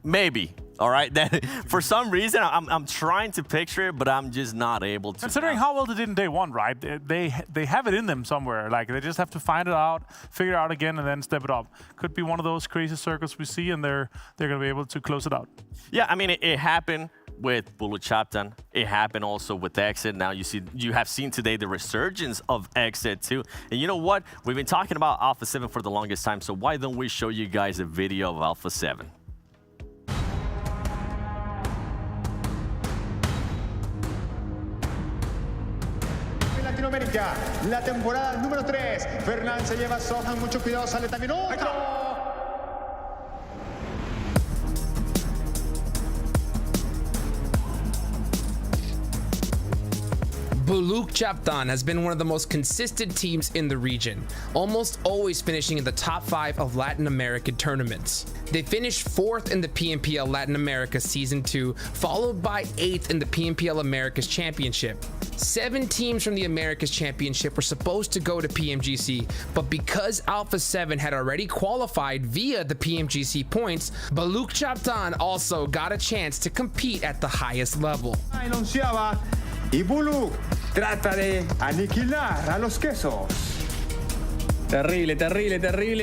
Maybe. All right. That, for some reason, I'm trying to picture it, but I'm just not able to. Considering how well they did in day one, right? They have it in them somewhere. Like they just have to find it out, figure it out again, and then step it up. Could be one of those crazy circles we see, and they're gonna be able to close it out. Yeah, I mean it happened with Buluc Chabtan. It happened also with XSET. Now you have seen today the resurgence of XSET too. And you know what? We've been talking about Alpha 7 for the longest time. So why don't we show you guys a video of Alpha 7? Latinoamérica, la temporada número 3. Fernán se lleva Sohan, mucho cuidado, sale también otro. Buluc Chabtan has been one of the most consistent teams in the region, almost always finishing in the top 5 of Latin American tournaments. They finished 4th in the PMPL Latin America Season 2, followed by 8th in the PMPL Americas Championship. 7 teams from the Americas Championship were supposed to go to PMGC, but because Alpha 7 had already qualified via the PMGC points, Buluc Chabtan also got a chance to compete at the highest level. Y Buluc trata de aniquilar a los quesos. Terrible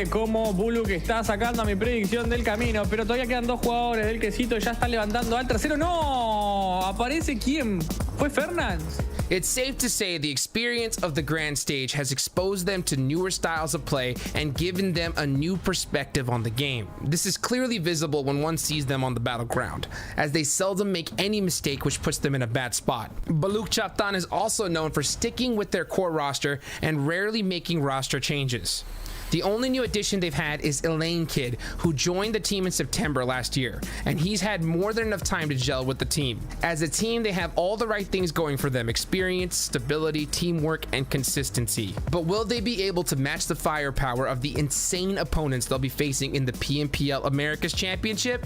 cómo Buluc está sacando a mi predicción del camino, pero todavía quedan 2 jugadores del quesito, ya están levantando al tercero. ¡No! ¿Aparece quién? ¿Fue Fernández? It's safe to say the experience of the grand stage has exposed them to newer styles of play and given them a new perspective on the game. This is clearly visible when one sees them on the battleground, as they seldom make any mistake which puts them in a bad spot. Buluc Chabtan is also known for sticking with their core roster and rarely making roster changes. The only new addition they've had is VIVOKEYD, who joined the team in September last year, and he's had more than enough time to gel with the team. As a team, they have all the right things going for them: experience, stability, teamwork, and consistency. But will they be able to match the firepower of the insane opponents they'll be facing in the PMPL Americas Championship?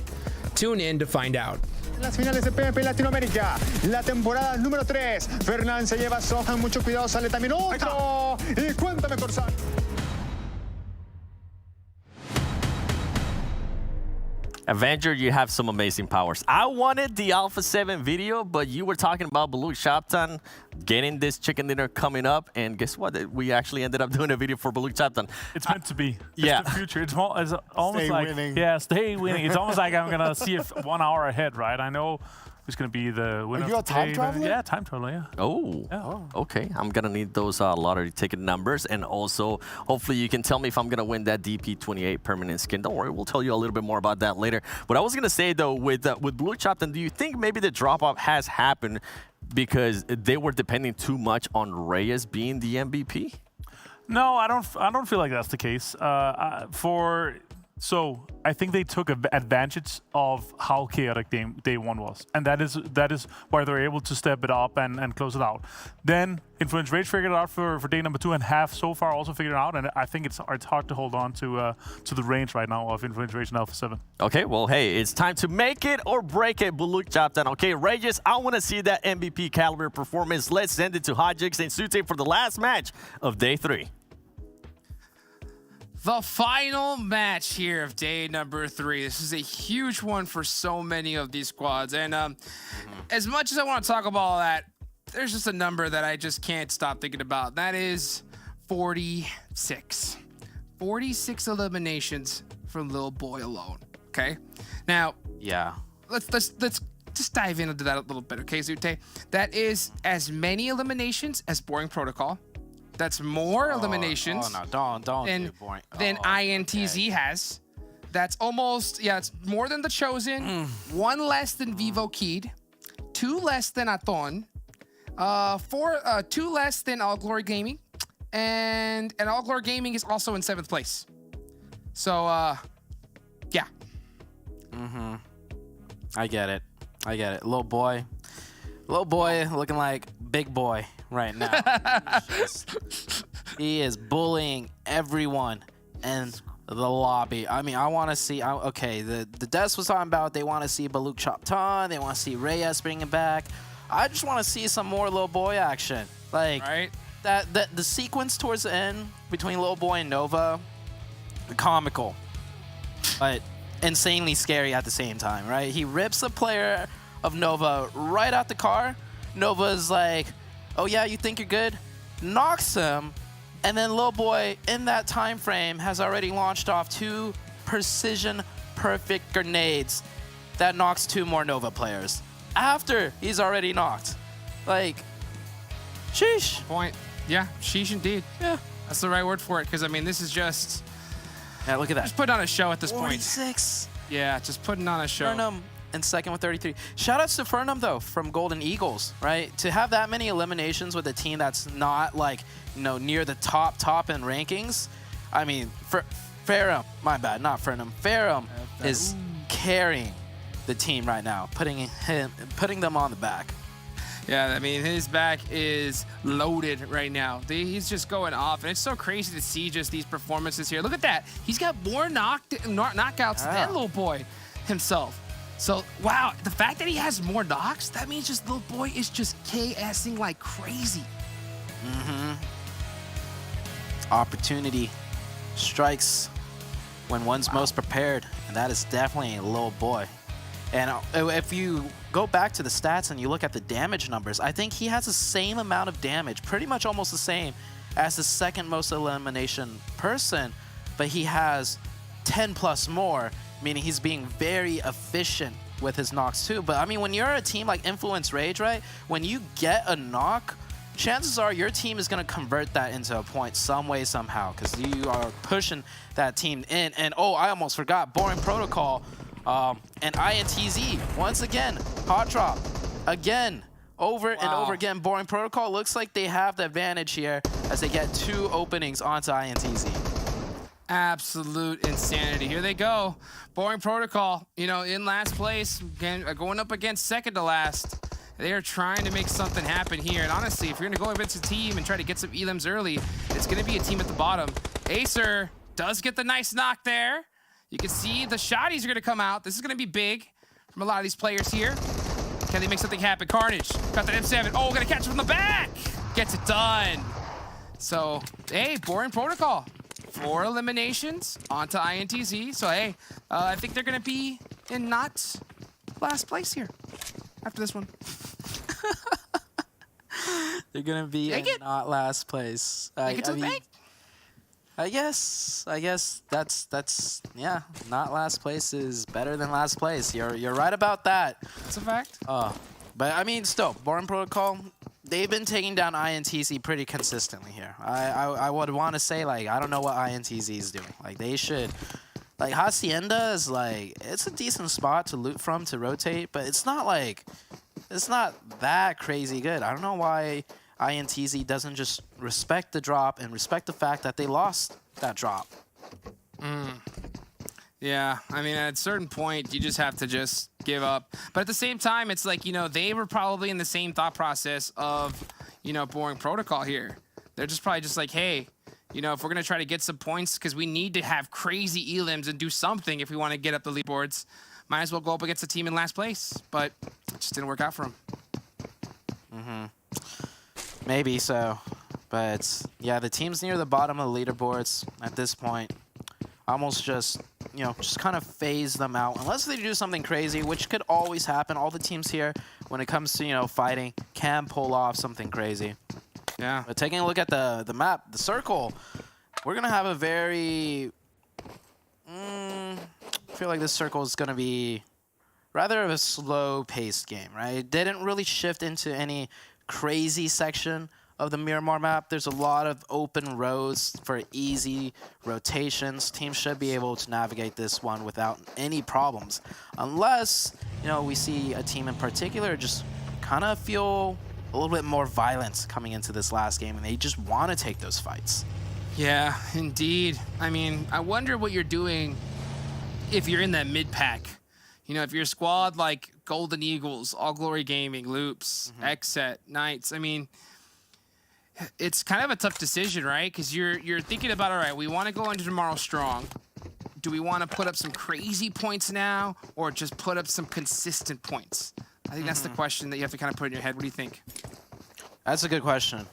Tune in to find out. En las finales de PMP Latinoamérica, la temporada número 3. Fernán se lleva Sohan, mucho cuidado, sale también otro. Y cuéntame, Corsán. Avenger, you have some amazing powers. I wanted the Alpha 7 video, but you were talking about Buluc Chabtan getting this chicken dinner coming up, and guess what? We actually ended up doing a video for Buluc Chabtan. It's meant to be. Yeah. It's the future. It's almost Stay like winning. Yeah, stay winning. It's almost like I'm gonna see it 1 hour ahead, right? I know who's gonna be the winner. Are you a time traveler? Yeah, time traveler. Yeah. Oh, okay. I'm gonna need those lottery ticket numbers, and also hopefully you can tell me if I'm gonna win that DP28 permanent skin. Don't worry, we'll tell you a little bit more about that later. But I was gonna say though, with Buluc Chabtan, do you think maybe the drop off has happened because they were depending too much on Reyes being the MVP? No, I don't feel like that's the case. So I think they took advantage of how chaotic day 1 was, and that is why they're able to step it up and close it out. Then Influence Rage figured it out for day number 2, and have so far also figured it out. And I think it's hard to hold on to the range right now of Influence Rage and Alpha 7. Okay, well, hey, it's time to make it or break it, Buluc Chabtan. Okay, Rages, I want to see that MVP caliber performance. Let's send it to Hajix and Sute for the last match of day 3. The final match here of day number 3. This is a huge one for so many of these squads. And as much as I want to talk about all that, there's just a number that I just can't stop thinking about. That is 46. 46 eliminations for Lil Boy alone. Okay? Now, yeah. Let's just dive into that a little bit, okay, Zute? That is as many eliminations as Boring Protocol. That's more eliminations than INTZ has. That's almost, yeah, it's more than the Chosen, 1 less than VIVOKEYD, 2 less than ATON, 2 less than All Glory Gaming, and All Glory Gaming is also in 7th place. So, yeah. I get it. Little boy looking like big boy right now. He is bullying everyone in the lobby. I mean, I want to see. Okay, the Des was talking about they want to see Buluc Chabtan. They want to see Reyes bringing back. I just want to see some more little boy action. Like that the sequence towards the end between little boy and Nova, comical, but insanely scary at the same time, right? He rips the player of Nova right out the car. Nova's like, oh yeah, you think you're good? Knocks him, and then little boy in that time frame has already launched off 2 precision perfect grenades that knocks 2 more Nova players after he's already knocked. Like, sheesh. Point. Yeah, sheesh indeed. Yeah. That's the right word for it, because I mean, this is just... Yeah, look at that. Just putting on a show at this 46. point. Yeah, just putting on a show. Fernum in second with 33. Shoutouts to Fernum, though, from Golden Eagles, right? To have that many eliminations with a team that's not, like, you know, near the top in rankings. I mean, Ferrum, my bad, not Fernum. Ferrum is carrying the team right now, putting them on the back. Yeah, I mean, his back is loaded right now. He's just going off, and it's so crazy to see just these performances here. Look at that. He's got more knockouts than Little Boy himself. So, wow, the fact that he has more knocks, that means just Little Boy is just KSing like crazy. Opportunity strikes when one's most prepared, and that is definitely Little Boy. And if you go back to the stats and you look at the damage numbers, I think he has the same amount of damage, pretty much almost the same as the second most elimination person, but he has 10 plus more, meaning he's being very efficient with his knocks too. But I mean, when you're a team like Influence Rage, right, when you get a knock, chances are your team is going to convert that into a point some way, somehow, because you are pushing that team in. And oh, I almost forgot, Boring Protocol and INTZ, once again, hot drop, again, over and over again. Boring Protocol looks like they have the advantage here as they get 2 openings onto INTZ. Absolute insanity. Here they go. Boring Protocol, you know, in last place, again, going up against second to last. They are trying to make something happen here. And honestly, if you're going to go against a team and try to get some elims early, it's going to be a team at the bottom. Acer does get the nice knock there. You can see the shotties are going to come out. This is going to be big from a lot of these players here. Can they make something happen? Carnage got that M7. Oh, going to catch it from the back. Gets it done. So, hey, Boring Protocol. 4 eliminations onto INTZ. So, hey, I think they're going to be in not last place here after this one. They're going to be in not last place. Make it to the bank. I guess that's yeah. Not last place is better than last place. You're right about that. That's a fact. But I mean, still, Boring Protocol, they've been taking down INTZ pretty consistently here. I would want to say, like, I don't know what INTZ is doing. Like, they should, like, Hacienda is like, it's a decent spot to loot from to rotate, but it's not like, it's not that crazy good. I don't know why INTZ doesn't just respect the drop and respect the fact that they lost that drop. Yeah, I mean, at a certain point, you just have to just give up. But at the same time, it's like, you know, they were probably in the same thought process of, you know, Boring Protocol here. They're just probably just like, hey, you know, if we're going to try to get some points, because we need to have crazy elims and do something if we want to get up the leaderboards, might as well go up against a team in last place. But it just didn't work out for them. Maybe so. But yeah, the teams near the bottom of the leaderboards at this point, almost just, you know, just kind of phase them out. Unless they do something crazy, which could always happen. All the teams here, when it comes to, you know, fighting, can pull off something crazy. Yeah. But taking a look at the map, the circle, we're going to have a very... I feel like this circle is going to be rather of a slow-paced game, right? It didn't really shift into any crazy section of the Miramar map. There's a lot of open roads for easy rotations. Teams should be able to navigate this one without any problems, unless, you know, we see a team in particular just kind of feel a little bit more violence coming into this last game, and they just want to take those fights. Yeah, indeed. I mean, I wonder what you're doing if you're in that mid-pack. You know, if you're a squad like Golden Eagles, All Glory Gaming, Loops, XSET, Knights, I mean, it's kind of a tough decision, right? Because you're thinking about, all right, we want to go into tomorrow strong. Do we want to put up some crazy points now, or just put up some consistent points? I think that's the question that you have to kind of put in your head. What do you think? That's a good question.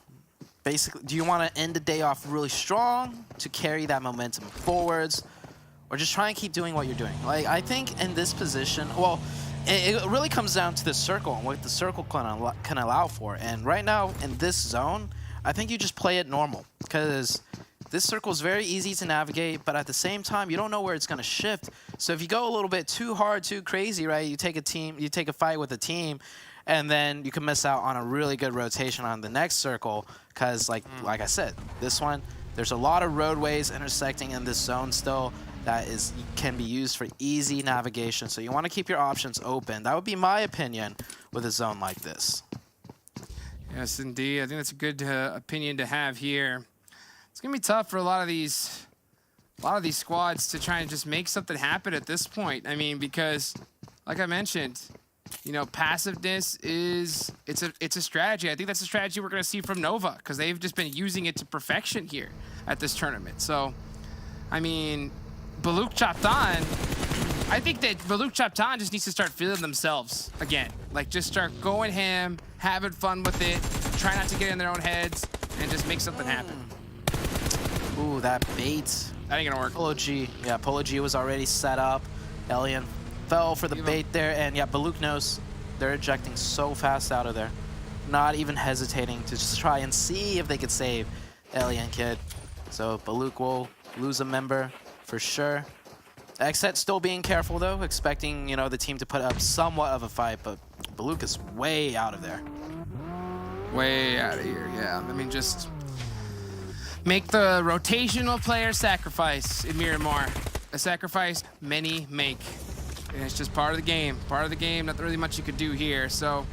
Basically, do you want to end the day off really strong to carry that momentum forwards, or just try and keep doing what you're doing? Like, I think in this position, well, it really comes down to the circle and what the circle can allow for. And right now, in this zone, I think you just play it normal, because this circle is very easy to navigate, but at the same time, you don't know where it's going to shift. So if you go a little bit too hard, too crazy, right, you take a fight with a team, and then you can miss out on a really good rotation on the next circle, because like I said, this one, there's a lot of roadways intersecting in this zone still that can be used for easy navigation. So you want to keep your options open. That would be my opinion with a zone like this. Yes, indeed. I think that's a good opinion to have here. It's gonna be tough for a lot of these squads to try and just make something happen at this point. I mean, because like I mentioned, you know, passiveness it's a strategy. I think that's a strategy we're gonna see from Nova, because they've just been using it to perfection here at this tournament. So, I mean, Buluc Chabtan, I think that Buluc Chabtan just needs to start feeling themselves again. Like, just start going ham, having fun with it, try not to get in their own heads, and just make something happen. Ooh, that bait. That ain't gonna work. Polo G. Yeah, Polo G was already set up. Alien fell for the bait there, and yeah, Buluc knows they're ejecting so fast out of there. Not even hesitating to just try and see if they could save Alien Kid. So Buluc will lose a member for sure. XSET still being careful though, expecting, you know, the team to put up somewhat of a fight, but Buluc is way out of there. Way out of here, yeah. I mean, just make the rotational player sacrifice in Miramar. A sacrifice many make. And it's just part of the game. Part of the game, not really much you could do here. So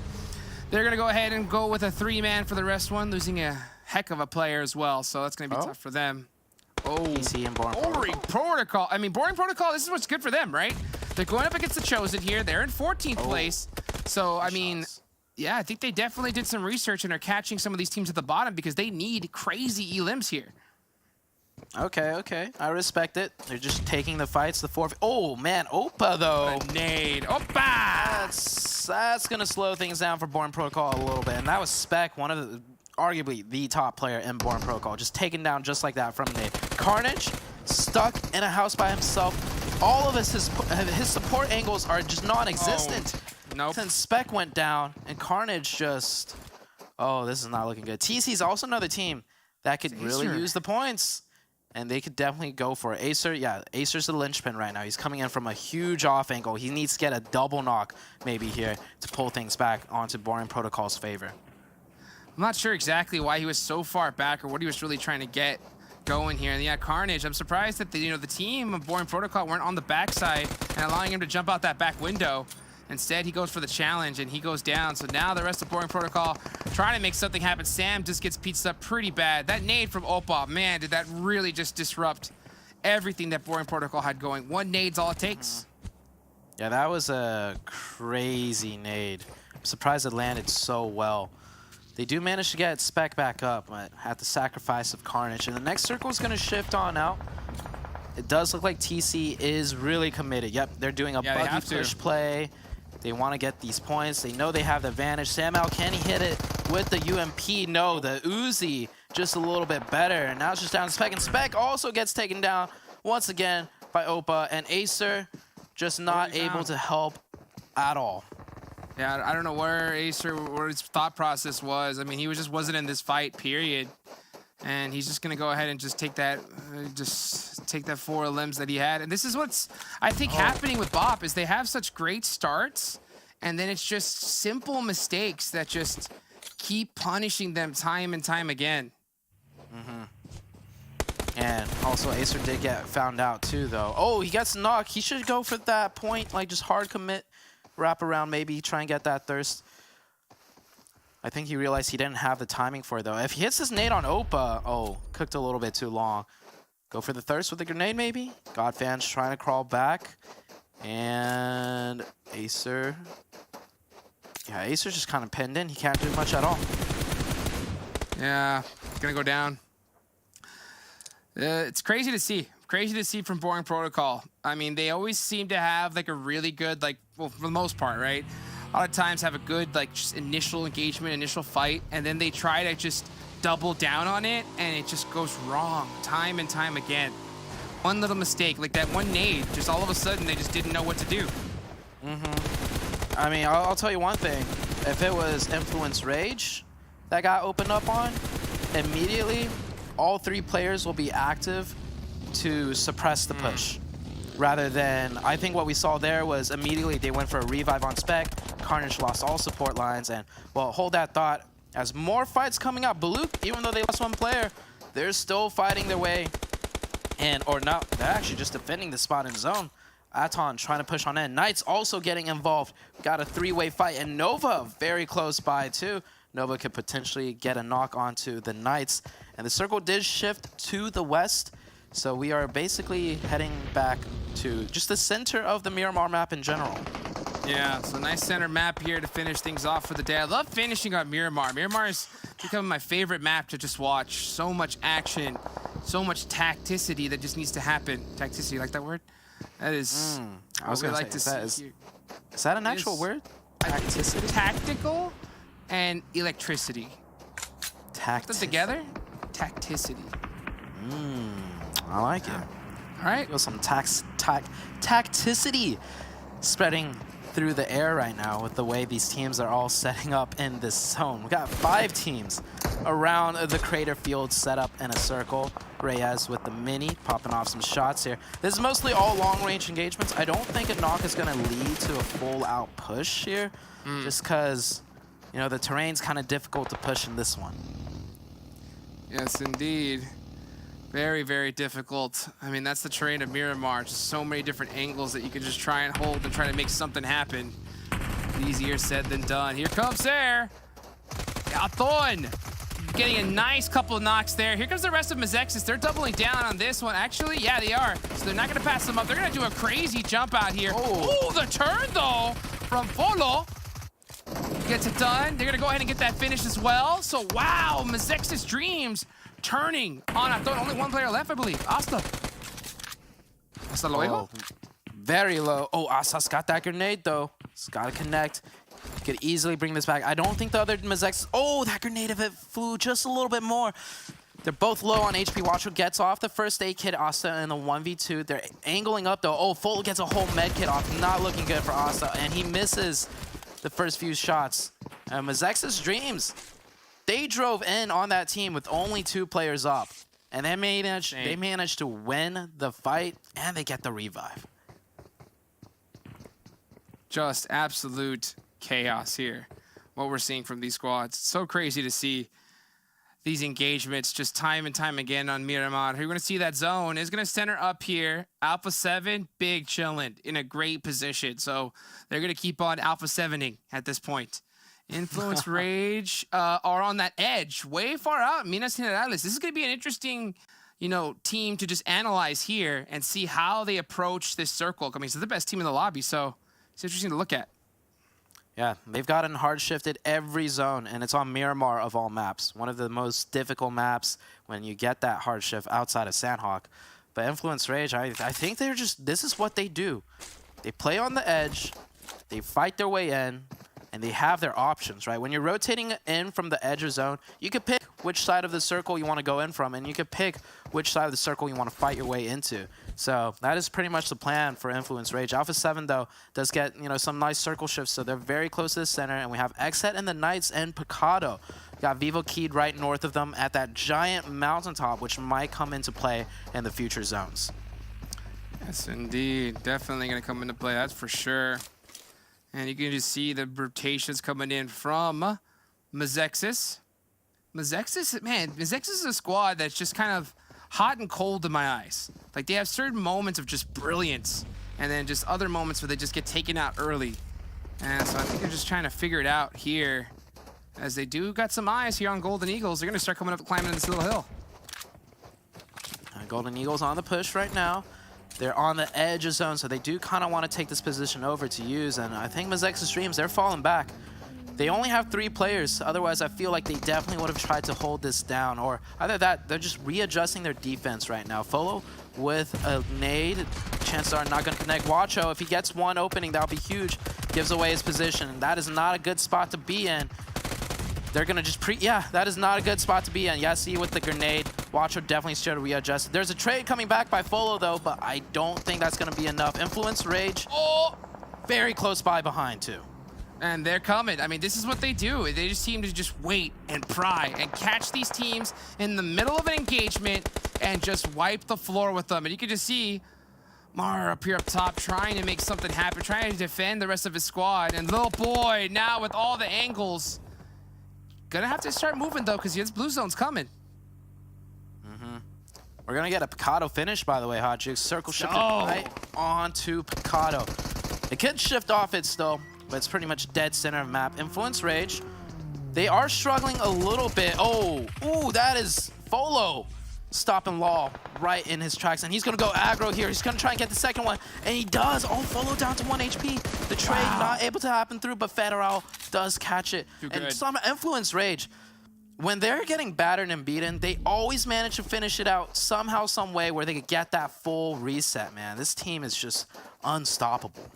they're gonna go ahead and go with a 3-man for the rest one, losing a heck of a player as well. So that's gonna be tough for them. Oh, PC and Boring Protocol. I mean, Boring Protocol, this is what's good for them, right? They're going up against the Chosen here. They're in 14th place. So, I mean, yeah, I think they definitely did some research and are catching some of these teams at the bottom, because they need crazy elims here. Okay, okay. I respect it. They're just taking the fights, the forfeit. Oh, man, Opa, though. What a nade. Opa! That's going to slow things down for Boring Protocol a little bit. And that was Spec, one of the, arguably the top player in Boring Protocol, just taken down just like that from the Carnage, stuck in a house by himself. All of his support angles are just non-existent. Oh, nope. Since Spec went down and Carnage just, oh, this is not looking good. TC's also another team that could really use the points, and they could definitely go for it. Acer, yeah, Acer's the linchpin right now. He's coming in from a huge off angle. He needs to get a double knock maybe here to pull things back onto Boring Protocol's favor. I'm not sure exactly why he was so far back or what he was really trying to get going here. And yeah, Carnage, I'm surprised that the team of Boring Protocol weren't on the backside and allowing him to jump out that back window. Instead, he goes for the challenge and he goes down. So now the rest of Boring Protocol trying to make something happen. Sam just gets pizzed up pretty bad. That nade from Opa, man, did that really just disrupt everything that Boring Protocol had going. One nade's all it takes. Yeah, that was a crazy nade. I'm surprised it landed so well. They do manage to get Spec back up, but at the sacrifice of Carnage. And the next circle is going to shift on out. It does look like TC is really committed. Yep, they're doing a buggy push play. They want to get these points. They know they have the advantage. Sam Al, can he hit it with the UMP? No, the Uzi just a little bit better. And now it's just down to Spec. And Spec also gets taken down once again by Opa. And Acer just not able to help at all. Yeah, I don't know where Acer, where his thought process was. I mean, he just wasn't in this fight, period. And he's just gonna go ahead and just take that, 4 limbs that he had. And this is what's, I think, happening with Bop, is they have such great starts, and then it's just simple mistakes that just keep punishing them time and time again. And also Acer did get found out too, though. Oh, he gets knocked. He should go for that point, like just hard commit, wrap around, maybe try and get that thirst. I think he realized he didn't have the timing for it, though. If he hits his nade on Opa, oh, cooked a little bit too long. Go for the thirst with the grenade, maybe? Godfan's trying to crawl back. And Acer. Yeah, Acer's just kind of pinned in. He can't do much at all. Yeah, he's going to go down. It's crazy to see. Crazy to see from Boring Protocol. I mean, they always seem to have like a really good, like, well, for the most part, right? A lot of times have a good, like, just initial engagement, initial fight, and then they try to just double down on it, and it just goes wrong time and time again. One little mistake, like that one nade, just all of a sudden they just didn't know what to do. I mean, I'll tell you one thing. If it was Influence Rage that got opened up on, immediately all 3 players will be active to suppress the push. Rather than, I think what we saw there was immediately they went for a revive on spec, Carnage lost all support lines, and, well, hold that thought. As more fights coming up, Buluc, even though they lost 1 player, they're still fighting their way. And, or not, they're actually just defending the spot in zone. ATON trying to push on in. Knights also getting involved. Got a 3-way fight, and Nova very close by too. Nova could potentially get a knock onto the Knights. And the circle did shift to the west, so we are basically heading back to just the center of the Miramar map in general. Yeah, it's a nice center map here to finish things off for the day. I love finishing on Miramar. Miramar is becoming my favorite map to just watch. So much action, so much tacticity that just needs to happen. Tacticity, you like that word? That is, I was what we gonna like say, to see. Is that an actual word? Tacticity? Tactical and electricity. Put them together? Tacticity. I like it. All right. Feel some tacticity spreading through the air right now with the way these teams are all setting up in this zone. We got 5 teams around the crater field set up in a circle. Reyes with the mini, popping off some shots here. This is mostly all long-range engagements. I don't think a knock is going to lead to a full-out push here, just because, you know, the terrain's kind of difficult to push in this one. Yes, indeed. Very, very difficult. I mean, that's the terrain of Miramar. Just so many different angles that you can just try and hold and try to make something happen. Easier said than done. Here comes there. ATON getting a nice couple of knocks there. Here comes the rest of Mezexis. They're doubling down on this one. Actually, yeah, they are. So they're not going to pass them up. They're going to do a crazy jump out here. Oh, the turn, though, from Folo. Gets it done. They're going to go ahead and get that finish as well. So, wow, Mezexis Dreams turning on ATON. Only 1 player left, I believe. Hasta luego. Oh, very low. Oh, Asa's got that grenade, though. It's got to connect. Could easily bring this back. I don't think the other Mezexis... Oh, that grenade, if it flew just a little bit more. They're both low on HP. Watcho gets off the first aid kit. Asta in the 1v2. They're angling up, though. Oh, Full gets a whole med kit off. Not looking good for Asta. And he misses the first few shots. Mezexis Dreams, they drove in on that team with only 2 players up. And they managed to win the fight, and they get the revive. Just absolute chaos here. What we're seeing from these squads. It's so crazy to see these engagements just time and time again on Miramar. You're going to see that zone is going to center up here. Alpha 7, big chillin' in a great position. So they're going to keep on Alpha 7ing at this point. Influence Rage are on that edge, way far out. Minas Generales. This is going to be an interesting, you know, team to just analyze here and see how they approach this circle. I mean, it's the best team in the lobby, so it's interesting to look at. Yeah, they've gotten hard shifted every zone, and it's on Miramar of all maps. One of the most difficult maps when you get that hard shift outside of Sanhok. But Influence Rage, I think they're just, this is what they do. They play on the edge, they fight their way in, and they have their options, right? When you're rotating in from the edge of zone, you could pick which side of the circle you want to go in from, and you could pick which side of the circle you want to fight your way into. So that is pretty much the plan for Influence Rage. Alpha 7, though, does get, you know, some nice circle shifts, so they're very close to the center, and we have XSET and the Knights and Picado. Got VIVOKEYD right north of them at that giant mountaintop, which might come into play in the future zones. Yes, indeed. Definitely going to come into play, that's for sure. And you can just see the rotations coming in from Mezexis, man, Mezexis is a squad that's just kind of hot and cold in my eyes. Like, they have certain moments of just brilliance, and then just other moments where they just get taken out early. And so I think they're just trying to figure it out here. As they do got some eyes here on Golden Eagles. They're going to start coming up, climbing this little hill. Golden Eagles on the push right now. They're on the edge of zone, so they do kind of want to take this position over to use. And I think Mezexis Dreams, they're falling back. They only have 3 players. Otherwise, I feel like they definitely would have tried to hold this down. Or either that, they're just readjusting their defense right now. Folo with a nade. Chances are not going to connect. Wacho, if he gets one opening, that'll be huge. Gives away his position. And that is not a good spot to be in. They're going to just yeah, that is not a good spot to be in. Yessi with the grenade. Wacho definitely should have readjusted. There's a trade coming back by Folo, though, but I don't think that's going to be enough. Influence Rage, very close by behind, too. And they're coming. I mean, this is what they do. They just seem to just wait and pry and catch these teams in the middle of an engagement and just wipe the floor with them. And you can just see Mar up here up top trying to make something happen, trying to defend the rest of his squad. And little boy, now with all the angles, gonna have to start moving, though, because his blue zone's coming. We're going to get a Picado finish, by the way, Hot Jigs. Circle shifted right onto Picado. It could shift off it still, but it's pretty much dead center of map. Influence Rage. They are struggling a little bit. Oh, ooh, that is Folo stopping Law right in his tracks. And he's going to go aggro here. He's going to try and get the second one. And he does. Oh, Folo down to 1 HP. The trade not able to happen through, but Federal does catch it. And some Influence Rage. When they're getting battered and beaten, they always manage to finish it out somehow, some way where they could get that full reset, man. This team is just unstoppable.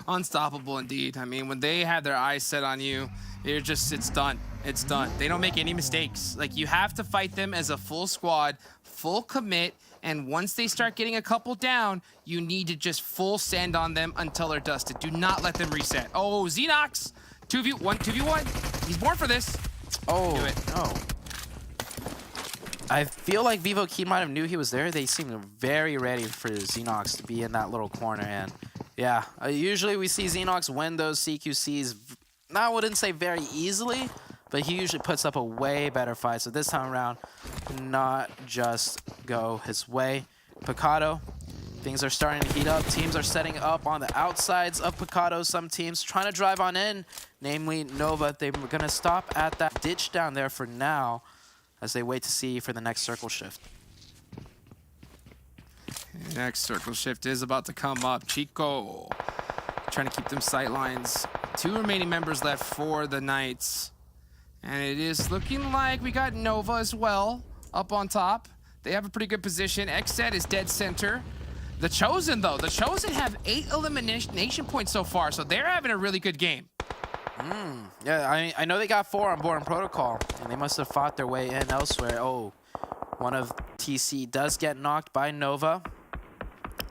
Unstoppable indeed. I mean, when they have their eyes set on you, it's done. It's done. They don't make any mistakes. Like, you have to fight them as a full squad, full commit, and once they start getting a couple down, you need to just full send on them until they're dusted. Do not let them reset. Oh, Xenox, 2v1. He's born for this. Oh, do it. No. I feel like VIVOKEYD might have knew he was there. They seemed very ready for Xenox to be in that little corner. And yeah, usually we see Xenox win those CQCs, I wouldn't say very easily, but he usually puts up a way better fight. So this time around, not just go his way. Picado, things are starting to heat up. Teams are setting up on the outsides of Picado. Some teams trying to drive on in, namely Nova. They're going to stop at that ditch down there for now as they wait to see for the next circle shift. Next circle shift is about to come up. Chico trying to keep them sight lines. 2 remaining members left for the Knights. And it is looking like we got Nova as well up on top. They have a pretty good position. XSET is dead center. The Chosen, though, the Chosen have 8 elimination points so far, so they're having a really good game. Yeah, I know they got 4 on board in Protocol, and they must have fought their way in elsewhere. Oh, one of TC does get knocked by Nova.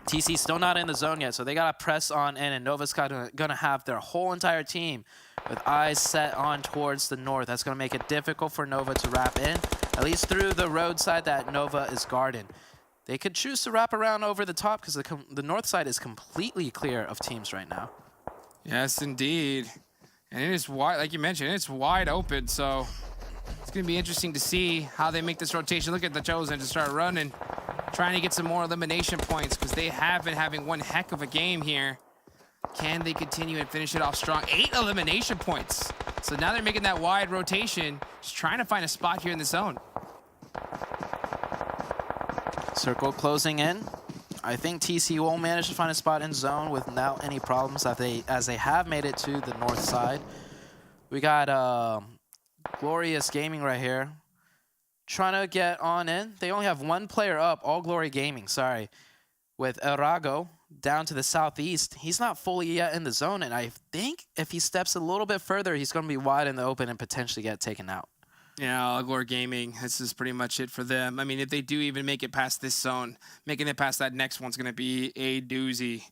TC still not in the zone yet, so they got to press on in, and Nova's going to have their whole entire team with eyes set on towards the north. That's going to make it difficult for Nova to wrap in, at least through the roadside that Nova is guarding. They could choose to wrap around over the top because the north side is completely clear of teams right now. Yes, indeed. And it is wide, like you mentioned, it's wide open, so it's going to be interesting to see how they make this rotation. Look at the Chosen to start running, trying to get some more elimination points because they have been having one heck of a game here. Can they continue and finish it off strong? 8 elimination points. So now they're making that wide rotation, just trying to find a spot here in the zone. Circle closing in. I think TC will manage to find a spot in zone without any problems as they have made it to the north side. We got Glorious Gaming right here trying to get on in. They only have 1 player up, All Glory Gaming, sorry, with Erangel down to the southeast. He's not fully yet in the zone, and I think if he steps a little bit further, he's going to be wide in the open and potentially get taken out. Yeah, All Glory Gaming, this is pretty much it for them. I mean, if they do even make it past this zone, making it past that next one's going to be a doozy.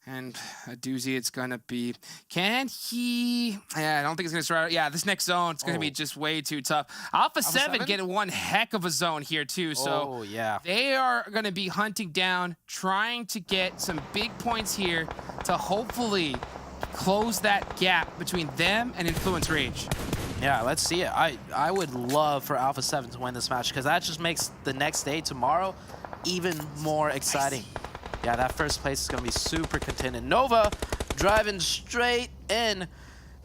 And a doozy it's going to be. Can he? Yeah, I don't think it's going to start. Yeah, this next zone, it's going to be just way too tough. Alpha 7 getting one heck of a zone here, too. So yeah, they are going to be hunting down, trying to get some big points here to hopefully close that gap between them and Influence Rage. Yeah, let's see it. I would love for Alpha 7 to win this match because that just makes the next day, tomorrow, even more exciting. Yeah, that first place is going to be super contended. Nova driving straight in.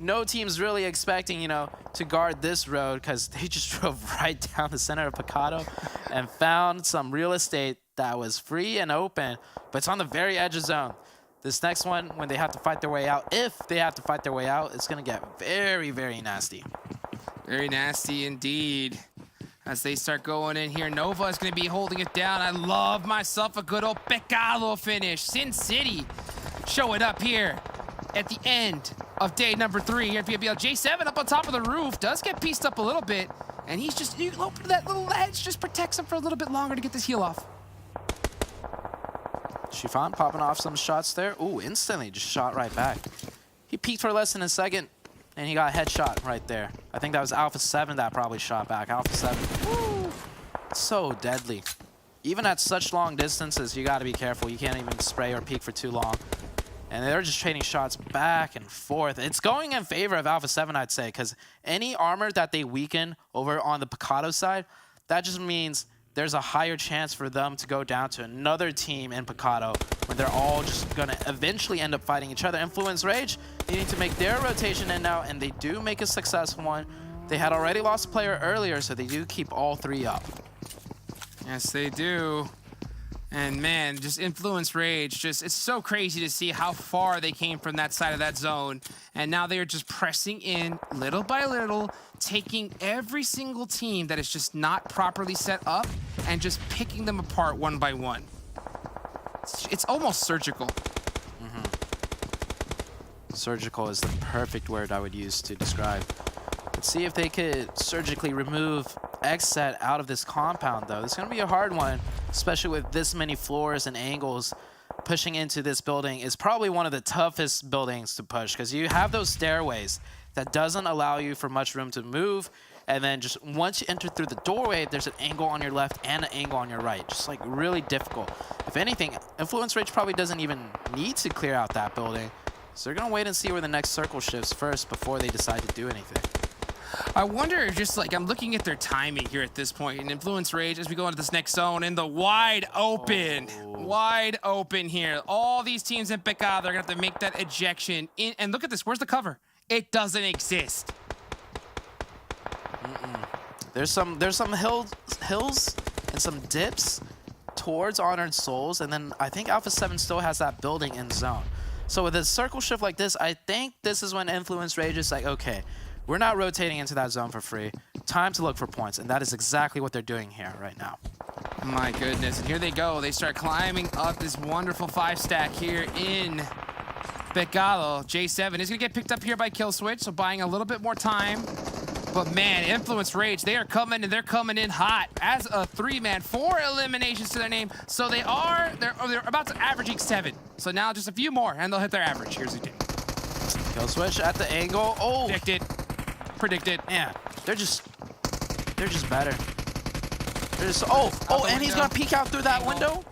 No team's really expecting, you know, to guard this road because they just drove right down the center of Picado and found some real estate that was free and open, but it's on the very edge of zone. This next one, when they have to fight their way out, if they have to fight their way out, it's going to get very, very nasty. Very nasty indeed. As they start going in here, Nova is going to be holding it down. I love myself a good old Pecado finish. Sin City show it up here at the end of day number 3 here at PMPL. J7 up on top of the roof, does get pieced up a little bit, and he's just, you can open that little ledge, just protects him for a little bit longer to get this heal off. Chiffon popping off some shots there. Ooh, instantly just shot right back. He peeked for less than a second, and he got a headshot right there. I think that was Alpha 7 that probably shot back. Alpha 7, woo, so deadly. Even at such long distances, you got to be careful. You can't even spray or peek for too long. And they're just trading shots back and forth. It's going in favor of Alpha 7, I'd say, because any armor that they weaken over on the Picado side, that just means there's a higher chance for them to go down to another team in Picado when they're all just going to eventually end up fighting each other. Influence Rage needing to make their rotation in now, and they do make a successful one. They had already lost a player earlier, so they do keep all 3 up. Yes, they do. And man, just Influence Rage, it's so crazy to see how far they came from that side of that zone. And now they are just pressing in little by little, taking every single team that is just not properly set up and just picking them apart one by one. It's almost surgical. Surgical is the perfect word I would use to describe. Let's see if they could surgically remove XSET out of this compound, though. It's going to be a hard one, especially with this many floors and angles. Pushing into this building is probably one of the toughest buildings to push because you have those stairways that doesn't allow you for much room to move. And then just once you enter through the doorway, there's an angle on your left and an angle on your right. Just like really difficult. If anything, Influence Rage probably doesn't even need to clear out that building. So they're going to wait and see where the next circle shifts first before they decide to do anything. I wonder if just like I'm looking at their timing here at this point in Influence Rage as we go into this next zone in the wide open here. All these teams in Picado, they're gonna have to make that ejection in, and look at this, where's the cover? It doesn't exist. There's some hills and some dips towards Honored Souls, and then I think Alpha 7 still has that building in zone. So with a circle shift like this, I think this is when Influence Rage is like, okay, we're not rotating into that zone for free. Time to look for points, and that is exactly what they're doing here right now. My goodness, and here they go. They start climbing up this wonderful 5-stack here in Picado. J7 is gonna get picked up here by Kill Switch, so buying a little bit more time. But man, Influence Rage, they are coming, and they're coming in hot as a 3-man, 4 eliminations to their name. So they're about to averaging 7. So now just a few more, and they'll hit their average. Here's the thing. Kill Switch at the angle. Oh, predicted. Yeah, they're just better. They're just, and he's gonna peek out through that window.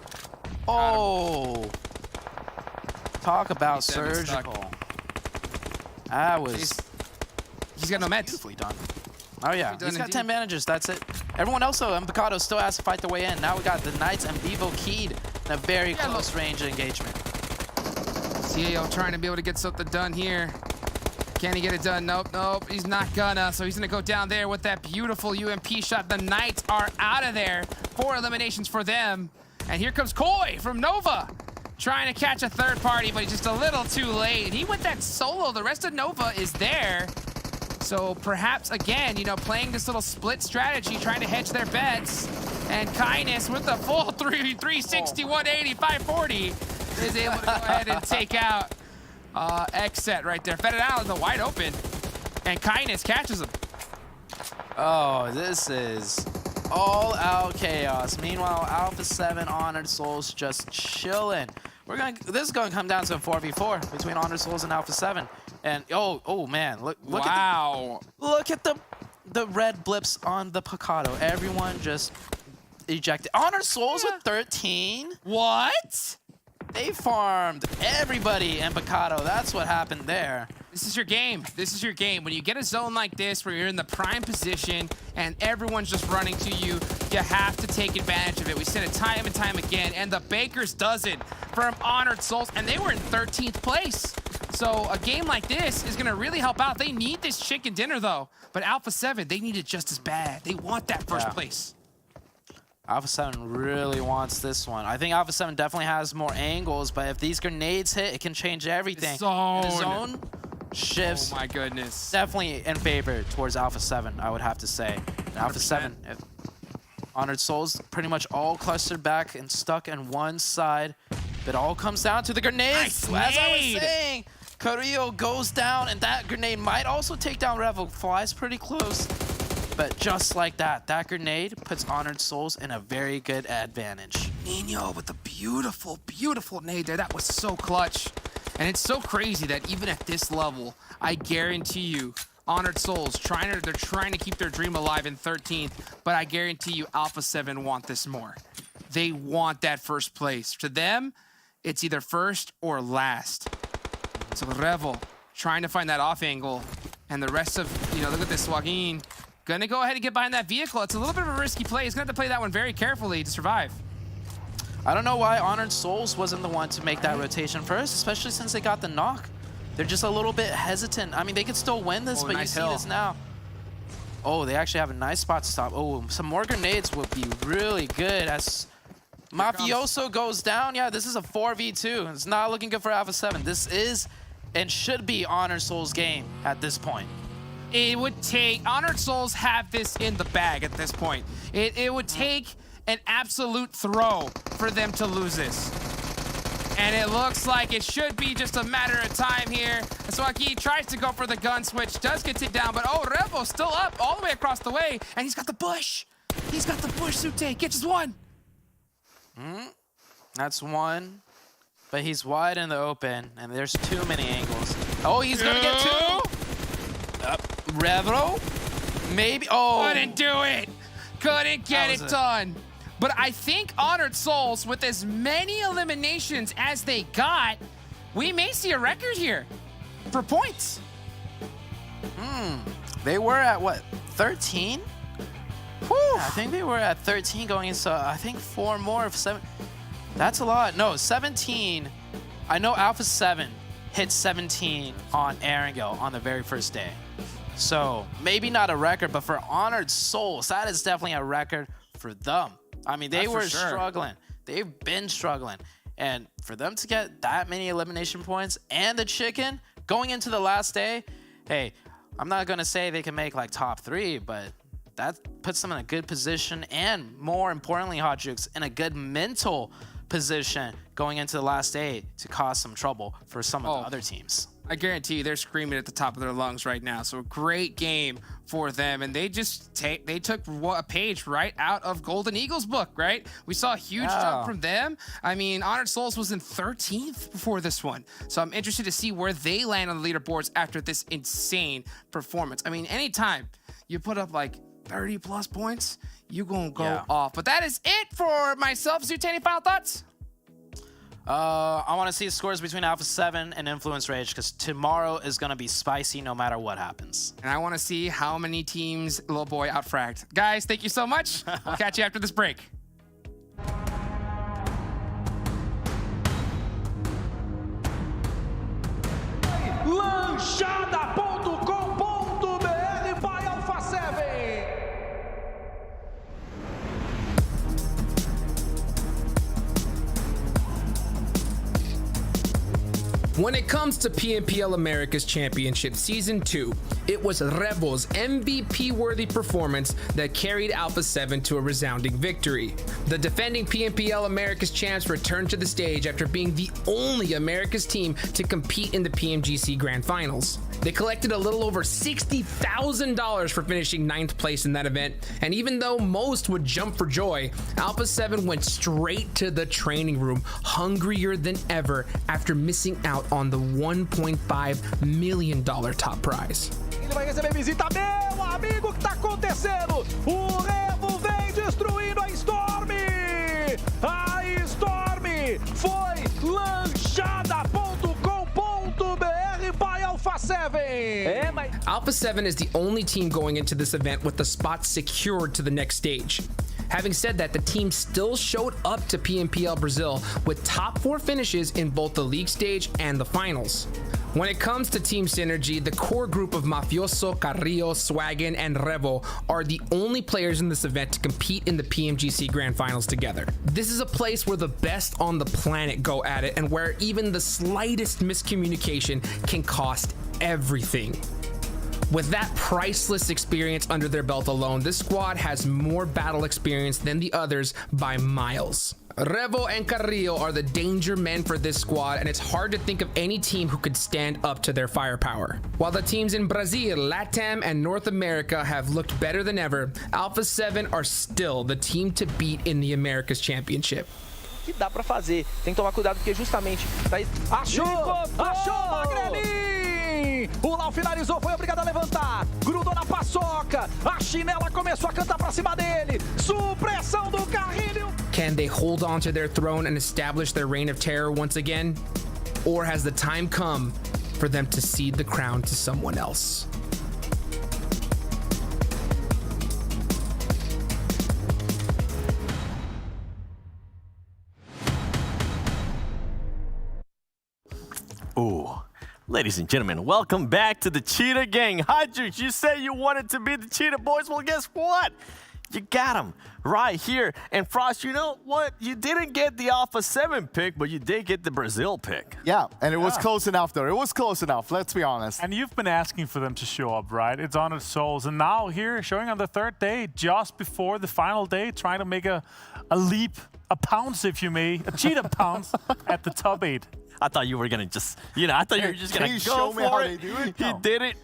Oh, talk about surgical. That was. He's got no meds. Beautifully done. Oh yeah, he's got 10 bandages. That's it. Everyone else though, and Picado still has to fight their way in. Now we got the Knights and VIVOKEYD in a very close range engagement. CAO trying to be able to get something done here. Can he get it done? Nope, he's not gonna. So he's gonna go down there with that beautiful UMP shot. The Knights are out of there. 4 eliminations for them. And here comes Koi from Nova, trying to catch a third party, but he's just a little too late. He went that solo. The rest of Nova is there. So perhaps, again, you know, playing this little split strategy, trying to hedge their bets. And Kindness with the full 360, 180, 540 is able to go ahead and take out XSET right there. Fed it out in the wide open, and Kindness catches him. Oh, this is all out chaos. Meanwhile, Alpha 7 Honored Souls just chilling. This is gonna come down to a 4v4 between Honored Souls and Alpha 7. And oh man, look at the red blips on the Picado. Everyone just ejected. Honored Souls with 13. What? They farmed everybody in Picado. That's what happened there. This is your game. This is your game. When you get a zone like this where you're in the prime position and everyone's just running to you, you have to take advantage of it. We said it time and time again, and the Bakers does it from Honored Souls, and they were in 13th place. So a game like this is going to really help out. They need this chicken dinner, though. But Alpha 7, they need it just as bad. They want that first place. Alpha 7 really wants this one. I think Alpha 7 definitely has more angles, but if these grenades hit, it can change everything. The zone shifts. Oh my goodness. Definitely in favor towards Alpha 7, I would have to say. Alpha 7, Honored Souls pretty much all clustered back and stuck in one side. It all comes down to the grenades. Nice As I was saying, Carrillo goes down, and that grenade might also take down Revel. Flies pretty close. But just like that, that grenade puts Honored Souls in a very good advantage. Nino with a beautiful, beautiful nade there. That was so clutch. And it's so crazy that even at this level, I guarantee you, Honored Souls, they're trying to keep their dream alive in 13th, but I guarantee you Alpha 7 want this more. They want that first place. To them, it's either first or last. So Revel trying to find that off angle, and the rest of, look at this, Joaquin. Gonna go ahead and get behind that vehicle. It's a little bit of a risky play. He's gonna have to play that one very carefully to survive. I don't know why Honored Souls wasn't the one to make that rotation first, especially since they got the knock. They're just a little bit hesitant. I mean, they could still win this, but nice you see this now. Oh, they actually have a nice spot to stop. Oh, some more grenades would be really good as Mafioso goes down. Yeah, this is a 4v2. It's not looking good for Alpha 7. This is and should be Honored Souls' game at this point. It would take, Honored Souls have this in the bag at this point. It would take an absolute throw for them to lose this. And it looks like it should be just a matter of time here. So he tries to go for the gun switch, does get taken down, but Revo's still up all the way across the way, and he's got the bush. He's got the bush, Sute, gets his one. That's one, but he's wide in the open, and there's too many angles. Oh, he's gonna get two. Revo, maybe. Oh, couldn't do it. Couldn't get it done. But I think Honored Souls, with as many eliminations as they got, we may see a record here for points. They were at what, 13? Whew. I think they were at 13 going into, I think 4 more of 7. That's a lot. No, 17. I know Alpha 7 hit 17 on Erangel on the very first day. So maybe not a record, but for Honored Souls, that is definitely a record for them. I mean, they were struggling. They've been struggling. And for them to get that many elimination points and the chicken going into the last day, hey, I'm not going to say they can make like top 3, but that puts them in a good position, and more importantly, Hot Jukes, in a good mental position going into the last day to cause some trouble for some of the other teams. I guarantee you they're screaming at the top of their lungs right now. So a great game for them. And they just they took a page right out of Golden Eagle's book, right? We saw a huge jump from them. I mean, Honored Souls was in 13th before this one. So I'm interested to see where they land on the leaderboards after this insane performance. I mean, anytime you put up like 30 plus points, you're going to go off. But that is it for myself. Zute, any final thoughts? I want to see the scores between Alpha 7 and Influence Rage, because tomorrow is going to be spicy no matter what happens. And I want to see how many teams Lil Boy outfragged. Guys, thank you so much. We'll catch you after this break. Lanchada.com.br vai Alpha 7. When it comes to PMPL Americas Championship Season 2, it was Revel's MVP-worthy performance that carried Alpha 7 to a resounding victory. The defending PMPL Americas champs returned to the stage after being the only Americas team to compete in the PMGC Grand Finals. They collected a little over $60,000 for finishing 9th place in that event, and even though most would jump for joy, Alpha 7 went straight to the training room, hungrier than ever after missing out on the $1.5 million top prize. Ele vai receber visita, meu amigo, o que tá acontecendo? O Revo vem destruindo a Storm! A Storm foi lanchada.com.br by Alpha 7! Alpha 7 is the only team going into this event with the spot secured to the next stage. Having said that, the team still showed up to PMPL Brazil with top 4 finishes in both the league stage and the finals. When it comes to team synergy, the core group of Mafioso, Carrillo, Swaggin, and Revo are the only players in this event to compete in the PMGC Grand Finals together. This is a place where the best on the planet go at it, and where even the slightest miscommunication can cost everything. With that priceless experience under their belt alone, this squad has more battle experience than the others by miles. Revo and Carrillo are the danger men for this squad, and it's hard to think of any team who could stand up to their firepower. While the teams in Brazil, LATAM, and North America have looked better than ever, Alpha 7 are still the team to beat in the Americas Championship. Que dá pra fazer. Tem que tomar cuidado porque justamente achou Magrelin! O Lau finalizou, foi obrigado a levantar. Grudou na paçoca. A chinela começou a cantar pra cima dele. Supressão do Carrilho. Can they hold on to their throne and establish their reign of terror once again? Or has the time come for them to cede the crown to someone else? Ooh. Ladies and gentlemen, welcome back to the Cheetah Gang. Hydrix, you say you wanted to be the Cheetah Boys. Well, guess what? You got them right here. And Frost, you know what? You didn't get the Alpha 7 pick, but you did get the Brazil pick. Yeah, and it was close enough, though. It was close enough, let's be honest. And you've been asking for them to show up, right? It's Honored Souls. And now here, showing on the 3rd day, just before the final day, trying to make a leap, a pounce, if you may, a cheetah pounce at the top 8. I thought you were going to just, I thought you were just going to go for it. He did it.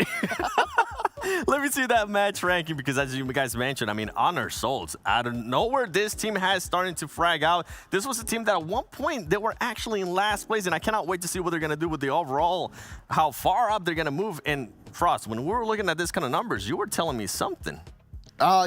Let me see that match ranking, because as you guys mentioned, I mean, Honor Souls, out of nowhere, this team has started to frag out. This was a team that at one point, they were actually in last place, and I cannot wait to see what they're going to do with the overall, how far up they're going to move. And Frost, when we were looking at this kind of numbers, you were telling me something.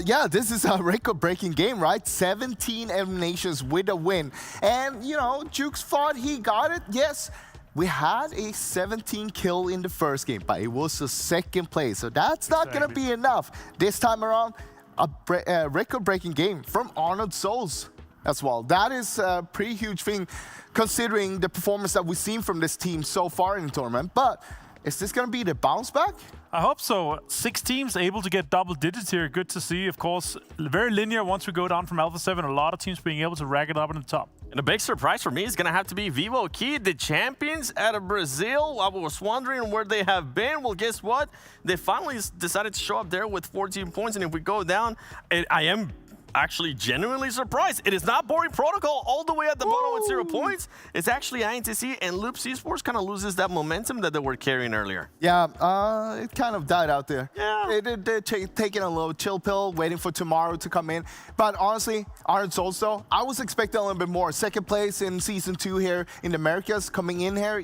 Yeah, this is a record-breaking game, right? 17 eliminations with a win. And, Jukes thought he got it. Yes, we had a 17 kill in the first game, but it was a 2nd place. So that's not going to be enough. This time around, a record-breaking game from Honored Souls as well. That is a pretty huge thing, considering the performance that we've seen from this team so far in the tournament. But is this going to be the bounce back? I hope so. 6 teams able to get double digits here. Good to see. Of course, very linear once we go down from Alpha 7. A lot of teams being able to rack it up in the top. And a big surprise for me is going to have to be VIVOKEYD, the champions out of Brazil. I was wondering where they have been. Well, guess what? They finally decided to show up there with 14 points. And if we go down, I am actually genuinely surprised. It is not Boring Protocol all the way at the bottom with 0 points. It's actually INTZ, and Loop Esports kind of loses that momentum that they were carrying earlier. Yeah, it kind of died out there. Yeah. They're taking a little chill pill, waiting for tomorrow to come in. But honestly, Honored Souls, though, I was expecting a little bit more. 2nd place in Season 2 here in the Americas, coming in here,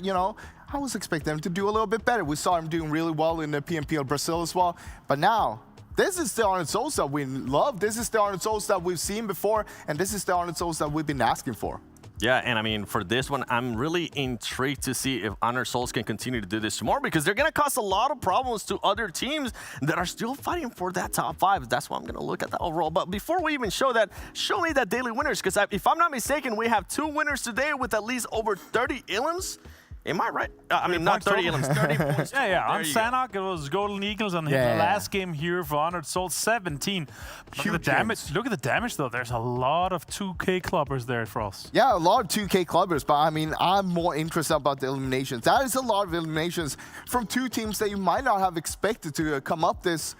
I was expecting them to do a little bit better. We saw them doing really well in the PMPL Brazil as well. But now, this is the Honored Souls that we love. This is the Honored Souls that we've seen before, and this is the Honored Souls that we've been asking for. Yeah, and I mean, for this one, I'm really intrigued to see if Honored Souls can continue to do this tomorrow, because they're going to cause a lot of problems to other teams that are still fighting for that top 5. That's why I'm going to look at that overall. But before we even show that, show me that daily winners, because if I'm not mistaken, we have 2 winners today with at least over 30 elims. Am I right? I mean, not 30 elims, 30 points. Yeah. On Sanhok, it was Golden Eagles, and the last game here for Honored Souls, 17. Look at the damage. Look at the damage, though. There's a lot of 2K clubbers there for us. Yeah, a lot of 2K clubbers, but I mean, I'm more interested about the eliminations. That is a lot of eliminations from 2 teams that you might not have expected to come up this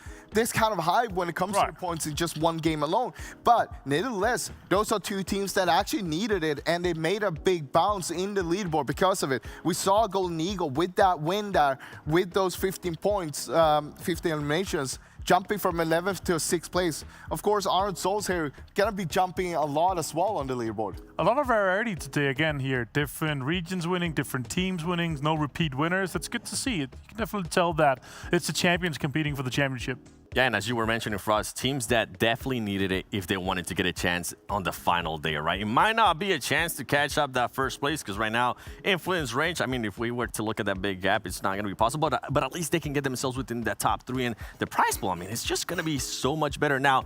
kind of high when it comes to the points in just 1 game alone. But nevertheless, those are 2 teams that actually needed it, and they made a big bounce in the leaderboard because of it. We saw Golden Eagle with that win there, with those 15 points, 15 eliminations, jumping from 11th to 6th place. Of course, Honored Souls here gonna be jumping a lot as well on the leaderboard. A lot of variety today again here. Different regions winning, different teams winning, no repeat winners. That's good to see. You can definitely tell that it's the champions competing for the championship. Yeah, and as you were mentioning, Frost, teams that definitely needed it if they wanted to get a chance on the final day, right? It might not be a chance to catch up that first place because right now, influence range, I mean, if we were to look at that big gap, it's not going to be possible, but at least they can get themselves within that top 3 and the prize pool. I mean, it's just going to be so much better. Now,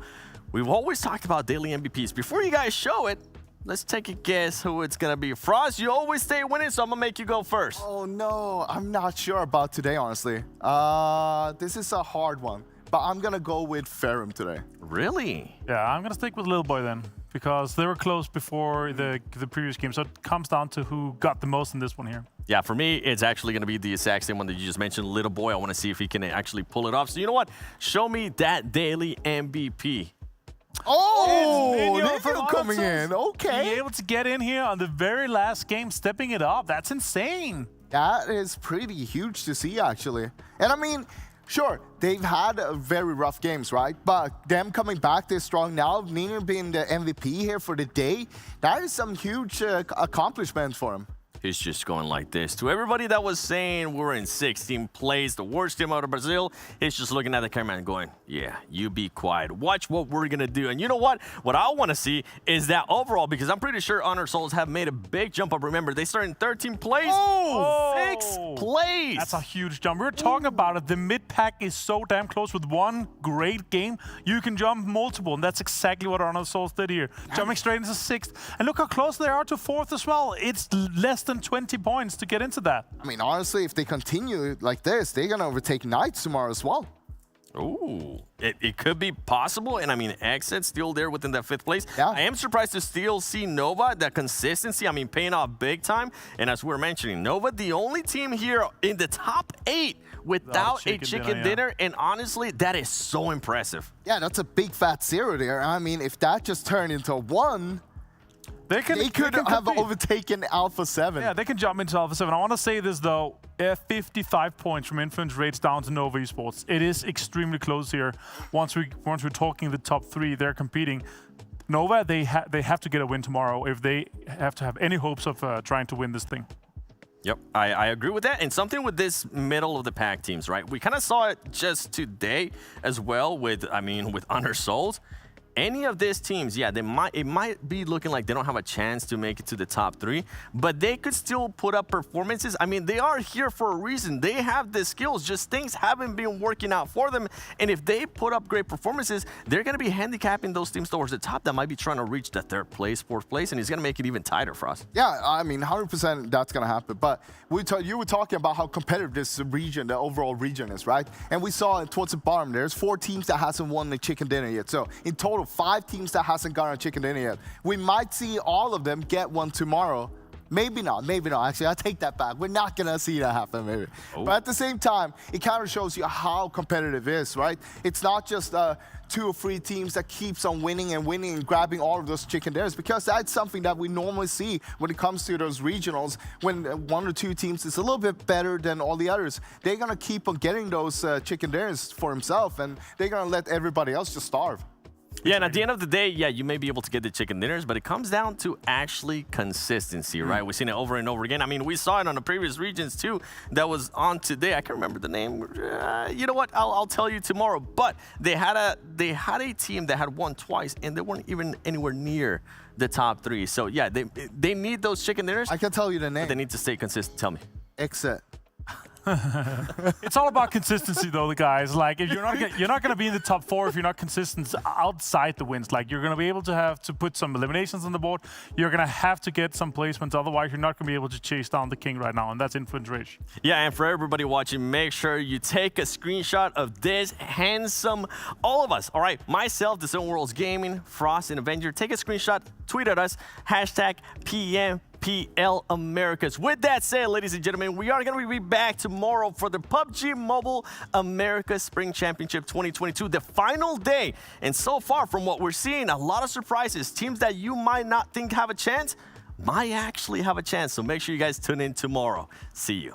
we've always talked about daily MVPs. Before you guys show it, let's take a guess who it's going to be. Frost, you always stay winning, so I'm going to make you go first. Oh, no. I'm not sure about today, honestly. This is a hard one. But I'm going to go with Ferrum today. Really? Yeah, I'm going to stick with Lil Boy then, because they were close before the previous game. So it comes down to who got the most in this one here. Yeah, for me, it's actually going to be the exact same one that you just mentioned, Little Boy. I want to see if he can actually pull it off. So you know what? Show me that daily MVP. Oh, Ninja coming in. Okay. Being able to get in here on the very last game, stepping it up. That's insane. That is pretty huge to see, actually. And I mean, sure, they've had very rough games, right? But them coming back this strong now, Nina being the MVP here for the day, that is some huge accomplishment for him. He's just going like this. To everybody that was saying we're in 16th place, the worst team out of Brazil, he's just looking at the camera and going, yeah, you be quiet. Watch what we're going to do. And you know what? What I want to see is that overall, because I'm pretty sure Honor Souls have made a big jump up. Remember, they started in 13th place. Oh! 6th place. That's a huge jump. We were talking about it. The mid-pack is so damn close. With one great game, you can jump multiple. And that's exactly what Honor Souls did here. Jumping straight into 6th. And look how close they are to 4th as well. It's less than 20 points to get into that. I mean, honestly, if they continue like this, they're going to overtake Knights tomorrow as well. Ooh, it could be possible. And I mean, XSET still there within that 5th place. Yeah. I am surprised to still see Nova, that consistency, I mean, paying off big time. And as we were mentioning, Nova, the only team here in the top 8 without a chicken dinner. And honestly, that is so impressive. Yeah, that's a big fat 0 there. I mean, if that just turned into 1, they could have overtaken Alpha 7. Yeah, they can jump into Alpha 7. I want to say this, though. 55 points from influence rates down to Nova Esports. It is extremely close here. Once we're talking the top 3, they're competing. Nova, they have to get a win tomorrow if they have to have any hopes of trying to win this thing. Yep, I agree with that. And something with this middle of the pack teams, right? We kind of saw it just today as well with Honor Souls. Any of these teams, yeah, it might be looking like they don't have a chance to make it to the top 3, but they could still put up performances. I mean, they are here for a reason. They have the skills, just things haven't been working out for them. And if they put up great performances, they're going to be handicapping those teams towards the top that might be trying to reach the 3rd place, 4th place, and it's going to make it even tighter for us. Yeah, I mean, 100% that's going to happen. But you were talking about how competitive this region, the overall region is, right? And we saw towards the bottom, there's 4 teams that hasn't won the chicken dinner yet. So in total, 5 teams that hasn't gotten a chicken dinner yet. We might see all of them get one tomorrow. Maybe not. Actually, I take that back. We're not going to see that happen, maybe. Oh. But at the same time, it kind of shows you how competitive it is, right? It's not just 2 or 3 teams that keeps on winning and grabbing all of those chicken dinners, because that's something that we normally see when it comes to those regionals. When 1 or 2 teams is a little bit better than all the others, they're going to keep on getting those chicken dinners for himself, and they're going to let everybody else just starve. Yeah, and at the end of the day, yeah, you may be able to get the chicken dinners, but it comes down to actually consistency, right? We've seen it over and over again. I mean, we saw it on the previous regions too that was on today. I can't remember the name. You know what? I'll tell you tomorrow. But they had a team that had won twice, and they weren't even anywhere near the top 3. So yeah, they need those chicken dinners. I can tell you the name. But they need to stay consistent. Tell me. XSET. It's all about consistency, though, the guys. Like, if you're not going to be in the top 4 if you're not consistent outside the wins. Like, you're going to be able to have to put some eliminations on the board. You're going to have to get some placements. Otherwise, you're not going to be able to chase down the king right now, and that's influence rage. Yeah, and for everybody watching, make sure you take a screenshot of this handsome, all of us. All right, myself, The Zone Worlds Gaming, Frost, and Avenger. Take a screenshot, tweet at us, hashtag PMPL Americas. With that said, ladies and gentlemen, we are going to be back tomorrow for the PUBG Mobile Americas Spring Championship 2022, the final day. And so far, from what we're seeing, a lot of surprises. Teams that you might not think have a chance might actually have a chance. So make sure you guys tune in tomorrow. See you.